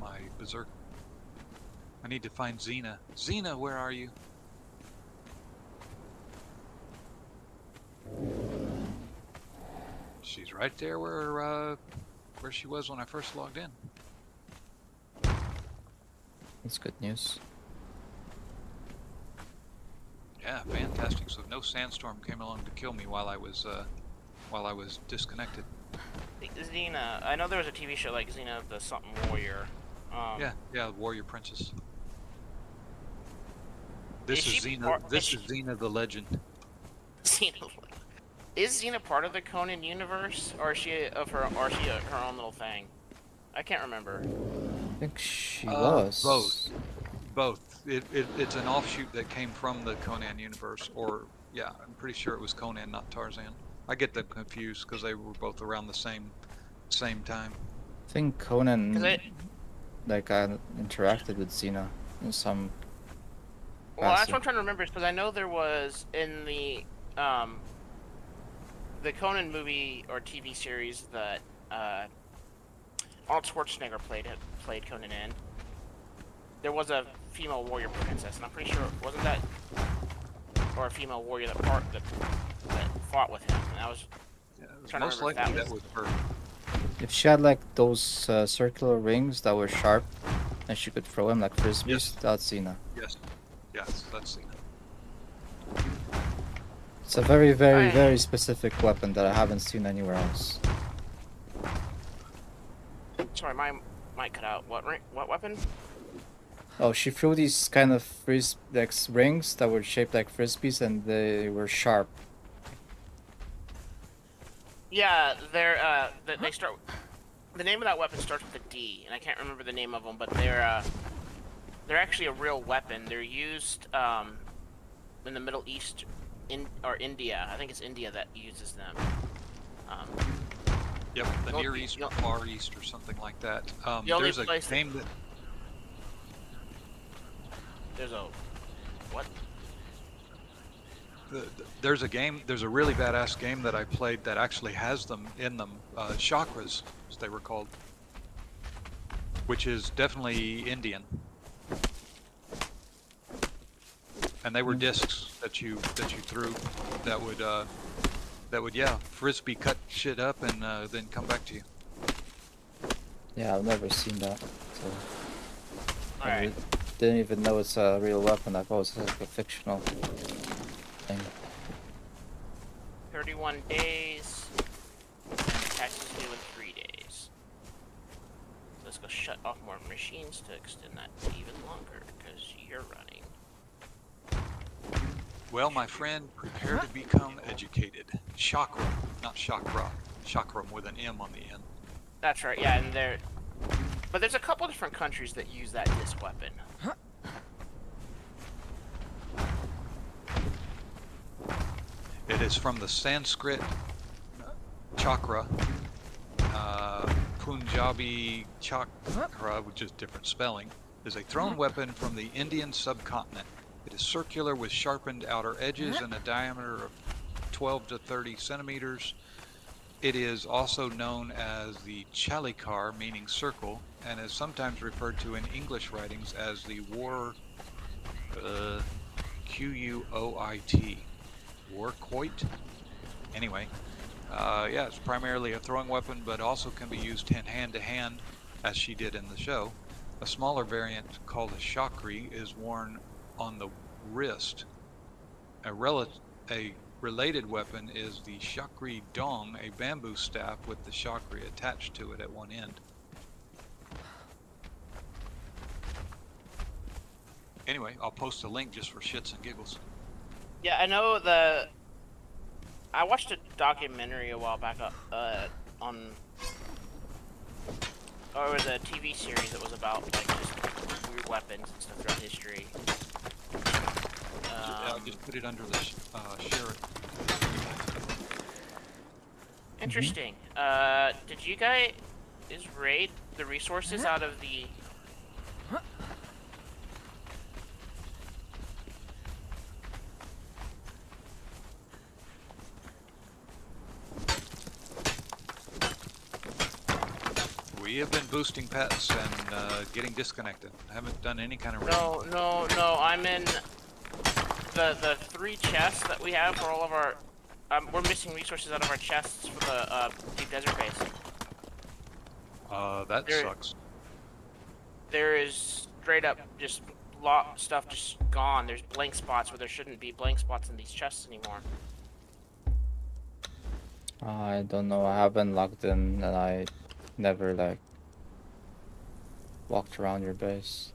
my berserk. I need to find Xena. Xena, where are you? She's right there where she was when I first logged in. That's good news. Yeah, fantastic. So no sandstorm came along to kill me while I was disconnected. Xena, I know there was a TV show like Xena the something warrior. Yeah, warrior princess. This Is is she Xena. part- This is is Xena the legend. Xena, is Xena part of the Conan universe, or is she her own little thing? I can't remember. I think she was. Both. It's an offshoot that came from the Conan universe, or yeah, I'm pretty sure it was Conan, not Tarzan. I get them confused because they were both around the same time. I think Conan interacted with Xena in some. Well, that's what I'm trying to remember, because I know there was in the Conan movie or TV series that Arnold Schwarzenegger played Conan in. There was a female warrior princess, and I'm pretty sure wasn't that, or a female warrior that fought with him. And I was trying Most to remember likely if that was her. If she had like those circular rings that were sharp, and she could throw them like frisbees, Yes. that's Xena. Yes, that's Xena. It's a very, very, very specific weapon that I haven't seen anywhere else. Sorry, my mic cut out. What weapon? Oh, she threw these kind of rings that were shaped like frisbees, and they were sharp. Yeah, they start. The name of that weapon starts with a D, and I can't remember the name of them, but they're actually a real weapon. They're used in the Middle East, or India. I think it's India that uses them. Yep, the Near East or Far East or something like that. There's a game that. There's a what? There's a really badass game that I played that actually has them in them, chakras, as they were called, which is definitely Indian. And they were discs that you threw that would frisbee cut shit up and then come back to you. Yeah, I've never seen that. So Alright. didn't even know it's a real weapon. I thought it was like a fictional thing. 31 days. Taxes due in 3 days. So let's go shut off more machines to extend that even longer, because you're running. Well, my friend, prepare to become educated. Chakra, not chakra. Chakram with an M on the end. That's right, yeah, and but there's a couple different countries that use that disc weapon. It is from the Sanskrit chakra, Punjabi chakra, which is different spelling, is a thrown weapon from the Indian subcontinent. It is circular with sharpened outer edges and a diameter of 12 to 30 centimeters. It is also known as the chalikar, meaning circle, and is sometimes referred to in English writings as the war Quoit. Warquoit? Anyway, yeah, it's primarily a throwing weapon, but also can be used hand to hand, as she did in the show. A smaller variant called a chakri is worn on the wrist. A related weapon is the Shakri Dong, a bamboo staff with the Shakri attached to it at one end. Anyway, I'll post a link just for shits and giggles. Yeah, I know I watched a documentary a while back on, or it was a TV series that was about like just weird weapons and stuff throughout history. I'll just put it under the share it. Interesting. Did you guys raid the resources out of the? We have been boosting pets and getting disconnected. I haven't done any kind of raid. No. I'm in the 3 chests that we have for all of our. We're missing resources out of our chests for the deep desert base. That sucks. There is straight up just stuff just gone. There's blank spots where there shouldn't be blank spots in these chests anymore. I don't know. I haven't logged in, and I never like walked around your base.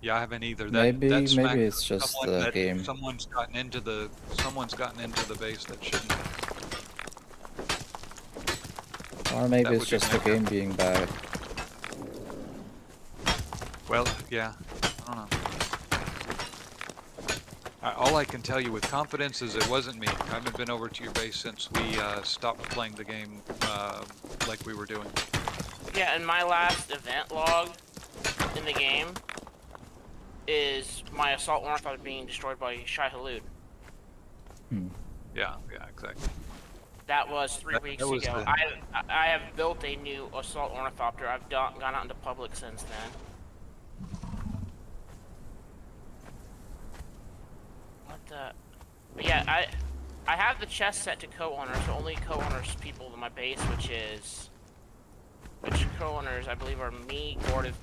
Yeah, I haven't either. Maybe it's just the game. Someone's gotten into the base that shouldn't. Or maybe That it's would be just the my game being bad. Well, yeah, I don't know. All I can tell you with confidence is it wasn't me. I haven't been over to your base since we stopped playing the game like we were doing. Yeah, and my last event log in the game is my assault ornithopter being destroyed by Shai Halud. Yeah, exactly. That was 3 That weeks was ago. the- I have built a new assault ornithopter. I've gone out into public since then. What the? But yeah, I have the chest set to co-owners, so only co-owners people in my base, which co-owners I believe are me, Gordon,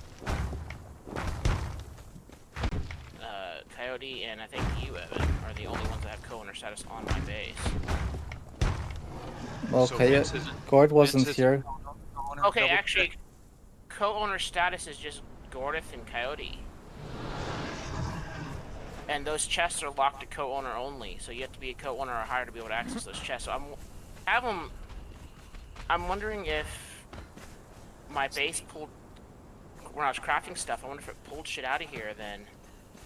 Coyote, and I think you, Evan, are the only ones that have co-owner status on my base. Well, So okay, Vince isn't- Gord wasn't Vince here. isn't co-owner? Okay, Double actually, check. co-owner status is just Gordith and Coyote. And those chests are locked to co-owner only, so you have to be a co-owner or higher to be able to access those chests. So I'm wondering if my base pulled, when I was crafting stuff, I wonder if it pulled shit out of here then.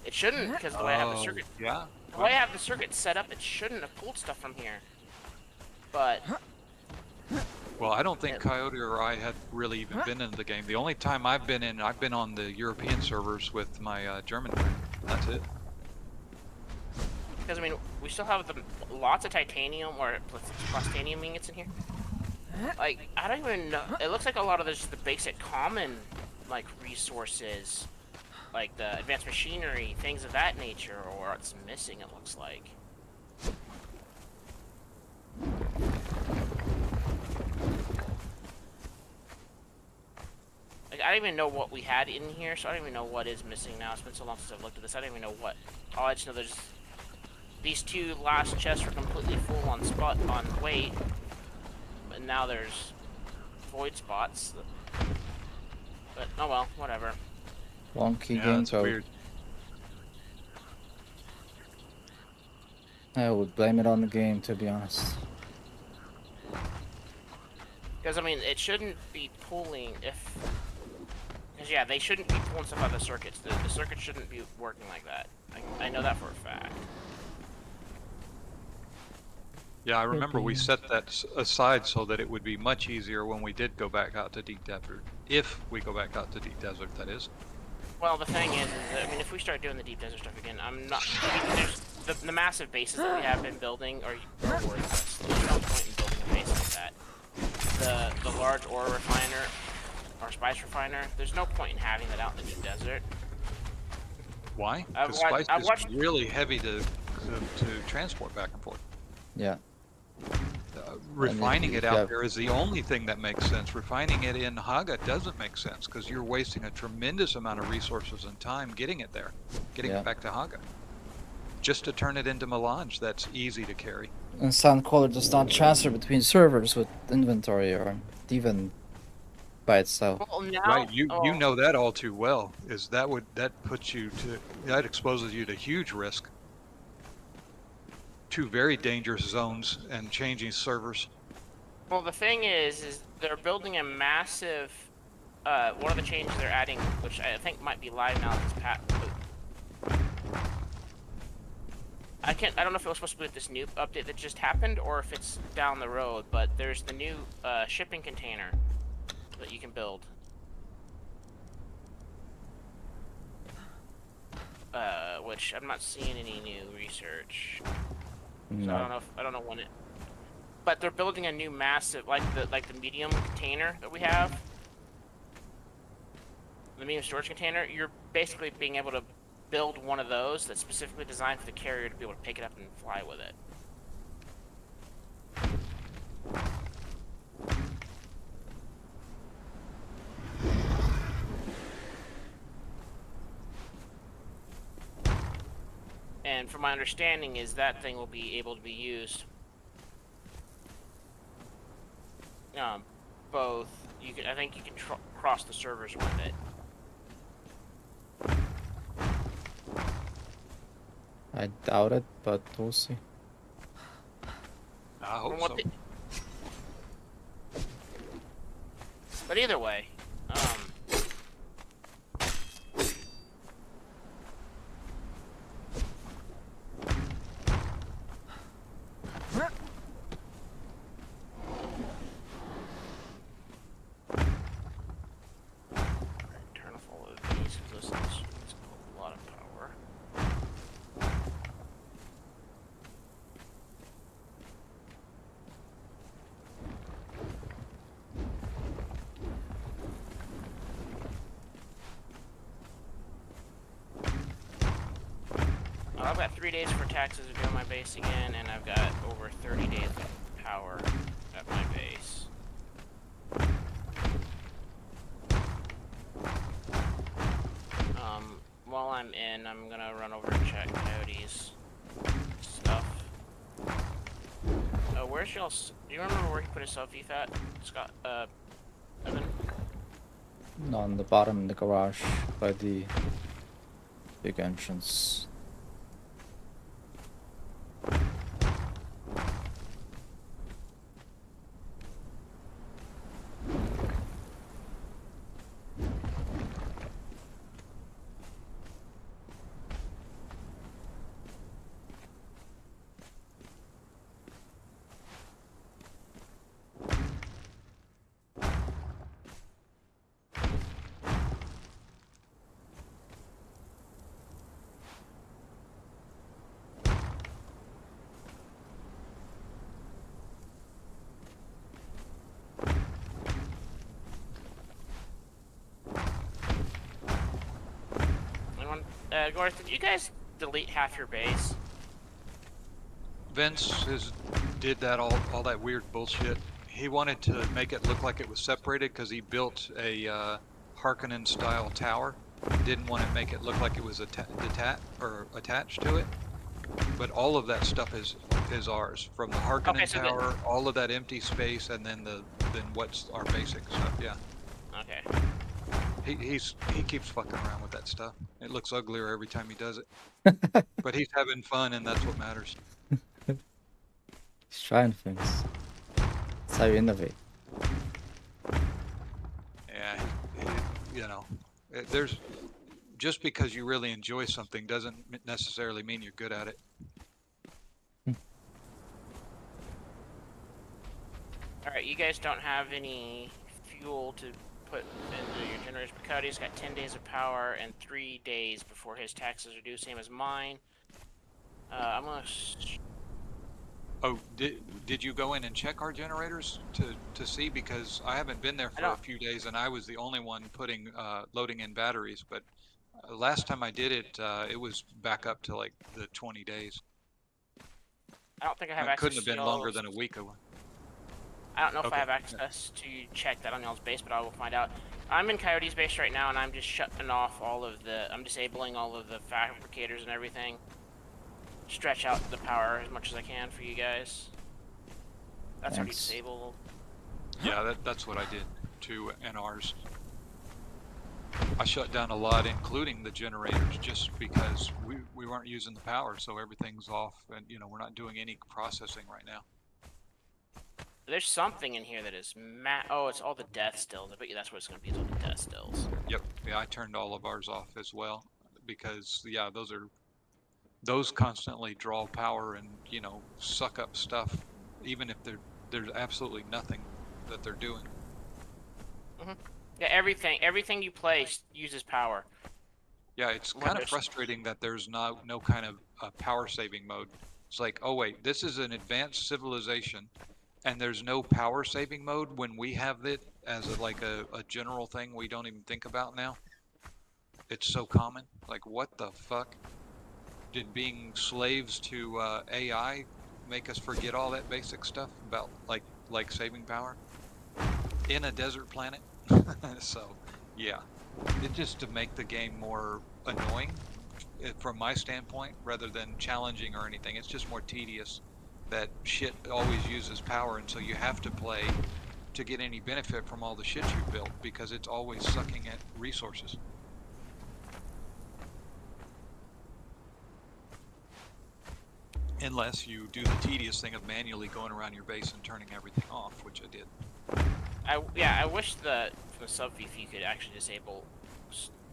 It shouldn't, because the way I have the circuit, Yeah. the way I have the circuit set up, it shouldn't have pulled stuff from here. But Well, I don't think Coyote or I had really even been in the game. The only time I've been on the European servers with my German friend. That's it. because I mean, we still have lots of titanium or plastanium ingots in here. Like, I don't even know. It looks like a lot of this is the basic common, like, resources, like the advanced machinery, things of that nature, or it's missing. It looks like. Like, I don't even know what we had in here, so I don't even know what is missing now. It's been so long since I've looked at this. I don't even know what. All I just know there's these 2 last chests were completely full on weight, but now there's void spots. But oh well, whatever. Wonky Yeah, game it's code. weird. I would blame it on the game, to be honest. Because I mean, it shouldn't be pulling if. Because yeah, they shouldn't be pulling stuff out of the circuits. The circuit shouldn't be working like that. I know that for a fact. Yeah, I remember we set that aside so that it would be much easier when we did go back out to deep desert. If we go back out to deep desert, that is. Well, the thing is that, I mean, if we start doing the deep desert stuff again, I'm not. I mean, there's the massive bases that we have been building are worthless. There's no point in building a base like that. The large ore refiner or spice refiner, there's no point in having that out in the deep desert. Why? I've Because spice I've is watched- really heavy to transport back and forth. Yeah. Refining it if you out have- there is the only thing that makes sense. Refining it in Haga doesn't make sense because you're wasting a tremendous amount of resources and time getting it there, getting Yeah. it back to Haga. Just to turn it into melange, that's easy to carry. And Sandcaller does not transfer between servers with inventory or even by itself. Well, now, Right, you oh, know that all too well. Is that puts you to that exposes you to huge risk. Two very dangerous zones and changing servers. well, the thing is they're building a massive. One of the changes they're adding, which I think might be live now, is I don't know if it was supposed to be with this new update that just happened or if it's down the road, but there's the new shipping container that you can build. Which I'm not seeing any new research. So No. I don't know when it. But they're building a new massive, like the medium container that we have. The medium storage container. You're basically being able to build one of those that's specifically designed for the carrier to be able to pick it up and fly with it. And from my understanding is that thing will be able to be used both I think you can cross the servers with it. I doubt it, but we'll see. I hope From what so. But either way, turn off all of these because this is a lot of power. I've got 3 days for taxes to go on my base again, and I've got over 30 days of power at my base. While I'm in, I'm gonna run over and check Coyote's stuff. Where's y'all's? Do you remember where he put his self-eth at, Scott? Evan? On the bottom in the garage by the big entrance. Garth, did you guys delete half your base? Vince did that all that weird bullshit. He wanted to make it look like it was separated because he built a Harkonnen style tower. Didn't want to make it look like it was attached to it. But all of that stuff is ours, from the Harkonnen Okay, so tower, all of that empty space, and then what's our basic stuff. Yeah. Okay. He keeps fucking around with that stuff. It looks uglier every time he does it. But he's having fun, and that's what matters. He's trying things. That's how you innovate. Yeah, there's just because you really enjoy something doesn't necessarily mean you're good at it. All right, you guys don't have any fuel to put into your generators. Bacardi's got 10 days of power and 3 days before his taxes are due, same as mine. I'm gonna. Oh, did you go in and check our generators to see? Because I haven't been there for a few days, and I was the only one loading in batteries. But last time I did it, it was back up to like the 20 days. I don't think I have It access couldn't have to been longer than a week. I don't know if Okay, I have yeah. access to check that on y'all's base, but I will find out. I'm in Coyote's base right now, and I'm just shutting off all of the. I'm disabling all of the fabricators and everything. Stretch out the power as much as I can for you guys. That's already Thanks. disabled. Yeah, that's what I did too, and ours. I shut down a lot, including the generators, just because we weren't using the power, so everything's off, and you know we're not doing any processing right now. There's something in here that is oh, it's all the death stills. I bet you that's what it's gonna be. It's all the death stills. Yep, yeah, I turned all of ours off as well because yeah, those constantly draw power and you know suck up stuff, even if there's absolutely nothing that they're doing. Yeah, everything you place uses power. Yeah, it's kind Whether of it's frustrating that there's no kind of power saving mode. It's like, oh wait, this is an advanced civilization, and there's no power saving mode when we have it as like a general thing we don't even think about now. It's so common. Like, what the fuck? Did being slaves to AI make us forget all that basic stuff about like saving power in a desert planet? So, yeah, it just to make the game more annoying from my standpoint rather than challenging or anything. It's just more tedious that shit always uses power, and so you have to play to get any benefit from all the shit you built because it's always sucking at resources. Unless you do the tedious thing of manually going around your base and turning everything off, which I did. I wish the sub VF could actually disable,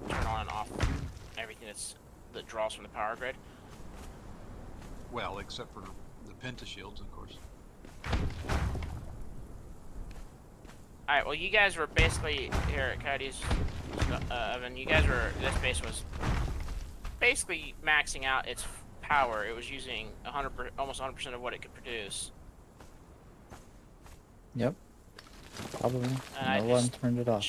turn on and off everything that draws from the power grid. Well, except for the pentashields, of course. All right. Well, you guys were basically here at Coyote's. Evan, you guys were. This base was basically maxing out its power. It was using almost 100% of what it could produce. Yep. Probably. And No one turned it off.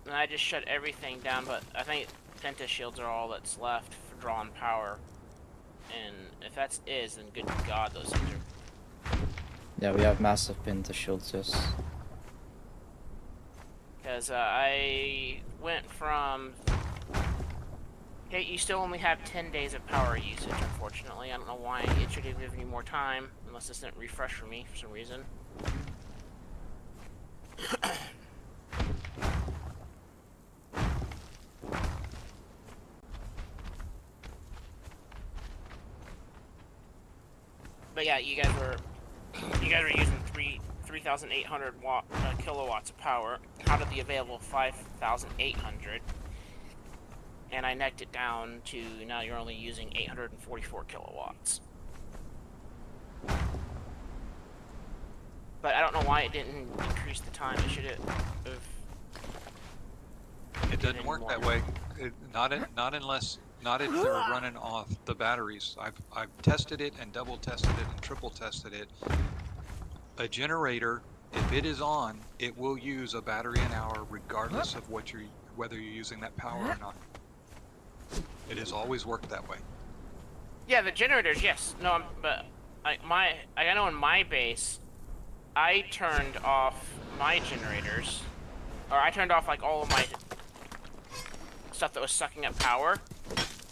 And I just shut everything down, but I think pentashields are all that's left for drawing power. And if that is, then good God, those things are. Yeah, we have massive pinta shields, yes. Because I went from. Okay, you still only have 10 days of power usage, unfortunately. I don't know why it should have given you more time, unless this didn't refresh for me for some reason. But yeah, you guys were using 3,800 kilowatts of power out of the available 5,800, and I necked it down to now you're only using 844 kilowatts. But I don't know why it didn't increase the time. It should have. It doesn't work that way. Not if they're running off the batteries. I've tested it and double tested it and triple tested it. A generator, if it is on, it will use a battery an hour regardless of whether you're using that power or not. It has always worked that way. Yeah, the generators, yes. No, but I know in my base, I turned off my generators, or I turned off like all of my stuff that was sucking up power,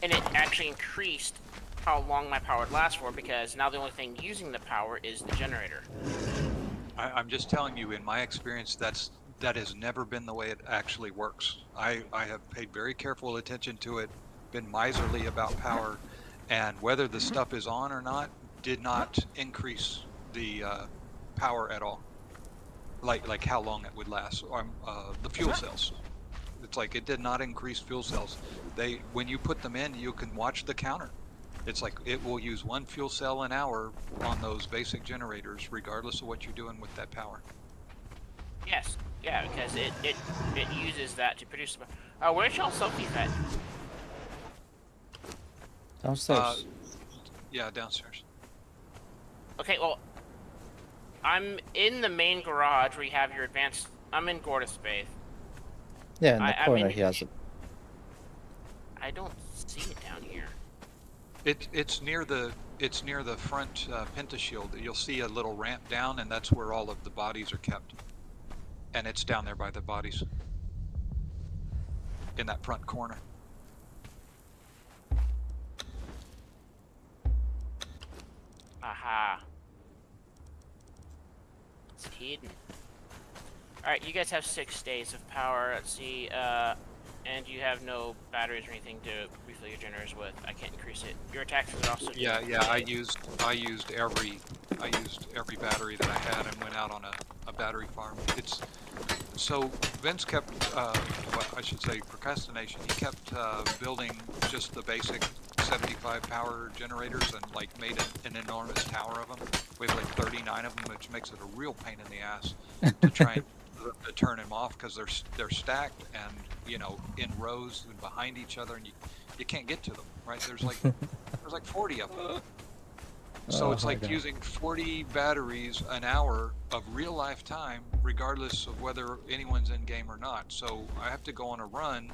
and it actually increased how long my power would last for, because now the only thing using the power is the generator. I'm just telling you, in my experience, that has never been the way it actually works. I have paid very careful attention to it, been miserly about power, and whether the stuff is on or not did not increase the power at all. Like how long it would last. The fuel cells. It's like it did not increase fuel cells. When you put them in, you can watch the counter. It's like it will use one fuel cell an hour on those basic generators, regardless of what you're doing with that power. Yes, yeah, because it uses that to produce. Where's y'all selfie at? Downstairs. Yeah, downstairs. Okay, well, I'm in the main garage where you have your advanced. I'm in Gortys Space. Yeah, in the I'm corner in- he has it. I don't see it down here. It's near the front pentashield. You'll see a little ramp down, and that's where all of the bodies are kept. And it's down there by the bodies in that front corner. Aha. It's hidden. Alright, you guys have 6 days of power. Let's see, and you have no batteries or anything to refill your generators with. I can't increase it. Your attacks are also Yeah, I used every battery that I had and went out on a battery farm. It's so Vince kept what I should say procrastination. He kept building just the basic 75 power generators and like made an enormous tower of them. We have like 39 of them, which makes it a real pain in the ass to try and to turn them off because they're stacked and you know in rows and behind each other, and you can't get to them. Right? There's like 40 of them. So it's like using 40 batteries an hour of real life time, regardless of whether anyone's in game or not. So I have to go on a run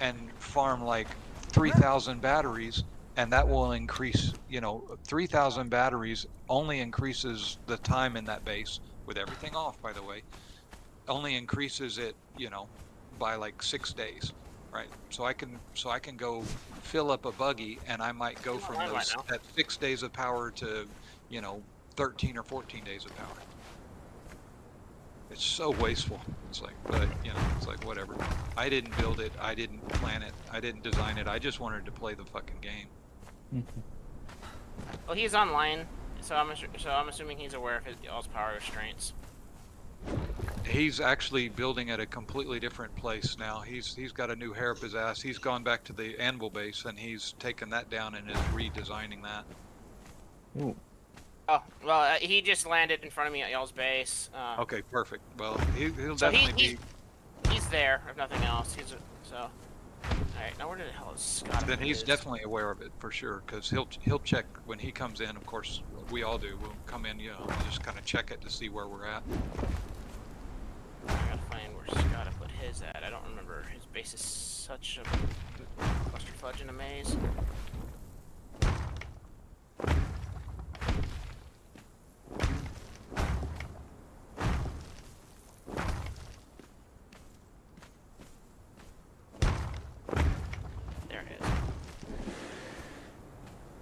and farm like 3,000 batteries, and that will increase, you know, 3,000 batteries only increases the time in that base, with everything off, by the way, only increases it, you know, by like 6 days. Right, so I can go fill up a buggy, and I might go from that 6 days of power to, you know, 13 or 14 days of power. It's so wasteful. It's like, but you know, it's like whatever. I didn't build it. I didn't plan it. I didn't design it. I just wanted to play the fucking game. Well, he's online, so I'm assuming he's aware of all his power restraints. He's actually building at a completely different place now. He's got a new hair up his ass. He's gone back to the anvil base, and he's taken that down and is redesigning that. Ooh. Oh, well, he just landed in front of me at y'all's base. Okay, perfect. Well, he'll so definitely be... He's there, if nothing else. So... Alright, now where the hell is Scott? Then he's definitely aware of it, for sure, because he'll check when he comes in. Of course, we all do. We'll come in, you know, just kind of check it to see where we're at. I gotta find where Scott put his at. I don't remember. His base is such a clusterfudge in a maze. There it is.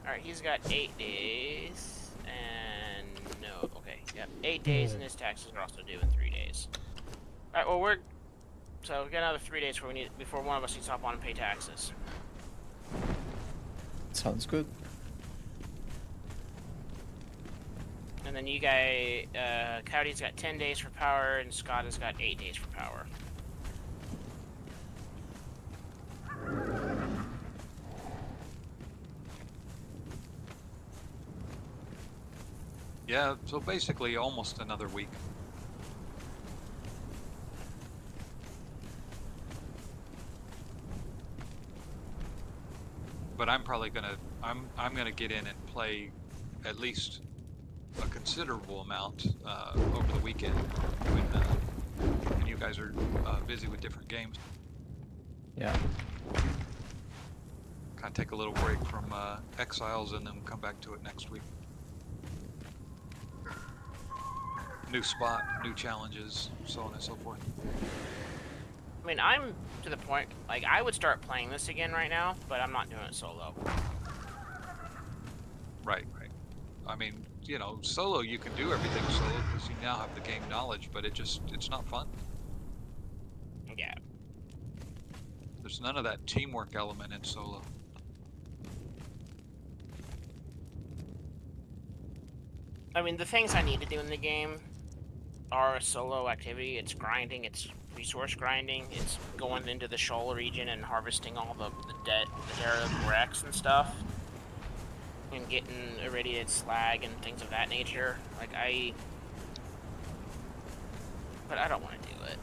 Alright, he's got 8 days, and no, okay, yep, 8 days, and his taxes are also due in 3 days. Alright, well so we got another 3 days before one of us needs to hop on and pay taxes. Sounds good. And then you guys, Coyote's got 10 days for power, and Scott has got 8 days for power. Yeah, so basically almost another week. But I'm probably gonna I'm gonna get in and play at least a considerable amount over the weekend when you guys are busy with different games. Yeah. Kind of take a little break from Exiles and then come back to it next week. New spot, new challenges, so on and so forth. I mean, I'm to the point, like, I would start playing this again right now, but I'm not doing it solo. Right. I mean, you know, solo, you can do everything solo because you now have the game knowledge, but it's not fun. Yeah. There's none of that teamwork element in solo. I mean, the things I need to do in the game are a solo activity. It's grinding, it's resource grinding, it's going into the shoal region and harvesting all the derelict wrecks and stuff, and getting irradiated slag and things of that nature. Like, but I don't want to do it.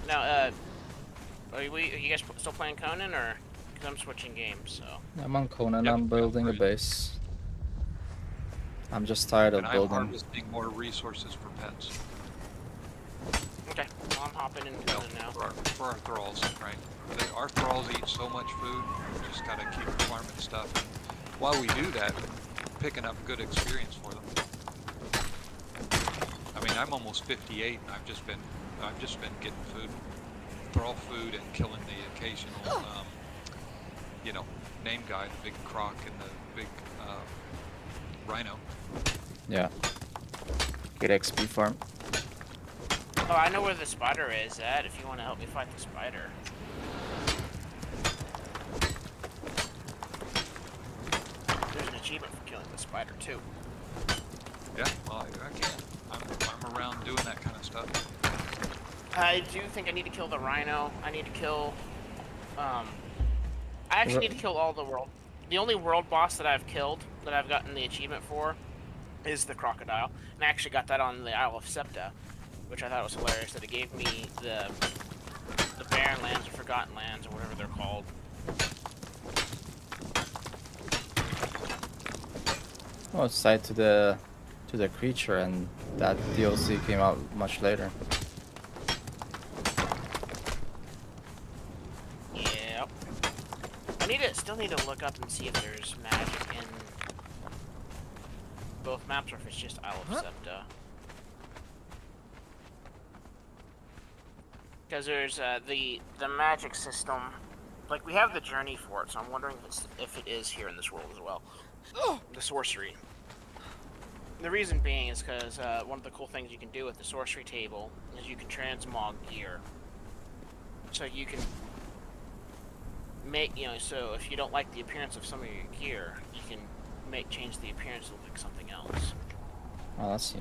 Now, are you guys still playing Conan, or? Because I'm switching games, so. I'm on Conan. Yep, I'm building a base. I'm just tired of And I'm building. harvesting more resources for pets. Okay, well, I'm hopping into You know, it now. for our thralls, right? Our thralls eat so much food, we just gotta keep farming stuff. And while we do that, picking up good experience for them. I mean, I'm almost 58, and I've just been getting food, thrall food, and killing the occasional, you know, name guy, the big croc and the big rhino. Yeah. Get XP farm. Oh, I know where the spider is at, if you want to help me fight the spider. There's an achievement for killing the spider, too. Yeah, well, I can. I'm around doing that kind of stuff. I do think I need to kill the rhino. I need to kill, I actually need to kill all the world. The only world boss that I've killed, that I've gotten the achievement for, is the crocodile. And I actually got that on the Isle of Septa, which I thought was hilarious, that it gave me the Barren Lands or Forgotten Lands, or whatever they're called. Oh, it's tied to the creature, and that DLC came out much later. Yep. Still need to look up and see if there's magic in both maps, or if it's just Isle of Septa. Because there's the magic system, like we have the journey for it, so I'm wondering if it is here in this world as well. The sorcery. The reason being is because one of the cool things you can do with the sorcery table is you can transmog gear. So you can make, so if you don't like the appearance of some of your gear, you can change the appearance to look like something else. Oh, let's see.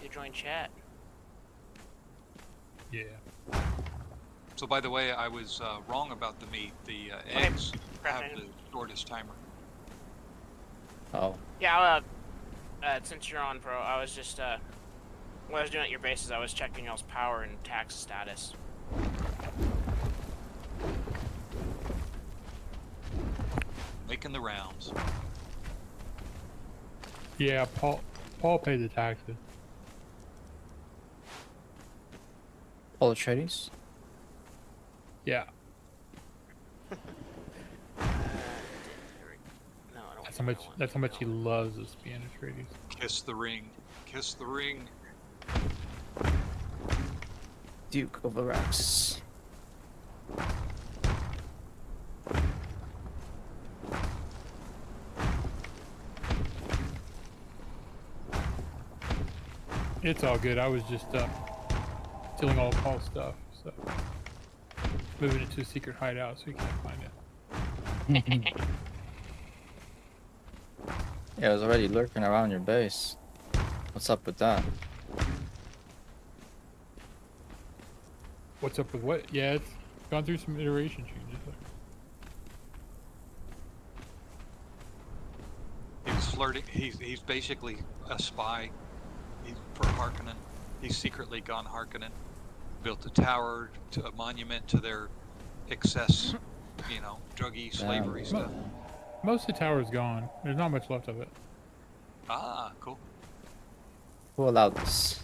You join chat. Yeah. So by the way, I was wrong about the meat. The eggs have the shortest timer. Oh. Yeah, since you're on, bro, I was just, what I was doing at your base is I was checking y'all's power and tax status. Making the rounds. Yeah, Paul paid the taxes. All the tradies? Yeah. No, I don't. That's how much he loves the Spanish tradies. Kiss the ring. Kiss the ring. Duke of Arax. It's all good. I was just stealing all of Paul's stuff, so moving it to a secret hideout so he can't find it. Yeah, it was already lurking around your base. What's up with that? What's up with what? Yeah, it's gone through some iteration changes. He's flirting. He's basically a spy. For Harkonnen. He's secretly gone Harkonnen. Built a tower, a monument to their excess, druggy slavery stuff. Most of the tower's gone. There's not much left of it. Ah, cool. Who allowed this?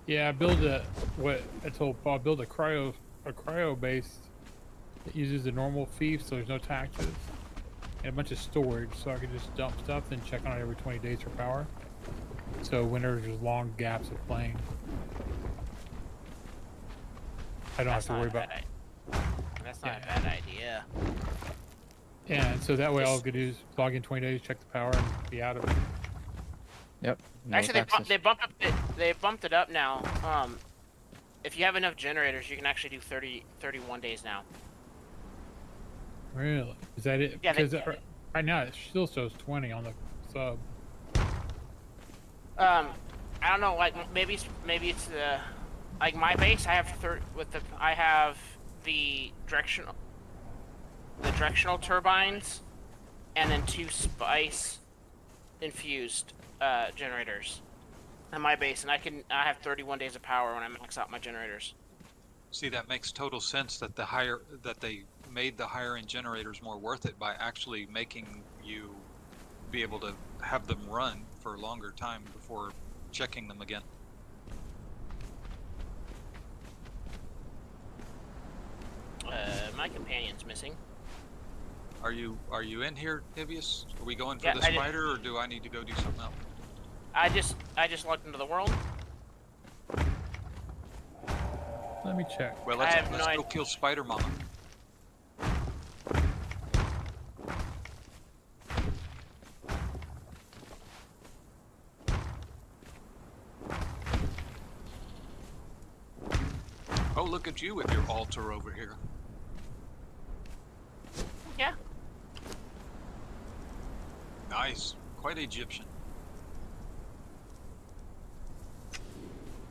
Yeah, what I told Paul, build a cryo base that uses the normal fief, so there's no taxes, and a bunch of storage, so I can just dump stuff and check on it every 20 days for power. So whenever there's long gaps of playing, I don't have to worry about. That's not a bad idea. Yeah, and so that way all I could do is log in 20 days, check the power, and be out of it. Yep. No Actually, taxes. they bumped it up now. If you have enough generators, you can actually do 31 days now. Really? Is that it? Yeah, Because right now it still shows 20 on the sub. I don't know. Like maybe it's like my base. I have I have the directional turbines, and then 2 spice infused generators. at my base, and I have 31 days of power when I max out my generators. See, that makes total sense that they made the higher end generators more worth it by actually making you be able to have them run for a longer time before checking them again. My companion's missing. Are you in here, Hivius? Are we going for Yeah, the spider, or do I need to go do something else? I just logged into the world. Let me check. Well, I let's have no go idea. kill Spider Mama. Oh, look at you with your altar over here. Yeah. Nice. Quite Egyptian.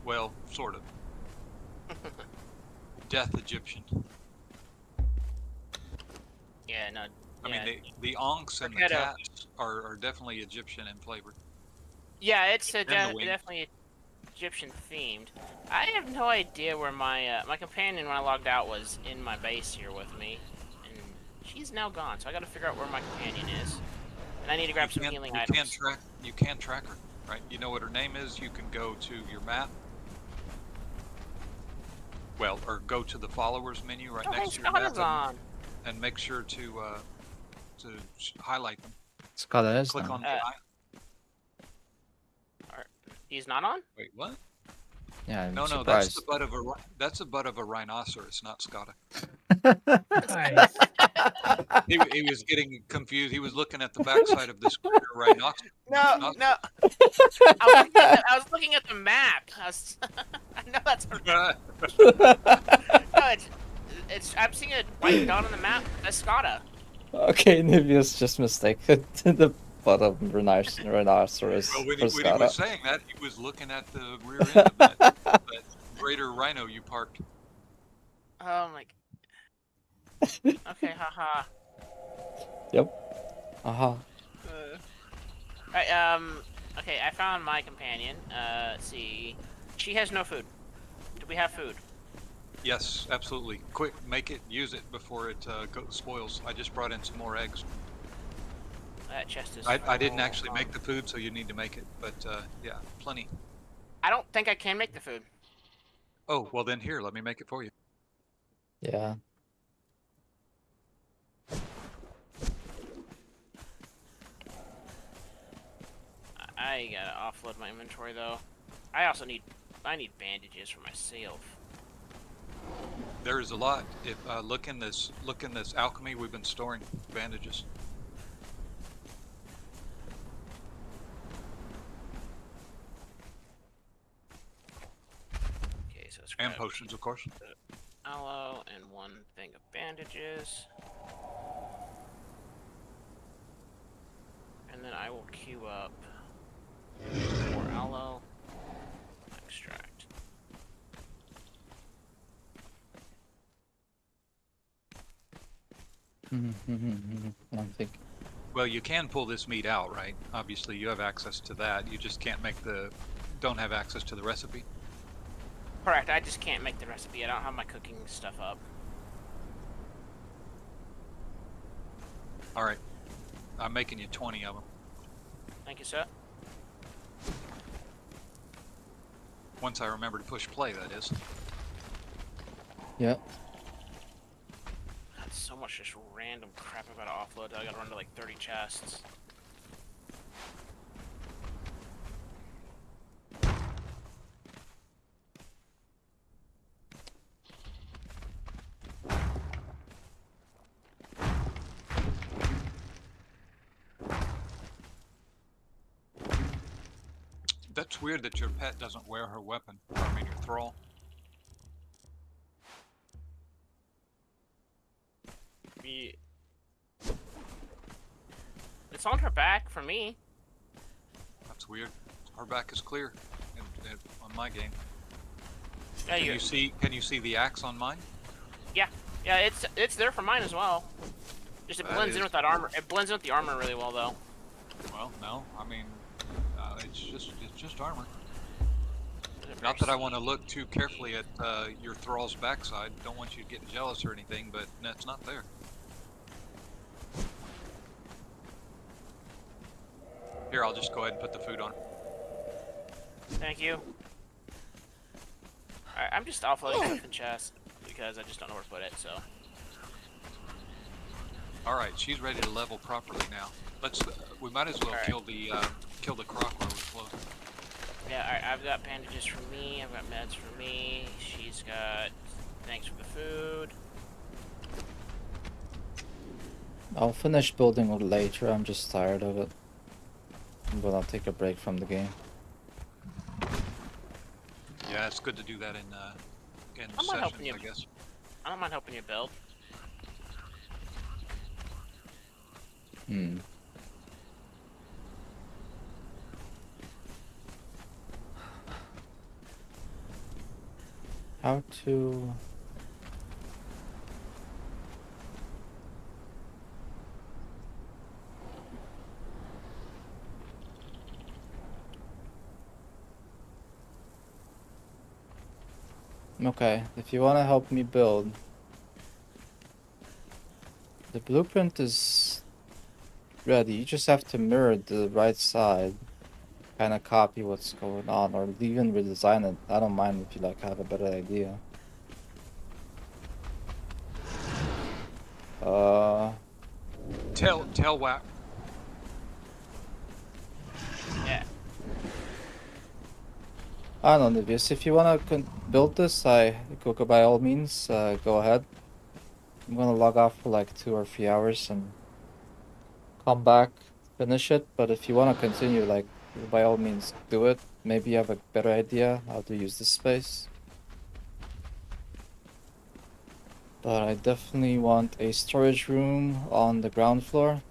Well, sort of. Death Egyptian. Yeah, no. I yeah. mean, the onks and the Forget it. cats are definitely Egyptian in flavor. Yeah, it's And the wing. definitely Egyptian themed. I have no idea where my my companion when I logged out was in my base here with me, and she's now gone. So I got to figure out where my companion is, and I need to grab some healing items. You can track her, right? You know what her name is. You can go to your map. Well, or go to the followers menu right Oh, hey, next to your map Amazon. and make sure to highlight them. Scott is Click now. on the eye. He's not on. Wait, what? Yeah, I'm No, surprised. that's the butt of a rhinoceros, not Scotta. Nice. He was getting confused. He was looking at the backside of this rhinoceros. No. I was looking at the map. I know that's. No, I'm seeing a white dot on the map. That's Scotta. Okay, Nivius just mistaken the butt of rhinoceros Well, for when he Scott. was saying that, he was looking at the rear end of that greater rhino you parked. Oh my. Okay, haha. Yep. Aha. Right, okay, I found my companion. Let's see. She has no food. Do we have food? Yes, absolutely. Quick, make it, use it before it spoils. I just brought in some more eggs. That chest is. I didn't full. actually make the food, so you need to make it. But yeah, plenty. I don't think I can make the food. Oh, well then here, let me make it for you. Yeah. I gotta offload my inventory though. I need bandages for myself. There is a lot. If look in this alchemy, we've been storing bandages. Okay, so let's And grab potions, of course. aloe and one thing of bandages. And then I will queue up more aloe extract. I'm thinking. Well, you can pull this meat out, right? Obviously, you have access to that. You just can't don't have access to the recipe. Correct, I just can't make the recipe. I don't have my cooking stuff up. All right, I'm making you 20 of them. Thank you, sir. Once I remember to push play, that is. Yep. That's so much just random crap I gotta offload. I gotta run to like 30 chests. That's weird that your pet doesn't wear her weapon. I mean, your thrall. It's on her back for me. That's weird. Her back is clear on my game. Yeah, Can you see the axe on mine? Yeah, it's there for mine as well. Just it That blends in is with that armor. It blends in with the armor really well though. Well, no. I mean, it's just armor. Not that I want to look too carefully at your thrall's backside. Don't want you to get jealous or anything, but that's not there. Here, I'll just go ahead and put the food on. Thank you. Alright, I'm just offloading stuff in chest because I just don't know where to put it, so. Alright, she's ready to level properly now. We might as well kill the croc while we float. Yeah, alright, I've got bandages for me, I've got meds for me, she's got thanks for the food. I'll finish building it later. I'm just tired of it. But I'll take a break from the game. Yeah, it's good to do that in I'm not helping sessions, you. I guess. I don't mind helping you build. Hmm. How to... Okay, if you want to help me build, the blueprint is ready. You just have to mirror the right side, kind of copy what's going on, or even redesign it. I don't mind if you like have a better idea. Tail whack. Yeah. I don't know, Nivius. If you want to build this, go by all means, go ahead. I'm gonna log off for like 2 or 3 hours and come back, finish it. But if you want to continue, like, by all means, do it. Maybe you have a better idea how to use this space. But I definitely want a storage room on the ground floor,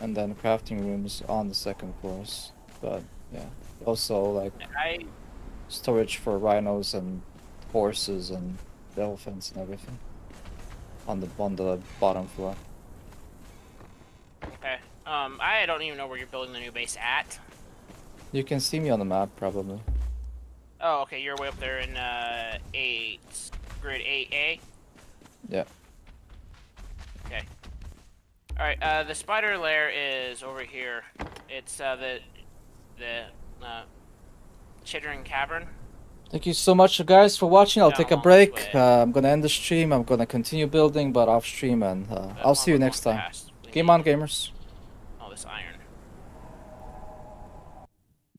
and then crafting rooms on the second floors. But yeah, also like storage for rhinos and horses and elephants and everything on the bottom floor. Okay. I don't even know where you're building the new base at. You can see me on the map probably. Oh, okay, you're way up there in grid 8A. Yeah. Okay. Alright, the spider lair is over here. It's the Chittering Cavern. Thank you so much, guys, for watching. I'll Down take a along break. this way. I'm gonna end the stream. I'm gonna continue building, but off stream, and I'll see you next time. Game on, gamers. All this iron.